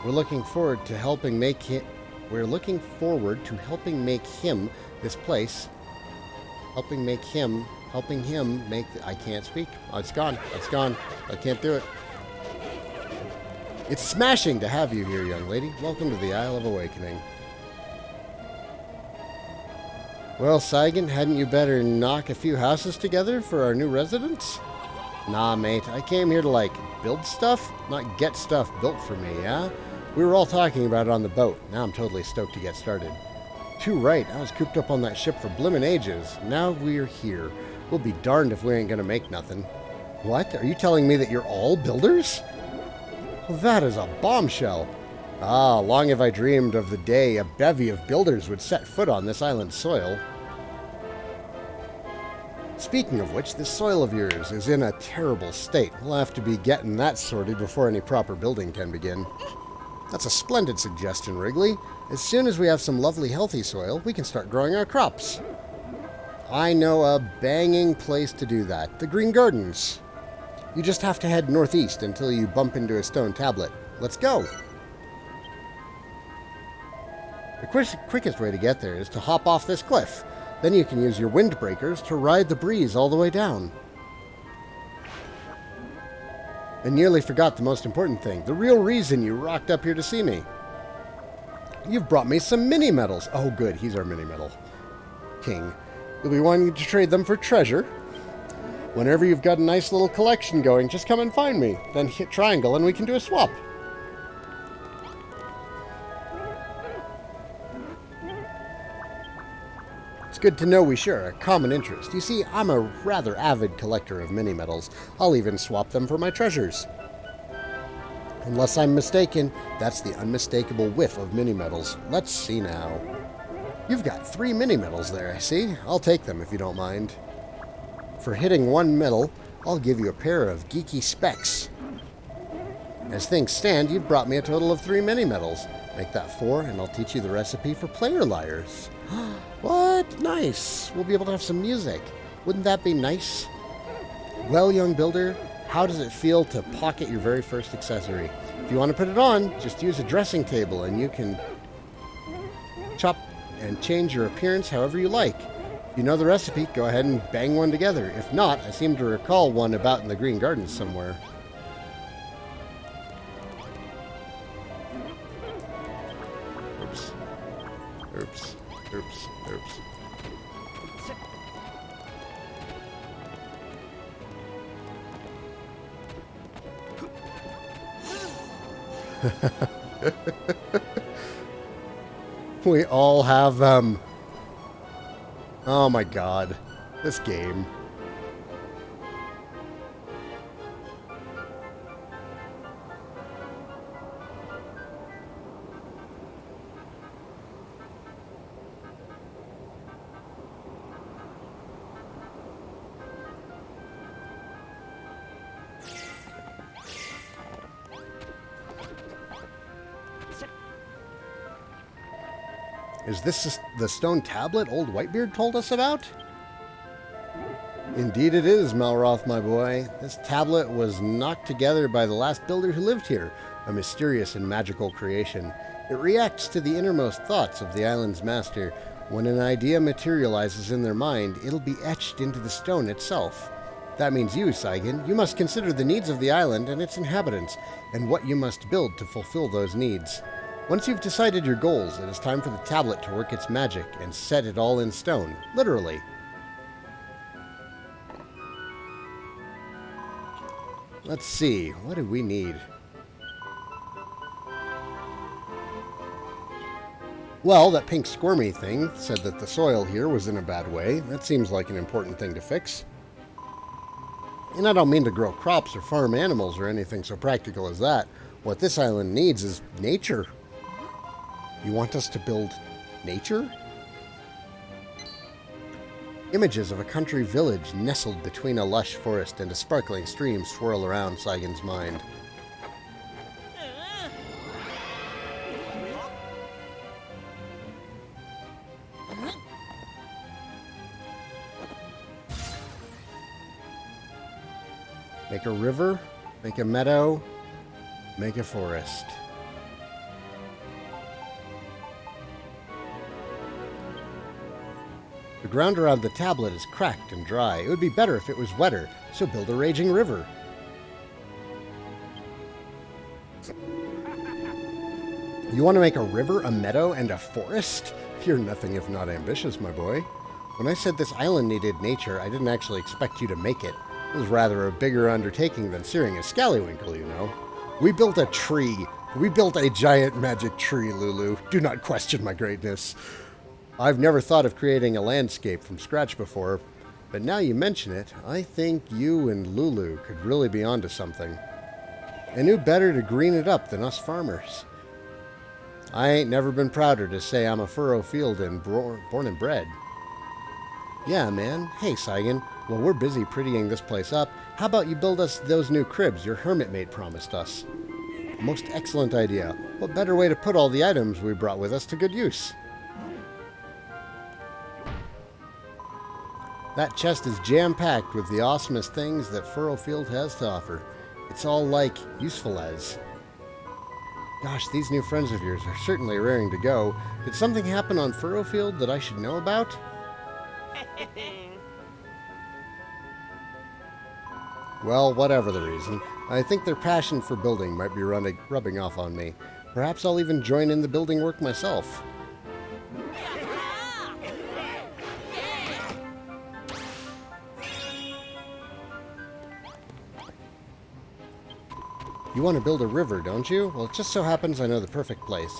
Speaker 1: We're looking forward to helping make him this place. Helping him make I can't speak. Oh, it's gone. It's gone. I can't do it. It's smashing to have you here, young lady. Welcome to the Isle of Awakening. Well, Saigan, hadn't you better knock a few houses together for our new residents? Nah, mate, I came here to, like, build stuff, not get stuff built for me, yeah? We were all talking about it on the boat. Now I'm totally stoked to get started. Too right, I was cooped up on that ship for blimmin' ages. Now we're here. We'll be darned if we ain't gonna make nothing. What? Are you telling me that you're all builders? Well, that is a bombshell. Ah, long have I dreamed of the day a bevy of builders would set foot on this island's soil. Speaking of which, this soil of yours is in a terrible state. We'll have to be getting that sorted before any proper building can begin. That's a splendid suggestion, Wrigley. As soon as we have some lovely healthy soil, we can start growing our crops. I know a banging place to do that. The Green Gardens. You just have to head northeast until you bump into a stone tablet. Let's go! The quickest way to get there is to hop off this cliff. Then you can use your windbreakers to ride the breeze all the way down. I nearly forgot the most important thing, the real reason you rocked up here to see me. You've brought me some mini-medals. Oh good, he's our mini-medal king. You'll be wanting to trade them for treasure. Whenever you've got a nice little collection going, just come and find me. Then hit triangle and we can do a swap. It's good to know we share a common interest. You see, I'm a rather avid collector of mini-medals. I'll even swap them for my treasures. Unless I'm mistaken, that's the unmistakable whiff of mini-medals. Let's see now. You've got 3 mini-medals there, I see. I'll take them if you don't mind. For hitting 1 medal, I'll give you a pair of geeky specs. As things stand, you've brought me a total of 3 mini-medals. Make that 4, and I'll teach you the recipe for player liars. What? Nice. We'll be able to have some music. Wouldn't that be nice? Well, young builder, how does it feel to pocket your very first accessory? If you want to put it on, just use a dressing table and you can chop and change your appearance however you like. If you know the recipe, go ahead and bang one together. If not, I seem to recall one about in the Green Gardens somewhere. Oops. Oops. Oops. Oops. We all have them. Oh my god. This game. Is this the stone tablet old Whitebeard told us about? Indeed it is, Malroth, my boy. This tablet was knocked together by the last builder who lived here, a mysterious and magical creation. It reacts to the innermost thoughts of the island's master. When an idea materializes in their mind, it'll be etched into the stone itself. That means you, Saigan, you must consider the needs of the island and its inhabitants, and what you must build to fulfill those needs. Once you've decided your goals, it is time for the tablet to work its magic and set it all in stone, literally. Let's see, what do we need? Well, that pink squirmy thing said that the soil here was in a bad way. That seems like an important thing to fix. And I don't mean to grow crops or farm animals or anything so practical as that. What this island needs is nature. You want us to build nature? Images of a country village nestled between a lush forest and a sparkling stream swirl around Saigan's mind. Make a river, make a meadow, make a forest. The ground around the tablet is cracked and dry. It would be better if it was wetter, so build a raging river. You want to make a river, a meadow, and a forest? You're nothing if not ambitious, my boy. When I said this island needed nature, I didn't actually expect you to make it. It was rather a bigger undertaking than searing a scallywinkle, you know. We built a tree. We built a giant magic tree, Lulu. Do not question my greatness. I've never thought of creating a landscape from scratch before, but now you mention it, I think you and Lulu could really be onto something. And who better to green it up than us farmers? I ain't never been prouder to say I'm a Furoffield and born and bred. Yeah, man. Hey, Saigan. While we're busy prettying this place up, how about you build us those new cribs your hermit mate promised us? Most excellent idea. What better way to put all the items we brought with us to good use? That chest is jam-packed with the awesomest things that Furoffield has to offer. It's all like useful as. Gosh, these new friends of yours are certainly raring to go. Did something happen on Furoffield that I should know about? Well, whatever the reason, I think their passion for building might be rubbing off on me. Perhaps I'll even join in the building work myself. You want to build a river, don't you? Well, it just so happens I know the perfect place.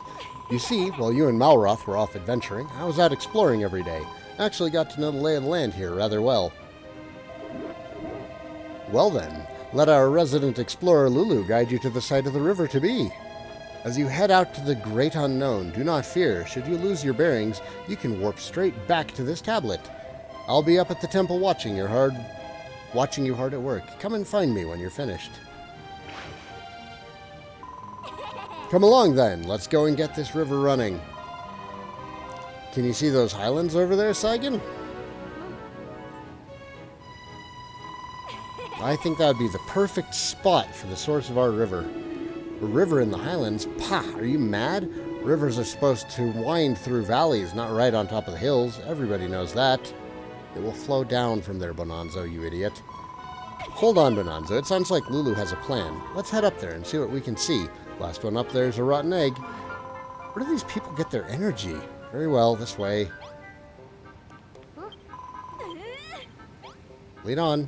Speaker 1: You see, while you and Malroth were off adventuring, I was out exploring every day. I actually got to know the lay of the land here rather well. Well then, let our resident explorer Lulu guide you to the site of the river to be. As you head out to the great unknown, do not fear. Should you lose your bearings, you can warp straight back to this tablet. I'll be up at the temple watching you hard at work. Come and find me when you're finished. Come along then, let's go and get this river running. Can you see those highlands over there, Saigan? I think that would be the perfect spot for the source of our river. A river in the highlands? Pah, are you mad? Rivers are supposed to wind through valleys, not right on top of the hills. Everybody knows that. It will flow down from there, Bonanzo, you idiot. Hold on, Bonanzo. It sounds like Lulu has a plan. Let's head up there and see what we can see. Last one up there is a rotten egg. Where do these people get their energy? Very well, this way. Lead on.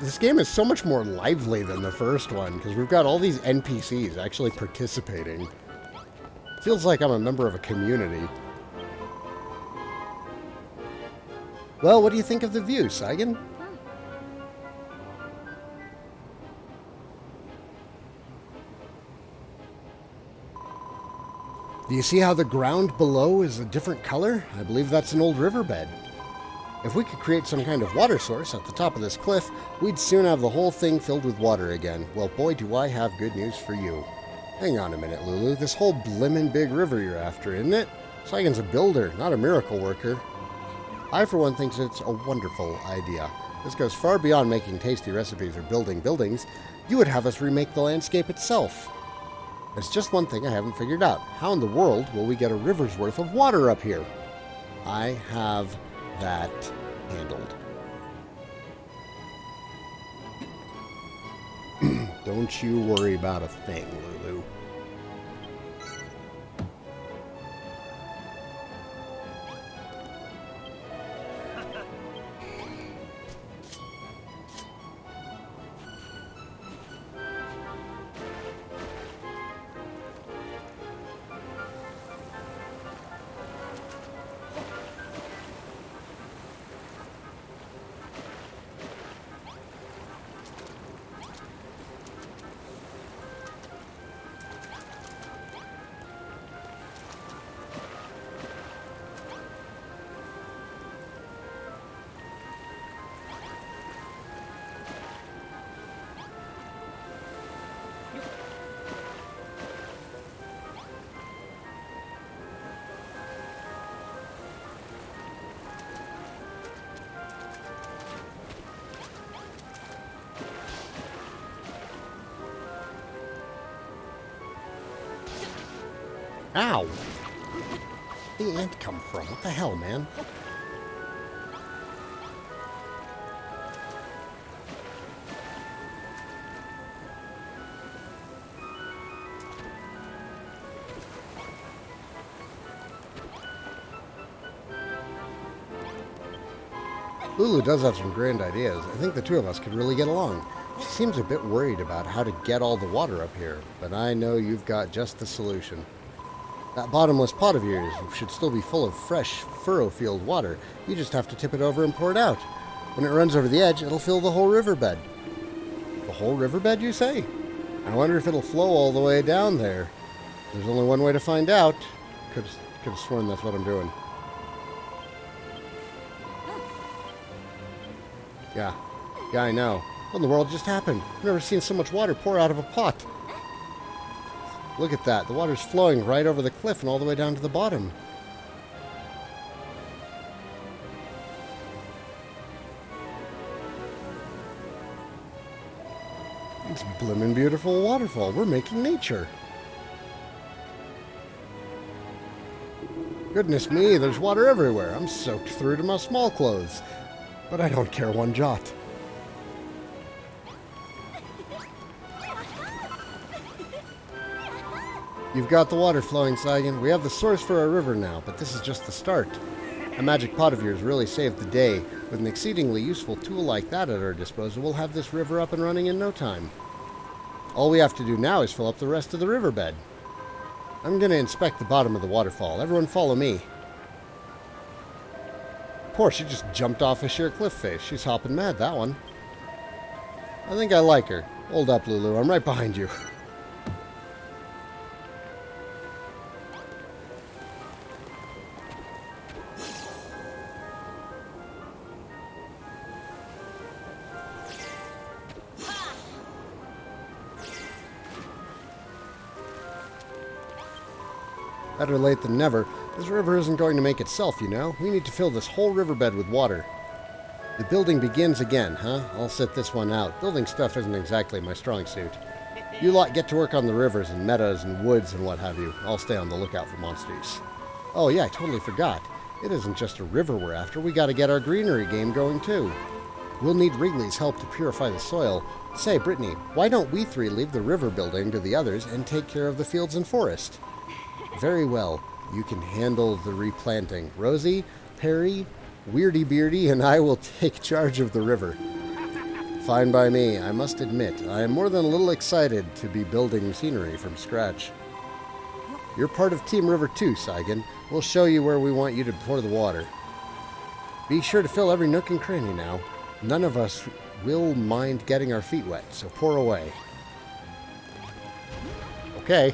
Speaker 1: This game is so much more lively than the first one, because we've got all these NPCs actually participating. Feels like I'm a member of a community. Well, what do you think of the view, Saigan? Do you see how the ground below is a different color? I believe that's an old riverbed. If we could create some kind of water source at the top of this cliff, we'd soon have the whole thing filled with water again. Well, boy, do I have good news for you. Hang on a minute, Lulu. This whole blimmin' big river you're after, isn't it? Saigan's a builder, not a miracle worker. I, for one, think it's a wonderful idea. This goes far beyond making tasty recipes or building buildings. You would have us remake the landscape itself. There's just one thing I haven't figured out. How in the world will we get a river's worth of water up here? I have that handled. Don't you worry about a thing, Lulu. Ow! Where'd the ant come from? What the hell, man? Lulu does have some grand ideas. I think the two of us could really get along. She seems a bit worried about how to get all the water up here, but I know you've got just the solution. That bottomless pot of yours should still be full of fresh Furoffield water. You just have to tip it over and pour it out. When it runs over the edge, it'll fill the whole riverbed. The whole riverbed, you say? I wonder if it'll flow all the way down there. There's only one way to find out. Could have sworn that's what I'm doing. Yeah, I know. What in the world just happened? I've never seen so much water pour out of a pot. Look at that. The water's flowing right over the cliff and all the way down to the bottom. It's a blimmin' beautiful waterfall. We're making nature. Goodness me, there's water everywhere. I'm soaked through to my small clothes. But I don't care one jot. You've got the water flowing, Saigan. We have the source for our river now, but this is just the start. A magic pot of yours really saved the day. With an exceedingly useful tool like that at our disposal, we'll have this river up and running in no time. All we have to do now is fill up the rest of the riverbed. I'm going to inspect the bottom of the waterfall. Everyone follow me. Poor, she just jumped off a sheer cliff face. She's hopping mad, that one. I think I like her. Hold up, Lulu. I'm right behind you. Better late than never. This river isn't going to make itself, you know. We need to fill this whole riverbed with water. The building begins again, huh? I'll sit this one out. Building stuff isn't exactly my strong suit. You lot get to work on the rivers and meadows and woods and what have you. I'll stay on the lookout for monsters. Oh yeah, I totally forgot. It isn't just a river we're after. We gotta get our greenery game going too. We'll need Wrigley's help to purify the soil. Say, Brittany, why don't we three leave the river building to the others and take care of the fields and forest? Very well. You can handle the replanting. Rosie, Perry, Weirdy Beardy, and I will take charge of the river. Fine by me. I must admit, I am more than a little excited to be building scenery from scratch. You're part of Team River too, Saigan. We'll show you where we want you to pour the water. Be sure to fill every nook and cranny now. None of us will mind getting our feet wet, so pour away. Okay.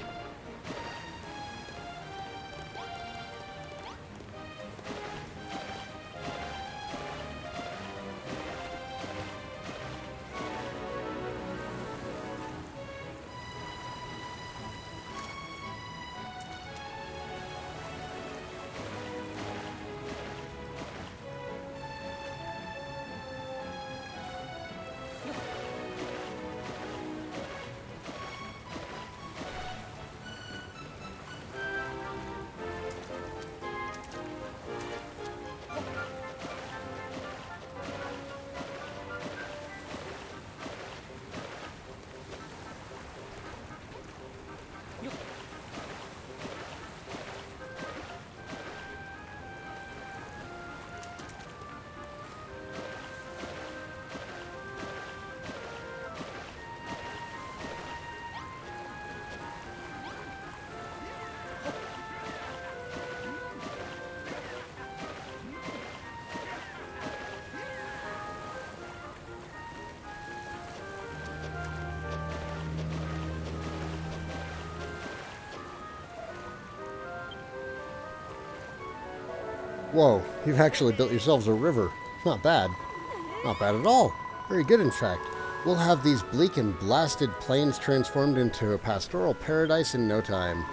Speaker 1: Whoa, you've actually built yourselves a river. Not bad. Not bad at all. Very good, in fact. We'll have these bleak and blasted plains transformed into a pastoral paradise in no time.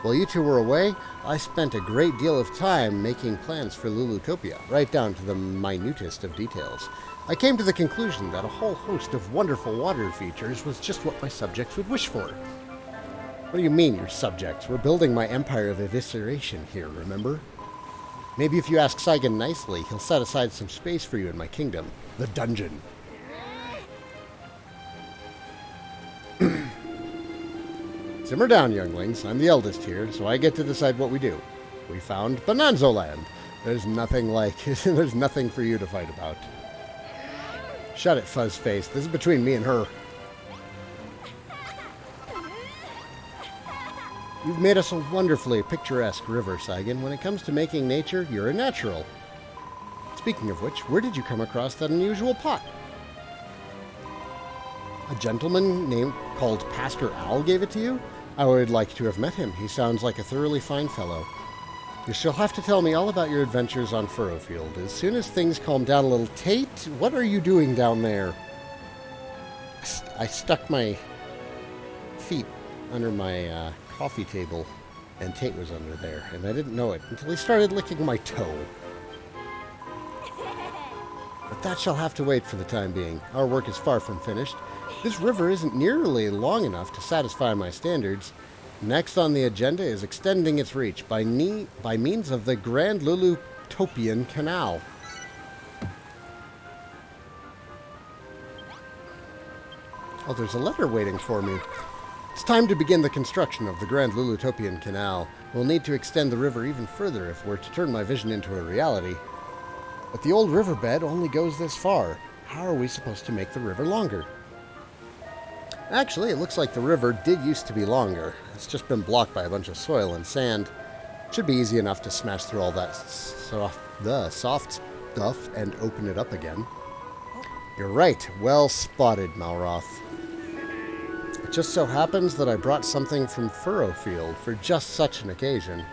Speaker 1: While you two were away, I spent a great deal of time making plans for Lulutopia, right down to the minutest of details. I came to the conclusion that a whole host of wonderful water features was just what my subjects would wish for. What do you mean, your subjects? We're building my empire of evisceration here, remember? Maybe if you ask Saigan nicely, he'll set aside some space for you in my kingdom. The dungeon. Simmer down, younglings. I'm the eldest here, so I get to decide what we do. We found Bonanzo Land. There's nothing there's nothing for you to fight about. Shut it, Fuzzface. This is between me and her. You've made us a wonderfully picturesque river, Saigan. When it comes to making nature, you're a natural. Speaking of which, where did you come across that unusual pot? A gentleman called Pastor Al gave it to you? I would like to have met him. He sounds like a thoroughly fine fellow. You shall have to tell me all about your adventures on Furoffield. As soon as things calm down a little. Tate, what are you doing down there? I stuck my feet under my coffee table, and Tate was under there, and I didn't know it until he started licking my toe. But that shall have to wait for the time being. Our work is far from finished. This river isn't nearly long enough to satisfy my standards. Next on the agenda is extending its reach by means of the Grand Lulutopian Canal. Oh, there's a letter waiting for me. It's time to begin the construction of the Grand Lulutopian Canal. We'll need to extend the river even further if we're to turn my vision into a reality. But the old riverbed only goes this far. How are we supposed to make the river longer? Actually, it looks like the river did used to be longer. It's just been blocked by a bunch of soil and sand. It should be easy enough to smash through all that soft stuff and open it up again. You're right. Well spotted, Malroth. It just so happens that I brought something from Furoffield for just such an occasion.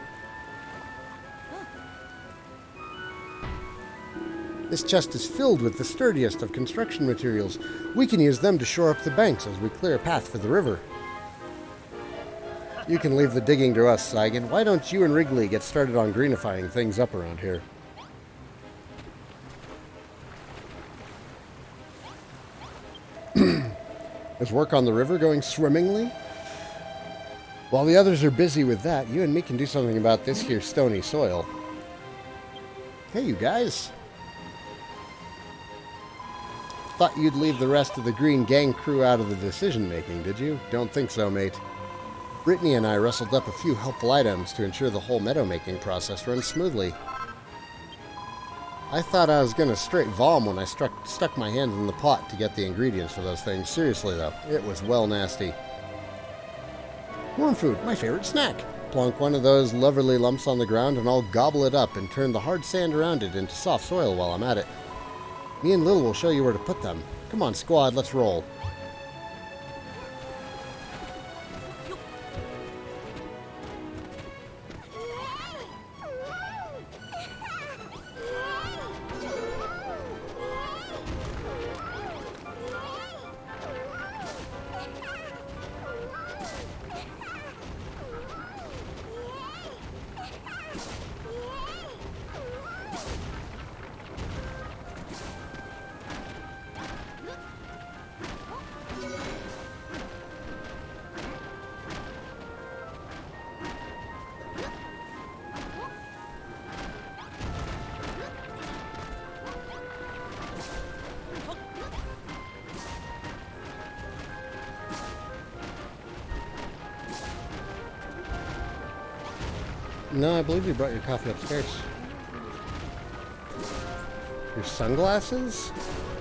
Speaker 1: This chest is filled with the sturdiest of construction materials. We can use them to shore up the banks as we clear a path for the river. You can leave the digging to us, Saigan. Why don't you and Wrigley get started on greenifying things up around here? Is work on the river going swimmingly? While the others are busy with that, you and me can do something about this here stony soil. Hey, you guys. Thought you'd leave the rest of the Green Gang crew out of the decision-making, did you? Don't think so, mate. Brittany and I rustled up a few helpful items to ensure the whole meadow-making process runs smoothly. I thought I was going to straight vom when I stuck my hand in the pot to get the ingredients for those things. Seriously, though, it was well nasty. Worm food, my favorite snack. Plonk one of those lovely lumps on the ground and I'll gobble it up and turn the hard sand around it into soft soil while I'm at it. Me and Lil will show you where to put them. Come on, squad, let's roll. No, I believe you brought your coffee upstairs. Your sunglasses?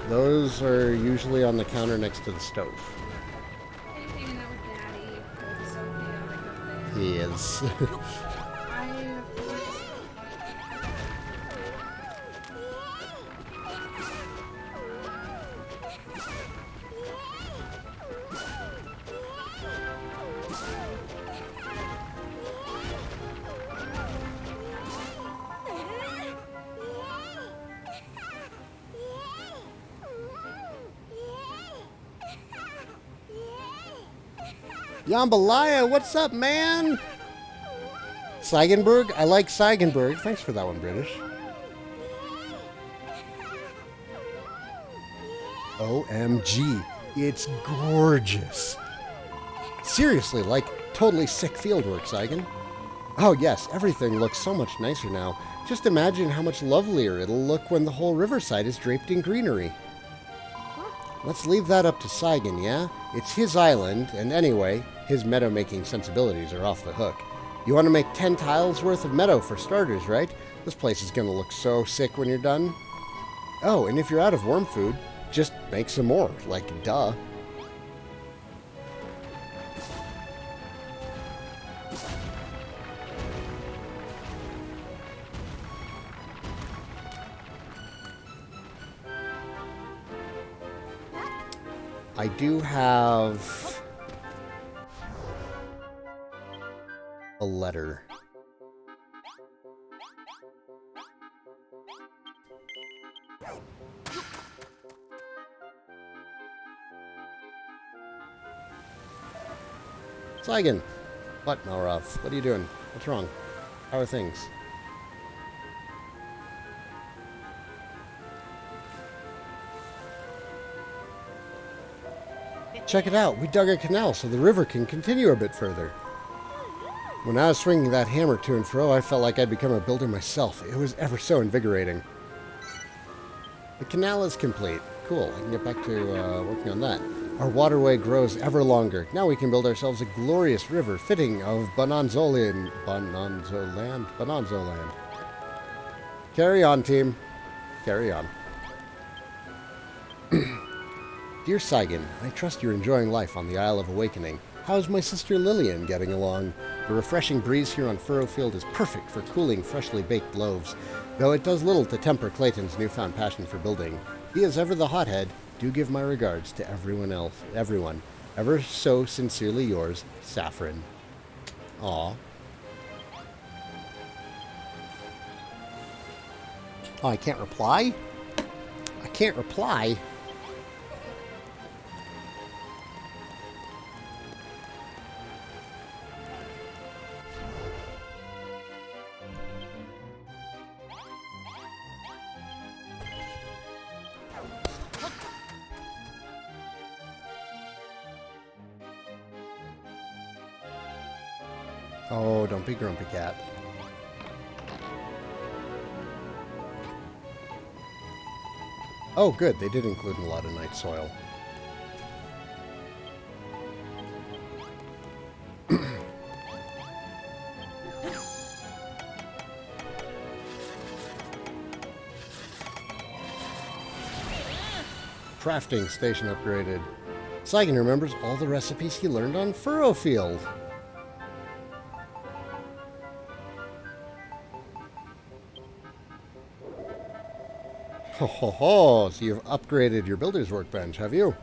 Speaker 1: Those are usually on the counter next to the stove.
Speaker 2: Are you hanging out with Daddy? Because it's so chaotic up there.
Speaker 1: He is. Jambalaya, what's up, man? Saiganburg? I like Saiganburg. Thanks for that one, British. OMG. It's gorgeous. Seriously, like totally sick fieldwork, Saigan. Oh yes, everything looks so much nicer now. Just imagine how much lovelier it'll look when the whole riverside is draped in greenery. Let's leave that up to Saigan, yeah? It's his island, and anyway, his meadow-making sensibilities are off the hook. You want to make 10 tiles worth of meadow for starters, right? This place is going to look so sick when you're done. Oh, and if you're out of worm food, just make some more, like duh. I do have a letter. Saigan! What, Malroth? What are you doing? What's wrong? How are things? Check it out, we dug a canal so the river can continue a bit further. When I was swinging that hammer to and fro, I felt like I'd become a builder myself. It was ever so invigorating. The canal is complete. Cool, I can get back to working on that. Our waterway grows ever longer. Now we can build ourselves a glorious river fitting of Bonanzoland. Carry on, team. Carry on. Dear Saigan, I trust you're enjoying life on the Isle of Awakening. How's my sister Lillian getting along? The refreshing breeze here on Furoffield is perfect for cooling freshly baked loaves, though it does little to temper Clayton's newfound passion for building. He is ever the hothead. Do give my regards to everyone. Ever so sincerely yours, Saffron. Aw. Oh, I can't reply? I can't reply? Oh, don't be grumpy, cat. Oh, good. They did include a lot of night soil. Crafting station upgraded. Saigan remembers all the recipes he learned on Furoffield. Ho ho ho, so you've upgraded your builder's workbench, have you?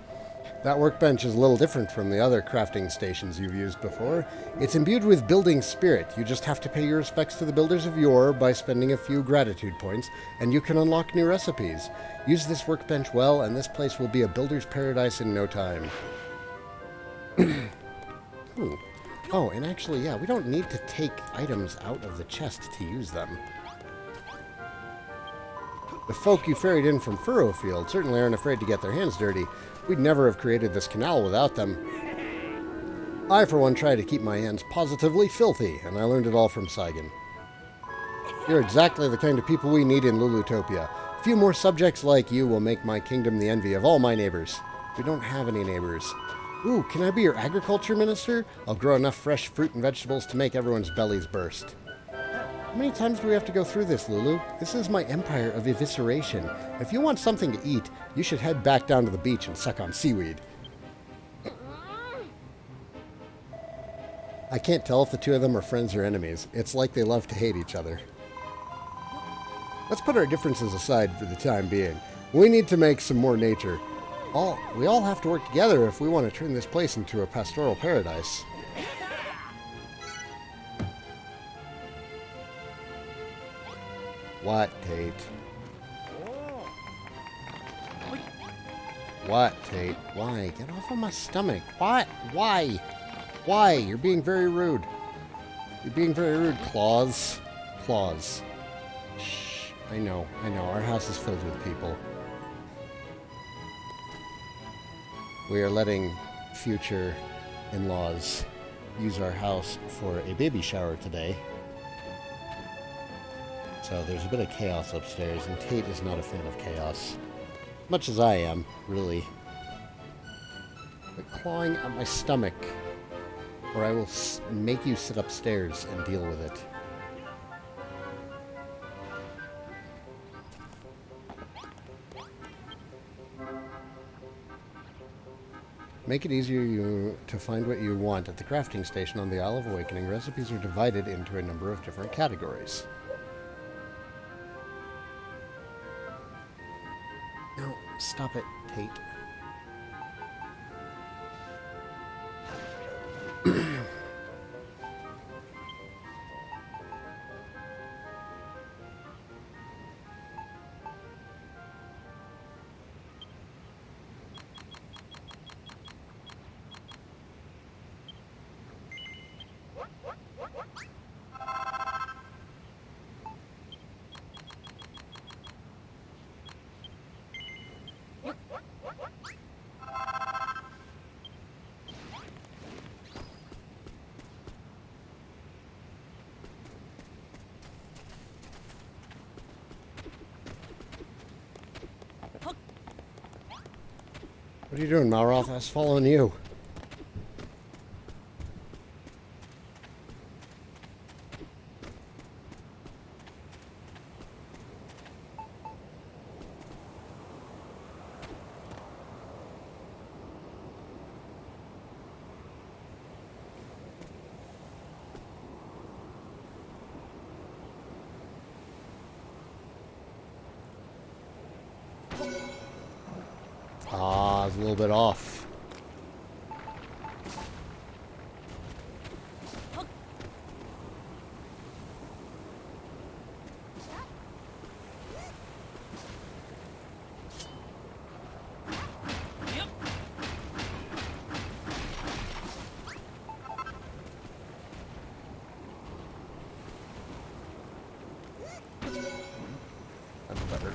Speaker 1: That workbench is a little different from the other crafting stations you've used before. It's imbued with building spirit. You just have to pay your respects to the builders of yore by spending a few gratitude points, and you can unlock new recipes. Use this workbench well, and this place will be a builder's paradise in no time. Oh, and actually, yeah, we don't need to take items out of the chest to use them. The folk you ferried in from Furoffield certainly aren't afraid to get their hands dirty. We'd never have created this canal without them. I, for one, try to keep my hands positively filthy, and I learned it all from Saigan. You're exactly the kind of people we need in Lulutopia. A few more subjects like you will make my kingdom the envy of all my neighbors. We don't have any neighbors. Ooh, can I be your agriculture minister? I'll grow enough fresh fruit and vegetables to make everyone's bellies burst. How many times do we have to go through this, Lulu? This is my empire of evisceration. If you want something to eat, you should head back down to the beach and suck on seaweed. I can't tell if the two of them are friends or enemies. It's like they love to hate each other. Let's put our differences aside for the time being. We need to make some more nature. We all have to work together if we want to turn this place into a pastoral paradise. What, Tate? What, Tate? Why? Get off of my stomach. What? Why? Why? You're being very rude. You're being very rude, Claus. Claus. Shh. I know. Our house is filled with people. We are letting future in-laws use our house for a baby shower today. So there's a bit of chaos upstairs, and Tate is not a fan of chaos. Much as I am, really. But clawing at my stomach, or I will make you sit upstairs and deal with it. Make it easier to find what you want at the crafting station on the Isle of Awakening. Recipes are divided into a number of different categories. No, stop it, Tate. What are you doing, Malroth? I was following you. Ah, it's a little bit off. That's better.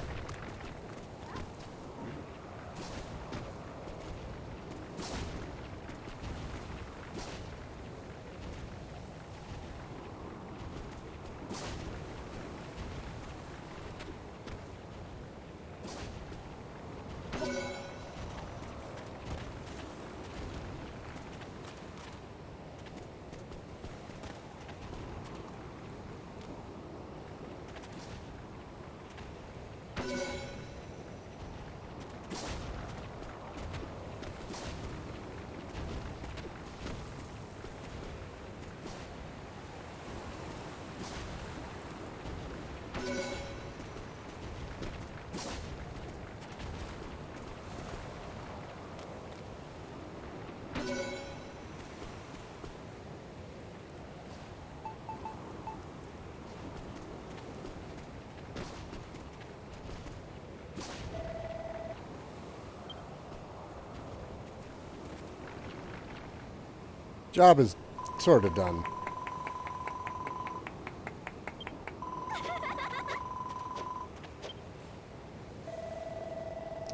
Speaker 1: Job is sort of done.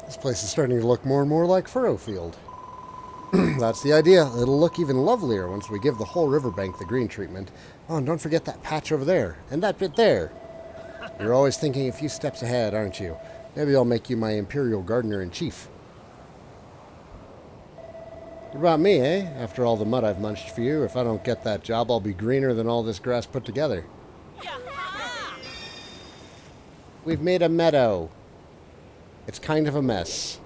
Speaker 1: This place is starting to look more and more like Furoffield. That's the idea. It'll look even lovelier once we give the whole riverbank the green treatment. Oh, and don't forget that patch over there, and that bit there. You're always thinking a few steps ahead, aren't you? Maybe I'll make you my Imperial Gardener-in-Chief. What about me, eh? After all the mud I've munched for you, if I don't get that job, I'll be greener than all this grass put together. We've made a meadow. It's kind of a mess.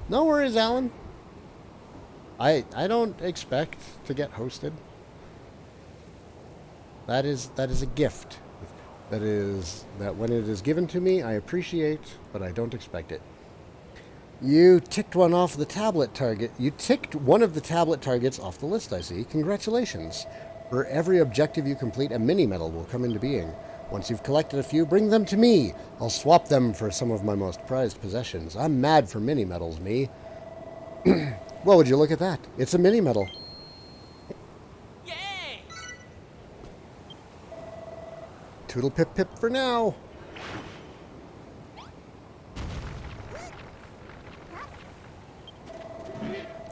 Speaker 1: No worries, Alan. I don't expect to get hosted. That is a gift. That when it is given to me, I appreciate, but I don't expect it. You ticked one off the tablet target. You ticked one of the tablet targets off the list, I see. Congratulations. For every objective you complete, a mini-medal will come into being. Once you've collected a few, bring them to me. I'll swap them for some of my most prized possessions. I'm mad for mini-medals, me. Well, would you look at that? It's a mini-medal.
Speaker 3: Yay!
Speaker 1: Toodle pip pip for now.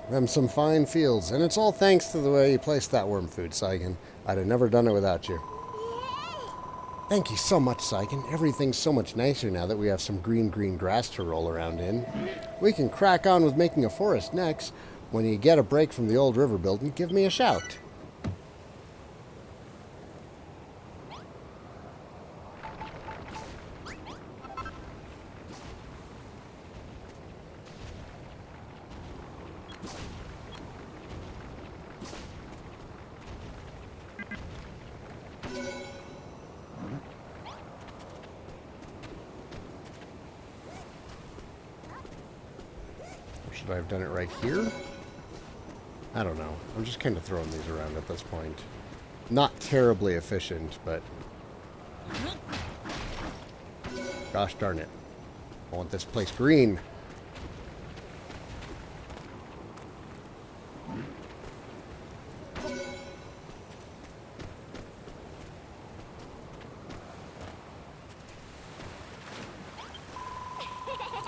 Speaker 1: Them some fine fields, and it's all thanks to the way you placed that worm food, Saigan. I'd have never done it without you. Thank you so much, Saigan. Everything's so much nicer now that we have some green grass to roll around in. We can crack on with making a forest next. When you get a break from the old river building, give me a shout. Should I have done it right here? I don't know. I'm just kind of throwing these around at this point. Not terribly efficient, but... Gosh darn it. I want this place green.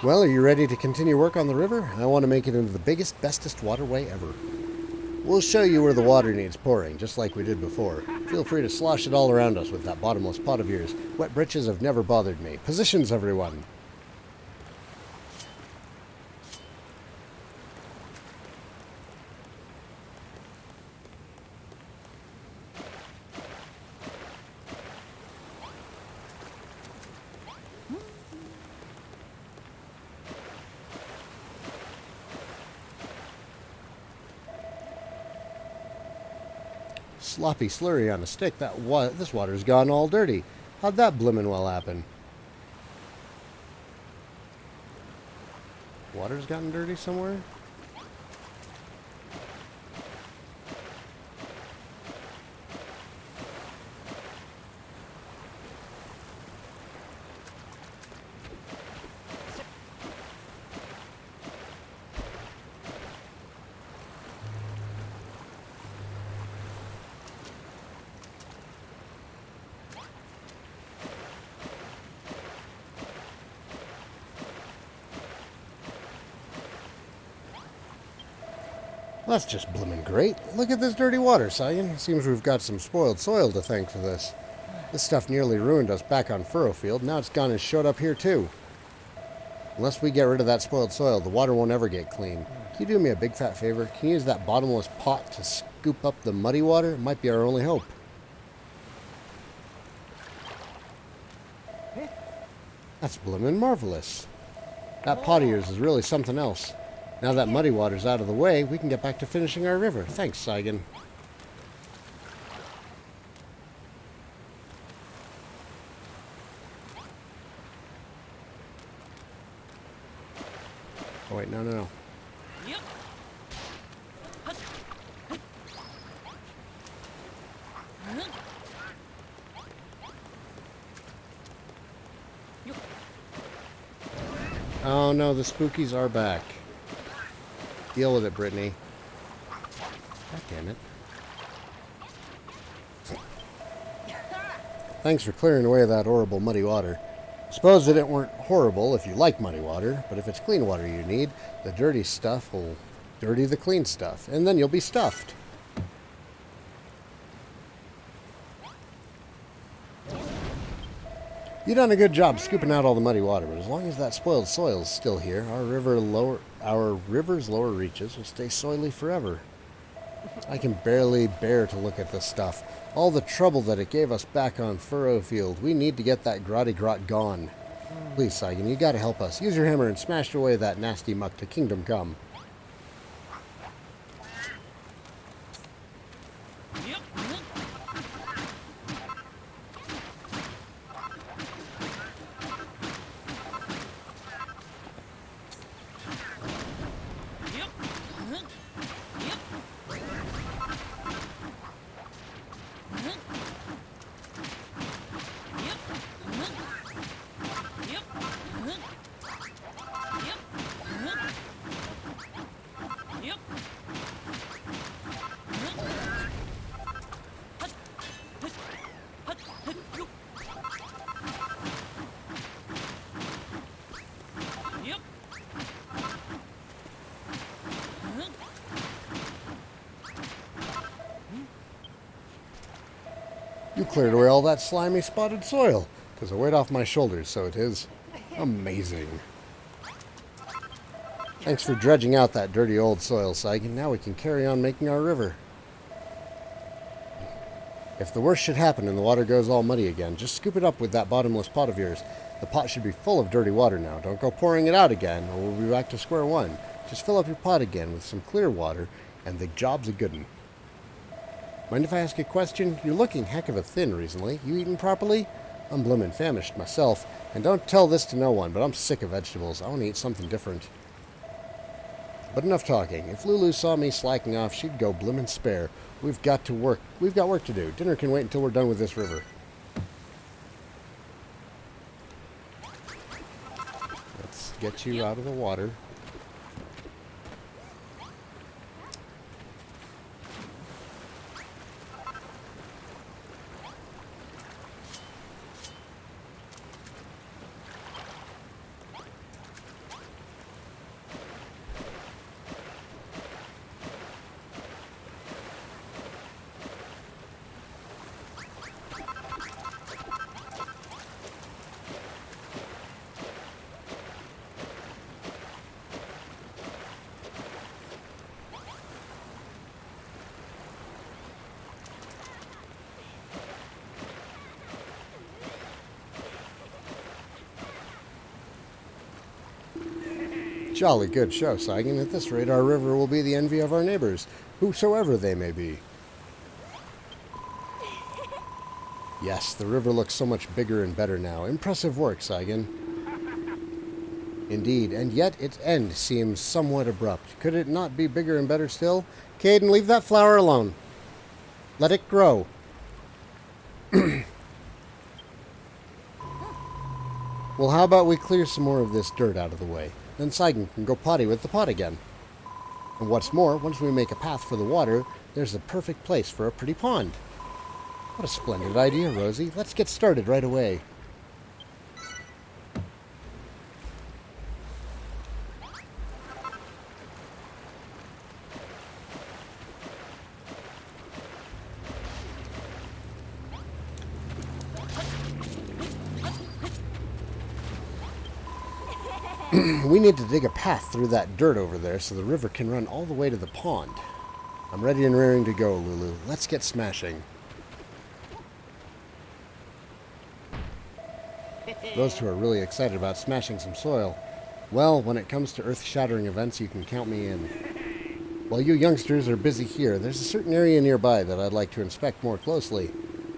Speaker 1: Well, are you ready to continue work on the river? I want to make it into the biggest, bestest waterway ever. We'll show you where the water needs pouring, just like we did before. Feel free to slosh it all around us with that bottomless pot of yours. Wet britches have never bothered me. Positions, everyone! Sloppy slurry on a stick. This water's gone all dirty. How'd that blimmin' well happen? Water's gotten dirty somewhere? That's just bloomin' great. Look at this dirty water, Saigan. Seems we've got some spoiled soil to thank for this. This stuff nearly ruined us back on Furoffield. Now it's gone and showed up here too. Unless we get rid of that spoiled soil, the water won't ever get clean. Can you do me a big fat favor? Can you use that bottomless pot to scoop up the muddy water? It might be our only hope. That's bloomin' marvelous. That pot of yours is really something else. Now that muddy water's out of the way, we can get back to finishing our river. Thanks, Saigan. Oh wait, no. Oh no, the spookies are back. Deal with it, Brittany. God damn it. Thanks for clearing away that horrible muddy water. Suppose that it weren't horrible if you like muddy water, but if it's clean water you need, the dirty stuff will dirty the clean stuff, and then you'll be stuffed. You've done a good job scooping out all the muddy water, but as long as that spoiled soil is still here, our river's lower reaches will stay soily forever. I can barely bear to look at this stuff. All the trouble that it gave us back on Furoffield. We need to get that grotty grot gone. Please, Saigan, you gotta help us. Use your hammer and smash away that nasty muck to kingdom come. cleared away all that slimy spotted soil. There's a weight off my shoulders, so it is amazing. Thanks for dredging out that dirty old soil, Saigan. Now we can carry on making our river. If the worst should happen and the water goes all muddy again, just scoop it up with that bottomless pot of yours. The pot should be full of dirty water now. Don't go pouring it out again, or we'll be back to square one. Just fill up your pot again with some clear water, and the job's a good one. Mind if I ask a question? You're looking heck of a thin recently. You eating properly? I'm bloomin' famished myself, and don't tell this to no one, but I'm sick of vegetables. I want to eat something different. But enough talking. If Lulu saw me slacking off, she'd go bloomin' spare. We've got work to do. Dinner can wait until we're done with this river. Let's get you out of the water. Jolly good show, Saigan. At this rate, our river will be the envy of our neighbors, whosoever they may be. Yes, the river looks so much bigger and better now. Impressive work, Saigan. Indeed, and yet its end seems somewhat abrupt. Could it not be bigger and better still? Caden, leave that flower alone. Let it grow. Well, how about we clear some more of this dirt out of the way? Then Saigan can go potty with the pot again. And what's more, once we make a path for the water, there's the perfect place for a pretty pond. What a splendid idea, Rosie. Let's get started right away. We need to dig a path through that dirt over there so the river can run all the way to the pond. I'm ready and raring to go, Lulu. Let's get smashing. Those two are really excited about smashing some soil. Well, when it comes to earth-shattering events, you can count me in. While you youngsters are busy here, there's a certain area nearby that I'd like to inspect more closely.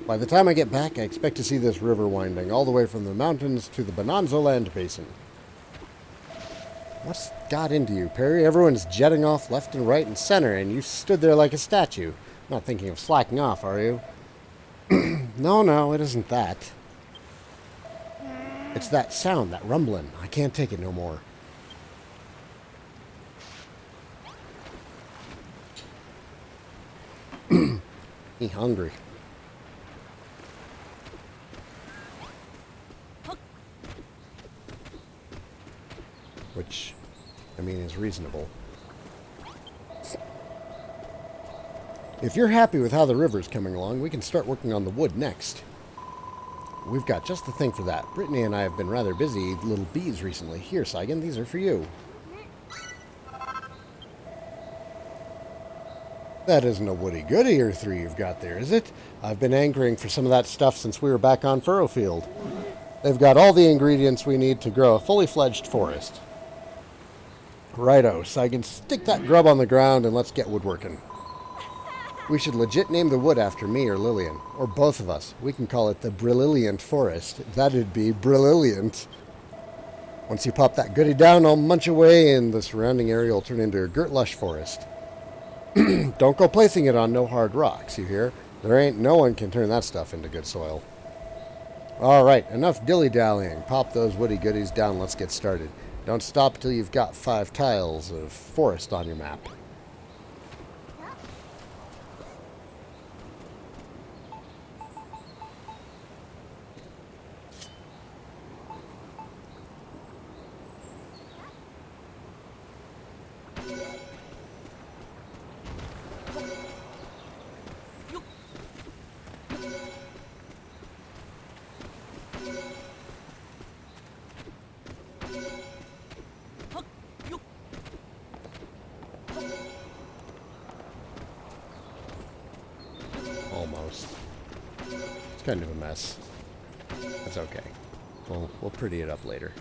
Speaker 1: By the time I get back, I expect to see this river winding all the way from the mountains to the Bonanza Land Basin. What's got into you, Perry? Everyone's jetting off left and right and center, and you stood there like a statue. Not thinking of slacking off, are you? No, it isn't that. It's that sound, that rumbling. I can't take it no more. Me hungry. Which, I mean, is reasonable. If you're happy with how the river's coming along, we can start working on the wood next. We've got just the thing for that. Brittany and I have been rather busy little bees recently. Here, Saigan, these are for you. That isn't a woody-goody or three you've got there, is it? I've been anchoring for some of that stuff since we were back on Furoffield. They've got all the ingredients we need to grow a fully fledged forest. Righto, Saigan, stick that grub on the ground and let's get woodworking. We should legit name the wood after me or Lillian, or both of us. We can call it the Brilliant Forest. That'd be brilliant. Once you pop that goodie down, I'll munch away and the surrounding area will turn into a girt lush forest. Don't go placing it on no hard rocks, you hear? There ain't no one can turn that stuff into good soil. Alright, enough dilly-dallying. Pop those woody goodies down, let's get started. Don't stop till you've got 5 tiles of forest on your map. It's kind of a mess. That's okay. We'll pretty it up later.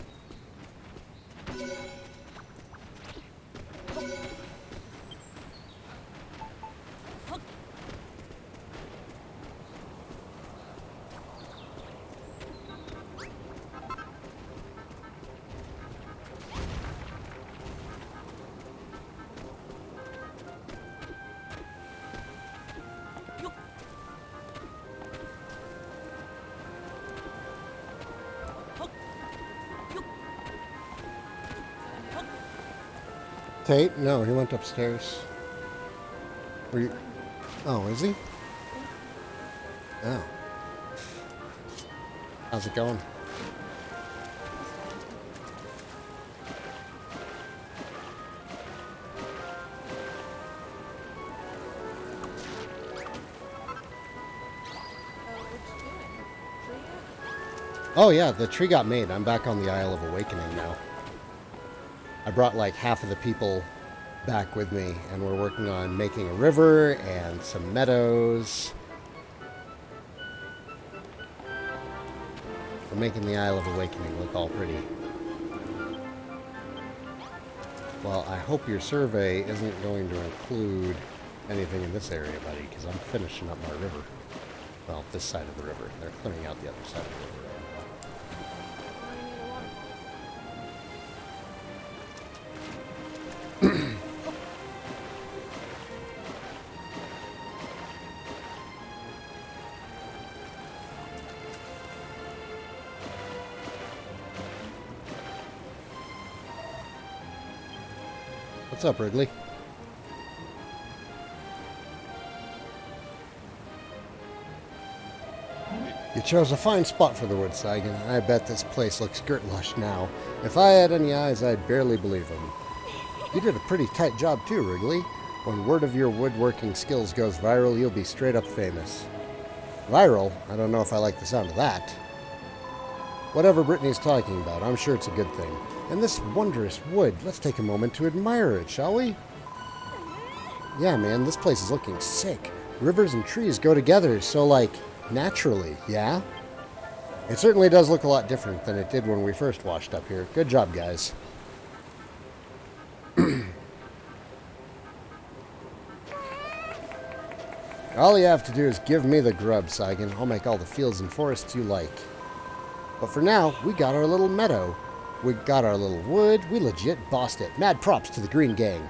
Speaker 1: Tate? No, he went upstairs. Were you... Oh, is he? Oh. How's it going? Oh yeah, the tree got made. I'm back on the Isle of Awakening now. I brought like half of the people back with me, and we're working on making a river and some meadows. We're making the Isle of Awakening look all pretty. Well, I hope your survey isn't going to include anything in this area, buddy, because I'm finishing up my river. Well, this side of the river. They're clearing out the other side of the river. What's up, Wrigley? You chose a fine spot for the wood, Saigan. I bet this place looks girt lush now. If I had any eyes, I'd barely believe them. You did a pretty tight job too, Wrigley. When word of your woodworking skills goes viral, you'll be straight up famous. Viral? I don't know if I like the sound of that. Whatever Brittany's talking about, I'm sure it's a good thing. And this wondrous wood, let's take a moment to admire it, shall we? Yeah, man, this place is looking sick. Rivers and trees go together, so like, naturally, yeah? It certainly does look a lot different than it did when we first washed up here. Good job, guys. All you have to do is give me the grub, Saigan. I'll make all the fields and forests you like. But for now, we got our little meadow. We got our little wood. We legit bossed it. Mad props to the Green Gang.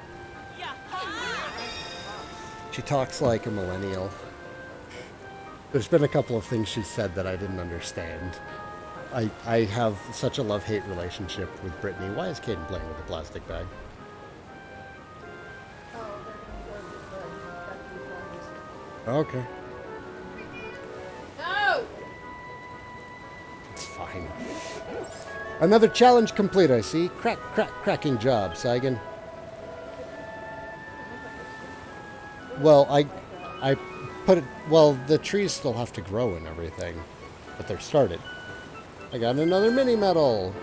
Speaker 1: She talks like a millennial. There's been a couple of things she said that I didn't understand. I have such a love-hate relationship with Brittany. Why is Caden playing with a plastic bag? Okay.
Speaker 2: No!
Speaker 1: It's fine. Another challenge complete, I see. Cracking job, Saigan. Well, I put it... Well, the trees still have to grow and everything. But they're started. I got another mini medal.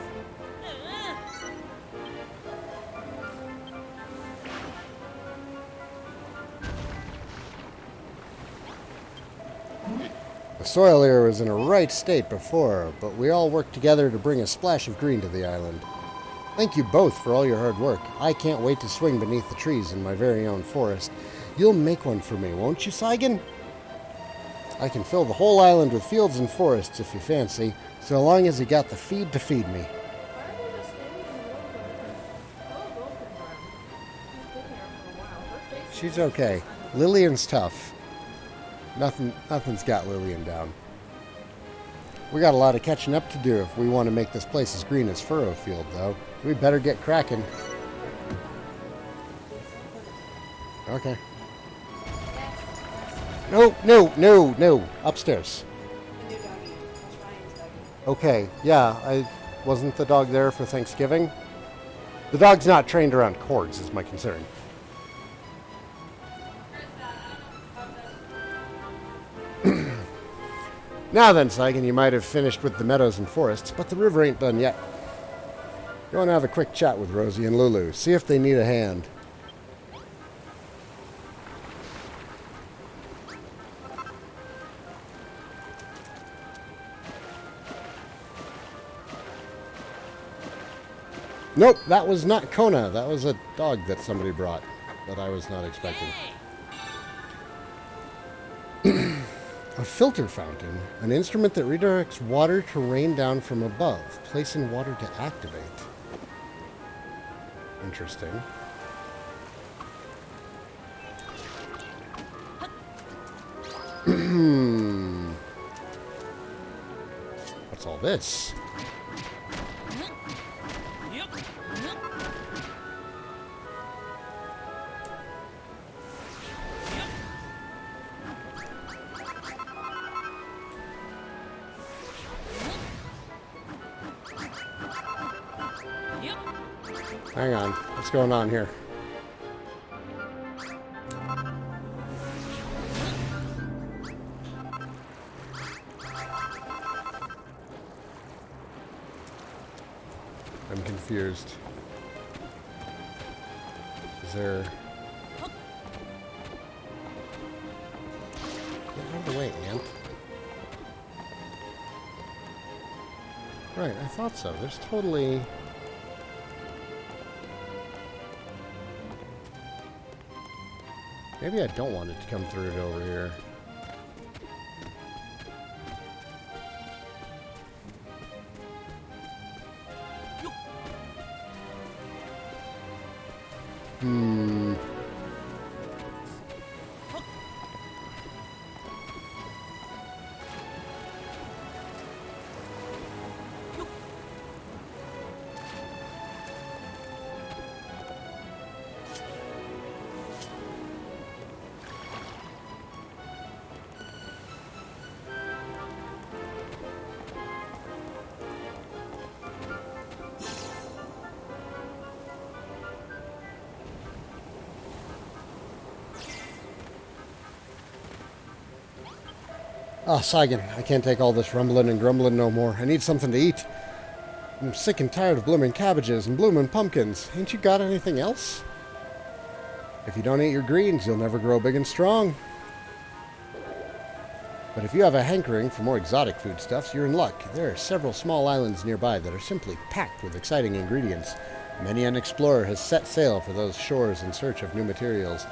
Speaker 1: The soil here was in a right state before, but we all worked together to bring a splash of green to the island. Thank you both for all your hard work. I can't wait to swing beneath the trees in my very own forest. You'll make one for me, won't you, Saigan? I can fill the whole island with fields and forests if you fancy, so long as you got the feed to feed me. She's okay. Lillian's tough. Nothing's got Lillian down. We got a lot of catching up to do if we want to make this place as green as Furoffield, though. We better get cracking. Okay. No. Upstairs. Okay, yeah, wasn't the dog there for Thanksgiving? The dog's not trained around cords, is my concern. Now then, Saigan, you might have finished with the meadows and forests, but the river ain't done yet. Go and have a quick chat with Rosie and Lulu. See if they need a hand. Nope, that was not Kona. That was a dog that somebody brought that I was not expecting. A filter fountain, an instrument that redirects water to rain down from above. Place in water to activate. Interesting. What's all this? Hang on. What's going on here? I'm confused. Is there... Get out of the way, ant. Right, I thought so. There's totally... Maybe I don't want it to come through it over here. Ah, Saigan, I can't take all this rumbling and grumbling no more. I need something to eat. I'm sick and tired of blooming cabbages and blooming pumpkins. Ain't you got anything else? If you don't eat your greens, you'll never grow big and strong. But if you have a hankering for more exotic foodstuffs, you're in luck. There are several small islands nearby that are simply packed with exciting ingredients. Many an explorer has set sail for those shores in search of new materials.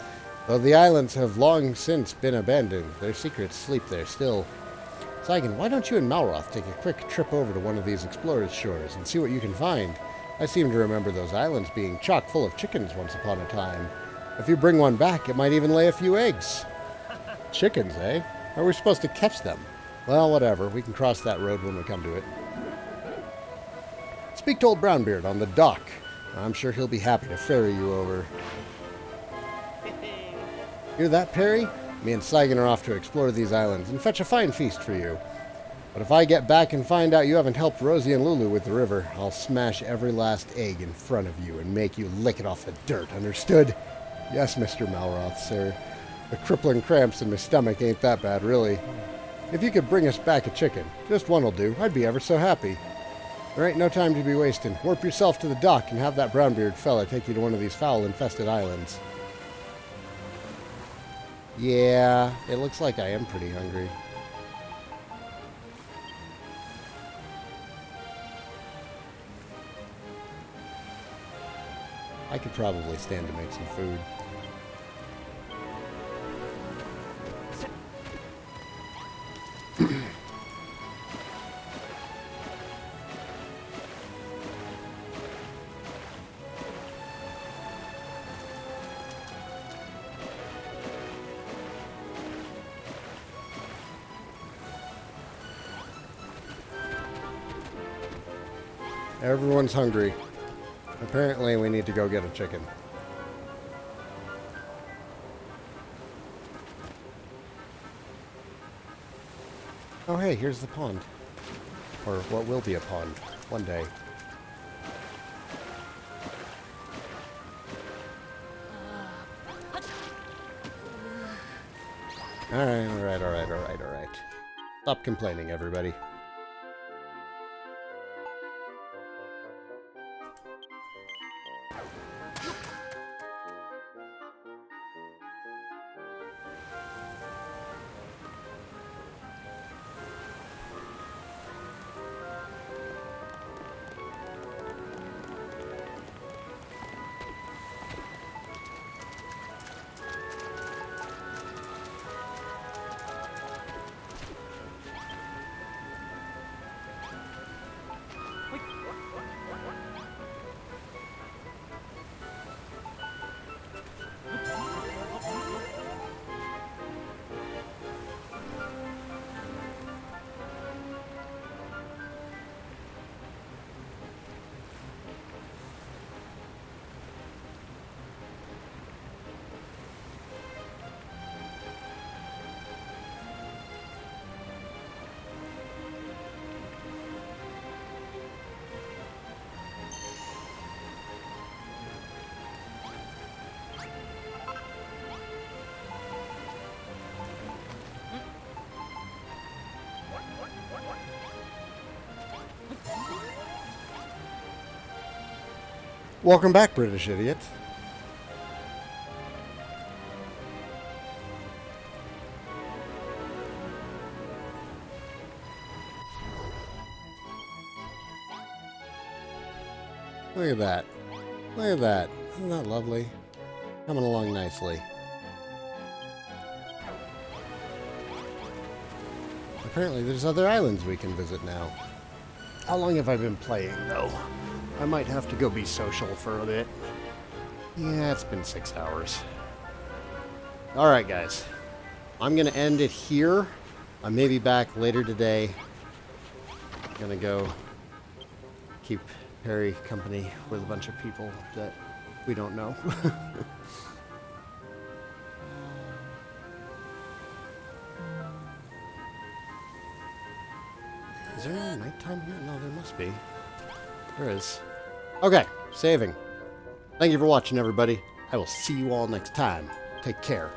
Speaker 1: Though the islands have long since been abandoned, their secrets sleep there still. Saigan, why don't you and Malroth take a quick trip over to one of these explorers' shores and see what you can find? I seem to remember those islands being chock full of chickens once upon a time. If you bring one back, it might even lay a few eggs. Chickens, eh? How are we supposed to catch them? Well, whatever. We can cross that road when we come to it. Speak to old Brownbeard on the dock. I'm sure he'll be happy to ferry you over. Hear that, Perry? Me and Saigan are off to explore these islands and fetch a fine feast for you. But if I get back and find out you haven't helped Rosie and Lulu with the river, I'll smash every last egg in front of you and make you lick it off the dirt, understood? Yes, Mr. Malroth, sir. The crippling cramps in my stomach ain't that bad, really. If you could bring us back a chicken, just one'll do, I'd be ever so happy. There ain't no time to be wasting. Warp yourself to the dock and have that brown-beard fella take you to one of these foul-infested islands. Yeah, it looks like I am pretty hungry. I could probably stand to make some food. Everyone's hungry. Apparently, we need to go get a chicken. Oh, hey, here's the pond. Or what will be a pond one day. Alright. Stop complaining, everybody. Welcome back, British idiot. Look at that. Look at that. Isn't that lovely? Coming along nicely. Apparently there's other islands we can visit now. How long have I been playing, though? I might have to go be social for a bit. Yeah, it's been 6 hours. Alright, guys. I'm going to end it here. I may be back later today. I'm going to go keep Perry company with a bunch of people that we don't know. Is there no nighttime here? No, there must be. There is. Okay, saving. Thank you for watching, everybody. I will see you all next time. Take care.